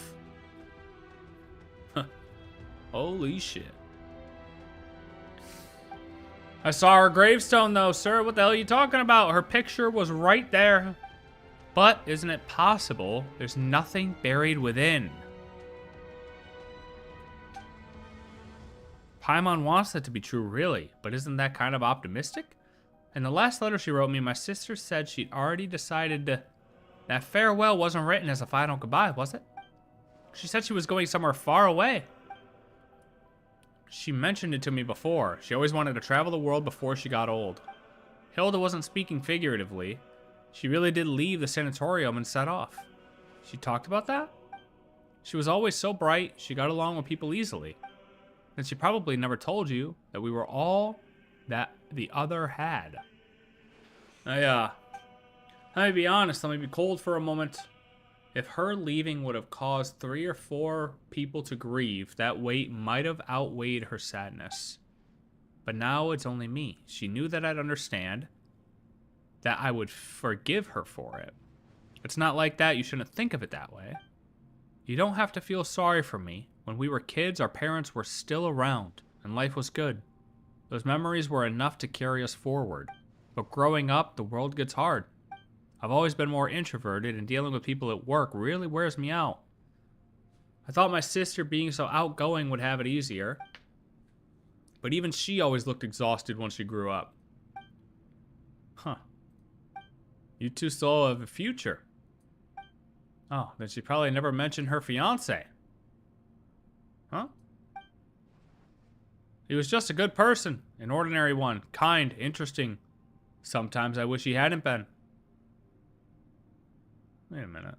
Holy shit. I saw her gravestone though, sir. What the hell are you talking about? Her picture was right there. But isn't it possible there's nothing buried within? Paimon wants that to be true, really, but isn't that kind of optimistic? In the last letter she wrote me, my sister said she'd already decided to... That farewell wasn't written as a final goodbye, was it? She said she was going somewhere far away. She mentioned it to me before. She always wanted to travel the world before she got old. Hilda wasn't speaking figuratively. She really did leave the sanatorium and set off. She talked about that? She was always so bright, she got along with people easily. And she probably never told you that we were all that the other had. Let me be honest, let me be cold for a moment. If her leaving would have caused 3 or 4 people to grieve, that weight might have outweighed her sadness. But now it's only me. She knew that I'd understand, that I would forgive her for it. It's not like that. You shouldn't think of it that way. You don't have to feel sorry for me. When we were kids, our parents were still around, and life was good. Those memories were enough to carry us forward. But growing up, the world gets hard. I've always been more introverted, and dealing with people at work really wears me out. I thought my sister being so outgoing would have it easier. But even she always looked exhausted when she grew up. Huh. You two still have a future. Oh, then she probably never mentioned her fiance. Huh? He was just a good person, an ordinary one, kind, interesting. Sometimes I wish he hadn't been. Wait a minute.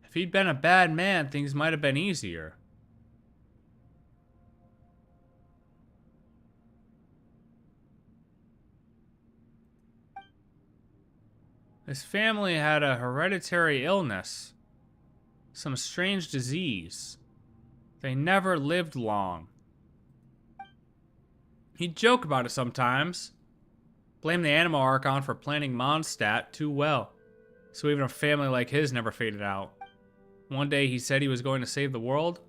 If he'd been a bad man, things might have been easier. His family had a hereditary illness. Some strange disease. They never lived long. He'd joke about it sometimes. Blame the Animo Archon for planning Mondstadt too well. So even a family like his never faded out. One day he said he was going to save the world,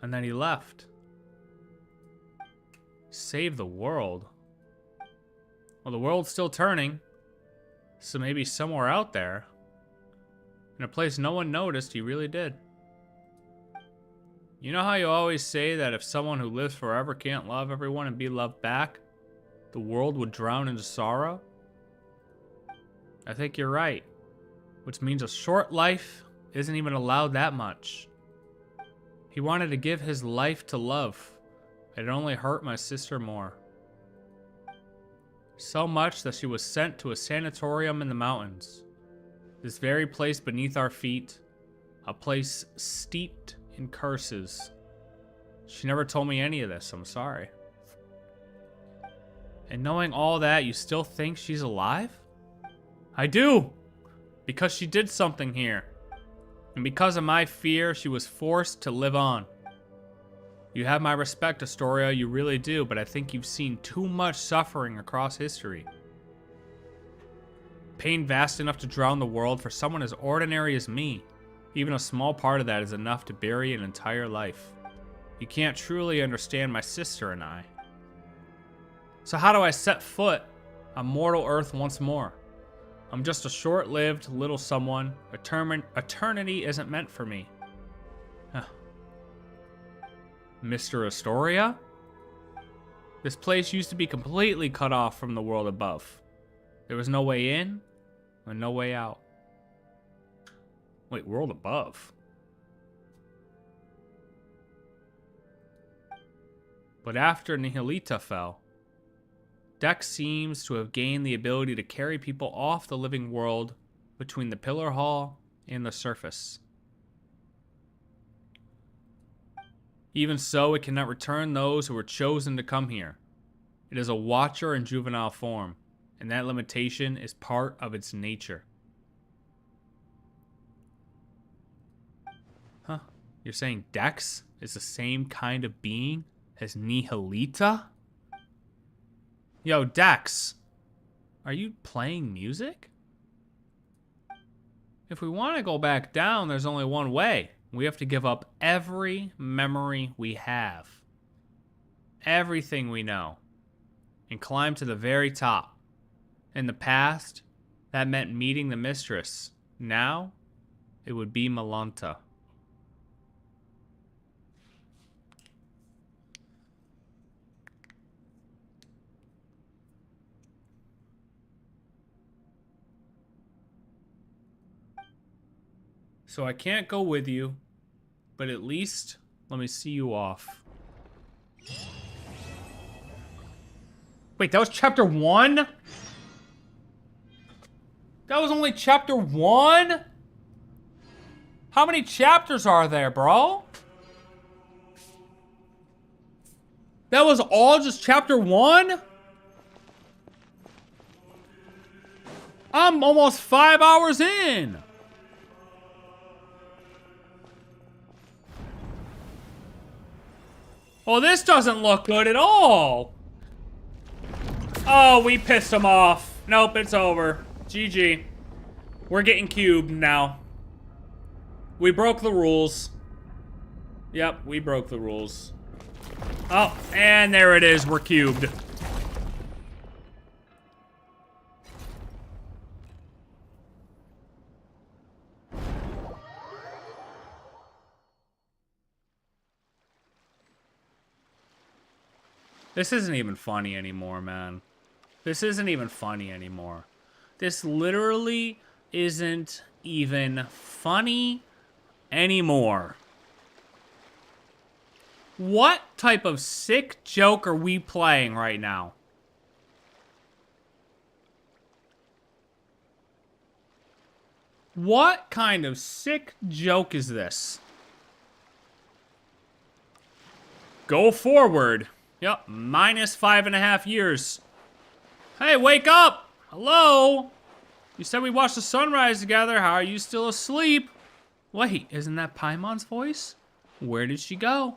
and then he left. Save the world? Well, the world's still turning. So maybe somewhere out there, in a place no one noticed, he really did. You know how you always say that if someone who lives forever can't love everyone and be loved back, the world would drown into sorrow? I think you're right. Which means a short life isn't even allowed that much. He wanted to give his life to love. It only hurt my sister more. So much that she was sent to a sanatorium in the mountains. This very place beneath our feet. A place steeped in curses. She never told me any of this, I'm sorry. And knowing all that, you still think she's alive? I do! Because she did something here. And because of my fear, she was forced to live on. You have my respect, Astoria, you really do, but I think you've seen too much suffering across history. Pain vast enough to drown the world for someone as ordinary as me. Even a small part of that is enough to bury an entire life. You can't truly understand my sister and I. So how do I set foot on mortal earth once more? I'm just a short-lived little someone. Eternity isn't meant for me. Mr. Astoria? This place used to be completely cut off from the world above. There was no way in and no way out. Wait, world above? But after Nihilita fell, Dex seems to have gained the ability to carry people off the living world between the Pillar Hall and the surface. Even so, it cannot return those who were chosen to come here. It is a watcher in juvenile form, and that limitation is part of its nature. Huh? You're saying Dex is the same kind of being as Nihilita? Yo, Dex, are you playing music? If we want to go back down, there's only one way. We have to give up every memory we have. Everything we know. And climb to the very top. In the past, that meant meeting the mistress. Now, it would be Malanta. So I can't go with you, but at least let me see you off. Wait, that was chapter 1? That was only chapter 1? How many chapters are there, bro? That was all just chapter 1? I'm almost 5 hours in. Well, this doesn't look good at all. Oh, we pissed him off. Nope, it's over. GG. We're getting cubed now. We broke the rules. Yep, we broke the rules. Oh, and there it is. We're cubed. This isn't even funny anymore, man. This isn't even funny anymore. This literally isn't even funny anymore. What type of sick joke are we playing right now? What kind of sick joke is this? Go forward. Yep, minus 5.5 years. Hey, wake up! Hello? You said we watched the sunrise together. How are you still asleep? Wait, isn't that Paimon's voice? Where did she go?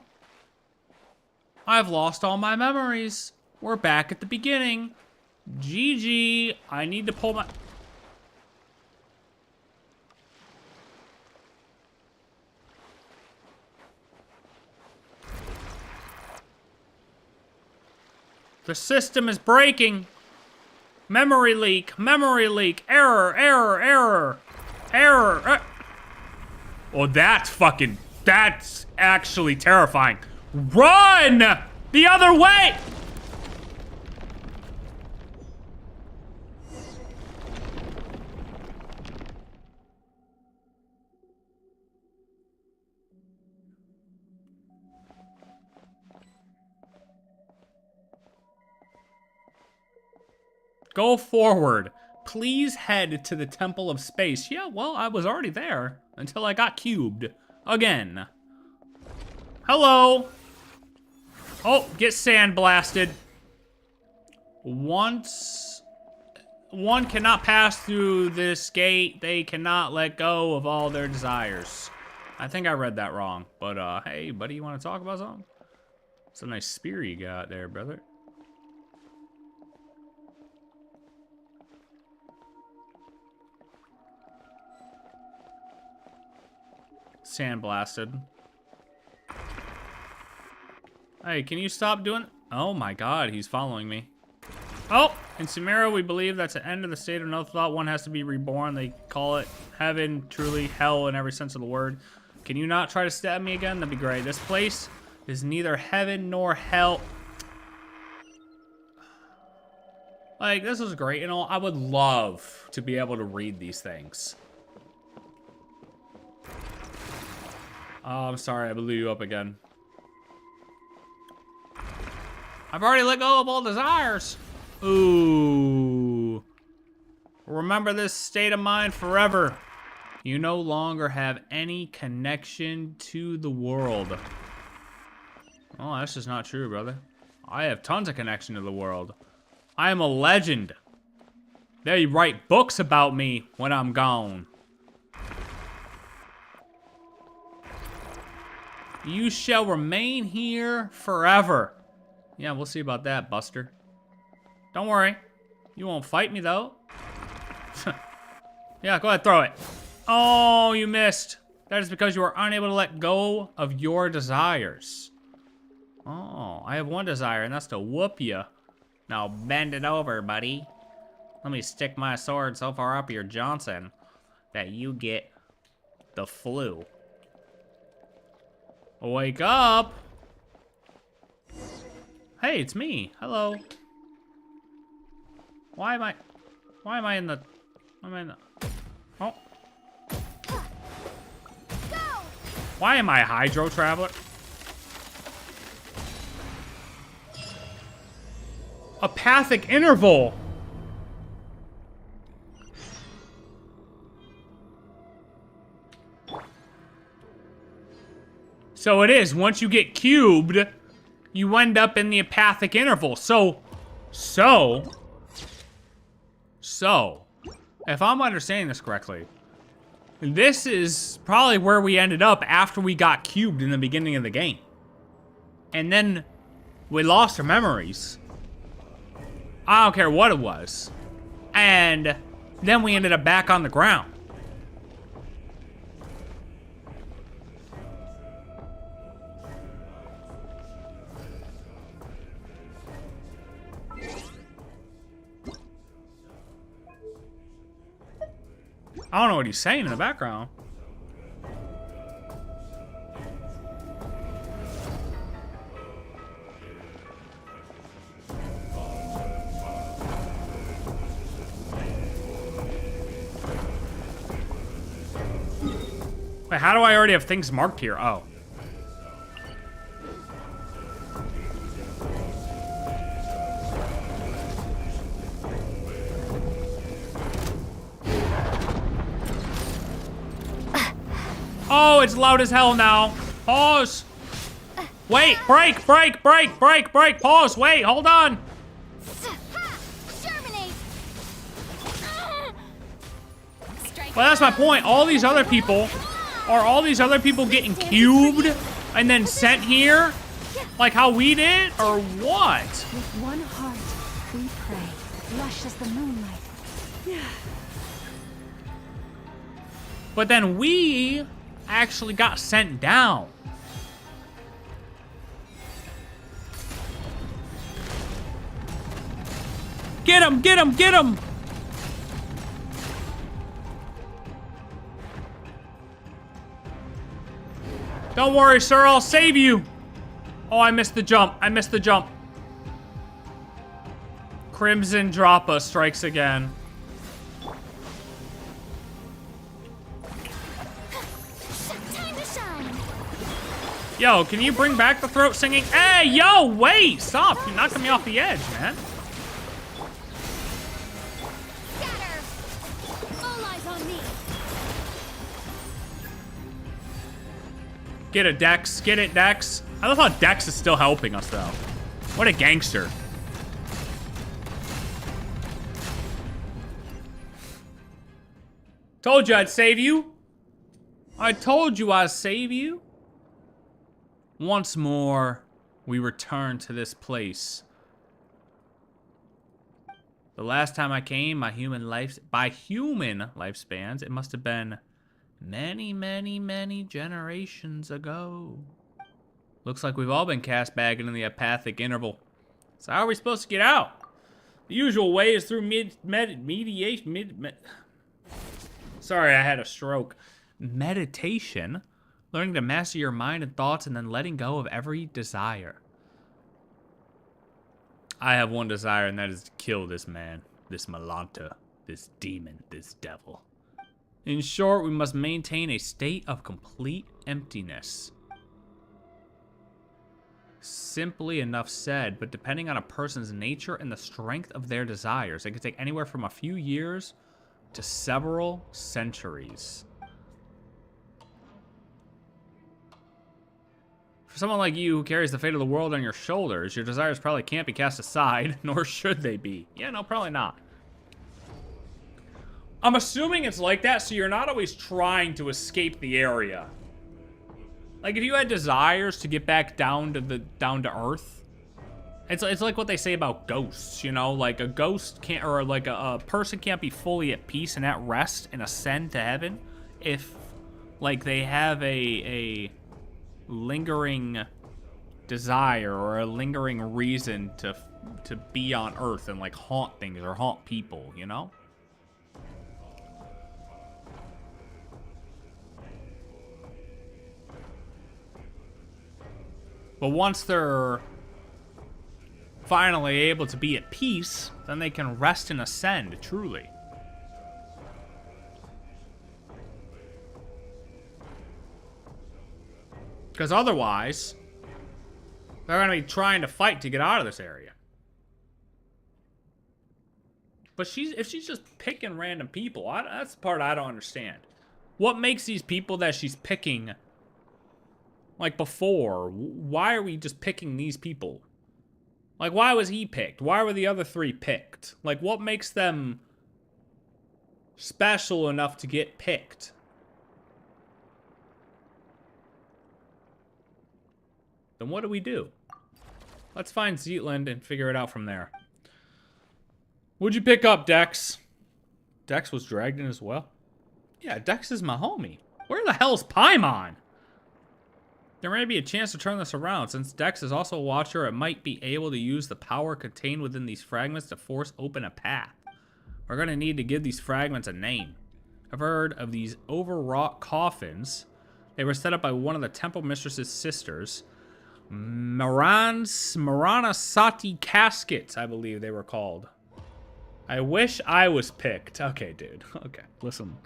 I've lost all my memories. We're back at the beginning. GG. I need to pull my... The system is breaking. Memory leak, error, error, error, error. Oh, that's actually terrifying. Run the other way. Go forward. Please head to the Temple of Space. Yeah, well, I was already there until I got cubed. Again. Hello. Oh, get sandblasted. Once one cannot pass through this gate, they cannot let go of all their desires. I think I read that wrong, but hey, buddy, you want to talk about something? It's a nice spear you got there, brother. Sandblasted. Hey, can you stop doing... Oh my god, he's following me. Oh, in Sumeria, we believe that's the end of the state of no thought. One has to be reborn. They call it heaven, truly hell in every sense of the word. Can you not try to stab me again? That'd be great. This place is neither heaven nor hell. Like, this is great and all. I would love to be able to read these things. Oh, I'm sorry, I blew you up again. I've already let go of all desires. Ooh. Remember this state of mind forever. You no longer have any connection to the world. Oh, that's just not true, brother. I have tons of connection to the world. I am a legend. They write books about me when I'm gone. You shall remain here forever. Yeah, we'll see about that, Buster. Don't worry. You won't fight me, though. Yeah, go ahead, throw it. Oh, you missed. That is because you are unable to let go of your desires. Oh, I have one desire, and that's to whoop you. Now bend it over, buddy. Let me stick my sword so far up your Johnson that you get the flu. Wake up! Hey, it's me. Hello. Why am I in the... Oh. Go! Why am I Hydro Traveler? Apathic interval! So it is, once you get cubed, you end up in the apathic interval. So, If I'm understanding this correctly, this is probably where we ended up after we got cubed in the beginning of the game. And then we lost our memories. I don't care what it was. And then we ended up back on the ground. I don't know what he's saying in the background. Wait, how do I already have things marked here? Oh. Oh, it's loud as hell now. Pause. Wait, break. Pause, wait, hold on. Well, that's my point. All these other people, are all these other people getting cubed and then sent here? Like how we did, or what? With one heart, we pray, lush as the moonlight. But then we actually got sent down. Get him, get him, get him! Don't worry, sir, I'll save you. Oh, I missed the jump. I missed the jump. Crimson Droppa strikes again. Time to shine. Yo, can you bring back the throat singing? Hey, yo, wait! Stop! You're knocking me off the edge, man. Scatter. All eyes on me. Get it, Dex. Get it, Dex. I love how Dex is still helping us, though. What a gangster. Told you I'd save you. I told you I'd save you. Once more, we return to this place. The last time I came, by human lifespans, it must have been many, many, many generations ago. Looks like we've all been cast back into the apathic interval. So how are we supposed to get out? The usual way is through Sorry, I had a stroke. Meditation. Learning to master your mind and thoughts and then letting go of every desire. I have one desire, and that is to kill this man, this Malanta, this demon, this devil. In short, we must maintain a state of complete emptiness. Simply enough said, but depending on a person's nature and the strength of their desires, it can take anywhere from a few years to several centuries. For someone like you who carries the fate of the world on your shoulders, your desires probably can't be cast aside, nor should they be. Yeah, no, probably not. I'm assuming it's like that, so you're not always trying to escape the area. Like, if you had desires to get back down to Earth, it's like what they say about ghosts, you know? Like, a ghost can't, or like a person can't be fully at peace and at rest and ascend to heaven if, like, they have a lingering desire or a lingering reason to be on Earth and, like, haunt things or haunt people, you know? But once they're finally able to be at peace, then they can rest and ascend, truly. Because otherwise, they're going to be trying to fight to get out of this area. But if she's just picking random people, that's the part I don't understand. What makes these people that she's picking... Like before, why are we just picking these people? Like, why was he picked? Why were the other three picked? Like, what makes them special enough to get picked. Then what do we do? Let's find Zetland and figure it out from there. What'd you pick up, Dex? Dex was dragged in as well. Yeah, Dex is my homie. Where the hell's Paimon? There may be a chance to turn this around. Since Dex is also a watcher, it might be able to use the power contained within these fragments to force open a path. We're going to need to give these fragments a name. I've heard of these overwrought coffins. They were set up by one of the temple mistress's sisters. Maranasati caskets, I believe they were called. I wish I was picked. Okay, dude. Okay, listen.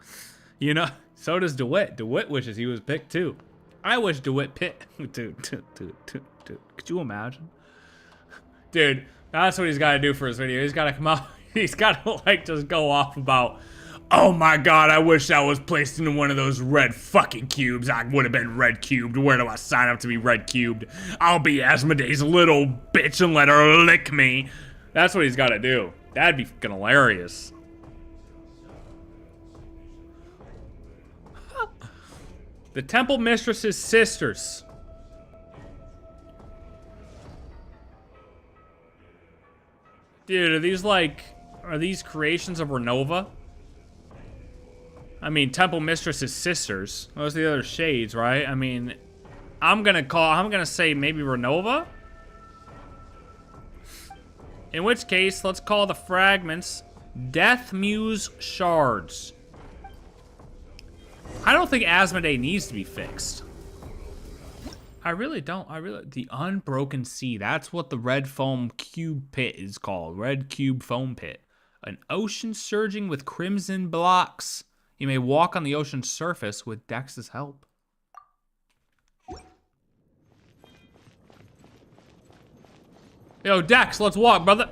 You know, so does DeWitt. DeWitt wishes he was picked too. I wish DeWitt picked. Dude. Could you imagine? Dude, that's what he's got to do for his video. He's got to come out. He's got to, like, just go off about, oh my god, I wish I was placed into one of those red fucking cubes. I would have been red cubed. Where do I sign up to be red cubed? I'll be ASMODAY's little bitch and let her lick me. That's what he's got to do. That'd be fucking hilarious. The temple mistress's sisters. Dude, are these creations of Renova? I mean, temple mistress's sisters. Those are the other shades, right? I mean, I'm gonna say maybe Renova? In which case, let's call the fragments Death Muse Shards. I don't think ASMODAY needs to be fixed. I really don't. The Unbroken Sea. That's what the red foam cube pit is called. Red cube foam pit. An ocean surging with crimson blocks. You may walk on the ocean's surface with Dex's help. Yo, Dex, let's walk, brother.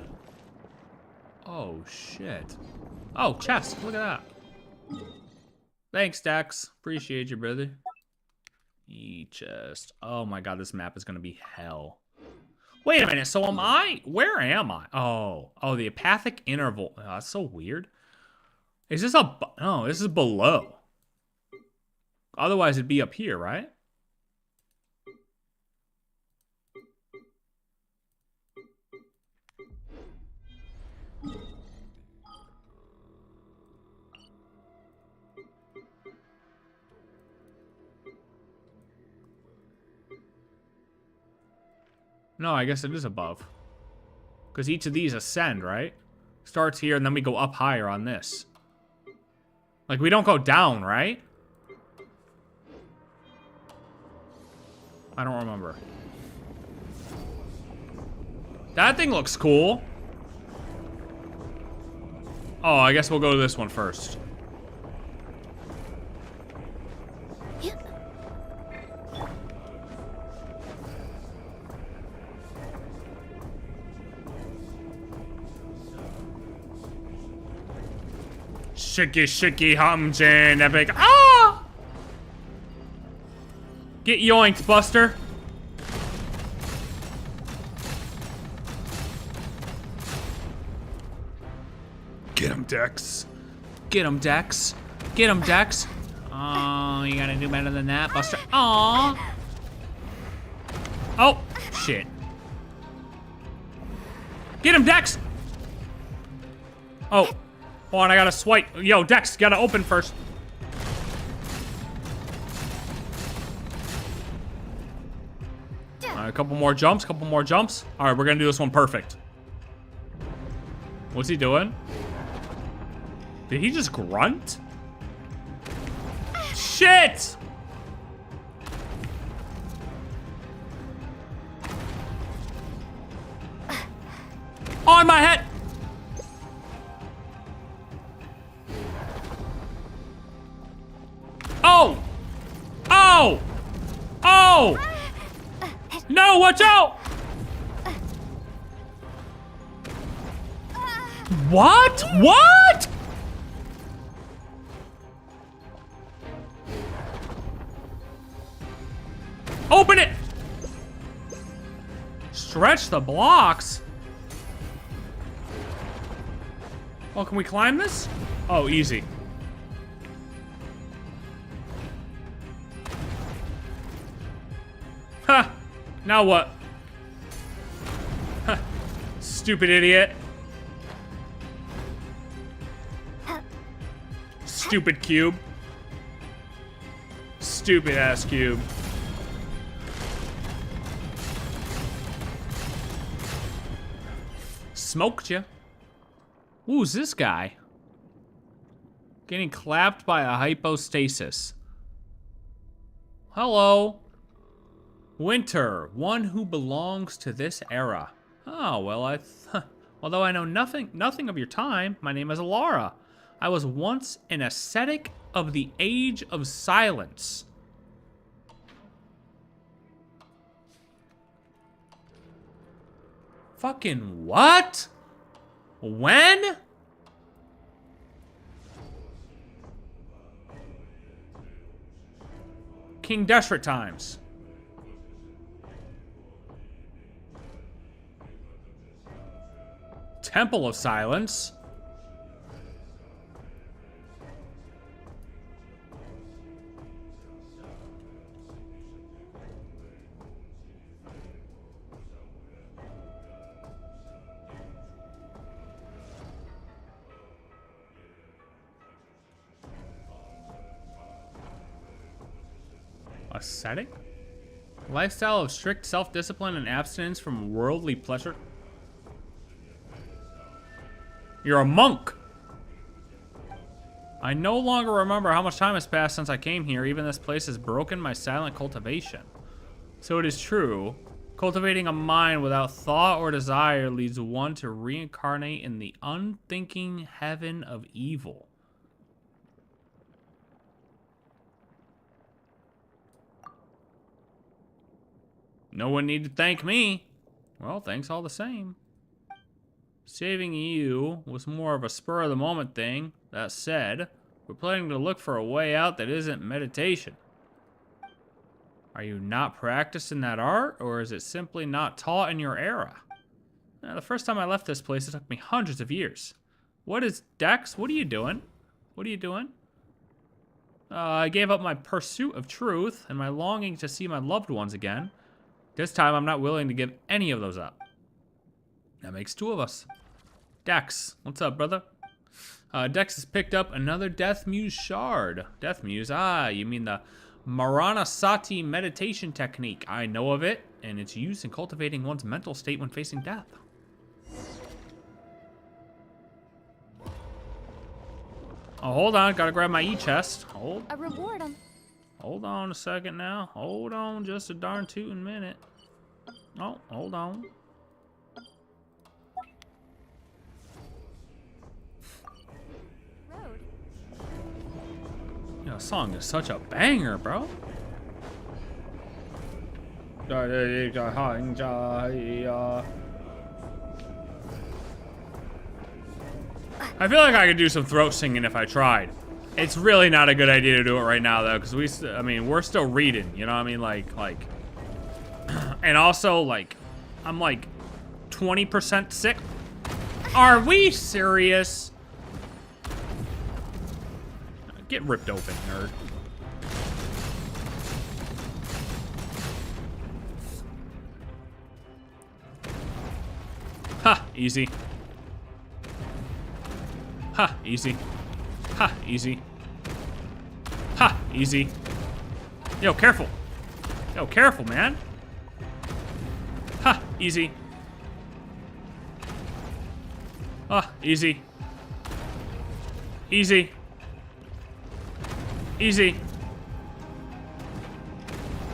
Oh, shit. Oh, chest. Look at that. Thanks, Dex. Appreciate you, brother. E-chest. Oh my god, this map is gonna be hell. Wait a minute, so am I? Where am I? Oh, the apathic interval. Oh, that's so weird. Is this no, this is below. Otherwise it'd be up here, right? No, I guess it is above. Because each of these ascend, right? Starts here and then we go up higher on this. Like, we don't go down, right? I don't remember. That thing looks cool. Oh, I guess we'll go to this one first. Shicky humjin epic. Ah! Get yoinked, Buster. Get him, Dex. Get him, Dex. Get him, Dex. Oh, you gotta do better than that, Buster. Aww. Oh, shit. Get him, Dex. Oh. Hold on, I gotta swipe. Yo, Dex, gotta open first. All right, a couple more jumps, All right, we're gonna do this one perfect. What's he doing? Did he just grunt? Shit! On my head! Oh! Oh! Oh! No, watch out! What? What? Open it! Stretch the blocks? Oh, can we climb this? Oh, easy. Ha! Now what? Ha! Stupid idiot. Stupid cube. Stupid ass cube. Smoked you. Who's this guy? Getting clapped by a hypostasis. Hello. Winter, one who belongs to this era. Oh, well, although I know nothing of your time, my name is Alara. I was once an ascetic of the Age of Silence. Fucking what? When? King Deshret times. Temple of Silence. Ascetic? Lifestyle of strict self-discipline and abstinence from worldly pleasure. You're a monk. I no longer remember how much time has passed since I came here. Even this place has broken my silent cultivation. So it is true. Cultivating a mind without thought or desire leads one to reincarnate in the unthinking heaven of evil. No one need to thank me. Well, thanks all the same. Saving you was more of a spur-of-the-moment thing. That said, we're planning to look for a way out that isn't meditation. Are you not practicing that art, or is it simply not taught in your era? Now, the first time I left this place, it took me hundreds of years. What is Dex? What are you doing? What are you doing? I gave up my pursuit of truth and my longing to see my loved ones again. This time, I'm not willing to give any of those up. That makes two of us. Dex, what's up, brother? Dex has picked up another Death Muse shard. Death Muse, you mean the Maranasati meditation technique. I know of it, and it's used in cultivating one's mental state when facing death. Oh, hold on, gotta grab my E-chest. A reward. Hold on a second now. Hold on just a darn tootin' minute. Oh, hold on. Road. Yo, this song is such a banger, bro. I feel like I could do some throat singing if I tried. It's really not a good idea to do it right now, though, because we're still reading, you know what I mean? Like, and also, like, I'm like 20% sick. Are we serious? Get ripped open, nerd. Ha, easy. Ha, easy. Ha, easy. Ha, easy. Yo, careful. Yo, careful, man. Ha, easy. Ah, easy. Easy. Easy.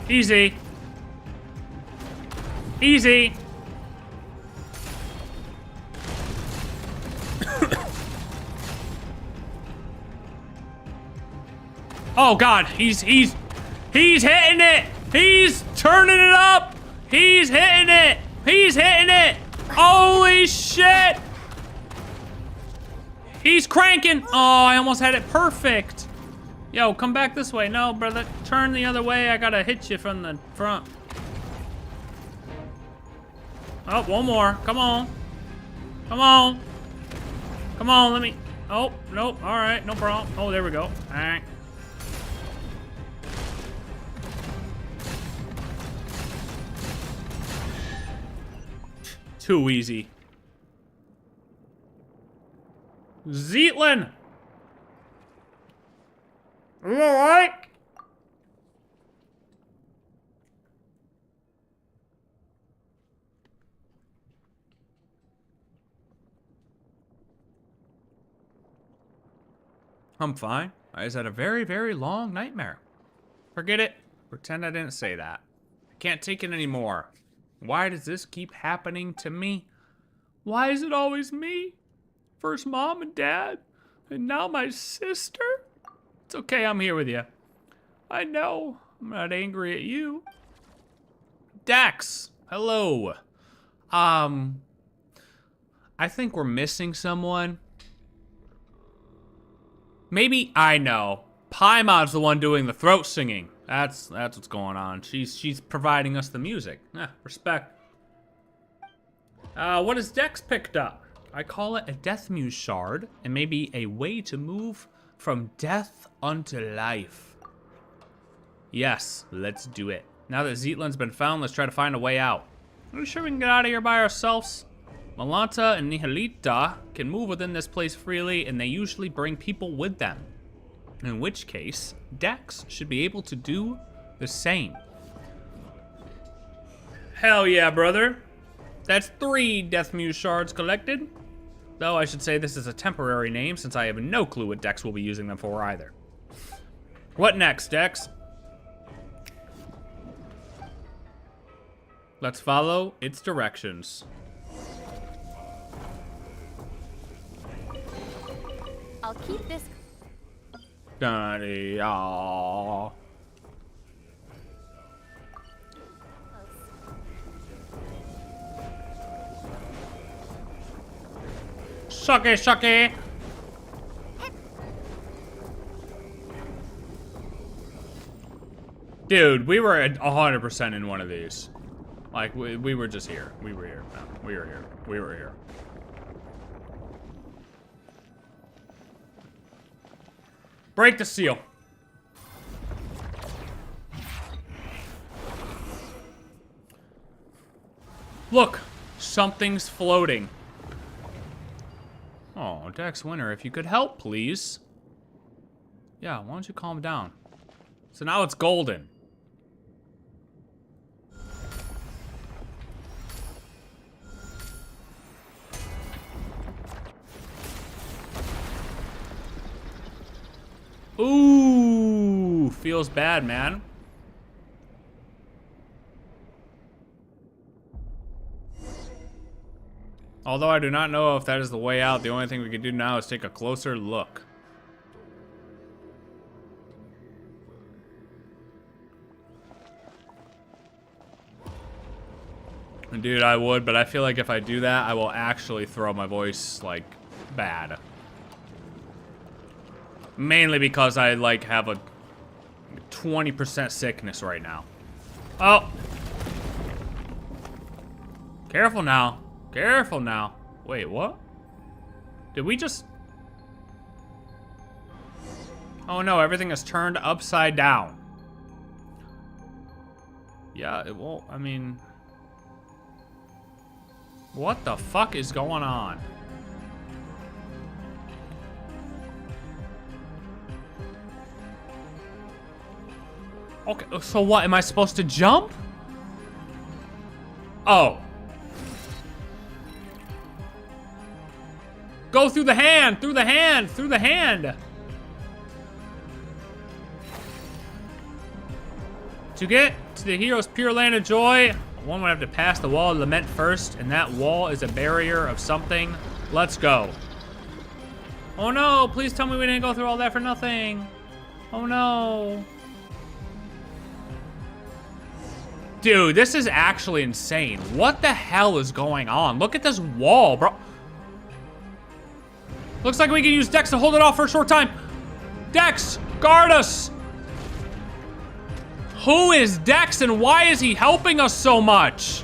Easy. Easy. Oh God, he's hitting it. He's turning it up. He's hitting it. He's hitting it. Holy shit. He's cranking. Oh, I almost had it perfect. Yo, come back this way. No, brother, turn the other way. I gotta hit you from the front. Oh, one more. Come on. Come on. Come on, let me. Oh, nope. All right, no problem. Oh, there we go. All right. Too easy. Zeatlin! Are you alright? I'm fine. I just had a very, very long nightmare. Forget it. Pretend I didn't say that. I can't take it anymore. Why does this keep happening to me? Why is it always me? First mom and dad, and now my sister? It's okay, I'm here with you. I know, I'm not angry at you. Dax, hello. I think we're missing someone. Maybe I know. Paimon's the one doing the throat singing. That's what's going on. She's providing us the music. Respect. What has Dex picked up? I call it a death muse shard, and maybe a way to move from death unto life. Yes, let's do it. Now that Zeatlin's been found, let's try to find a way out. Are you sure we can get out of here by ourselves? Malanta and Nihilita can move within this place freely, and they usually bring people with them. In which case, Dex should be able to do the same. Hell yeah, brother. That's 3 Death Muse shards collected. Though I should say this is a temporary name, since I have no clue what Dex will be using them for either. What next, Dex? Let's follow its directions. I'll keep this. Daddy, aww. Sucky, sucky. Dude, we were at 100% in one of these. Like, we were just here. We were here. No, we were here. We were here. Break the seal. Look, something's floating. Oh, Dex Winter, if you could help, please. Yeah, why don't you calm down? So now it's golden. Ooh, feels bad, man. Although I do not know if that is the way out, the only thing we can do now is take a closer look. Dude, I would, but I feel like if I do that, I will actually throw my voice, like, bad. Mainly because I, like, have a 20% sickness right now. Oh! Careful now. Careful now. Wait, what? Did we just... Oh no, everything is turned upside down. Yeah, it won't, I mean... What the fuck is going on? Okay, so what? Am I supposed to jump? Oh. Go through the hand, through the hand, through the hand. To get to the hero's pure land of joy, one would have to pass the wall of lament first, and that wall is a barrier of something. Let's go. Oh no, please tell me we didn't go through all that for nothing. Oh no. Dude, this is actually insane. What the hell is going on? Look at this wall, bro. Looks like we can use Dex to hold it off for a short time. Dex, guard us. Who is Dex and why is he helping us so much?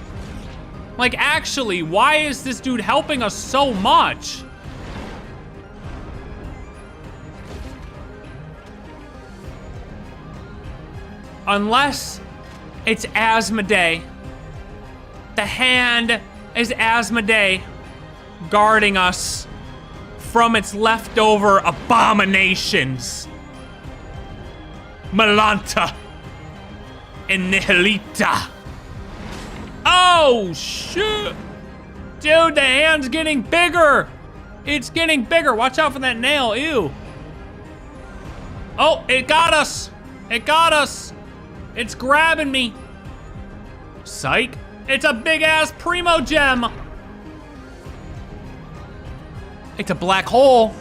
Like, actually, why is this dude helping us so much? Unless it's ASMODAY, the hand is ASMODAY guarding us from its leftover abominations. Malanta and Nihilita. Oh, shit. Dude, the hand's getting bigger. It's getting bigger. Watch out for that nail, ew. Oh, it got us. It got us. It's grabbing me. Psych. It's a big ass primo gem. It's a black hole.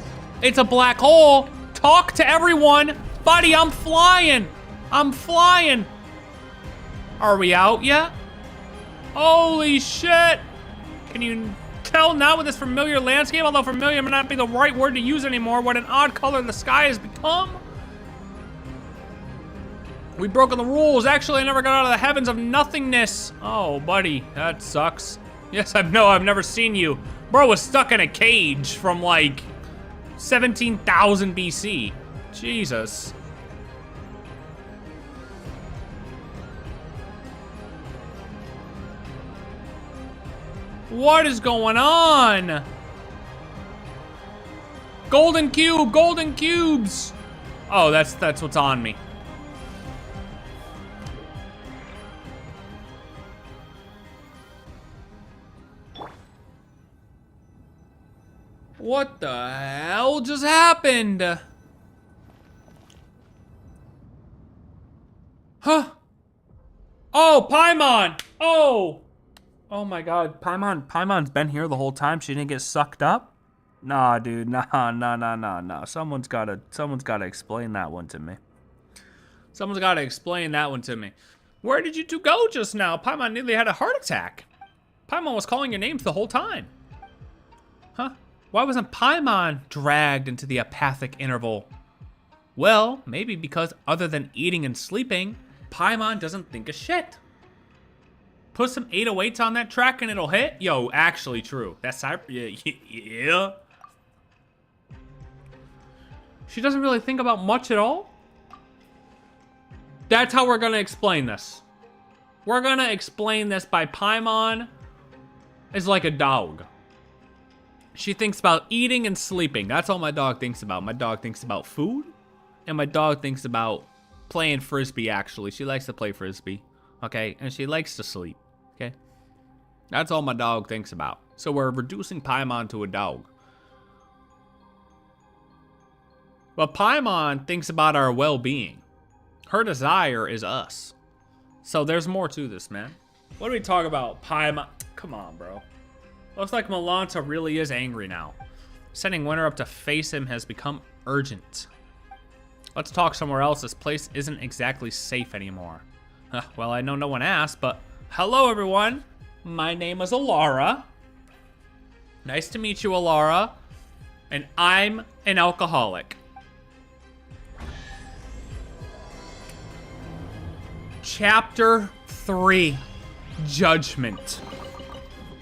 It's a black hole. Talk to everyone. Buddy, I'm flying. I'm flying. Are we out yet? Holy shit. Can you tell now with this familiar landscape, although familiar may not be the right word to use anymore, what an odd color the sky has become? We've broken the rules. Actually, I never got out of the heavens of nothingness. Oh, buddy, that sucks. Yes, I've never seen you. Bro was stuck in a cage from like 17,000 BC. Jesus. What is going on? Golden cube, golden cubes. Oh, that's what's on me. What the hell just happened? Huh? Oh, Paimon! Oh! Oh my god, Paimon's been here the whole time. She didn't get sucked up? Nah, dude, nah. Someone's gotta explain that one to me. Someone's gotta explain that one to me. Where did you two go just now? Paimon nearly had a heart attack. Paimon was calling your names the whole time. Huh? Why wasn't Paimon dragged into the apathic interval? Well, maybe because other than eating and sleeping, Paimon doesn't think of shit. Put some 808s on that track and it'll hit? Yo, actually true. That's yeah. She doesn't really think about much at all? That's how we're gonna explain this. We're gonna explain this by Paimon is like a dog. She thinks about eating and sleeping. That's all my dog thinks about. My dog thinks about food, and my dog thinks about playing frisbee, actually. She likes to play frisbee, okay? And she likes to sleep, okay? That's all my dog thinks about. So we're reducing Paimon to a dog. But Paimon thinks about our well-being. Her desire is us. So there's more to this, man. What do we talk about? Paimon. Come on, bro. Looks like Malanta really is angry now. Sending Winter up to face him has become urgent. Let's talk somewhere else. This place isn't exactly safe anymore. Well, I know no one asked, but hello, everyone. My name is Alara. Nice to meet you, Alara. And I'm an alcoholic. Chapter 3, Judgement.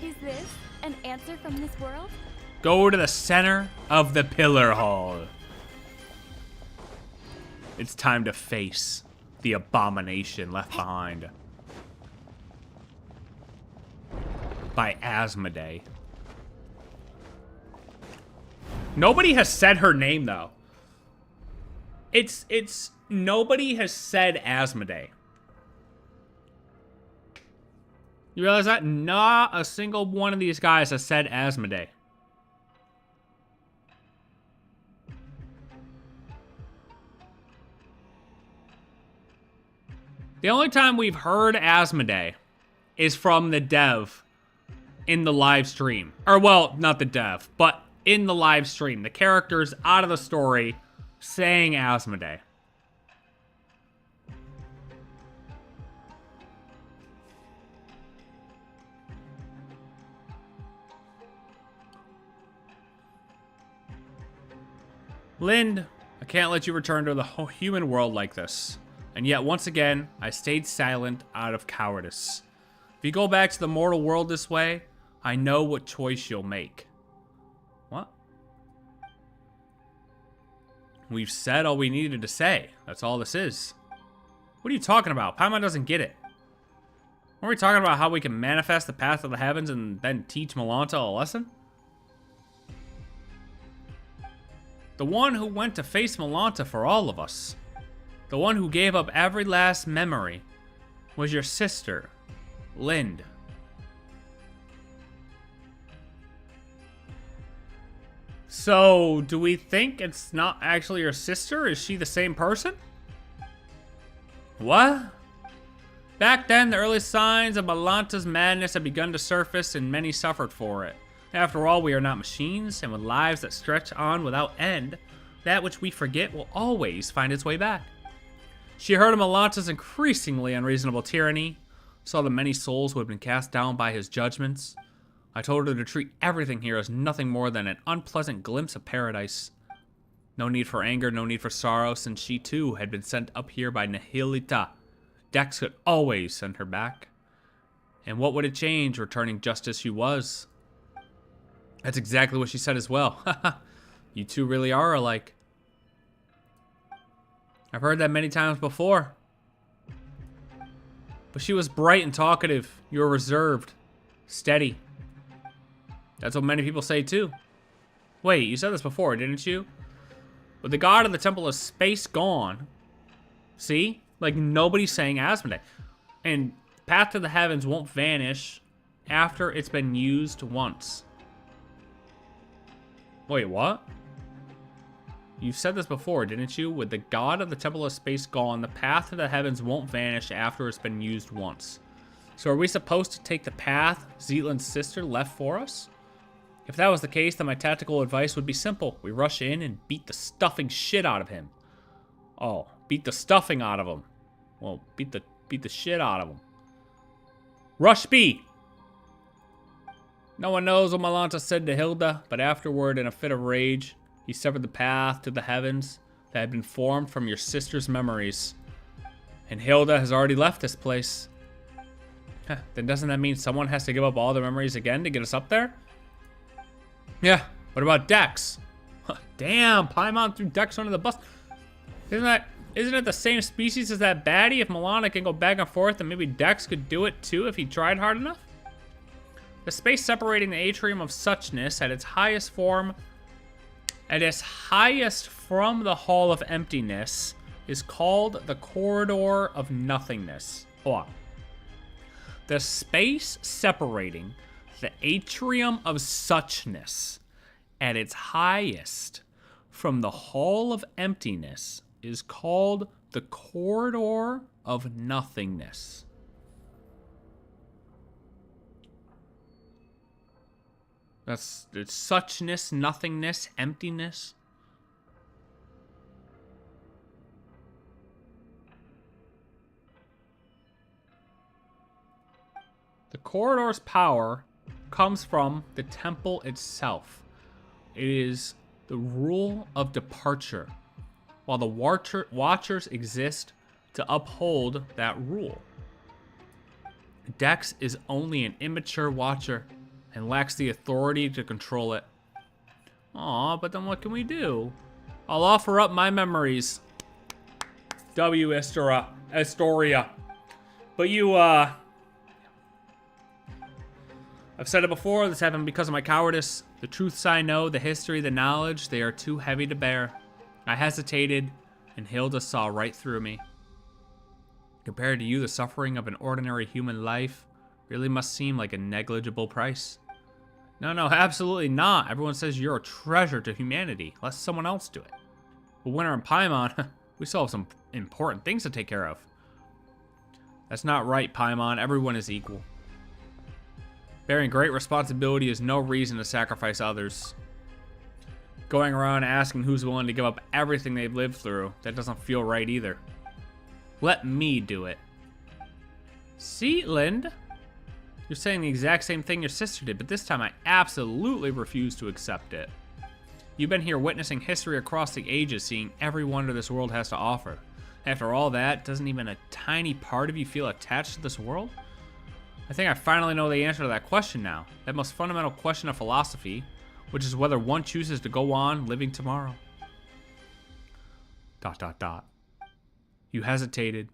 Is this an answer from this world? Go to the center of the pillar hall. It's time to face the abomination left behind by ASMODAY. Nobody has said her name though. It's nobody has said ASMODAY. You realize that? Not a single one of these guys has said ASMODAY. The only time we've heard ASMODAY is from the dev in the live stream. Or, well, not the dev, but in the live stream. The characters out of the story saying ASMODAY. Lind, I can't let you return to the human world like this. And yet, once again, I stayed silent out of cowardice. If you go back to the mortal world this way, I know what choice you'll make. What? We've said all we needed to say. That's all this is. What are you talking about? Paimon doesn't get it. Are we talking about how we can manifest the path of the heavens and then teach Malanta a lesson? The one who went to face Malanta for all of us, the one who gave up every last memory, was your sister, Lind. So, do we think it's not actually your sister? Is she the same person? What? Back then, the early signs of Malanta's madness had begun to surface, and many suffered for it. After all, we are not machines, and with lives that stretch on without end, that which we forget will always find its way back. She heard of Malanta's increasingly unreasonable tyranny, saw the many souls who had been cast down by his judgments. I told her to treat everything here as nothing more than an unpleasant glimpse of paradise. No need for anger, no need for sorrow, since she too had been sent up here by Nihilita. Dex could always send her back. And what would it change, returning just as she was? That's exactly what she said as well. You two really are alike. I've heard that many times before. But she was bright and talkative. You were reserved. Steady. That's what many people say too. Wait, you said this before, didn't you? With the god of the Temple of Space gone. See? Like, nobody's saying ASMODAY. And Path to the Heavens won't vanish after it's been used once. Wait, what? You've said this before, didn't you? With the god of the Temple of Space gone, the Path to the Heavens won't vanish after it's been used once. So are we supposed to take the path Zetland's sister left for us? If that was the case, then my tactical advice would be simple. We rush in and beat the stuffing shit out of him. Oh, beat the stuffing out of him. Well, beat the shit out of him. Rush B! No one knows what Malanta said to Hilda, but afterward, in a fit of rage, he severed the path to the heavens that had been formed from your sister's memories. And Hilda has already left this place. Then doesn't that mean someone has to give up all their memories again to get us up there? Yeah, what about Dex? Damn, Paimon threw Dex under the bus. Isn't it the same species as that baddie? If Milana can go back and forth, then maybe Dex could do it too if he tried hard enough? The space separating the atrium of suchness at its highest form, at its highest from the Hall of Emptiness, is called the Corridor of Nothingness. Hold on. The space separating the atrium of suchness at its highest from the Hall of Emptiness is called the Corridor of Nothingness. It's suchness, nothingness, emptiness. The corridor's power comes from the temple itself. It is the rule of departure, while the watchers exist to uphold that rule. Dex is only an immature watcher and lacks the authority to control it. Aw, but then what can we do? I'll offer up my memories. W. Astoria. But you, I've said it before, this happened because of my cowardice. The truths I know, the history, the knowledge, they are too heavy to bear. I hesitated, and Hilda saw right through me. Compared to you, the suffering of an ordinary human life really must seem like a negligible price. No, absolutely not. Everyone says you're a treasure to humanity. Let someone else do it. But Winter and Paimon, we still have some important things to take care of. That's not right, Paimon. Everyone is equal. Bearing great responsibility is no reason to sacrifice others. Going around asking who's willing to give up everything they've lived through, that doesn't feel right either. Let me do it. See, Lind? You're saying the exact same thing your sister did, but this time I absolutely refuse to accept it. You've been here witnessing history across the ages, seeing every wonder this world has to offer. After all that, doesn't even a tiny part of you feel attached to this world? I think I finally know the answer to that question now. That most fundamental question of philosophy, which is whether one chooses to go on living tomorrow. ... You hesitated.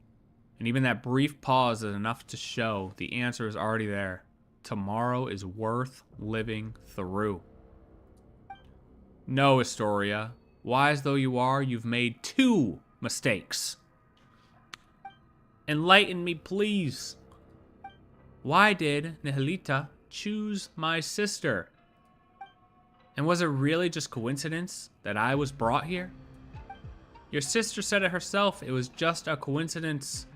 And even that brief pause is enough to show the answer is already there. Tomorrow is worth living through. No, Astoria. Wise though you are, you've made 2 mistakes. Enlighten me, please. Why did Nihilita choose my sister? And was it really just coincidence that I was brought here? Your sister said it herself, it was just a coincidence.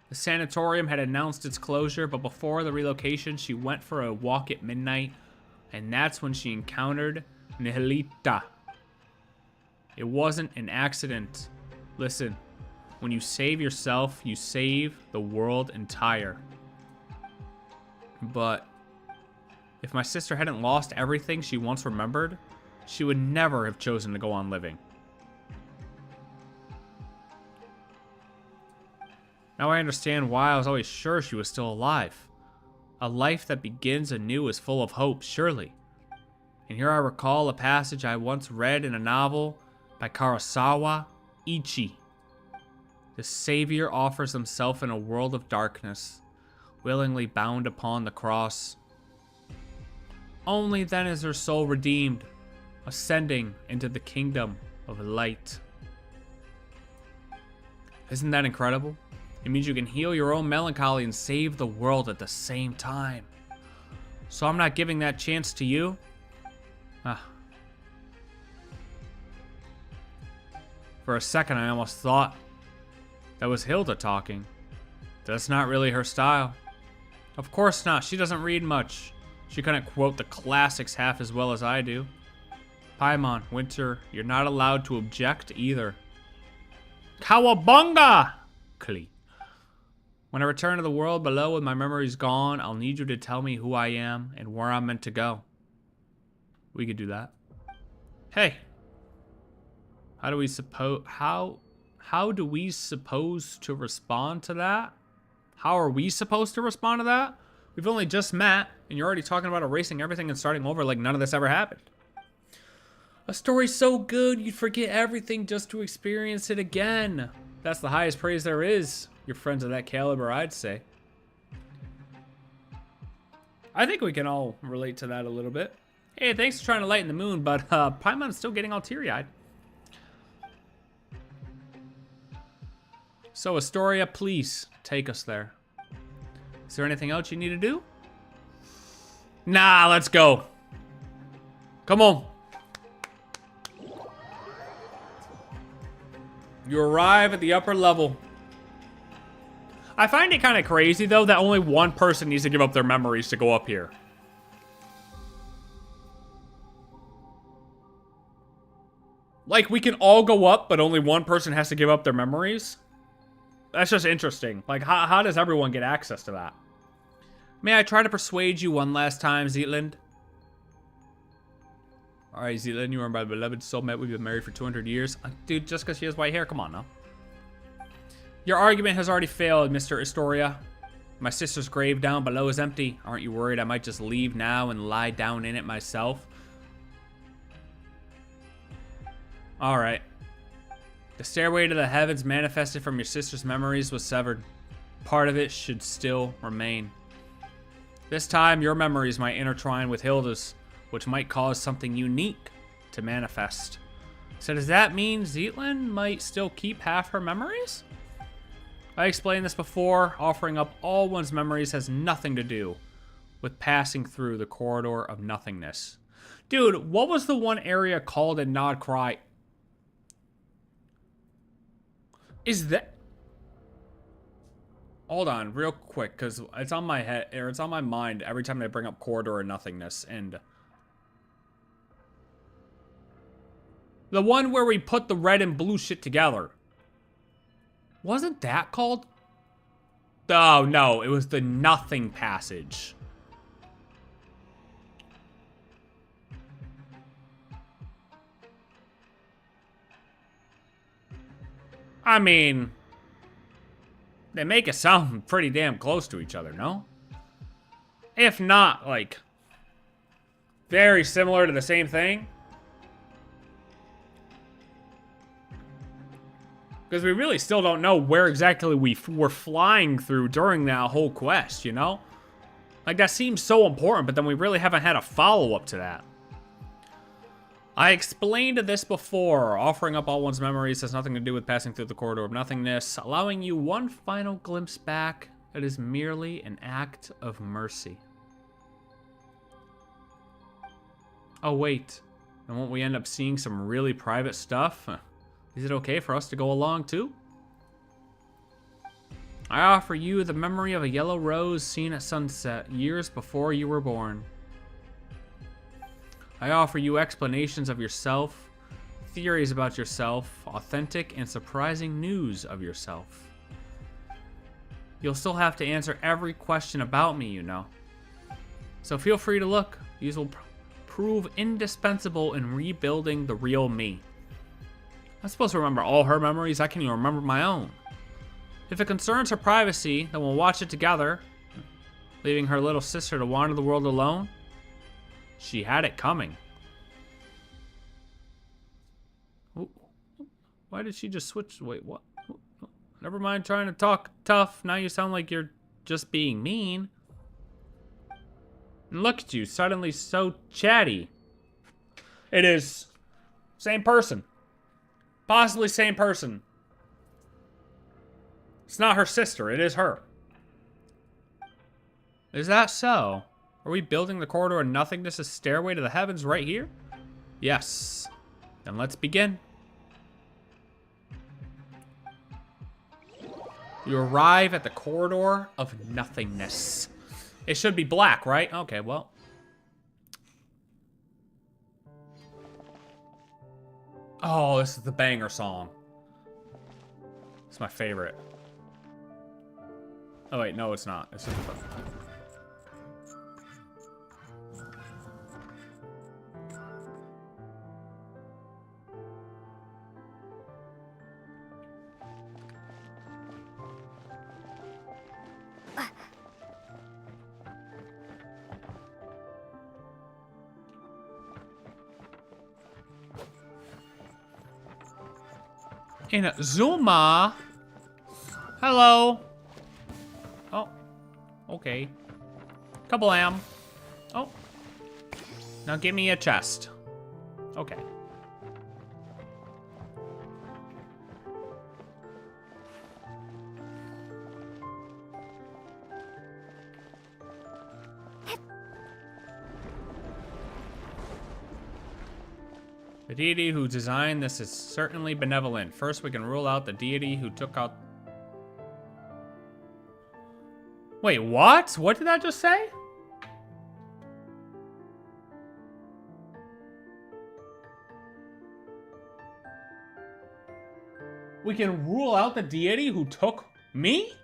The sanatorium had announced its closure, but before the relocation, she went for a walk at midnight, and that's when she encountered Nihilita. It wasn't an accident. Listen, when you save yourself, you save the world entire. But if my sister hadn't lost everything she once remembered, she would never have chosen to go on living. Now I understand why I was always sure she was still alive. A life that begins anew is full of hope, surely. And here I recall a passage I once read in a novel by Kurosawa Ichi. The Savior offers himself in a world of darkness, willingly bound upon the cross. Only then is her soul redeemed, ascending into the kingdom of light. Isn't that incredible? It means you can heal your own melancholy and save the world at the same time. So I'm not giving that chance to you? For a second I almost thought that was Hilda talking. That's not really her style. Of course not, she doesn't read much. She couldn't quote the classics half as well as I do. Paimon, Winter, you're not allowed to object either. Cowabunga! Klee. When I return to the world below with my memories gone, I'll need you to tell me who I am and where I'm meant to go. We could do that. Hey. How do we suppose to respond to that? How are we supposed to respond to that? We've only just met, and you're already talking about erasing everything and starting over like none of this ever happened. A story so good, you'd forget everything just to experience it again. That's the highest praise there is. Your friends of that caliber, I'd say. I think we can all relate to that a little bit. Hey, thanks for trying to lighten the moon, but Paimon's still getting all teary-eyed. So, Astoria, please take us there. Is there anything else you need to do? Nah, let's go. Come on. You arrive at the upper level. I find it kind of crazy, though, that only one person needs to give up their memories to go up here. Like, we can all go up, but only one person has to give up their memories? That's just interesting. Like, how does everyone get access to that? May I try to persuade you one last time, Zetland? Alright, Zetland, you are my beloved soulmate. We've been married for 200 years. Dude, just because she has white hair, come on now. Your argument has already failed, Mr. Astoria. My sister's grave down below is empty. Aren't you worried I might just leave now and lie down in it myself? Alright. The stairway to the heavens manifested from your sister's memories was severed. Part of it should still remain. This time, your memories might intertwine with Hilda's, which might cause something unique to manifest. So does that mean Zetland might still keep half her memories? I explained this before. Offering up all one's memories has nothing to do with passing through the corridor of nothingness. Dude, what was the one area called in Nod Cry? Is that... Hold on, real quick, because it's on my head, or it's on my mind every time I bring up corridor of nothingness, and... The one where we put the red and blue shit together. Wasn't that called? Oh, no, it was the Nothing Passage. I mean, they make it sound pretty damn close to each other, no? If not, like, very similar to the same thing. Because we really still don't know where exactly we were flying through during that whole quest, you know? Like, that seems so important, but then we really haven't had a follow-up to that. I explained this before. Offering up all one's memories has nothing to do with passing through the corridor of nothingness. Allowing you one final glimpse back, it is merely an act of mercy. Oh, wait. And won't we end up seeing some really private stuff? Is it okay for us to go along, too? I offer you the memory of a yellow rose seen at sunset, years before you were born. I offer you explanations of yourself, theories about yourself, authentic and surprising news of yourself. You'll still have to answer every question about me, you know. So feel free to look. These will prove indispensable in rebuilding the real me. I'm supposed to remember all her memories. I can't even remember my own. If it concerns her privacy, then we'll watch it together, leaving her little sister to wander the world alone. She had it coming. Ooh. Why did she just switch? Wait, what? Never mind trying to talk tough. Now you sound like you're just being mean. And look at you, suddenly so chatty. It is. Same person. Possibly same person. It's not her sister, it is her. Is that so? Are we building the corridor of nothingness, a stairway to the heavens right here? Yes. Then let's begin. You arrive at the corridor of nothingness. It should be black, right? Okay, well. Oh, this is the banger song. It's my favorite. Oh wait, no it's not. It's just a... In Zuma. Hello. Oh. Okay. Kablam. Oh. Now give me a chest. Okay. The deity who designed this is certainly benevolent. First, we can rule out the deity who took out... Wait, what? What did that just say? We can rule out the deity who took me?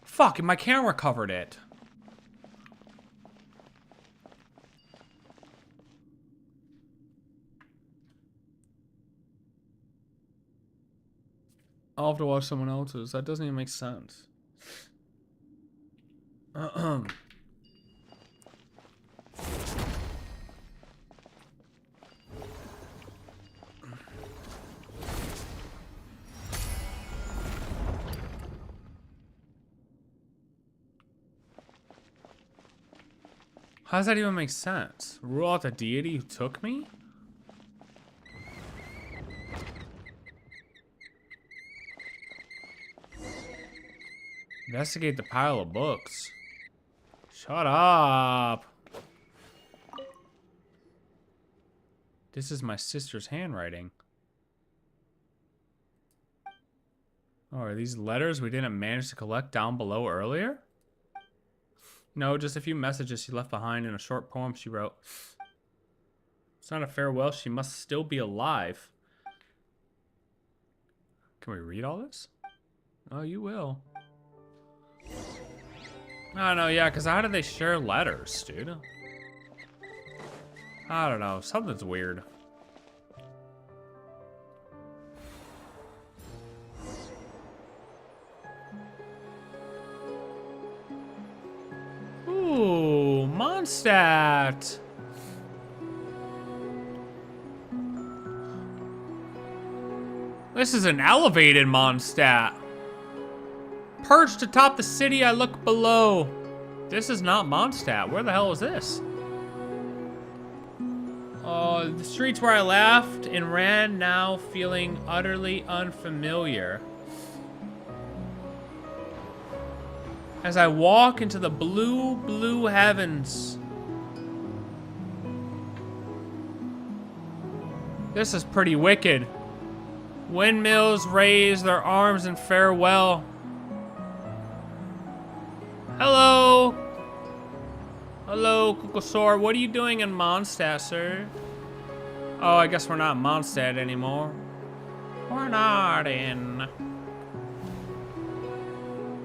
Fuck, my camera covered it. I'll have to watch someone else's. That doesn't even make sense. How does that even make sense? Rule out the deity who took me? Investigate the pile of books. Shut up. This is my sister's handwriting. Oh, are these letters we didn't manage to collect down below earlier? No, just a few messages she left behind in a short poem she wrote. It's not a farewell. She must still be alive. Can we read all this? Oh, you will. I don't know, yeah, because how do they share letters, dude? I don't know, something's weird. Ooh, Mondstadt. This is an elevated Mondstadt. Perched atop the city, I look below. This is not Mondstadt. Where the hell is this? Oh, the streets where I laughed and ran, now feeling utterly unfamiliar. As I walk into the blue, blue heavens. This is pretty wicked. Windmills raise their arms in farewell. Hello. Hello, Kukusor. What are you doing in Mondstadt, sir? Oh, I guess we're not in Mondstadt anymore. We're not in.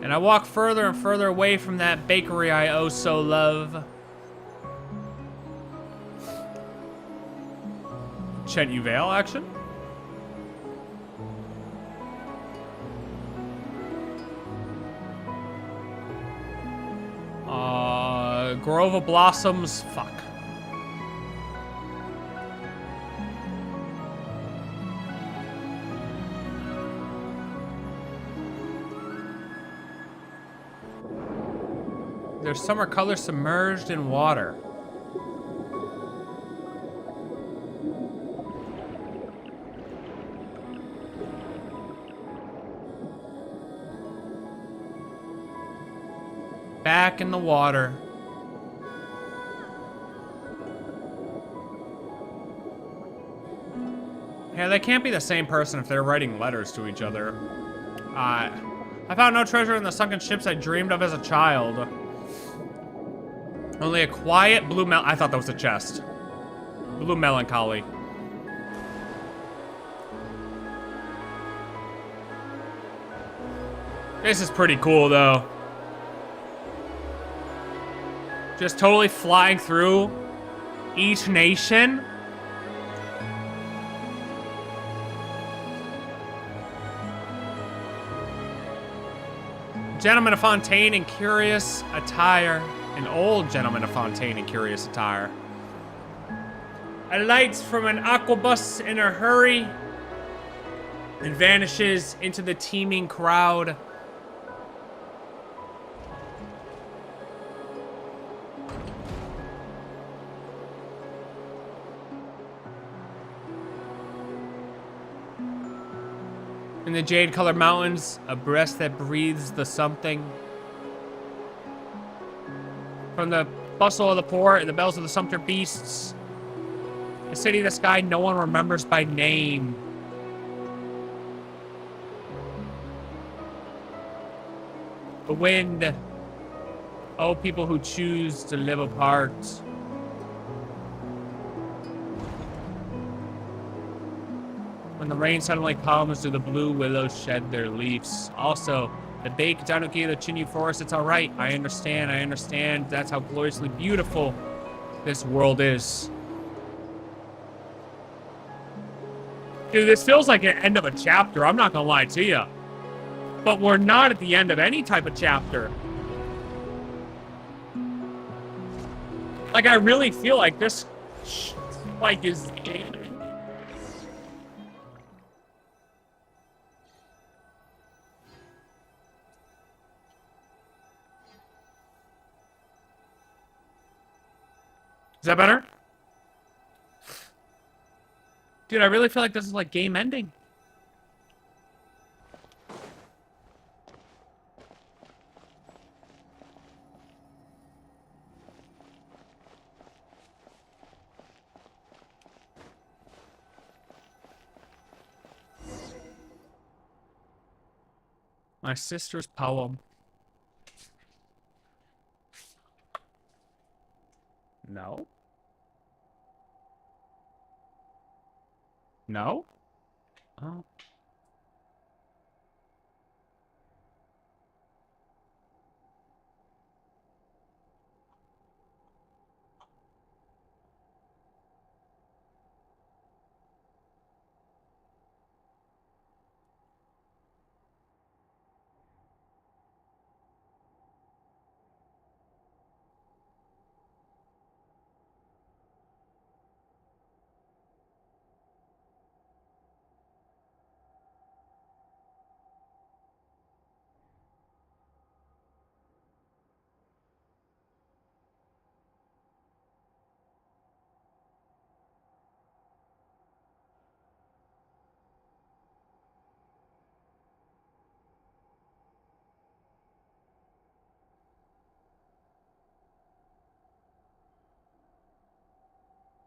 And I walk further and further away from that bakery I oh so love. Chen Yuvale action? Grove of Blossoms, fuck. There's summer colors submerged in water. Back in the water. Yeah, they can't be the same person if they're writing letters to each other. I found no treasure in the sunken ships I dreamed of as a child. Only a quiet blue I thought that was a chest. Blue melancholy. This is pretty cool, though. Just totally flying through each nation. Gentleman of Fontaine in curious attire. An old gentleman of Fontaine in curious attire. Alights from an aquabus in a hurry and vanishes into the teeming crowd. In the jade-colored mountains, a breast that breathes the something. From the bustle of the port and the bells of the sumpter beasts. A city of the sky no one remembers by name. The wind. Oh, people who choose to live apart. When the rain suddenly comes, do the blue willows shed their leaves? Also, the baked Tanuki of the Chinyu Forest, it's all right. I understand. That's how gloriously beautiful this world is. Dude, this feels like an end of a chapter. I'm not gonna lie to you. But we're not at the end of any type of chapter. Like, I really feel like this, like, is... Is that better? Dude, I really feel like this is like game ending. My sister's poem. No. No? Oh.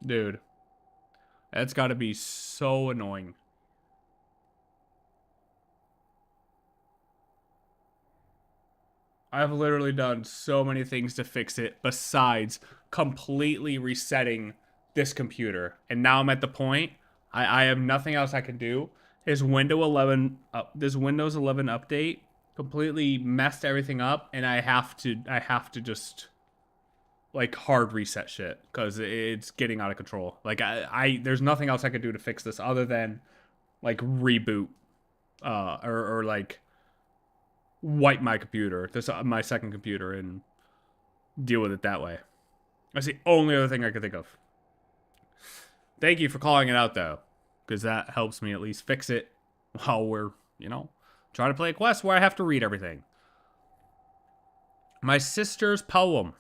Dude. That's gotta be so annoying. I've literally done so many things to fix it besides completely resetting this computer. And now I'm at the point, I have nothing else I can do. This Windows 11 update completely messed everything up, and I have to just like hard reset shit because it's getting out of control. Like there's nothing else I can do to fix this other than like reboot or like wipe my computer, my second computer, and deal with it that way. That's the only other thing I can think of. Thank you for calling it out though, because that helps me at least fix it while we're, you know, trying to play a quest where I have to read everything. My sister's poem.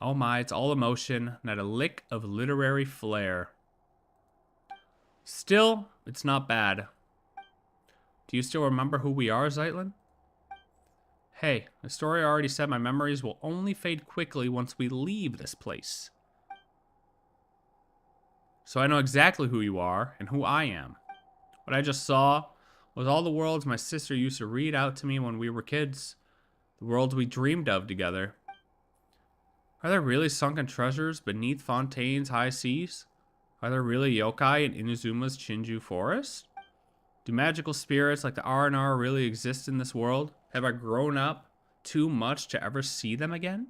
Oh my, it's all emotion, not a lick of literary flair. Still, it's not bad. Do you still remember who we are, Zeitlin? Hey, the story already said my memories will only fade quickly once we leave this place. So I know exactly who you are and who I am. What I just saw was all the worlds my sister used to read out to me when we were kids. The worlds we dreamed of together. Are there really sunken treasures beneath Fontaine's high seas? Are there really yokai in Inuzuma's Chinju forest? Do magical spirits like the R&R really exist in this world? Have I grown up too much to ever see them again?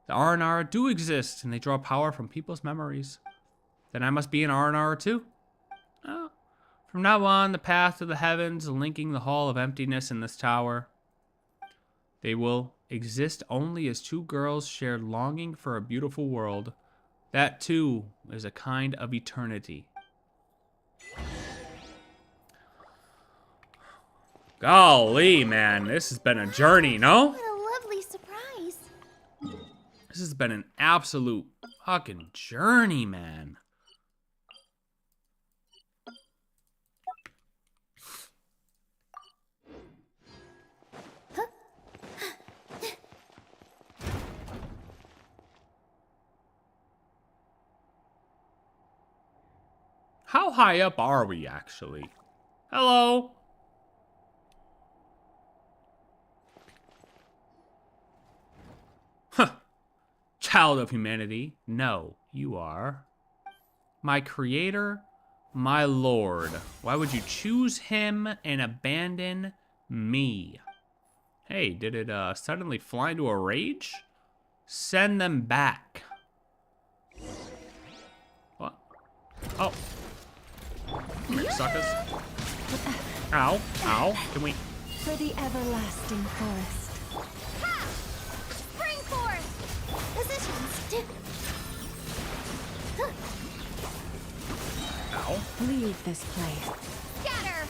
The R&R do exist, and they draw power from people's memories. Then I must be an R&R too. Oh. From now on, the path to the heavens, linking the hall of emptiness in this tower. They will exist only as two girls shared longing for a beautiful world. That too is a kind of eternity. Golly, man, this has been a journey, no? What a lovely surprise. This has been an absolute fucking journey, man. How high up are we, actually? Hello? Huh. Child of humanity. No, you are. My creator, my lord. Why would you choose him and abandon me? Hey, did it suddenly fly into a rage? Send them back. What? Oh. Come here, suckers. Ow, ow. Can we... For the everlasting forest. Ha! Spring force! Positions. Ow. Leave this place. Scatter!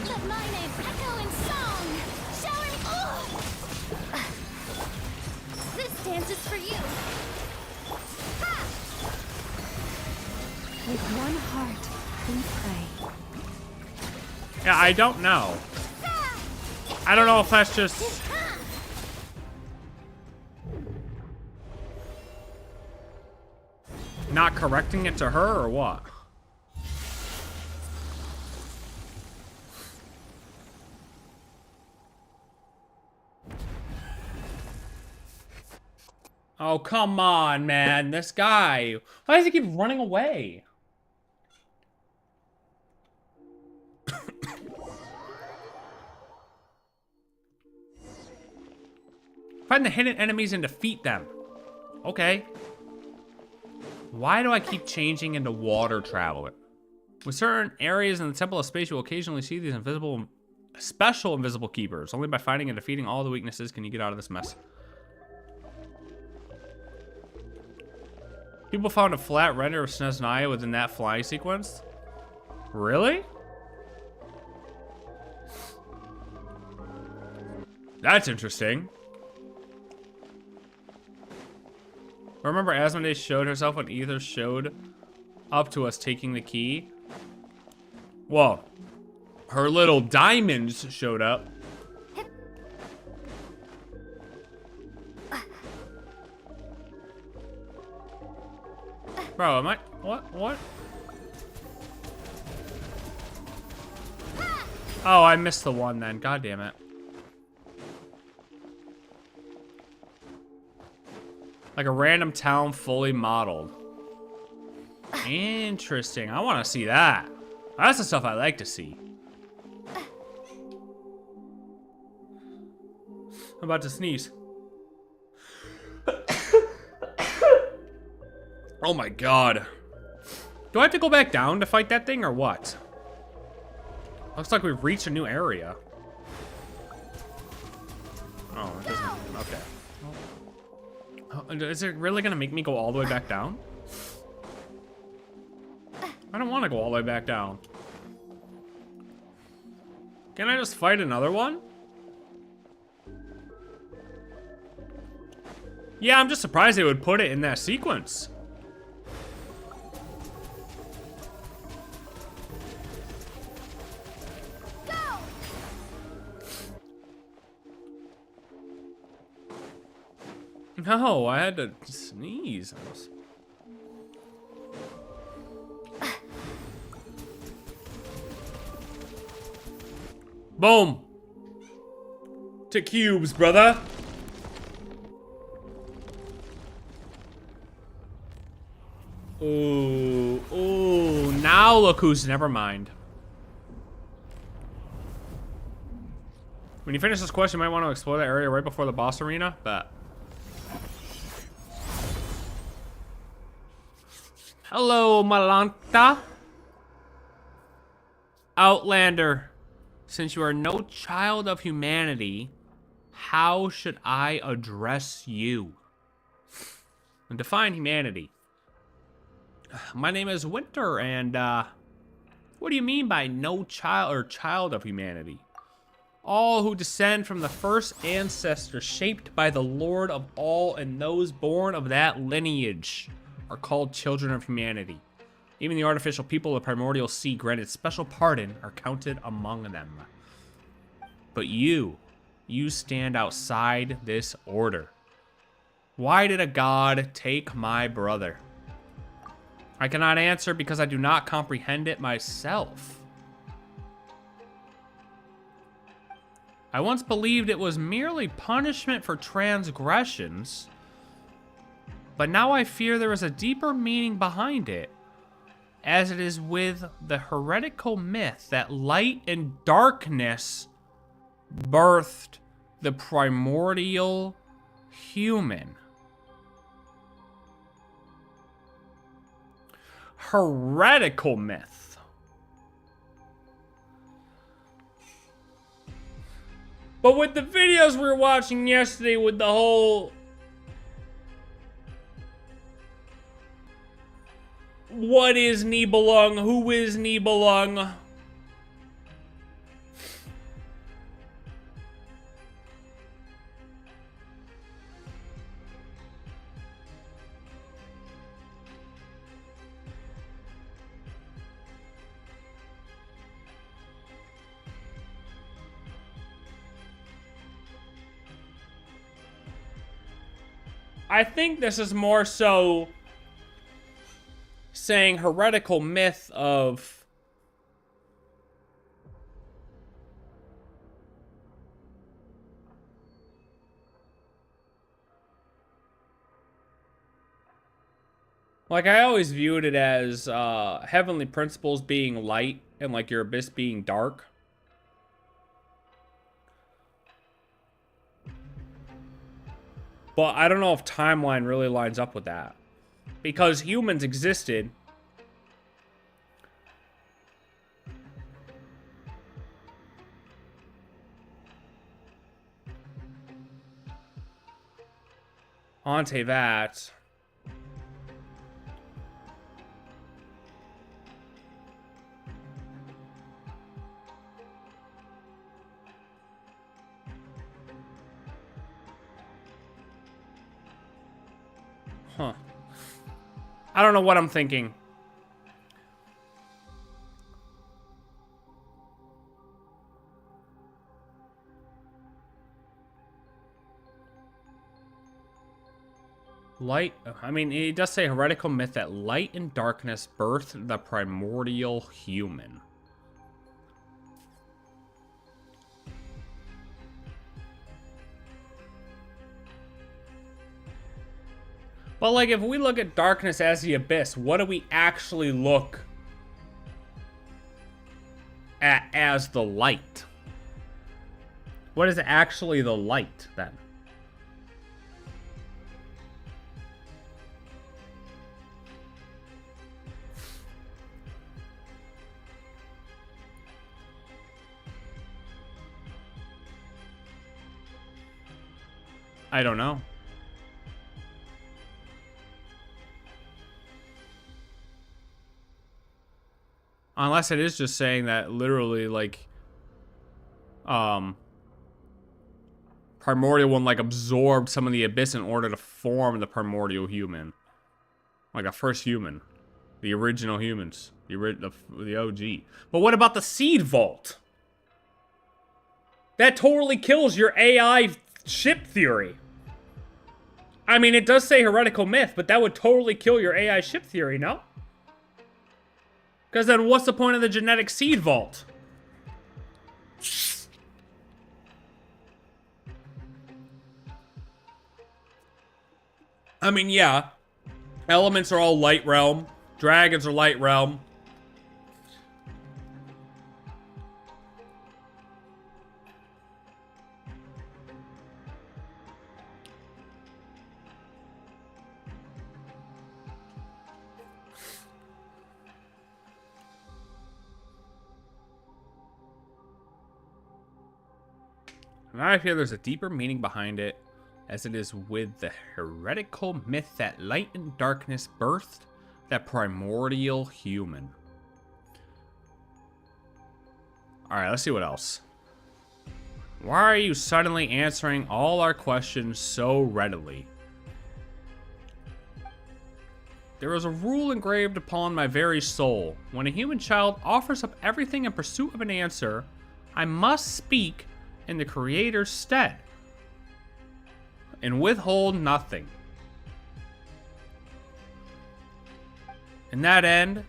Let my name echo in song! Showering... Oh! This dance is for you! Ha! With one heart, we pray. Yeah, I don't know. I don't know if that's just... not correcting it to her or what? Oh, come on, man. This guy. Why does he keep running away? Find the hidden enemies and defeat them. Okay. Why do I keep changing into water traveler? With certain areas in the Temple of Space, you'll occasionally see these special invisible keepers. Only by fighting and defeating all the weaknesses can you get out of this mess. People found a flat render of Snezhnaya within that flying sequence. Really? That's interesting. Remember ASMODAY showed herself when Ether showed up to us taking the key? Well, her little diamonds showed up. Bro, am I? What? Oh, I missed the one then. God damn it. Like a random town fully modeled. Interesting. I want to see that. That's the stuff I like to see. I'm about to sneeze. Oh my god. Do I have to go back down to fight that thing or what? Looks like we've reached a new area. Oh, it doesn't. Okay. Oh, is it really gonna make me go all the way back down? I don't want to go all the way back down. Can I just fight another one? Yeah, I'm just surprised they would put it in that sequence. No, I had to sneeze. Boom. To cubes, brother. Ooh, now look who's, never mind. When you finish this quest, you might want to explore that area right before the boss arena, but... Hello, Malanta. Outlander, since you are no child of humanity, how should I address you? And define humanity. My name is Winter, and what do you mean by no child or child of humanity? All who descend from the first ancestor shaped by the Lord of all and those born of that lineage are called children of humanity. Even the artificial people of the primordial sea granted special pardon are counted among them. But you stand outside this order. Why did a god take my brother? I cannot answer because I do not comprehend it myself. I once believed it was merely punishment for transgressions, but now I fear there is a deeper meaning behind it, as it is with the heretical myth that light and darkness birthed the primordial human. Heretical myth. But with the videos we were watching yesterday with the whole... What is Nibelung? Who is Nibelung? I think this is more so saying heretical myth of like I always viewed it as heavenly principles being light and like your abyss being dark. But I don't know if timeline really lines up with that. Because humans existed. Onto that. Huh. I don't know what I'm thinking. Light, I mean, it does say heretical myth that light and darkness birthed the primordial human. But like, if we look at darkness as the abyss, what do we actually look at as the light? What is actually the light, then? I don't know. Unless it is just saying that literally, like, primordial one, like, absorbed some of the abyss in order to form the primordial human. Like a first human. The original humans. The OG. But what about the seed vault? That totally kills your AI ship theory. I mean, it does say heretical myth, but that would totally kill your AI ship theory, no? Because then what's the point of the genetic seed vault? I mean, yeah. Elements are all light realm. Dragons are light realm. And I feel there's a deeper meaning behind it, as it is with the heretical myth that light and darkness birthed that primordial human. Alright, let's see what else. Why are you suddenly answering all our questions so readily? There is a rule engraved upon my very soul. When a human child offers up everything in pursuit of an answer, I must speak in the Creator's stead and withhold nothing. In that end,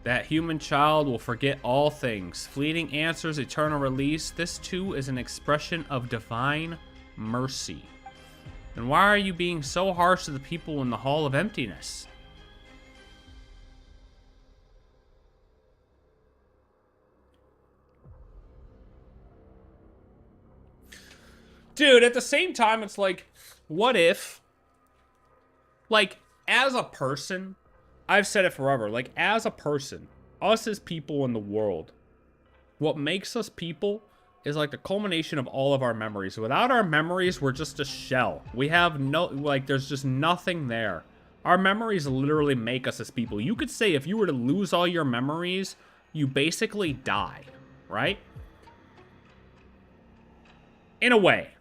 that human child will forget all things. Fleeting answers, eternal release. This too is an expression of divine mercy. Then why are you being so harsh to the people in the Hall of Emptiness? Dude, at the same time, it's like, what if, like, as a person, I've said it forever, like, as a person, us as people in the world, what makes us people is, like, the culmination of all of our memories. Without our memories, we're just a shell. We have no, like, there's just nothing there. Our memories literally make us as people. You could say if you were to lose all your memories, you basically die, right? In a way.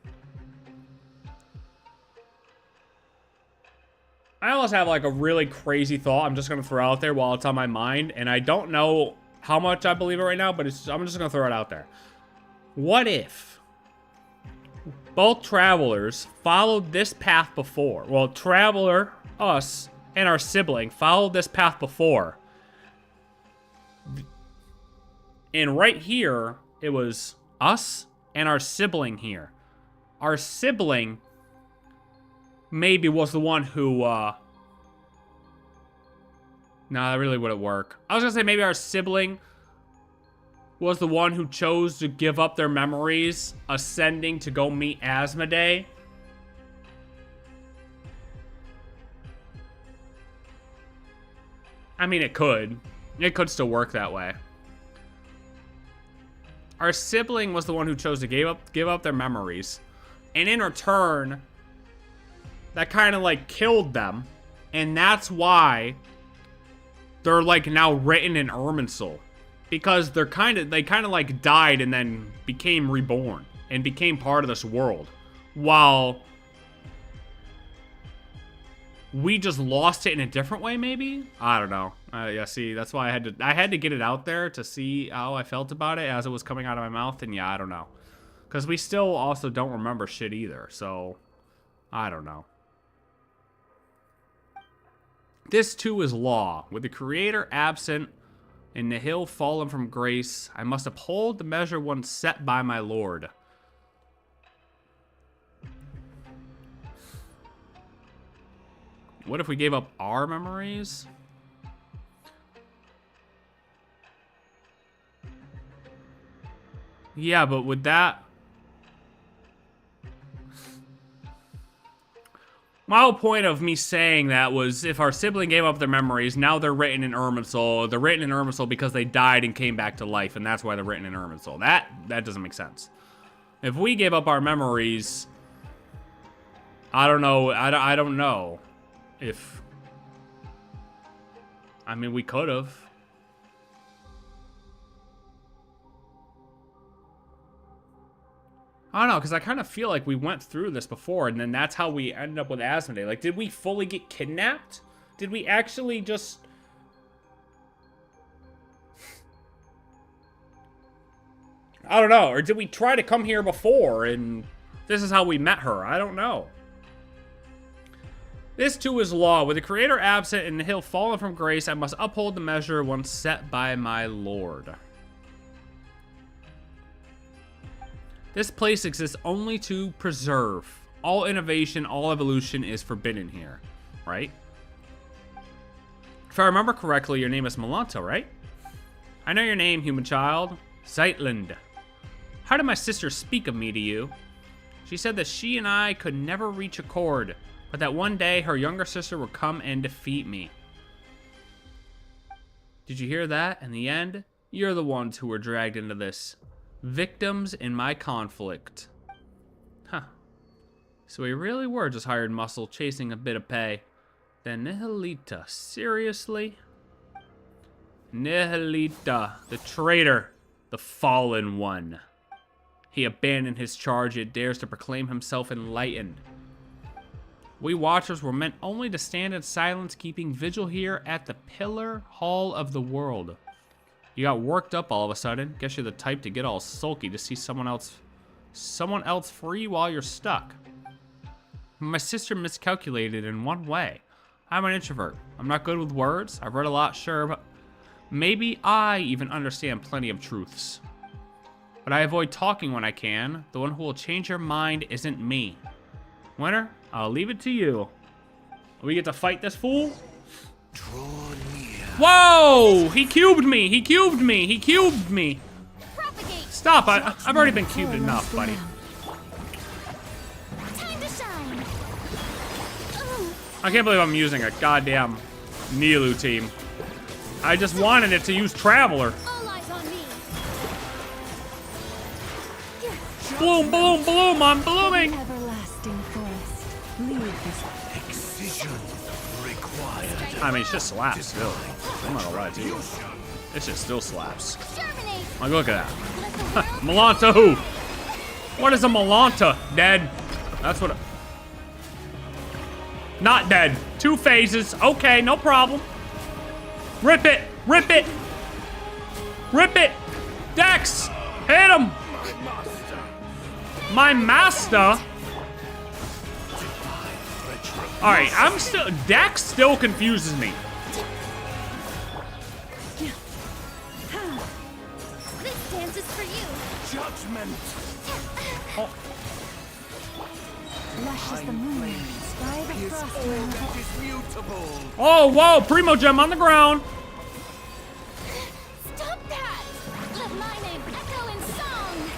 I almost have like a really crazy thought I'm just going to throw out there while it's on my mind. And I don't know how much I believe it right now, but I'm just going to throw it out there. What if both travelers followed this path before? Well, traveler, us, and our sibling followed this path before. And right here, it was us and our sibling here. Our sibling maybe was the one who, nah, that really wouldn't work. I was gonna say maybe our sibling was the one who chose to give up their memories, ascending to go meet ASMODAY. I mean, it could. It could still work that way. Our sibling was the one who chose to give up their memories. And in return, that kind of like killed them. And that's why they're like now written in Irminsul. Because they kind of like died and then became reborn and became part of this world. While we just lost it in a different way, maybe? I don't know. Yeah, see, that's why I had to get it out there to see how I felt about it as it was coming out of my mouth. And yeah, I don't know. Because we still also don't remember shit either. So, I don't know. This too is law. With the creator absent and the hill fallen from grace, I must uphold the measure once set by my lord. What if we gave up our memories? Yeah, but would that... My whole point of me saying that was if our sibling gave up their memories, now they're written in Irminsul. They're written in Irminsul because they died and came back to life, and that's why they're written in Irminsul. That doesn't make sense. If we gave up our memories, I don't know. I don't know if... I mean, we could have. I don't know, because I kind of feel like we went through this before, and then that's how we ended up with ASMODAY. Like, did we fully get kidnapped? Did we actually just... I don't know. Or did we try to come here before, and this is how we met her? I don't know. This too is law. With the creator absent and the hill fallen from grace, I must uphold the measure once set by my lord. This place exists only to preserve. All innovation, all evolution is forbidden here, right? If I remember correctly, your name is Melanto, right? I know your name, human child. Zeitland. How did my sister speak of me to you? She said that she and I could never reach accord, but that one day her younger sister would come and defeat me. Did you hear that? In the end, you're the ones who were dragged into this. Victims in my conflict. Huh. So we really were just hired muscle chasing a bit of pay. The Nihilita. Seriously? Nihilita. The traitor. The fallen one. He abandoned his charge, yet dares to proclaim himself enlightened. We Watchers were meant only to stand in silence, keeping vigil here at the Pillar Hall of the World. You got worked up all of a sudden. Guess you're the type to get all sulky to see someone else free while you're stuck. My sister miscalculated in one way. I'm an introvert. I'm not good with words. I've read a lot, sure, but maybe I even understand plenty of truths. But I avoid talking when I can. The one who will change your mind isn't me. Winner, I'll leave it to you. We get to fight this fool? Draw near. Whoa! He cubed me! He cubed me! He cubed me! Propagate. Stop! I've already been cubed enough, buddy. Time to shine. I can't believe I'm using a goddamn Nilu team. I just wanted it to use Traveler. All eyes on me. Bloom, bloom, bloom! I'm blooming! Everlasting forest. Leave this. Excision required. I mean, it just slaps still. I'm not gonna lie to you. This shit still slaps. Germinate. Like, look at that. Let the world Melanta who? What is a Melanta? Dead. That's what... Not dead. 2 phases. Okay, no problem. Rip it. Rip it. Rip it. Dex. Hit him. My master? Alright, I'm still... Dex still confuses me. This dance is for you. Judgment. Oh, Lush as the moon. By the Is frost all moon. that is mutable. oh whoa, Primo Gem on the ground. Stop that. Let my name echo in song.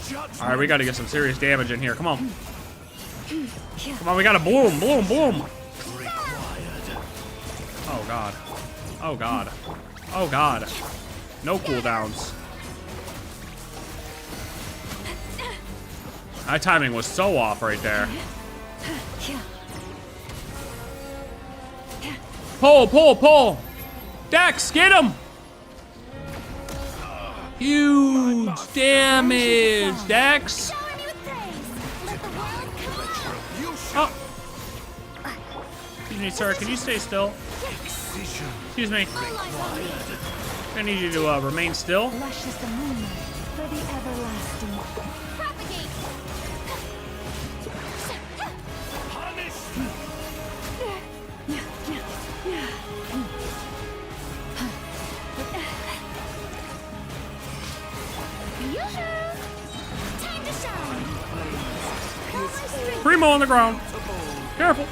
Judgment. Alright, we gotta get some serious damage in here. Come on. Come on, we gotta bloom, bloom, bloom. Required. Oh god. Oh god. Oh god. No cooldowns. My timing was so off right there. Pull, pull, pull! Dex, get him! Huge damage, Dex! Shower me with praise. Let the world come out. Oh! Excuse me, sir, can you stay still? Excision Excuse me. All eyes on me. I need you to remain still. Lush as the moonlight for the everlasting. Propagate. Primo on the ground. Careful.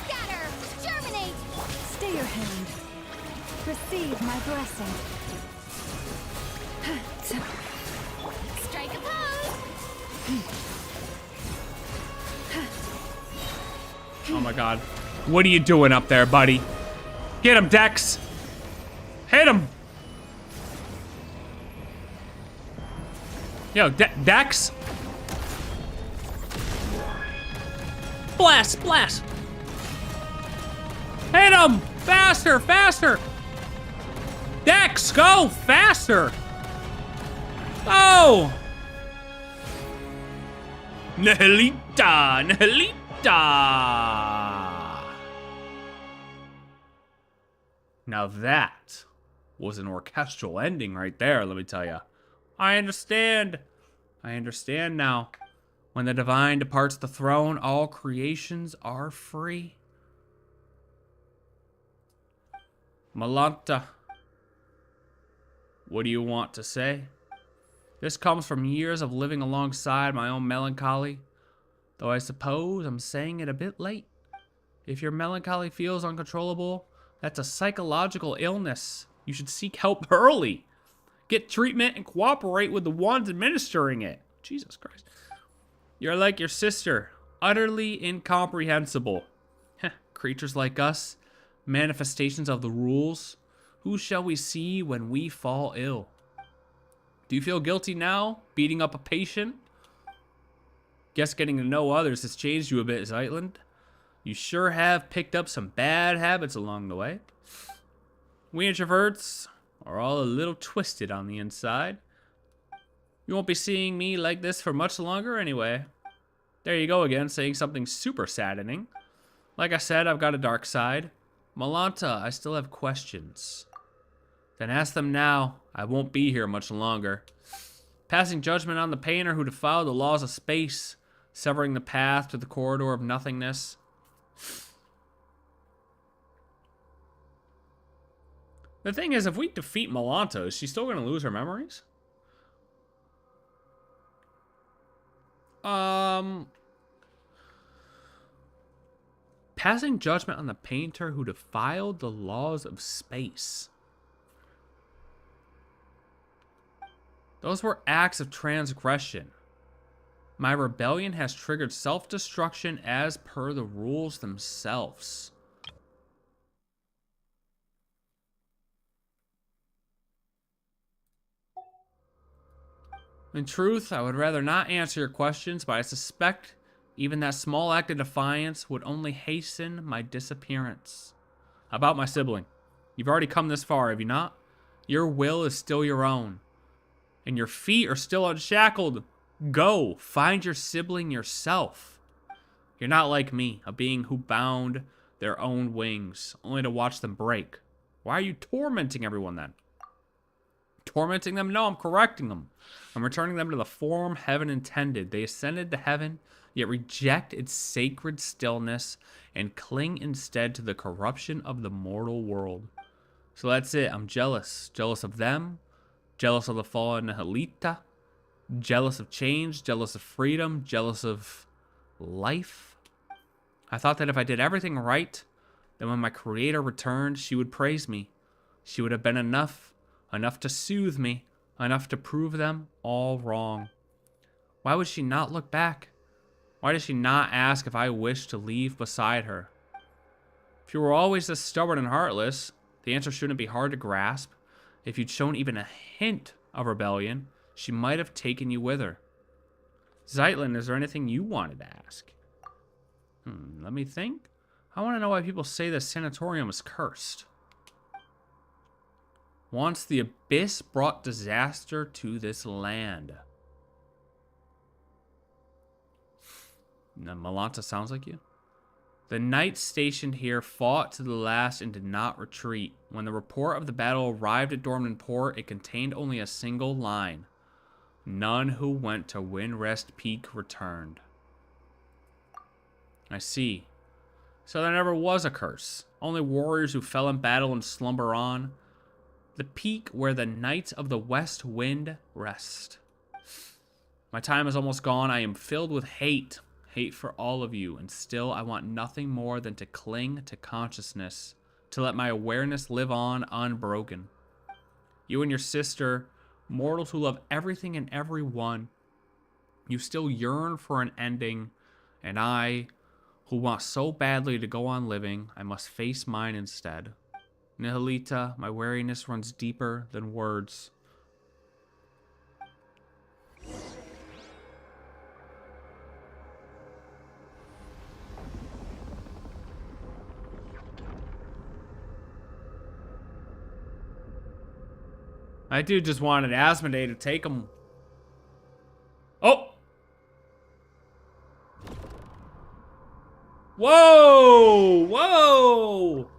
Scatter! Germinate! Stay your hand. Receive my blessing. Strike a pose! Oh my god. What are you doing up there, buddy? Get him, Dex. Hit him. Yo, Dex. Blast, blast. Hit him. Faster, faster. Dex, go faster. Oh. Nihilita, Nihilita. Now that was an orchestral ending right there, let me tell you. I understand. I understand now. When the divine departs the throne, all creations are free. Malanta, what do you want to say? This comes from years of living alongside my own melancholy, though I suppose I'm saying it a bit late. If your melancholy feels uncontrollable, that's a psychological illness. You should seek help early. Get treatment and cooperate with the ones administering it. Jesus Christ. You're like your sister, utterly incomprehensible. Creatures like us, manifestations of the rules. Who shall we see when we fall ill? Do you feel guilty now, beating up a patient? Guess getting to know others has changed you a bit, Zeitland. You sure have picked up some bad habits along the way. We introverts are all a little twisted on the inside. You won't be seeing me like this for much longer anyway. There you go again, saying something super saddening. Like I said, I've got a dark side. Malanta, I still have questions. Then ask them now. I won't be here much longer. Passing judgment on the painter who defiled the laws of space, severing the path to the corridor of nothingness. The thing is, if we defeat Malanta, is she still going to lose her memories? Passing judgment on the painter who defiled the laws of space. Those were acts of transgression. My rebellion has triggered self-destruction as per the rules themselves. In truth, I would rather not answer your questions, but I suspect even that small act of defiance would only hasten my disappearance. About my sibling. You've already come this far, have you not? Your will is still your own. And your feet are still unshackled. Go, find your sibling yourself. You're not like me, a being who bound their own wings, only to watch them break. Why are you tormenting everyone then? Tormenting them? No, I'm correcting them. I'm returning them to the form heaven intended. They ascended to heaven, yet reject its sacred stillness and cling instead to the corruption of the mortal world. So that's it. I'm jealous. Jealous of them. Jealous of the fallen Nihilita. Jealous of change. Jealous of freedom. Jealous of life. I thought that if I did everything right, then when my creator returned, she would praise me. She would have been enough. Enough to soothe me. Enough to prove them all wrong. Why would she not look back? Why does she not ask if I wish to leave beside her? If you were always this stubborn and heartless, the answer shouldn't be hard to grasp. If you'd shown even a hint of rebellion, she might have taken you with her. Zeitland, is there anything you wanted to ask? Let me think. I want to know why people say the sanatorium is cursed. Once the abyss brought disaster to this land. Now, Malanta sounds like you. The knights stationed here fought to the last and did not retreat. When the report of the battle arrived at Dormant Port, it contained only a single line. None who went to Windrest Peak returned. I see. So there never was a curse. Only warriors who fell in battle and slumber on. The peak where the knights of the west wind rest. My time is almost gone. I am filled with hate. Hate for all of you. And still, I want nothing more than to cling to consciousness. To let my awareness live on unbroken. You and your sister, mortals who love everything and everyone. You still yearn for an ending. And I, who want so badly to go on living, I must face mine instead. Nihilita, my weariness runs deeper than words. That dude just wanted ASMODAY to take him. Oh! Whoa! Whoa!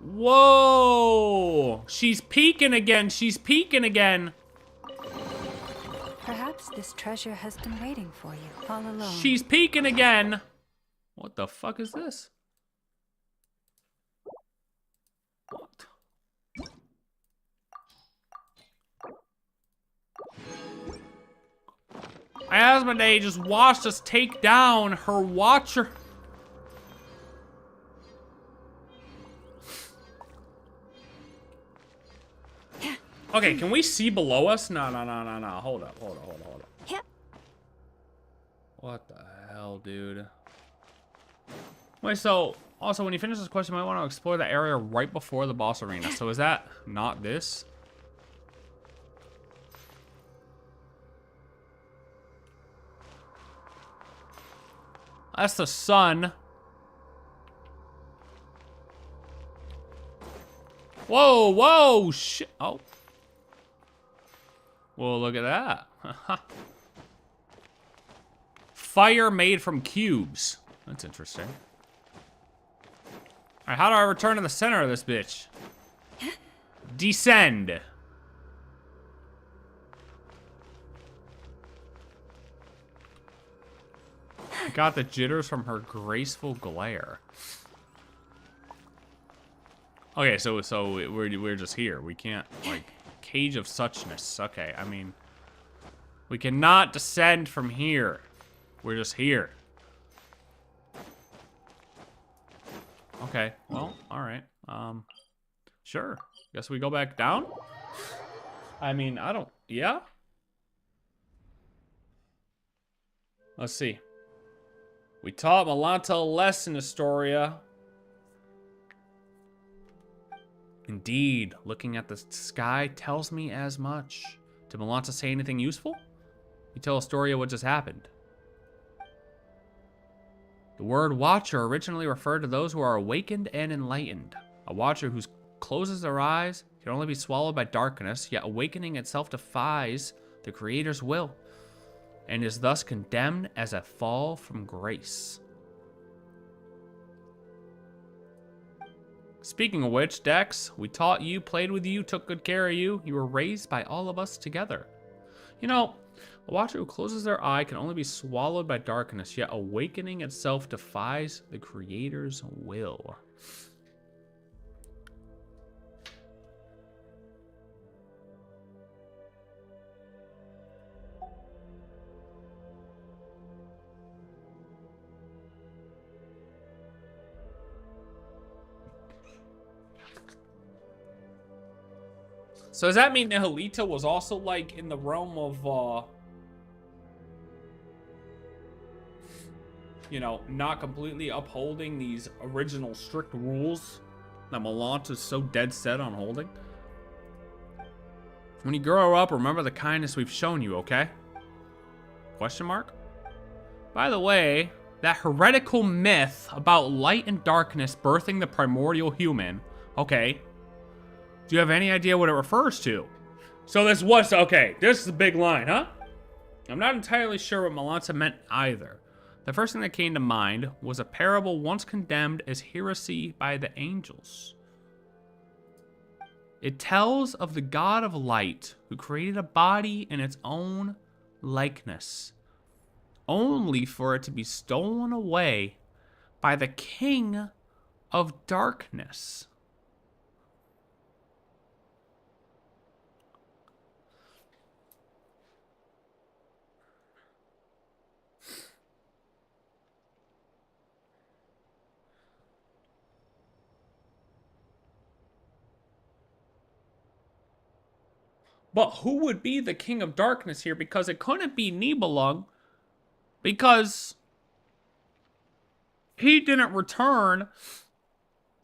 Whoa! She's peeking again. She's peeking again. Perhaps this treasure has been waiting for you all along. She's peeking again. What the fuck is this? What? ASMODAY just watched us take down her watcher. Okay, can we see below us? No. Hold up. What the hell, dude? Wait, so, also, when you finish this quest, you might want to explore the area right before the boss arena. So is that not this? That's the sun. Whoa, shit. Oh. Well, look at that. Fire made from cubes. That's interesting. Alright, how do I return to the center of this bitch? Descend. Got the jitters from her graceful glare. Okay, so we're just here. We can't, like, cage of suchness. Okay, I mean, we cannot descend from here. We're just here. Okay, well, all right. Sure. Guess we go back down? I mean, I don't, yeah? Let's see. We taught Malanta a lesson, Astoria. Indeed, looking at the sky tells me as much. Did Malanta say anything useful? You tell Astoria what just happened. The word watcher originally referred to those who are awakened and enlightened. A watcher who closes their eyes can only be swallowed by darkness, yet awakening itself defies the Creator's will, and is thus condemned as a fall from grace. Speaking of which, Dex, we taught you, played with you, took good care of you. You were raised by all of us together. You know, a watcher who closes their eye can only be swallowed by darkness, yet awakening itself defies the Creator's will. So does that mean Nihilita was also, like, in the realm of, you know, not completely upholding these original strict rules that Malanta is so dead set on holding? When you grow up, remember the kindness we've shown you, okay? Question mark? By the way, that heretical myth about light and darkness birthing the primordial human, okay. Do you have any idea what it refers to? So this was, okay, this is a big line, huh? I'm not entirely sure what Malanta meant either. The first thing that came to mind was a parable once condemned as heresy by the angels. It tells of the God of light who created a body in its own likeness, only for it to be stolen away by the king of darkness. But who would be the King of Darkness here? Because it couldn't be Nibelung. Because he didn't return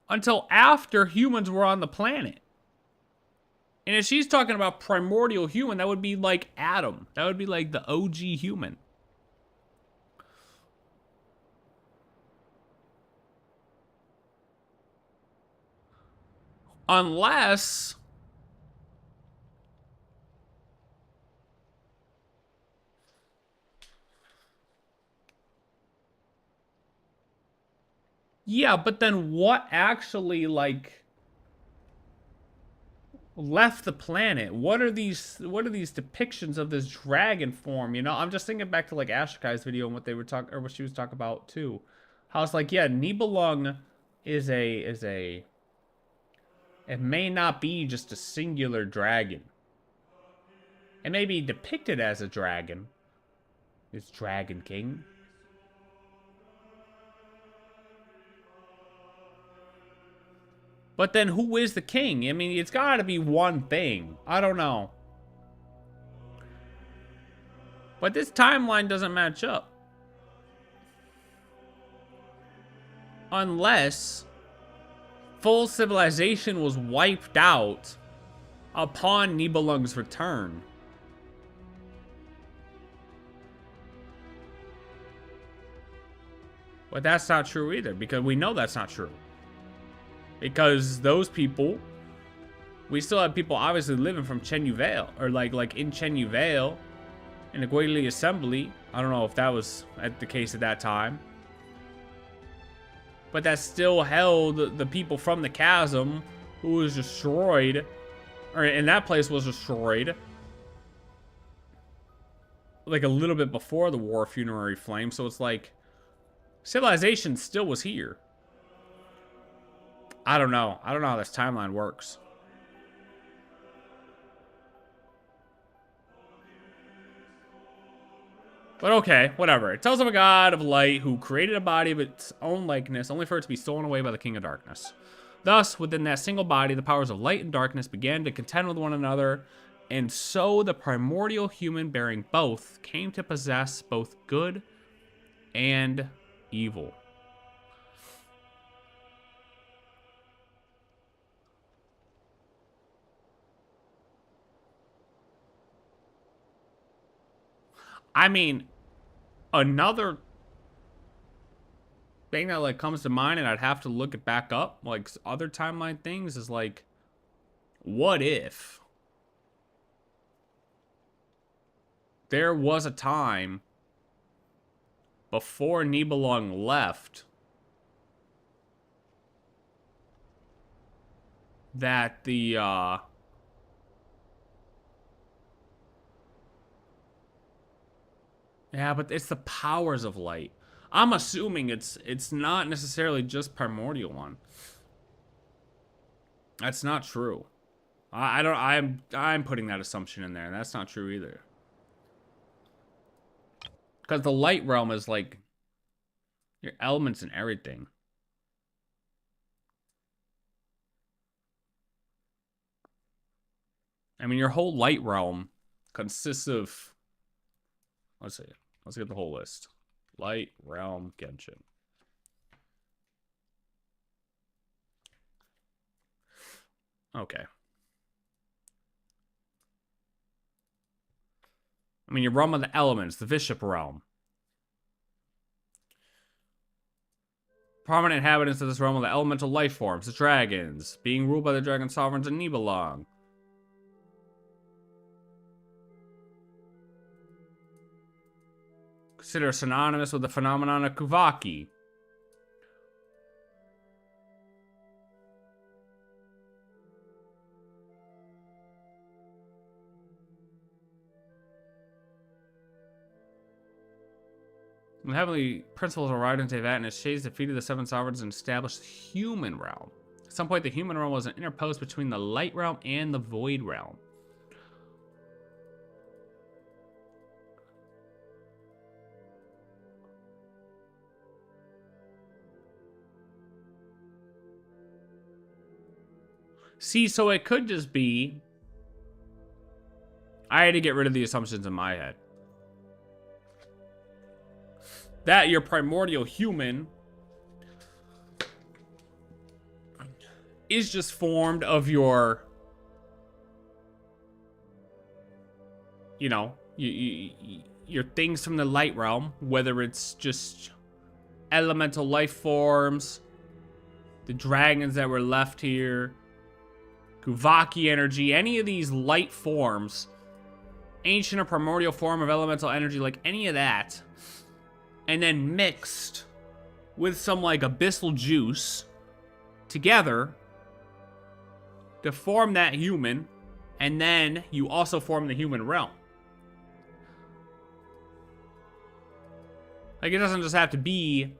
until after humans were on the planet. And if she's talking about primordial human, that would be like Adam. That would be like the OG human. Unless... Yeah, but then what actually, like, left the planet? What are these depictions of this dragon form, you know? I'm just thinking back to, like, Ashikai's video and what they were talking, or what she was talking about, too. How it's like, yeah, Nibelung is a... It may not be just a singular dragon. It may be depicted as a dragon. It's Dragon King. But then who is the king? I mean, it's gotta be one thing. I don't know. But this timeline doesn't match up. Unless full civilization was wiped out upon Nibelung's return. But that's not true either, because we know that's not true. Because those people, we still have people obviously living from Chenyu Vale, or like in Chenyu Vale, in the Guiley Assembly. I don't know if that was the case at that time. But that still held the people from the chasm who was destroyed, or in that place was destroyed, like a little bit before the War of Funerary Flame. So it's like, civilization still was here. I don't know. I don't know how this timeline works. But okay, whatever. It tells of a god of light who created a body of its own likeness, only for it to be stolen away by the King of Darkness. Thus, within that single body, the powers of light and darkness began to contend with one another, and so the primordial human bearing both came to possess both good and evil. I mean, another thing that like comes to mind, and I'd have to look it back up, like other timeline things, is like, what if there was a time before Nibelung left that the yeah, but it's the powers of light. I'm assuming it's not necessarily just primordial one. That's not true. I'm putting that assumption in there, and that's not true either. Because the light realm is like your elements and everything. I mean, your whole light realm consists of, let's see. Let's get the whole list. Light Realm Genshin. Okay. I mean, your realm of the elements, the Bishop realm. Prominent inhabitants of this realm are the elemental life forms, the dragons, being ruled by the dragon sovereigns in Nibelung. Consider synonymous with the phenomenon of Kuvaki. The heavenly principles arrived in Tevat, and Shades defeated the seven sovereigns and established the human realm. At some point, the human realm was an interpost between the light realm and the void realm. See, so it could just be I had to get rid of the assumptions in my head. That your primordial human is just formed of your, you know, your things from the light realm, whether it's just elemental life forms, the dragons that were left here, Guvaki energy, any of these light forms, ancient or primordial form of elemental energy, like any of that, and then mixed with some like abyssal juice together to form that human, and then you also form the human realm. Like, it doesn't just have to be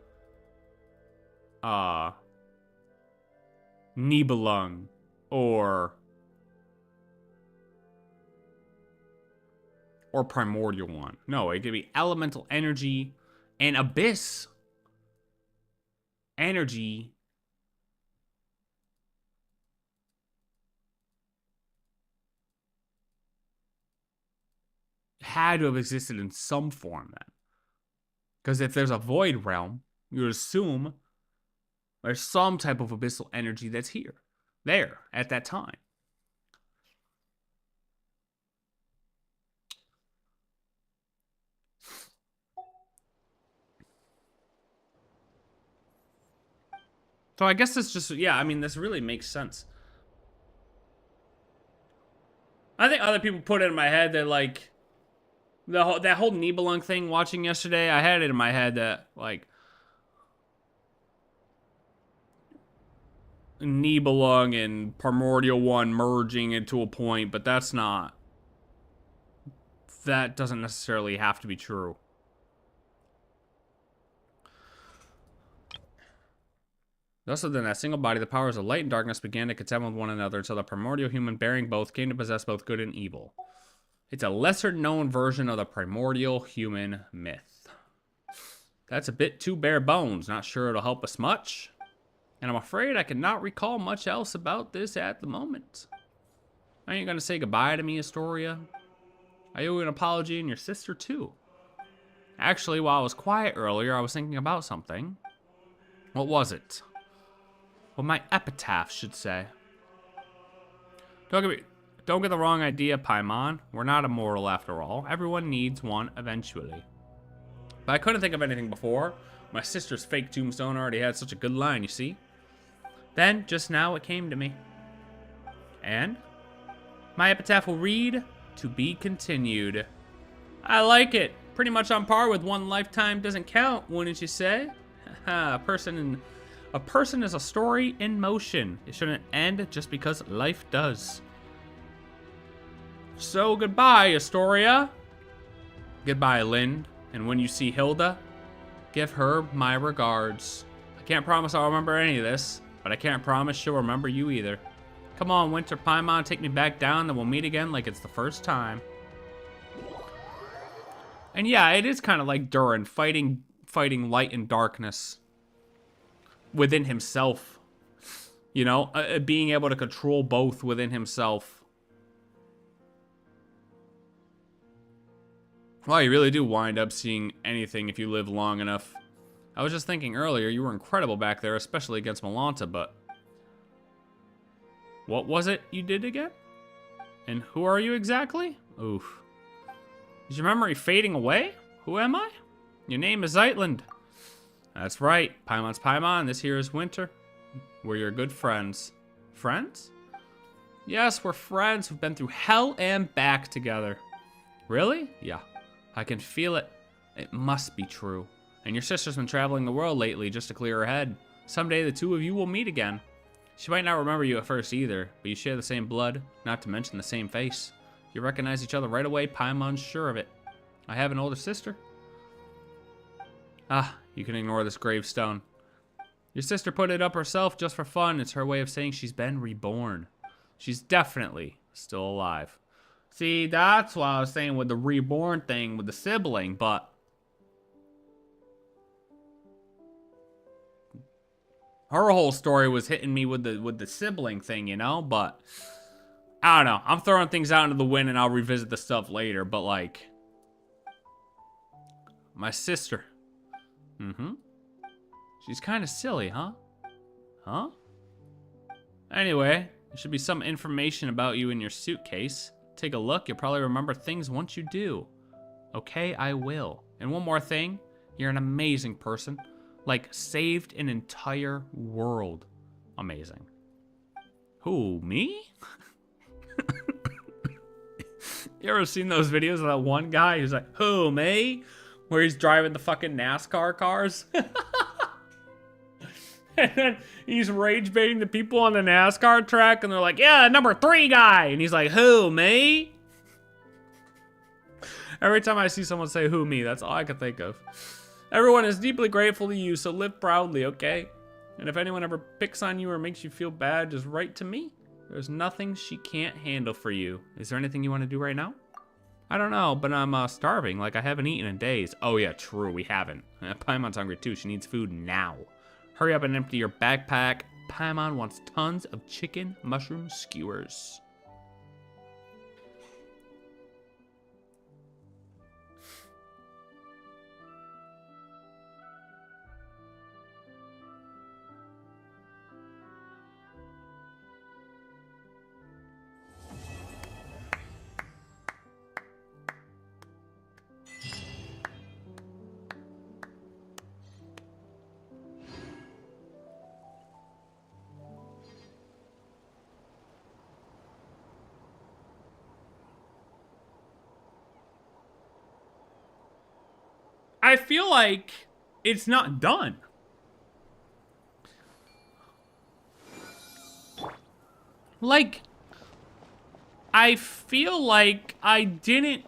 Nibelung or primordial one. No, it could be elemental energy and abyss energy had to have existed in some form then. Because if there's a void realm, you would assume there's some type of abyssal energy that's there, at that time. So I guess this just, yeah, I mean, this really makes sense. I think other people put it in my head that, like, that whole Nibelung thing watching yesterday, I had it in my head that, like, Nibelung and Primordial One merging into a point, but that doesn't necessarily have to be true. Thus, within that single body, the powers of light and darkness began to contend with one another until the primordial human bearing both came to possess both good and evil. It's a lesser-known version of the primordial human myth. That's a bit too bare bones. Not sure it'll help us much. And I'm afraid I cannot recall much else about this at the moment. Are you going to say goodbye to me, Astoria? I owe you an apology, and your sister, too. Actually, while I was quiet earlier, I was thinking about something. What was it? What my epitaph should say. Don't get the wrong idea, Paimon. We're not immortal after all. Everyone needs one eventually. But I couldn't think of anything before. My sister's fake tombstone already had such a good line, you see. Then, just now, it came to me. And? My epitaph will read, to be continued. I like it. Pretty much on par with one lifetime doesn't count, wouldn't you say? A person is a story in motion. It shouldn't end just because life does. So goodbye, Astoria. Goodbye, Lind. And when you see Hilda, give her my regards. I can't promise I'll remember any of this, but I can't promise she'll remember you either. Come on, Winter Paimon, take me back down, then we'll meet again like it's the first time. And yeah, it is kind of like Durin fighting light and darkness within himself. You know, being able to control both within himself. Well, you really do wind up seeing anything if you live long enough. I was just thinking earlier, you were incredible back there, especially against Malanta, but... What was it you did again? And who are you exactly? Oof. Is your memory fading away? Who am I? Your name is Zeitland. That's right. Paimon's Paimon. This here is Winter. We're your good friends. Friends? Yes, we're friends who've been through hell and back together. Really? Yeah. I can feel it. It must be true. And your sister's been traveling the world lately just to clear her head. Someday the two of you will meet again. She might not remember you at first either, but you share the same blood, not to mention the same face. You recognize each other right away, Paimon's sure of it. I have an older sister. Ah, you can ignore this gravestone. Your sister put it up herself just for fun. It's her way of saying she's been reborn. She's definitely still alive. See, that's why I was saying with the reborn thing with the sibling, but... her whole story was hitting me with the sibling thing, you know, but... I don't know. I'm throwing things out into the wind and I'll revisit the stuff later, but like... My sister. Mm-hmm. She's kind of silly, huh? Huh? Anyway, there should be some information about you in your suitcase. Take a look. You'll probably remember things once you do. Okay, I will. And one more thing. You're an amazing person. Like, saved an entire world. Amazing. Who, me? You ever seen those videos of that one guy who's like, who, me? Where he's driving the fucking NASCAR cars? And then he's rage baiting the people on the NASCAR track, and they're like, yeah, number 3 guy. And he's like, who, me? Every time I see someone say, who, me, that's all I can think of. Everyone is deeply grateful to you, so live proudly, okay? And if anyone ever picks on you or makes you feel bad, just write to me. There's nothing she can't handle for you. Is there anything you want to do right now? I don't know, but I'm starving. Like, I haven't eaten in days. Oh, yeah, true, we haven't. Paimon's hungry, too. She needs food now. Hurry up and empty your backpack. Paimon wants tons of chicken mushroom skewers. I feel like it's not done. Like, I feel like I didn't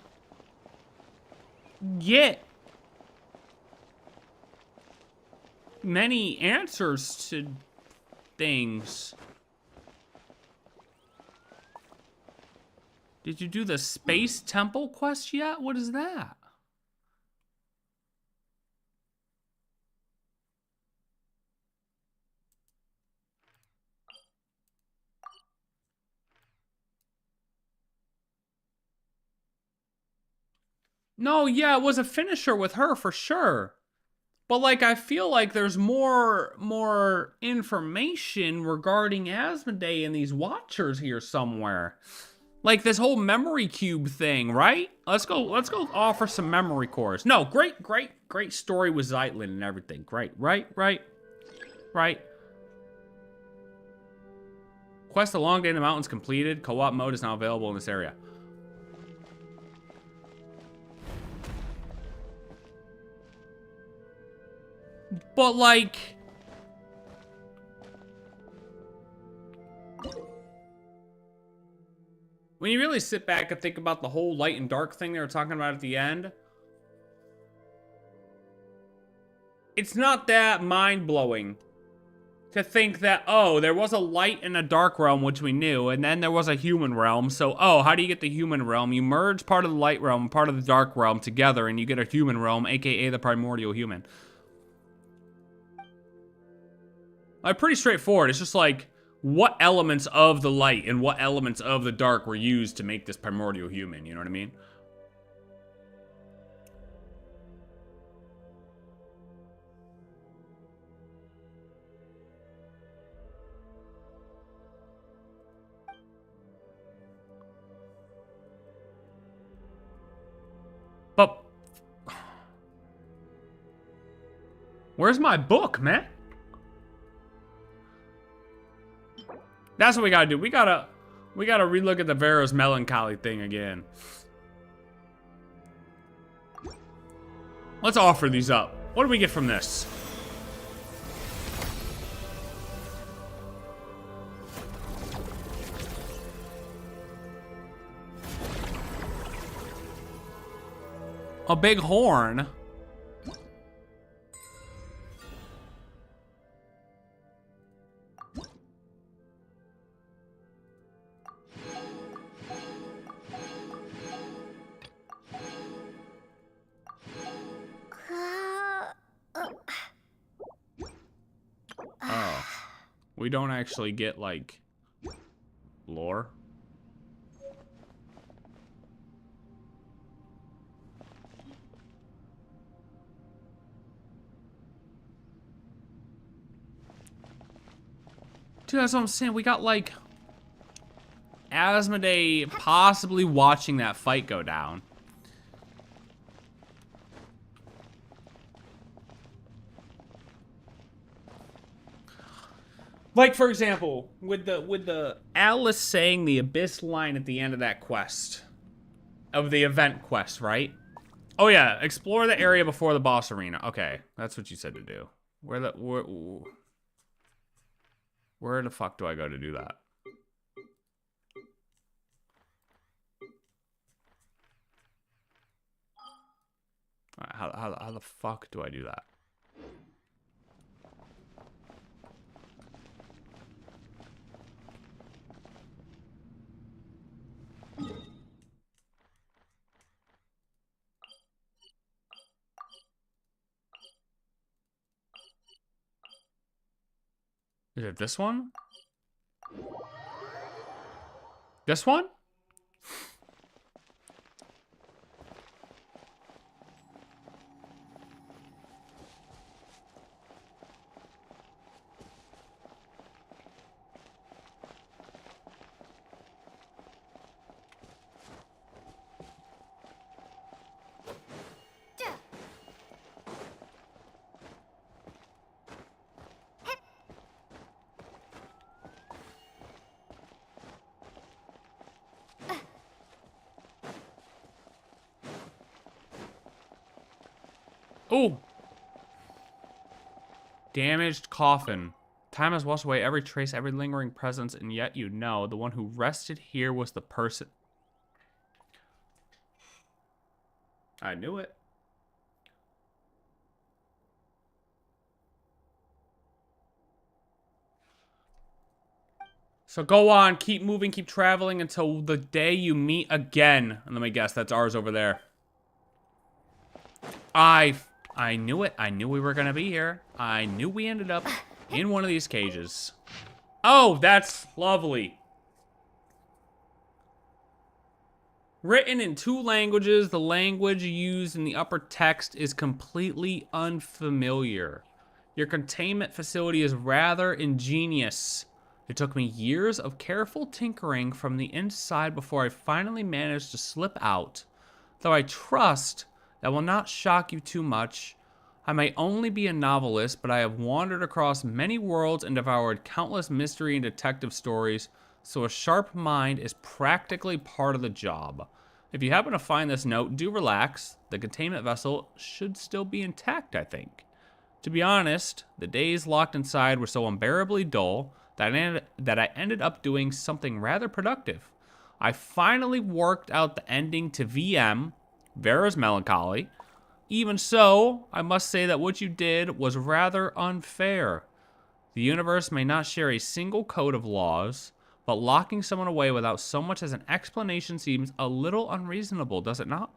get many answers to things. Did you do the Space Temple quest yet? What is that? No, yeah, it was a finisher with her for sure. But like, I feel like there's more information regarding ASMODAY and these Watchers here somewhere. Like this whole memory cube thing, right? Let's go offer some memory cores. No, great story with Zeitlin and everything. Great, right. Quest A Long Day in the Mountains completed. Co-op mode is now available in this area. But like, when you really sit back and think about the whole light and dark thing they were talking about at the end, it's not that mind-blowing to think that, oh, there was a light and a dark realm, which we knew, and then there was a human realm. So, oh, how do you get the human realm? You merge part of the light realm and part of the dark realm together, and you get a human realm, aka the primordial human. Like, pretty straightforward. It's just like, what elements of the light and what elements of the dark were used to make this primordial human, you know what I mean? But where's my book, man? That's what we gotta do. We gotta relook at the Veros melancholy thing again. Let's offer these up. What do we get from this? A big horn. Oh. We don't actually get, like, lore. Dude, that's what I'm saying. We got, like, ASMODAY possibly watching that fight go down. Like, for example, with the Alice saying the Abyss line at the end of that quest. Of the event quest, right? Oh yeah, explore the area before the boss arena. Okay, that's what you said to do. Where the fuck do I go to do that? How the fuck do I do that? Is it this one? This one? Ooh. Damaged coffin. Time has washed away every trace, every lingering presence, and yet you know the one who rested here was the person. I knew it. So go on, keep moving, keep traveling until the day you meet again. And let me guess, that's ours over there. I knew it. I knew we were gonna be here. I knew we ended up in one of these cages. Oh, that's lovely. Written in 2 languages, the language used in the upper text is completely unfamiliar. Your containment facility is rather ingenious. It took me years of careful tinkering from the inside before I finally managed to slip out. Though I trust that will not shock you too much. I may only be a novelist, but I have wandered across many worlds and devoured countless mystery and detective stories, so a sharp mind is practically part of the job. If you happen to find this note, do relax. The containment vessel should still be intact, I think. To be honest, the days locked inside were so unbearably dull that I ended up doing something rather productive. I finally worked out the ending to VM, Vera's Melancholy. Even so, I must say that what you did was rather unfair. The universe may not share a single code of laws, but locking someone away without so much as an explanation seems a little unreasonable, does it not?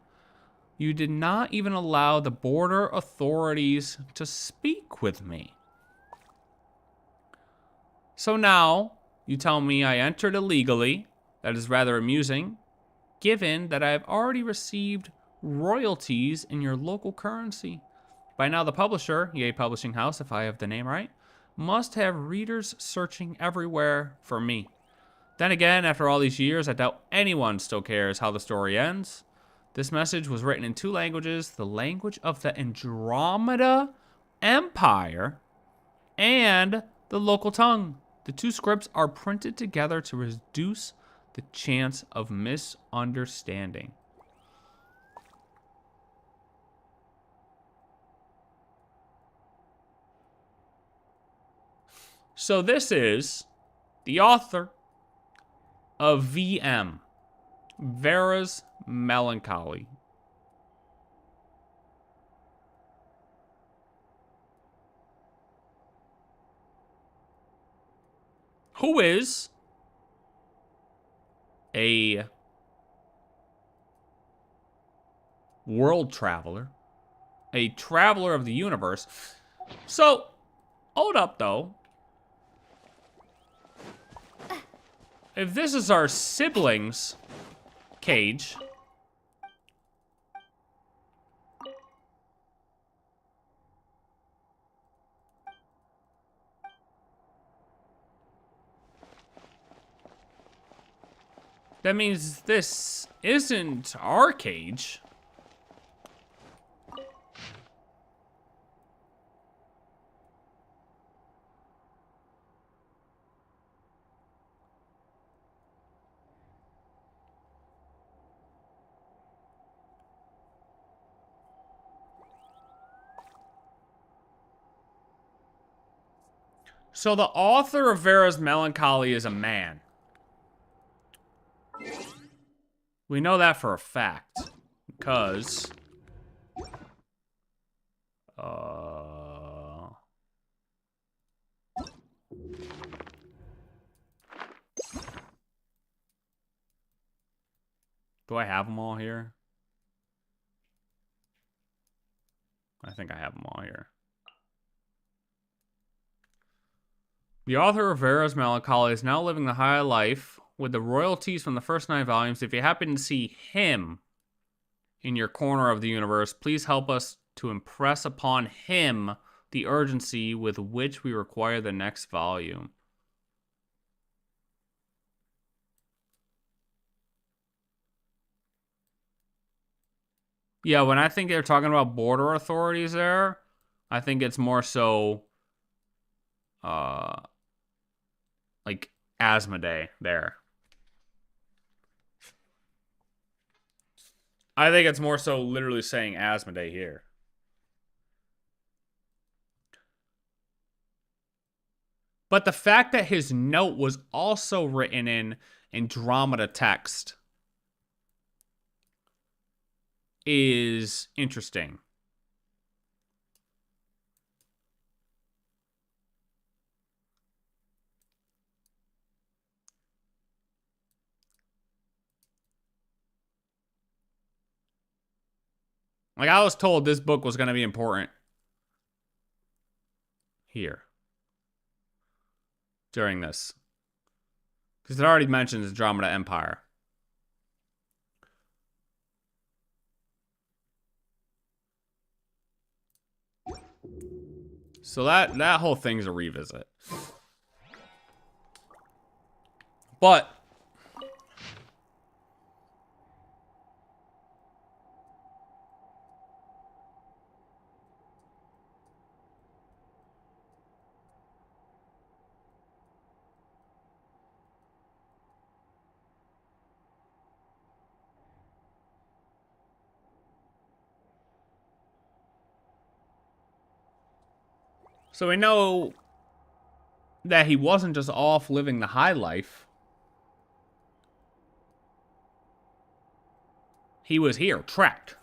You did not even allow the border authorities to speak with me. So now, you tell me I entered illegally. That is rather amusing, given that I have already received royalties in your local currency. By now the publisher, EA Publishing House if I have the name right, must have readers searching everywhere for me. Then again, after all these years, I doubt anyone still cares how the story ends. This message was written in 2 languages, the language of the Andromeda Empire and the local tongue. The 2 scripts are printed together to reduce the chance of misunderstanding. So this is the author of VM, Vera's Melancholy. Who is a world traveler, a traveler of the universe. So, hold up though. If this is our siblings' cage, That means this isn't our cage. So the author of Vera's Melancholy is a man. We know that for a fact. Because... Do I have them all here? I think I have them all here. The author of Vera's Melancholy is now living the high life with the royalties from the first 9 volumes. If you happen to see him in your corner of the universe, please help us to impress upon him the urgency with which we require the next volume. Yeah, when I think they're talking about border authorities there, I think it's more so, like ASMODAY there. I think it's more so literally saying ASMODAY here. But the fact that his note was also written in Andromeda text is interesting. Like, I was told this book was going to be important here during this, because it already mentions Andromeda Empire. So that whole thing's a revisit. But so we know that he wasn't just off living the high life. He was here, trapped.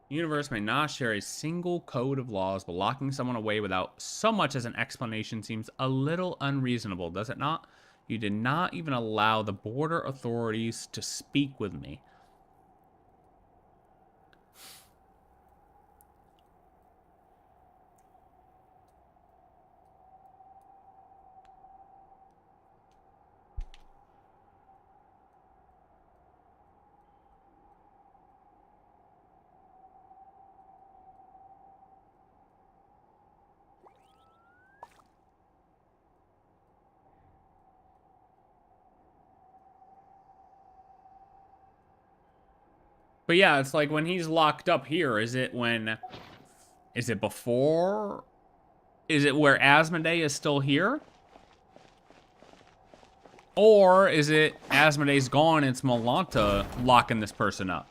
The universe may not share a single code of laws, but locking someone away without so much as an explanation seems a little unreasonable, does it not? You did not even allow the border authorities to speak with me. But yeah, it's like when he's locked up here, is it before? Is it where ASMODAY is still here? Or is it ASMODAY's gone and it's Malanta locking this person up?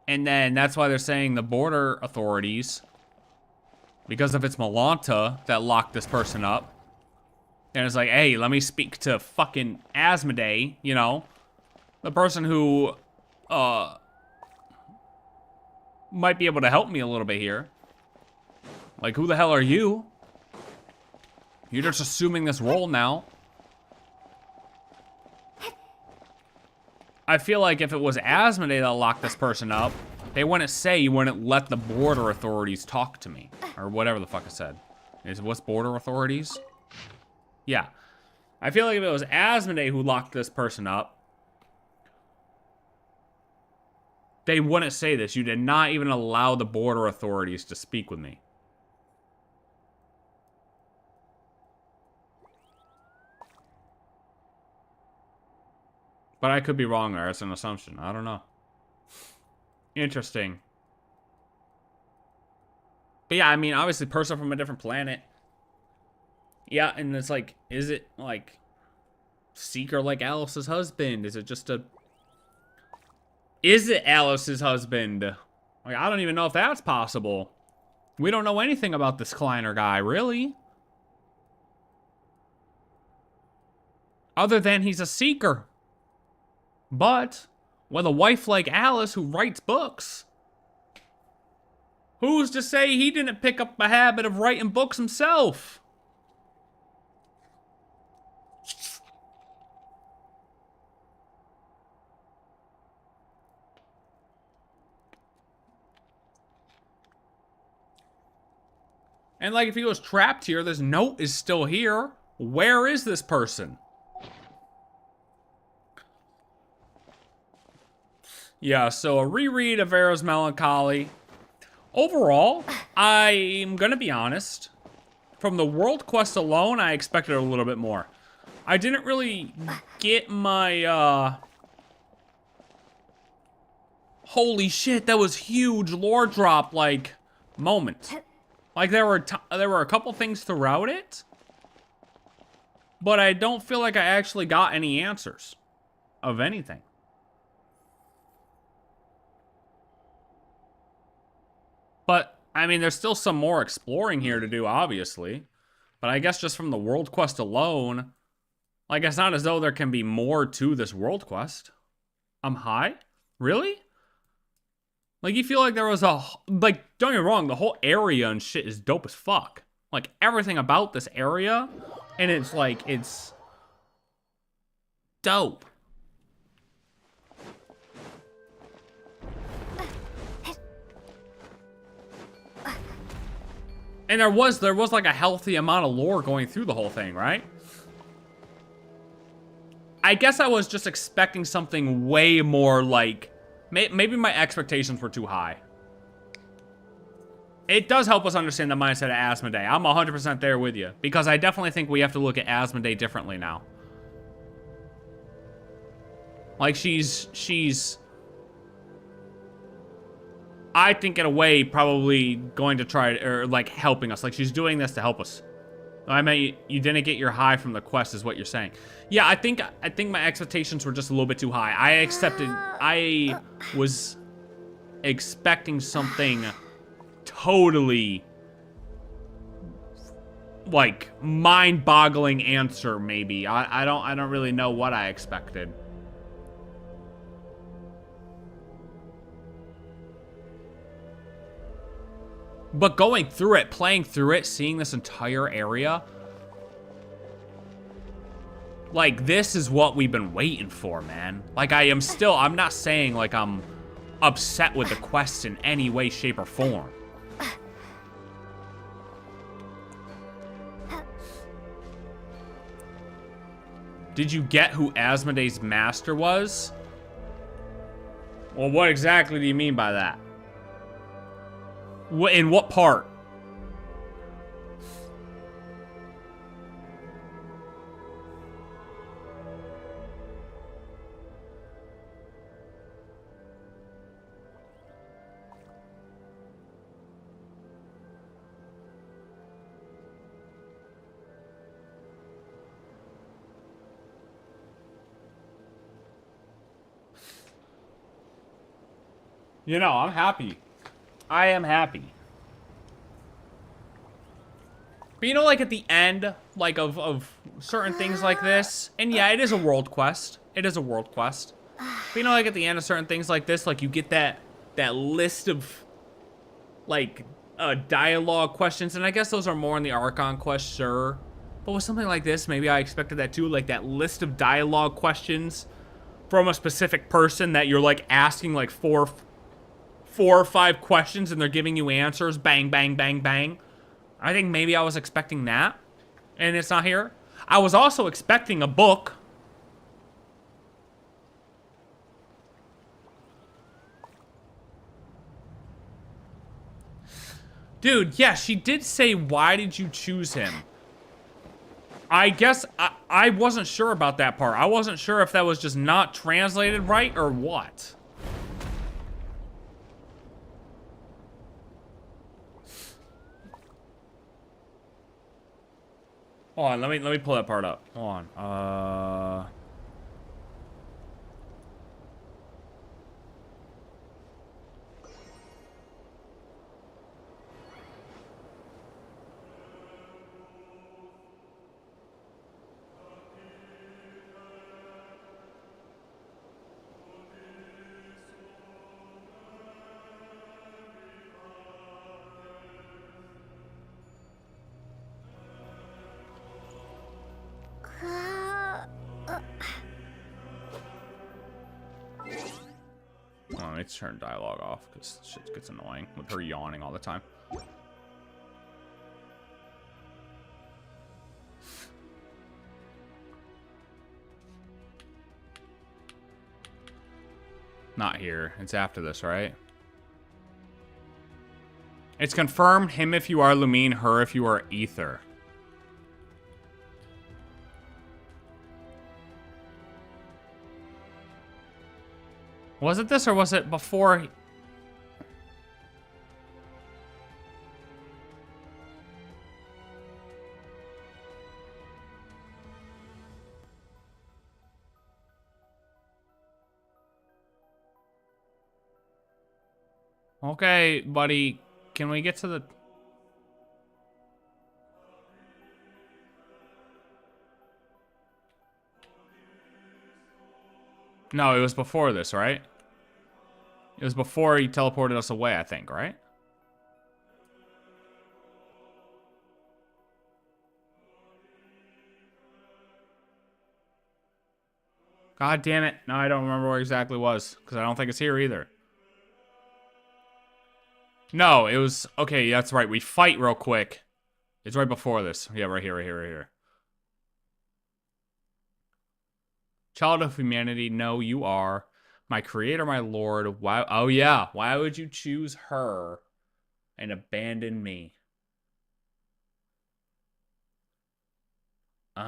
And then that's why they're saying the border authorities, because if it's Malanta that locked this person up, then it's like, hey, let me speak to fucking ASMODAY, you know? The person who might be able to help me a little bit here. Like, who the hell are you? You're just assuming this role now. I feel like if it was ASMODAY that locked this person up, they wouldn't say you wouldn't let the border authorities talk to me. Or whatever the fuck I said. What's border authorities? Yeah. I feel like if it was ASMODAY who locked this person up, They wouldn't say this. You did not even allow the border authorities to speak with me. But I could be wrong there. It's an assumption. I don't know. Interesting. But yeah, I mean, obviously, person from a different planet. Yeah, and it's like, is it like Seeker like Alice's husband? Is it just a... Is it Alice's husband? Like, I don't even know if that's possible. We don't know anything about this Kleiner guy, really. Other than he's a Seeker. But with a wife like Alice who writes books, who's to say he didn't pick up a habit of writing books himself? And like, if he was trapped here, this note is still here. Where is this person? Yeah, so a reread of Vera's Melancholy. Overall, I'm gonna be honest. From the world quest alone, I expected a little bit more. I didn't really get my, holy shit, that was huge lore drop, like, moment. Like, there were a couple things throughout it, but I don't feel like I actually got any answers of anything. But, I mean, there's still some more exploring here to do, obviously. But I guess just from the world quest alone, like, it's not as though there can be more to this world quest. I'm high? Really? Like, you feel like there was a... Like, don't get me wrong, the whole area and shit is dope as fuck. Like, everything about this area, and it's like, it's... dope. And there was like a healthy amount of lore going through the whole thing, right? I guess I was just expecting something way more like... Maybe my expectations were too high. It does help us understand the mindset of ASMODAY. I'm 100% there with you. Because I definitely think we have to look at ASMODAY differently now. Like, she's... I think in a way probably going to try, or like helping us. Like, she's doing this to help us. I mean, you didn't get your high from the quest is what you're saying. Yeah, I think my expectations were just a little bit too high. I was expecting something totally like mind-boggling answer maybe. I don't really know what I expected. But going through it, playing through it, seeing this entire area, like, this is what we've been waiting for, man. Like, I'm not saying, like, I'm upset with the quest in any way, shape, or form. Did you get who Asmoday's master was? Well, what exactly do you mean by that? In what part? You know, I'm happy. I am happy. But you know, like at the end, like of certain things like this, and yeah, it is a world quest. It is a world quest. But you know, like at the end of certain things like this, like you get that list of like dialogue questions, and I guess those are more in the Archon quest, sure. But with something like this, maybe I expected that too, like that list of dialogue questions from a specific person that you're like asking like four or five questions and they're giving you answers, bang, bang, bang, bang. I think maybe I was expecting that, and it's not here. I was also expecting a book. Dude, yeah, she did say, why did you choose him? I guess I wasn't sure about that part. I wasn't sure if that was just not translated right or what. Hold on, let me pull that part up. Hold on. Oh, let's turn dialogue off because shit gets annoying with her yawning all the time. Not here. It's after this, right? It's confirmed him if you are Lumine, her if you are Ether. Was it this or was it before? Okay, buddy. Can we get to the... No, it was before this, right? It was before he teleported us away, I think, right? God damn it. No, I don't remember where exactly it was, because I don't think it's here either. No, it was... Okay, that's right. We fight real quick. It's right before this. Yeah, right here, right here, right here. Child of humanity, no, you are. My creator, my lord. Why? Oh, yeah. Why would you choose her and abandon me? So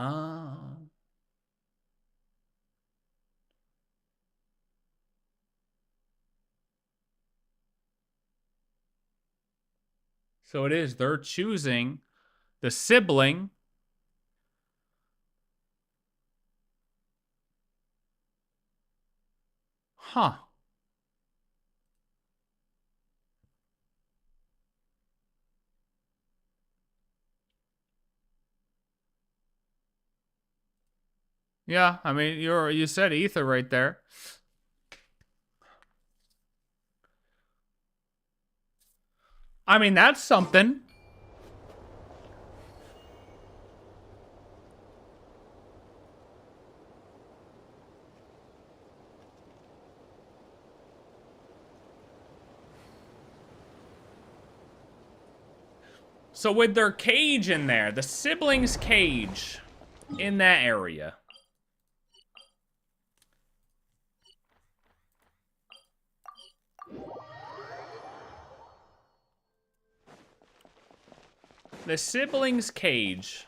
it is. They're choosing the sibling. Huh. Yeah, I mean, you said Ether right there. I mean, that's something. So with their cage in there, the siblings' cage in that area. The siblings' cage.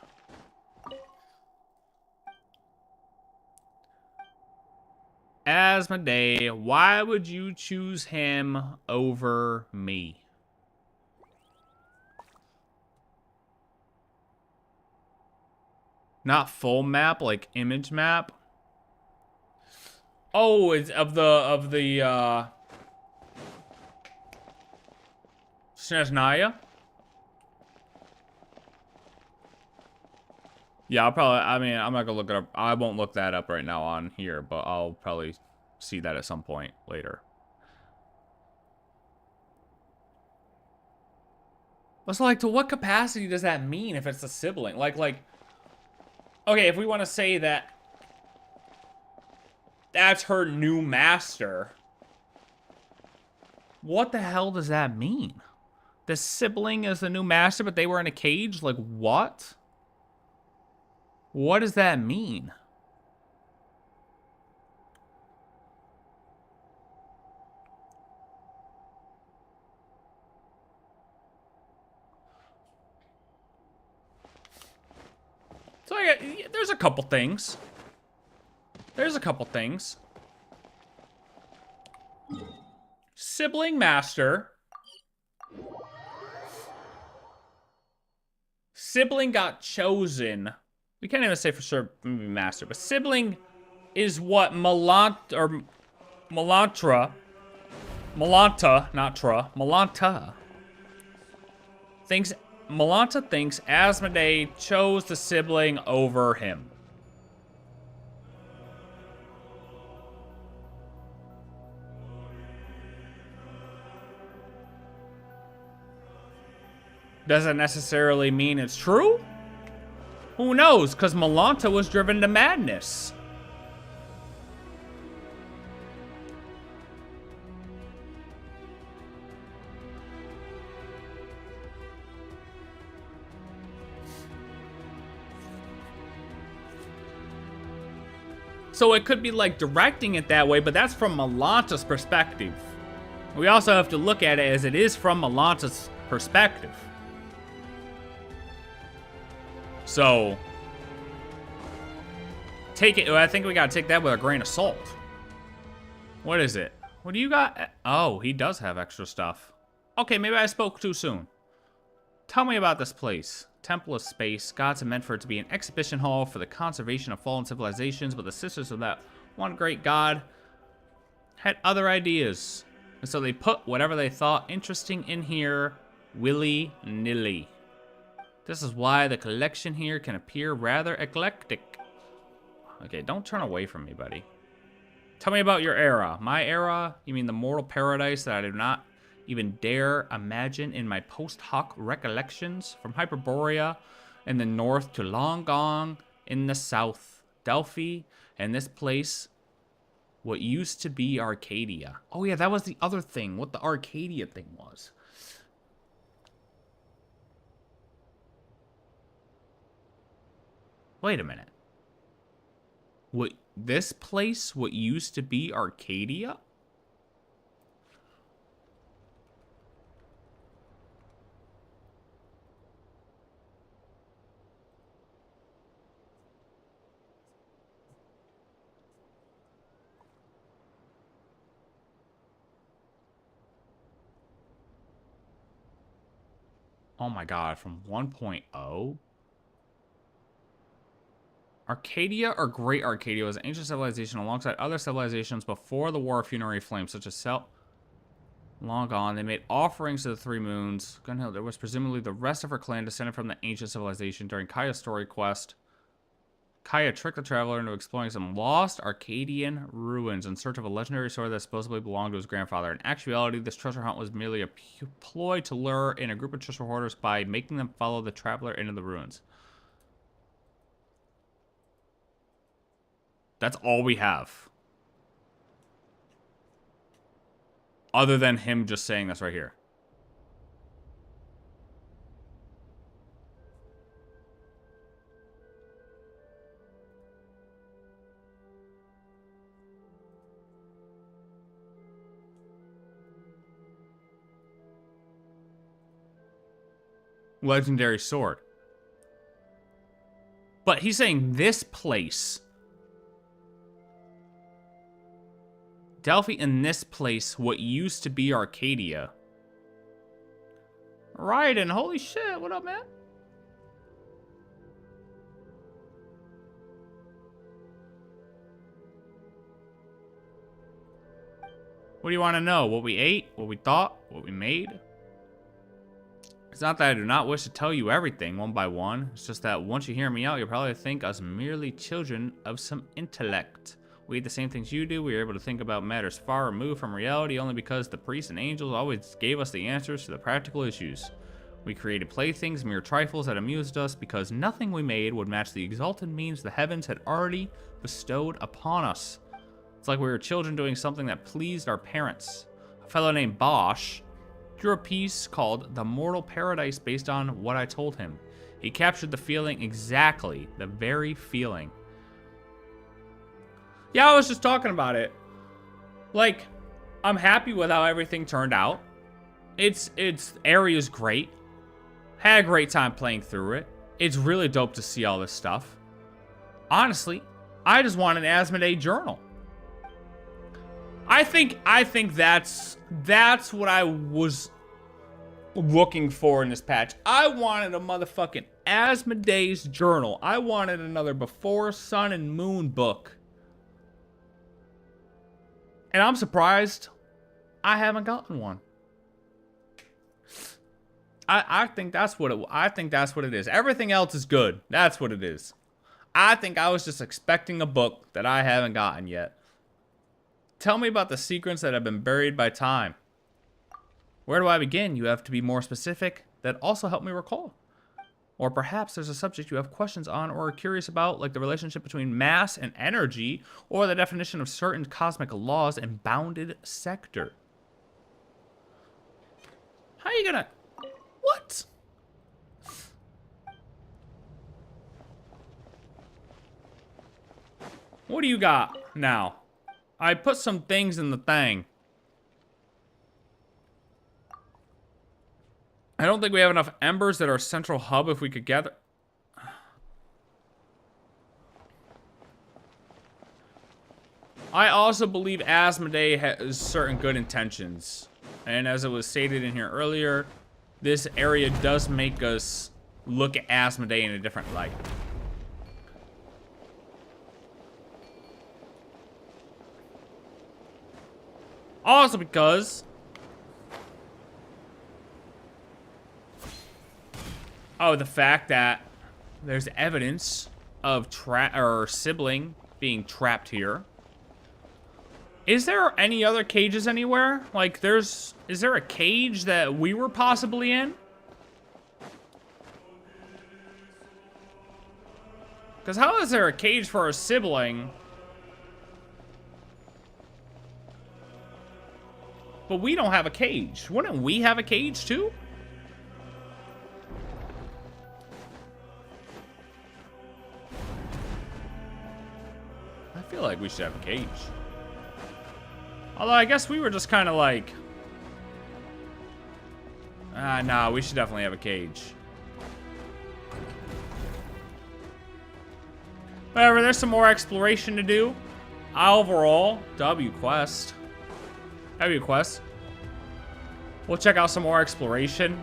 ASMODAY, why would you choose him over me? Not full map, like image map. Oh, it's of the Snezhnaya? Yeah, I'll probably, I mean, I'm not gonna look it up. I won't look that up right now on here, but I'll probably see that at some point later. So, like, to what capacity does that mean if it's a sibling? Like, okay, if we want to say that that's her new master, what the hell does that mean? The sibling is the new master, but they were in a cage? Like, what? What does that mean? There's a couple things. Sibling master. Sibling got chosen. We can't even say for sure maybe master, but sibling is what Malanta thinks. Malanta thinks ASMODAY chose the sibling over him. Doesn't necessarily mean it's true. Who knows? Because Malanta was driven to madness. So it could be like directing it that way, but that's from Malanta's perspective. We also have to look at it as it is from Malanta's perspective. So, take it, I think we gotta take that with a grain of salt. What is it? What do you got? Oh, he does have extra stuff. Okay, maybe I spoke too soon. Tell me about this place. Temple of Space. Gods are meant for it to be an exhibition hall for the conservation of fallen civilizations, but the sisters of that one great god had other ideas. And so they put whatever they thought interesting in here, willy-nilly. This is why the collection here can appear rather eclectic. Okay, don't turn away from me, buddy. Tell me about your era. My era? You mean the mortal paradise that I do not even dare imagine in my post hoc recollections? From Hyperborea in the north to Long Gone in the south. Delphi and this place, what used to be Arcadia. Oh yeah, that was the other thing, what the Arcadia thing was. Wait a minute. What, this place, what used to be Arcadia? Oh my god, from 1.0? Arcadia, or Great Arcadia, was an ancient civilization alongside other civilizations before the War of Funerary Flames, such as Long Gone. They made offerings to the Three Moons. Gunhild was presumably the rest of her clan descended from the ancient civilization. During Kaya's story quest, Kaya tricked the traveler into exploring some lost Arcadian ruins in search of a legendary sword that supposedly belonged to his grandfather. In actuality, this treasure hunt was merely a ploy to lure in a group of treasure hoarders by making them follow the traveler into the ruins. That's all we have. Other than him just saying this right here. Legendary sword. But he's saying this place. Delphi in this place, what used to be Arcadia. Right, and holy shit, what up, man? What do you want to know? What we ate? What we thought? What we made? It's not that I do not wish to tell you everything one by one. It's just that once you hear me out, you'll probably think us merely children of some intellect. We eat the same things you do. We are able to think about matters far removed from reality only because the priests and angels always gave us the answers to the practical issues. We created playthings, mere trifles that amused us because nothing we made would match the exalted means the heavens had already bestowed upon us. It's like we were children doing something that pleased our parents. A fellow named Bosch drew a piece called The Mortal Paradise based on what I told him. He captured the feeling exactly, the very feeling. Yeah, I was just talking about it. Like, I'm happy with how everything turned out. It's area's great. Had a great time playing through it. It's really dope to see all this stuff. Honestly, I just want an ASMODAY journal. I think that's what I was looking for in this patch. I wanted a motherfucking ASMODAY's journal. I wanted another Before Sun and Moon book. And I'm surprised I haven't gotten one. I think that's what it is. Everything else is good. That's what it is. I think I was just expecting a book that I haven't gotten yet. Tell me about the secrets that have been buried by time. Where do I begin? You have to be more specific. That also helped me recall. Or perhaps there's a subject you have questions on or are curious about, like the relationship between mass and energy, or the definition of certain cosmic laws and bounded sector. How are you gonna... What? What do you got now? I put some things in the thing. I don't think we have enough embers at our central hub if we could gather... I also believe ASMODAY has certain good intentions. And as it was stated in here earlier, this area does make us look at ASMODAY in a different light. Also because... oh, the fact that there's evidence of sibling being trapped here. Is there any other cages anywhere? Like, is there a cage that we were possibly in? Because how is there a cage for a sibling? But we don't have a cage. Wouldn't we have a cage too? I feel like we should have a cage. Although I guess we were just kind of like... nah, we should definitely have a cage. Whatever, there's some more exploration to do. Overall, W quest. We'll check out some more exploration.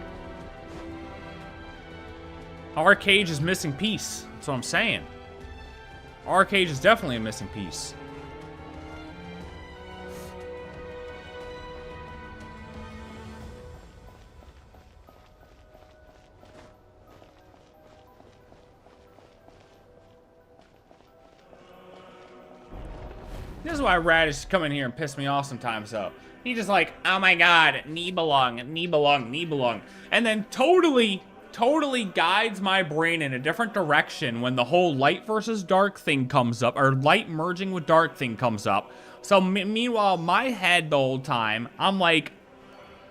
Our cage is missing piece. That's what I'm saying. Our cage is definitely a missing piece. This is why Radish come in here and piss me off sometimes, though. He's just like, oh my god, Nibelung. And then totally guides my brain in a different direction when the whole light versus dark thing comes up, or light merging with dark thing comes up. So meanwhile, my head the whole time, I'm like,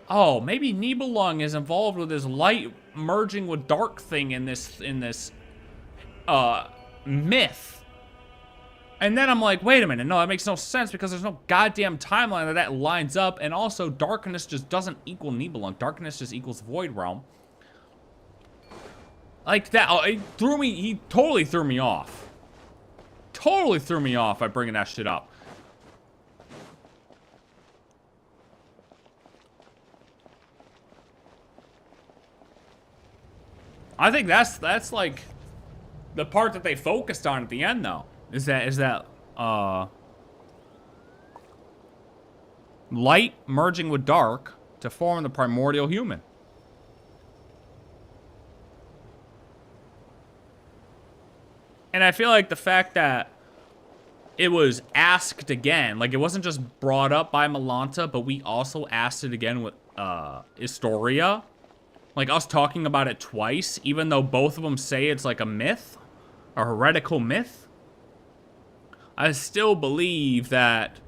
oh, maybe Nibelung is involved with this light merging with dark thing in this myth. And then I'm like, wait a minute, no, that makes no sense because there's no goddamn timeline that lines up, and also darkness just doesn't equal Nibelung. Darkness just equals Void Realm. Like that, he totally threw me off. Totally threw me off by bringing that shit up. I think that's like the part that they focused on at the end, though. Is that light merging with dark to form the primordial human. And I feel like the fact that it was asked again, like it wasn't just brought up by Malanta, but we also asked it again with Historia. Like us talking about it twice, even though both of them say it's like a myth, a heretical myth. I still believe that,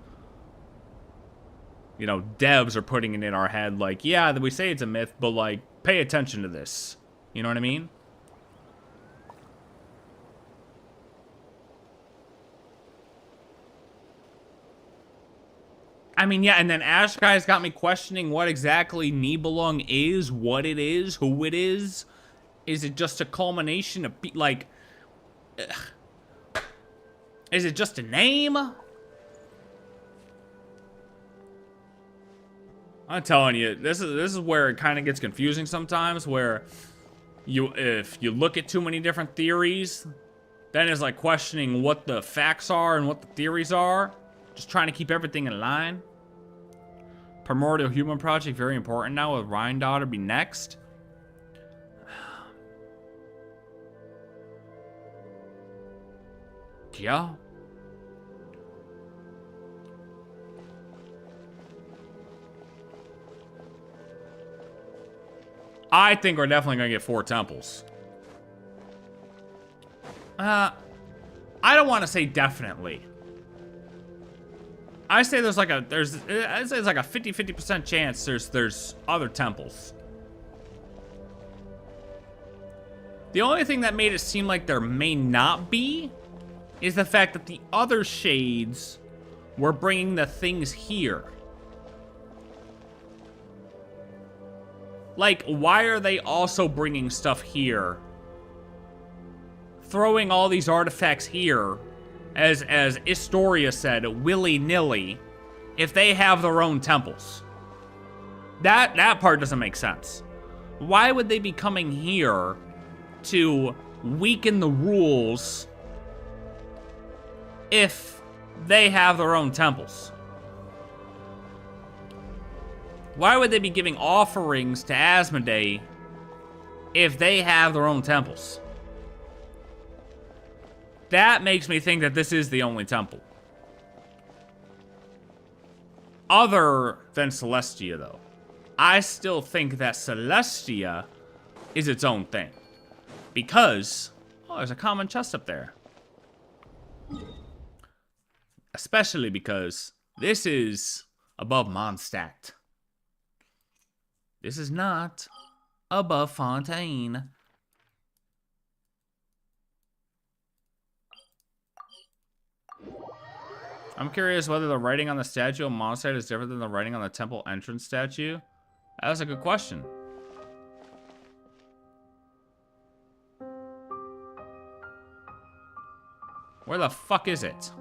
you know, devs are putting it in our head like, yeah, we say it's a myth, but like, pay attention to this. You know what I mean? I mean, yeah, and then Ash Guy's got me questioning what exactly Nibelung is, what it is, who it is. Is it just a culmination of, like... Ugh. Is it just a name? I'm telling you, this is where it kind of gets confusing sometimes, where if you look at too many different theories, then it's like questioning what the facts are and what the theories are. Just trying to keep everything in line. Primordial Human Project, very important now, with Ryan Daughter be next. Yeah. I think we're definitely gonna get 4 temples. I don't want to say definitely. I say there's like a I'd say it's like a 50% chance there's other temples. The only thing that made it seem like there may not be is the fact that the other shades were bringing the things here. Like, why are they also bringing stuff here? Throwing all these artifacts here, as Historia said, willy-nilly, if they have their own temples. That part doesn't make sense. Why would they be coming here to weaken the rules if they have their own temples? Why would they be giving offerings to ASMODAY if they have their own temples? That makes me think that this is the only temple. Other than Celestia, though. I still think that Celestia is its own thing. Because, oh, there's a common chest up there. Especially because this is above Mondstadt. This is not above Fontaine. I'm curious whether the writing on the statue of Mondstadt is different than the writing on the temple entrance statue. That was a good question. Where the fuck is it?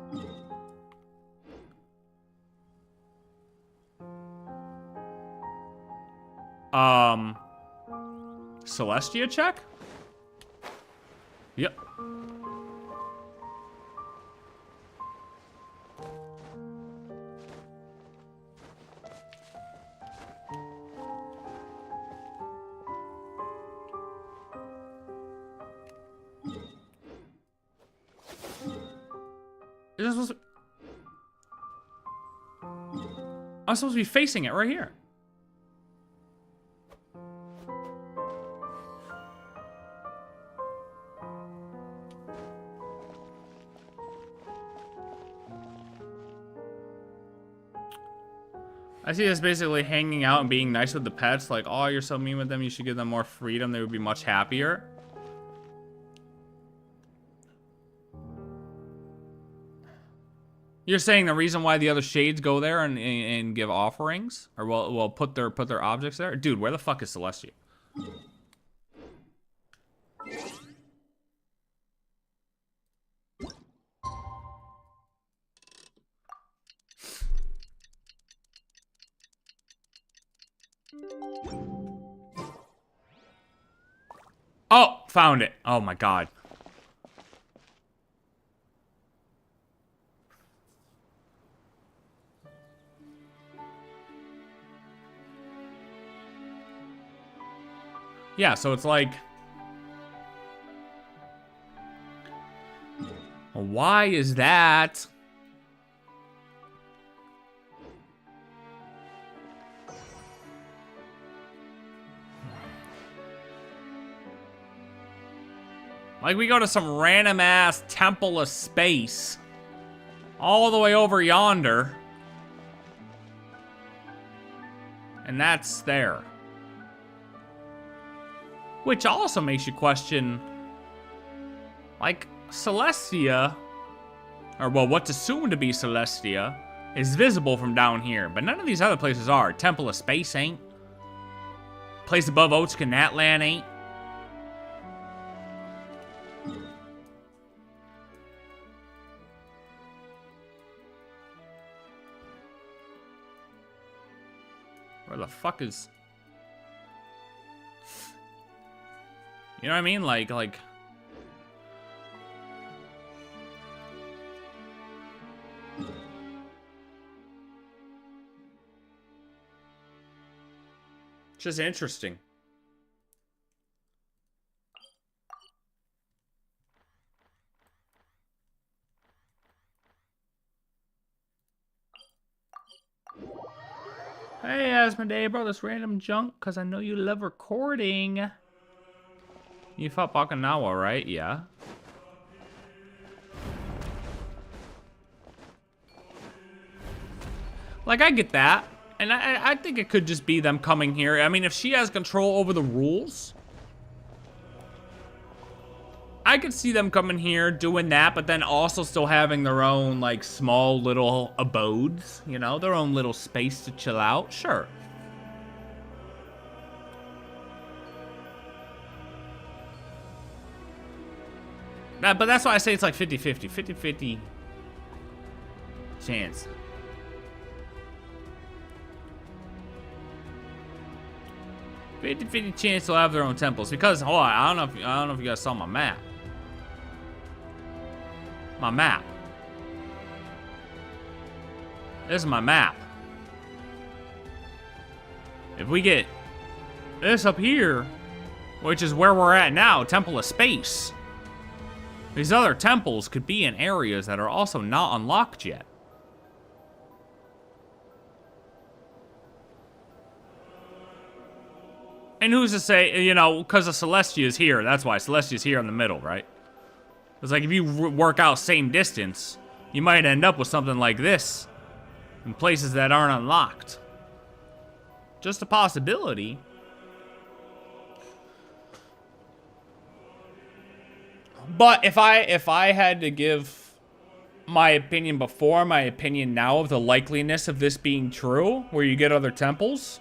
Celestia check? Yep. Is this supposed to... I'm supposed to be facing it right here. I see this basically hanging out and being nice with the pets. Like, oh, you're so mean with them. You should give them more freedom. They would be much happier. You're saying the reason why the other shades go there and give offerings? Or will put their objects there? Dude, where the fuck is Celestia? Oh, found it. Oh my god. Yeah, so it's like... Why is that? Like, we go to some random-ass temple of space. All the way over yonder. And that's there. Which also makes you question, like, Celestia, or well, what's assumed to be Celestia, is visible from down here, but none of these other places are. Temple of Space ain't. Place above Otska Natlan ain't. Where the fuck is... You know what I mean? Like... Just interesting. Hey, ASMODAY, bro, this random junk, because I know you love recording. You fought Bakanawa, right? Yeah. Like, I get that. And I think it could just be them coming here. I mean, if she has control over the rules, I could see them coming here, doing that, but then also still having their own, like, small little abodes, you know? Their own little space to chill out. Sure. But that's why I say it's like 50-50. 50-50 chance. $50-50 chance they'll have their own temples because hold on, I don't know if you guys saw my map. My map. This is my map. If we get this up here, which is where we're at now, Temple of Space, these other temples could be in areas that are also not unlocked yet. And who's to say, you know, because of Celestia is here. That's why Celestia's here in the middle, right? It's like if you work out same distance, you might end up with something like this in places that aren't unlocked. Just a possibility. But if I had to give my opinion before, my opinion now of the likeliness of this being true, where you get other temples,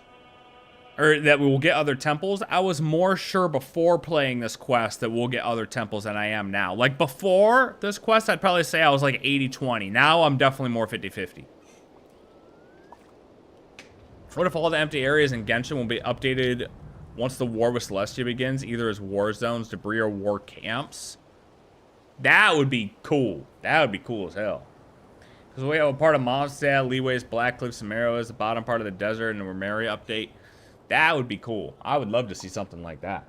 or that we will get other temples, I was more sure before playing this quest that we'll get other temples than I am now. Like before this quest, I'd probably say I was like 80-20. Now I'm definitely more 50-50. What if all the empty areas in Genshin will be updated once the war with Celestia begins, either as war zones, debris, or war camps? That would be cool. That would be cool as hell. Because we have a part of Mondstadt, Leeway's Black Cliff, Samaro is the bottom part of the desert, and the Remeria update. That would be cool. I would love to see something like that.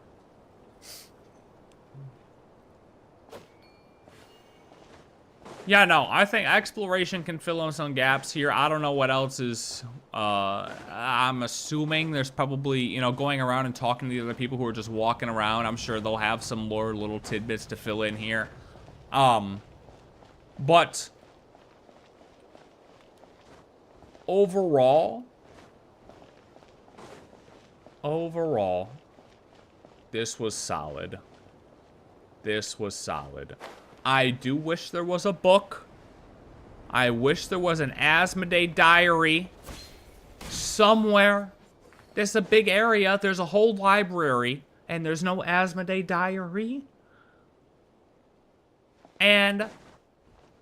Yeah, no, I think exploration can fill in some gaps here. I don't know what else is, I'm assuming there's probably, you know, going around and talking to the other people who are just walking around. I'm sure they'll have some more little tidbits to fill in here. But overall, this was solid. This was solid. I do wish there was a book. I wish there was an ASMODAY diary somewhere. This is a big area. There's a whole library, and there's no ASMODAY diary. And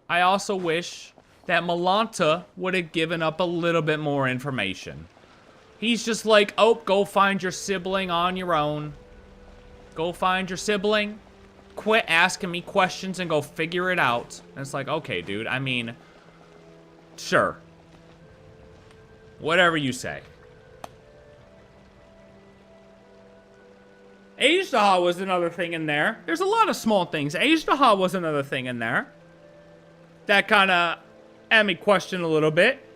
I also wish that Malanta would have given up a little bit more information. He's just like, oh, go find your sibling on your own. Go find your sibling. Quit asking me questions and go figure it out. And it's like, okay, dude, I mean, sure. Whatever you say. Ajdaha was another thing in there. There's a lot of small things. Ajdaha was another thing in there. That kind of had me question a little bit.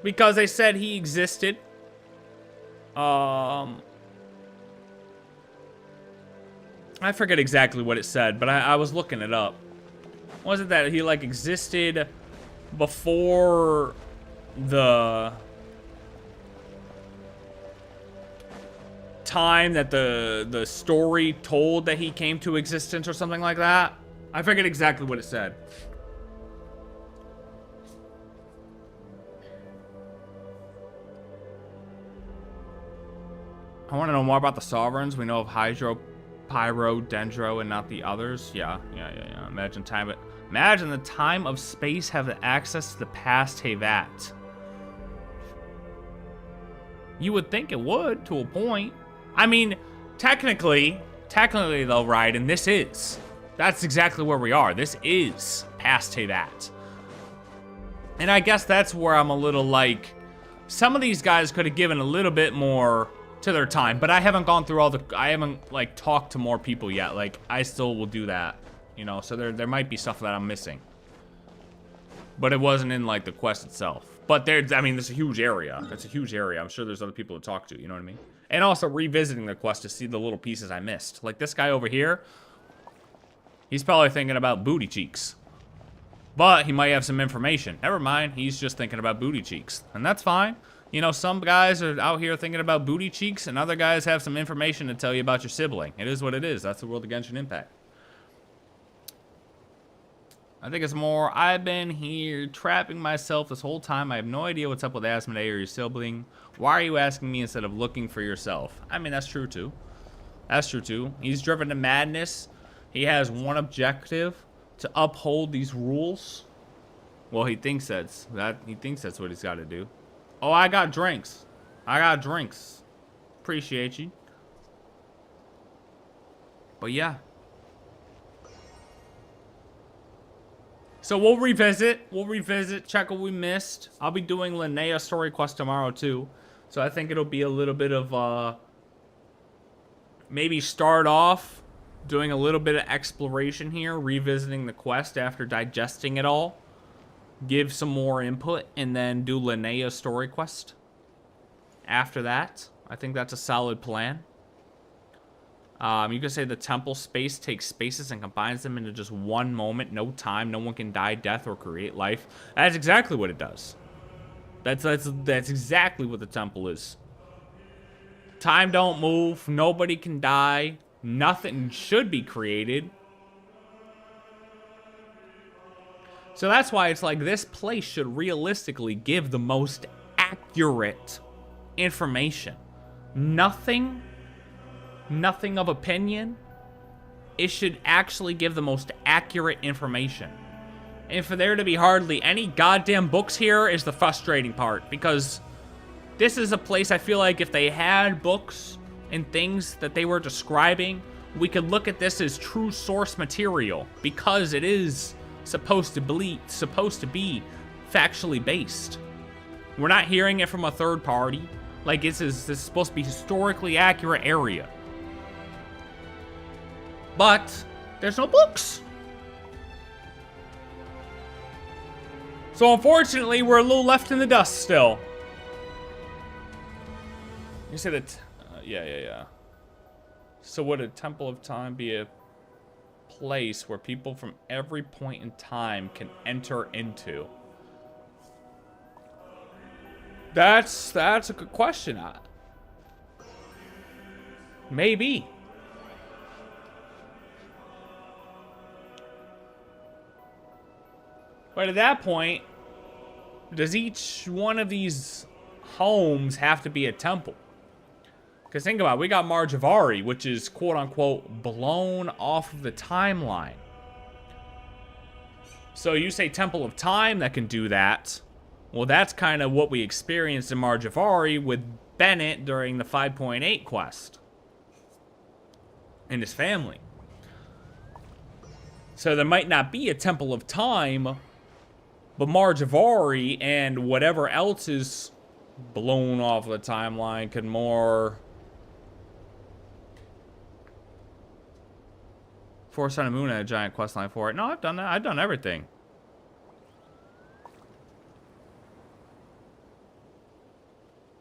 Because they said he existed. I forget exactly what it said, but I was looking it up. Was it that he, like, existed before the time that the story told that he came to existence or something like that? I forget exactly what it said. I want to know more about the Sovereigns. We know of Hydro Pyro, Dendro, and not the others. Yeah. Imagine the time of space have access to the past Havat. You would think it would, to a point. I mean, technically though, right, and that's exactly where we are. This is past Havat. And I guess that's where I'm a little like, some of these guys could have given a little bit more to their time, but I haven't gone through I haven't like talked to more people yet. Like, I still will do that, you know, so there might be stuff that I'm missing. But it wasn't in like the quest itself. But I mean, there's a huge area. It's a huge area. I'm sure there's other people to talk to, you know what I mean? And also revisiting the quest to see the little pieces I missed. Like this guy over here, he's probably thinking about booty cheeks. But he might have some information. Never mind, he's just thinking about booty cheeks. And that's fine. You know, some guys are out here thinking about booty cheeks, and other guys have some information to tell you about your sibling. It is what it is. That's the world of Genshin Impact. I think it's more, I've been here trapping myself this whole time. I have no idea what's up with ASMODAY or your sibling. Why are you asking me instead of looking for yourself? I mean, that's true too. That's true too. He's driven to madness. He has one objective, to uphold these rules. Well, he thinks that's what he's got to do. Oh, I got drinks. Appreciate you. But yeah. So we'll revisit, check what we missed. I'll be doing Linnea story quest tomorrow too. So I think it'll be a little bit of maybe start off doing a little bit of exploration here, revisiting the quest after digesting it all. Give some more input, and then do Linnea's story quest. After that, I think that's a solid plan. You could say the temple space takes spaces and combines them into just one moment, no time, no one can die, death, or create life. That's exactly what it does. That's exactly what the temple is. Time don't move, nobody can die. Nothing should be created. So that's why it's like this place should realistically give the most accurate information. Nothing of opinion. It should actually give the most accurate information. And for there to be hardly any goddamn books here is the frustrating part. Because this is a place I feel like if they had books and things that they were describing, we could look at this as true source material, because it is supposed to be factually based. We're not hearing it from a third party. Like this is supposed to be historically accurate area. But there's no books. So unfortunately, we're a little left in the dust still. You say that, yeah. So would a Temple of Time be a place where people from every point in time can enter into? That's a good question. Maybe. But at that point, does each one of these homes have to be a temple? Because think about it, we got Marjavari, which is quote-unquote blown off of the timeline. So you say Temple of Time that can do that. Well, that's kind of what we experienced in Marjavari with Bennett during the 5.8 quest. And his family. So there might not be a Temple of Time, but Marjavari and whatever else is blown off the timeline could more... Force Sun and Moon had a giant quest line for it. No, I've done that. I've done everything.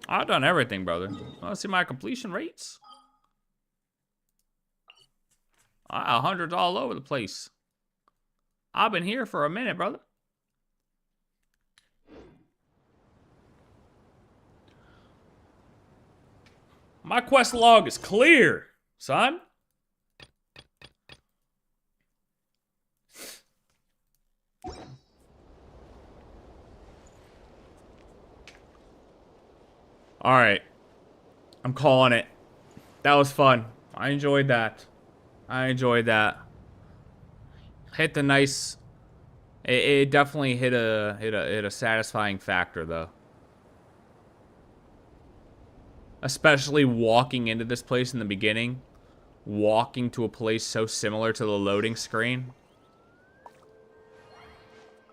I've done everything, brother. Want to see my completion rates? 100's all over the place. I've been here for a minute, brother. My quest log is clear, son. All right. I'm calling it. That was fun. I enjoyed that. I enjoyed that. Hit the nice. It definitely hit a satisfying factor though. Especially walking into this place in the beginning. Walking to a place so similar to the loading screen.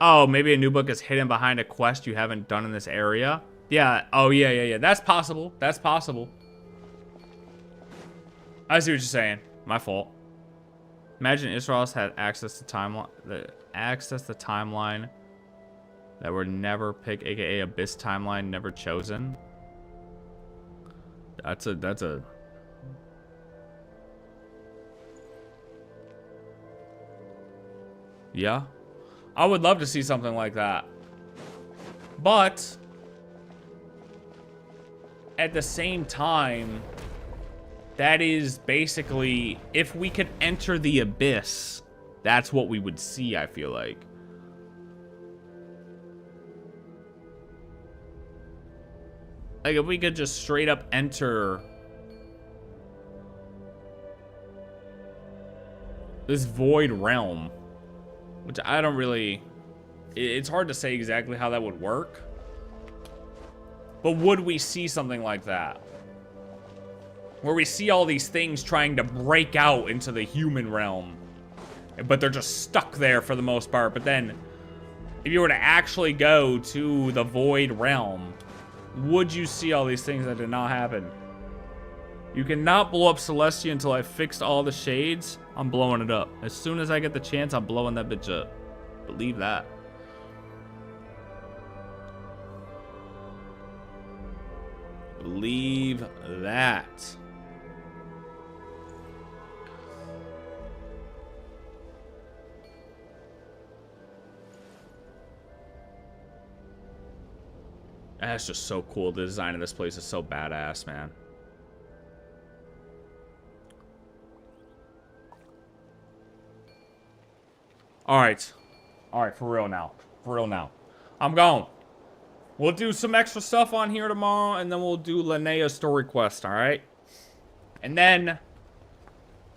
Oh, maybe a new book is hidden behind a quest you haven't done in this area. Yeah. Oh, yeah. That's possible. That's possible. I see what you're saying. My fault. Imagine Isros had access to timeline. The timeline that were never picked, aka Abyss timeline, never chosen. That's a. Yeah. I would love to see something like that. But at the same time, that is basically, if we could enter the Abyss, that's what we would see, I feel like. Like, if we could just straight up enter this void realm, which I don't really... It's hard to say exactly how that would work. But would we see something like that? Where we see all these things trying to break out into the human realm, but they're just stuck there for the most part. But then, if you were to actually go to the void realm, would you see all these things that did not happen? You cannot blow up Celestia until I fixed all the shades. I'm blowing it up. As soon as I get the chance, I'm blowing that bitch up. Believe that. Believe that. That's just so cool. The design of this place is so badass, man. Alright, for real now. For real now. I'm going. We'll do some extra stuff on here tomorrow, and then we'll do Linnea's story quest, alright? And then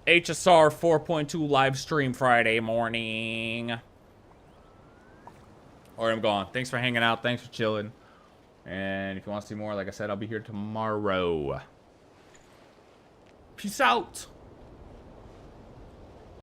HSR 4.2 live stream Friday morning. Alright, I'm gone. Thanks for hanging out. Thanks for chilling. And if you want to see more, like I said, I'll be here tomorrow. Peace out.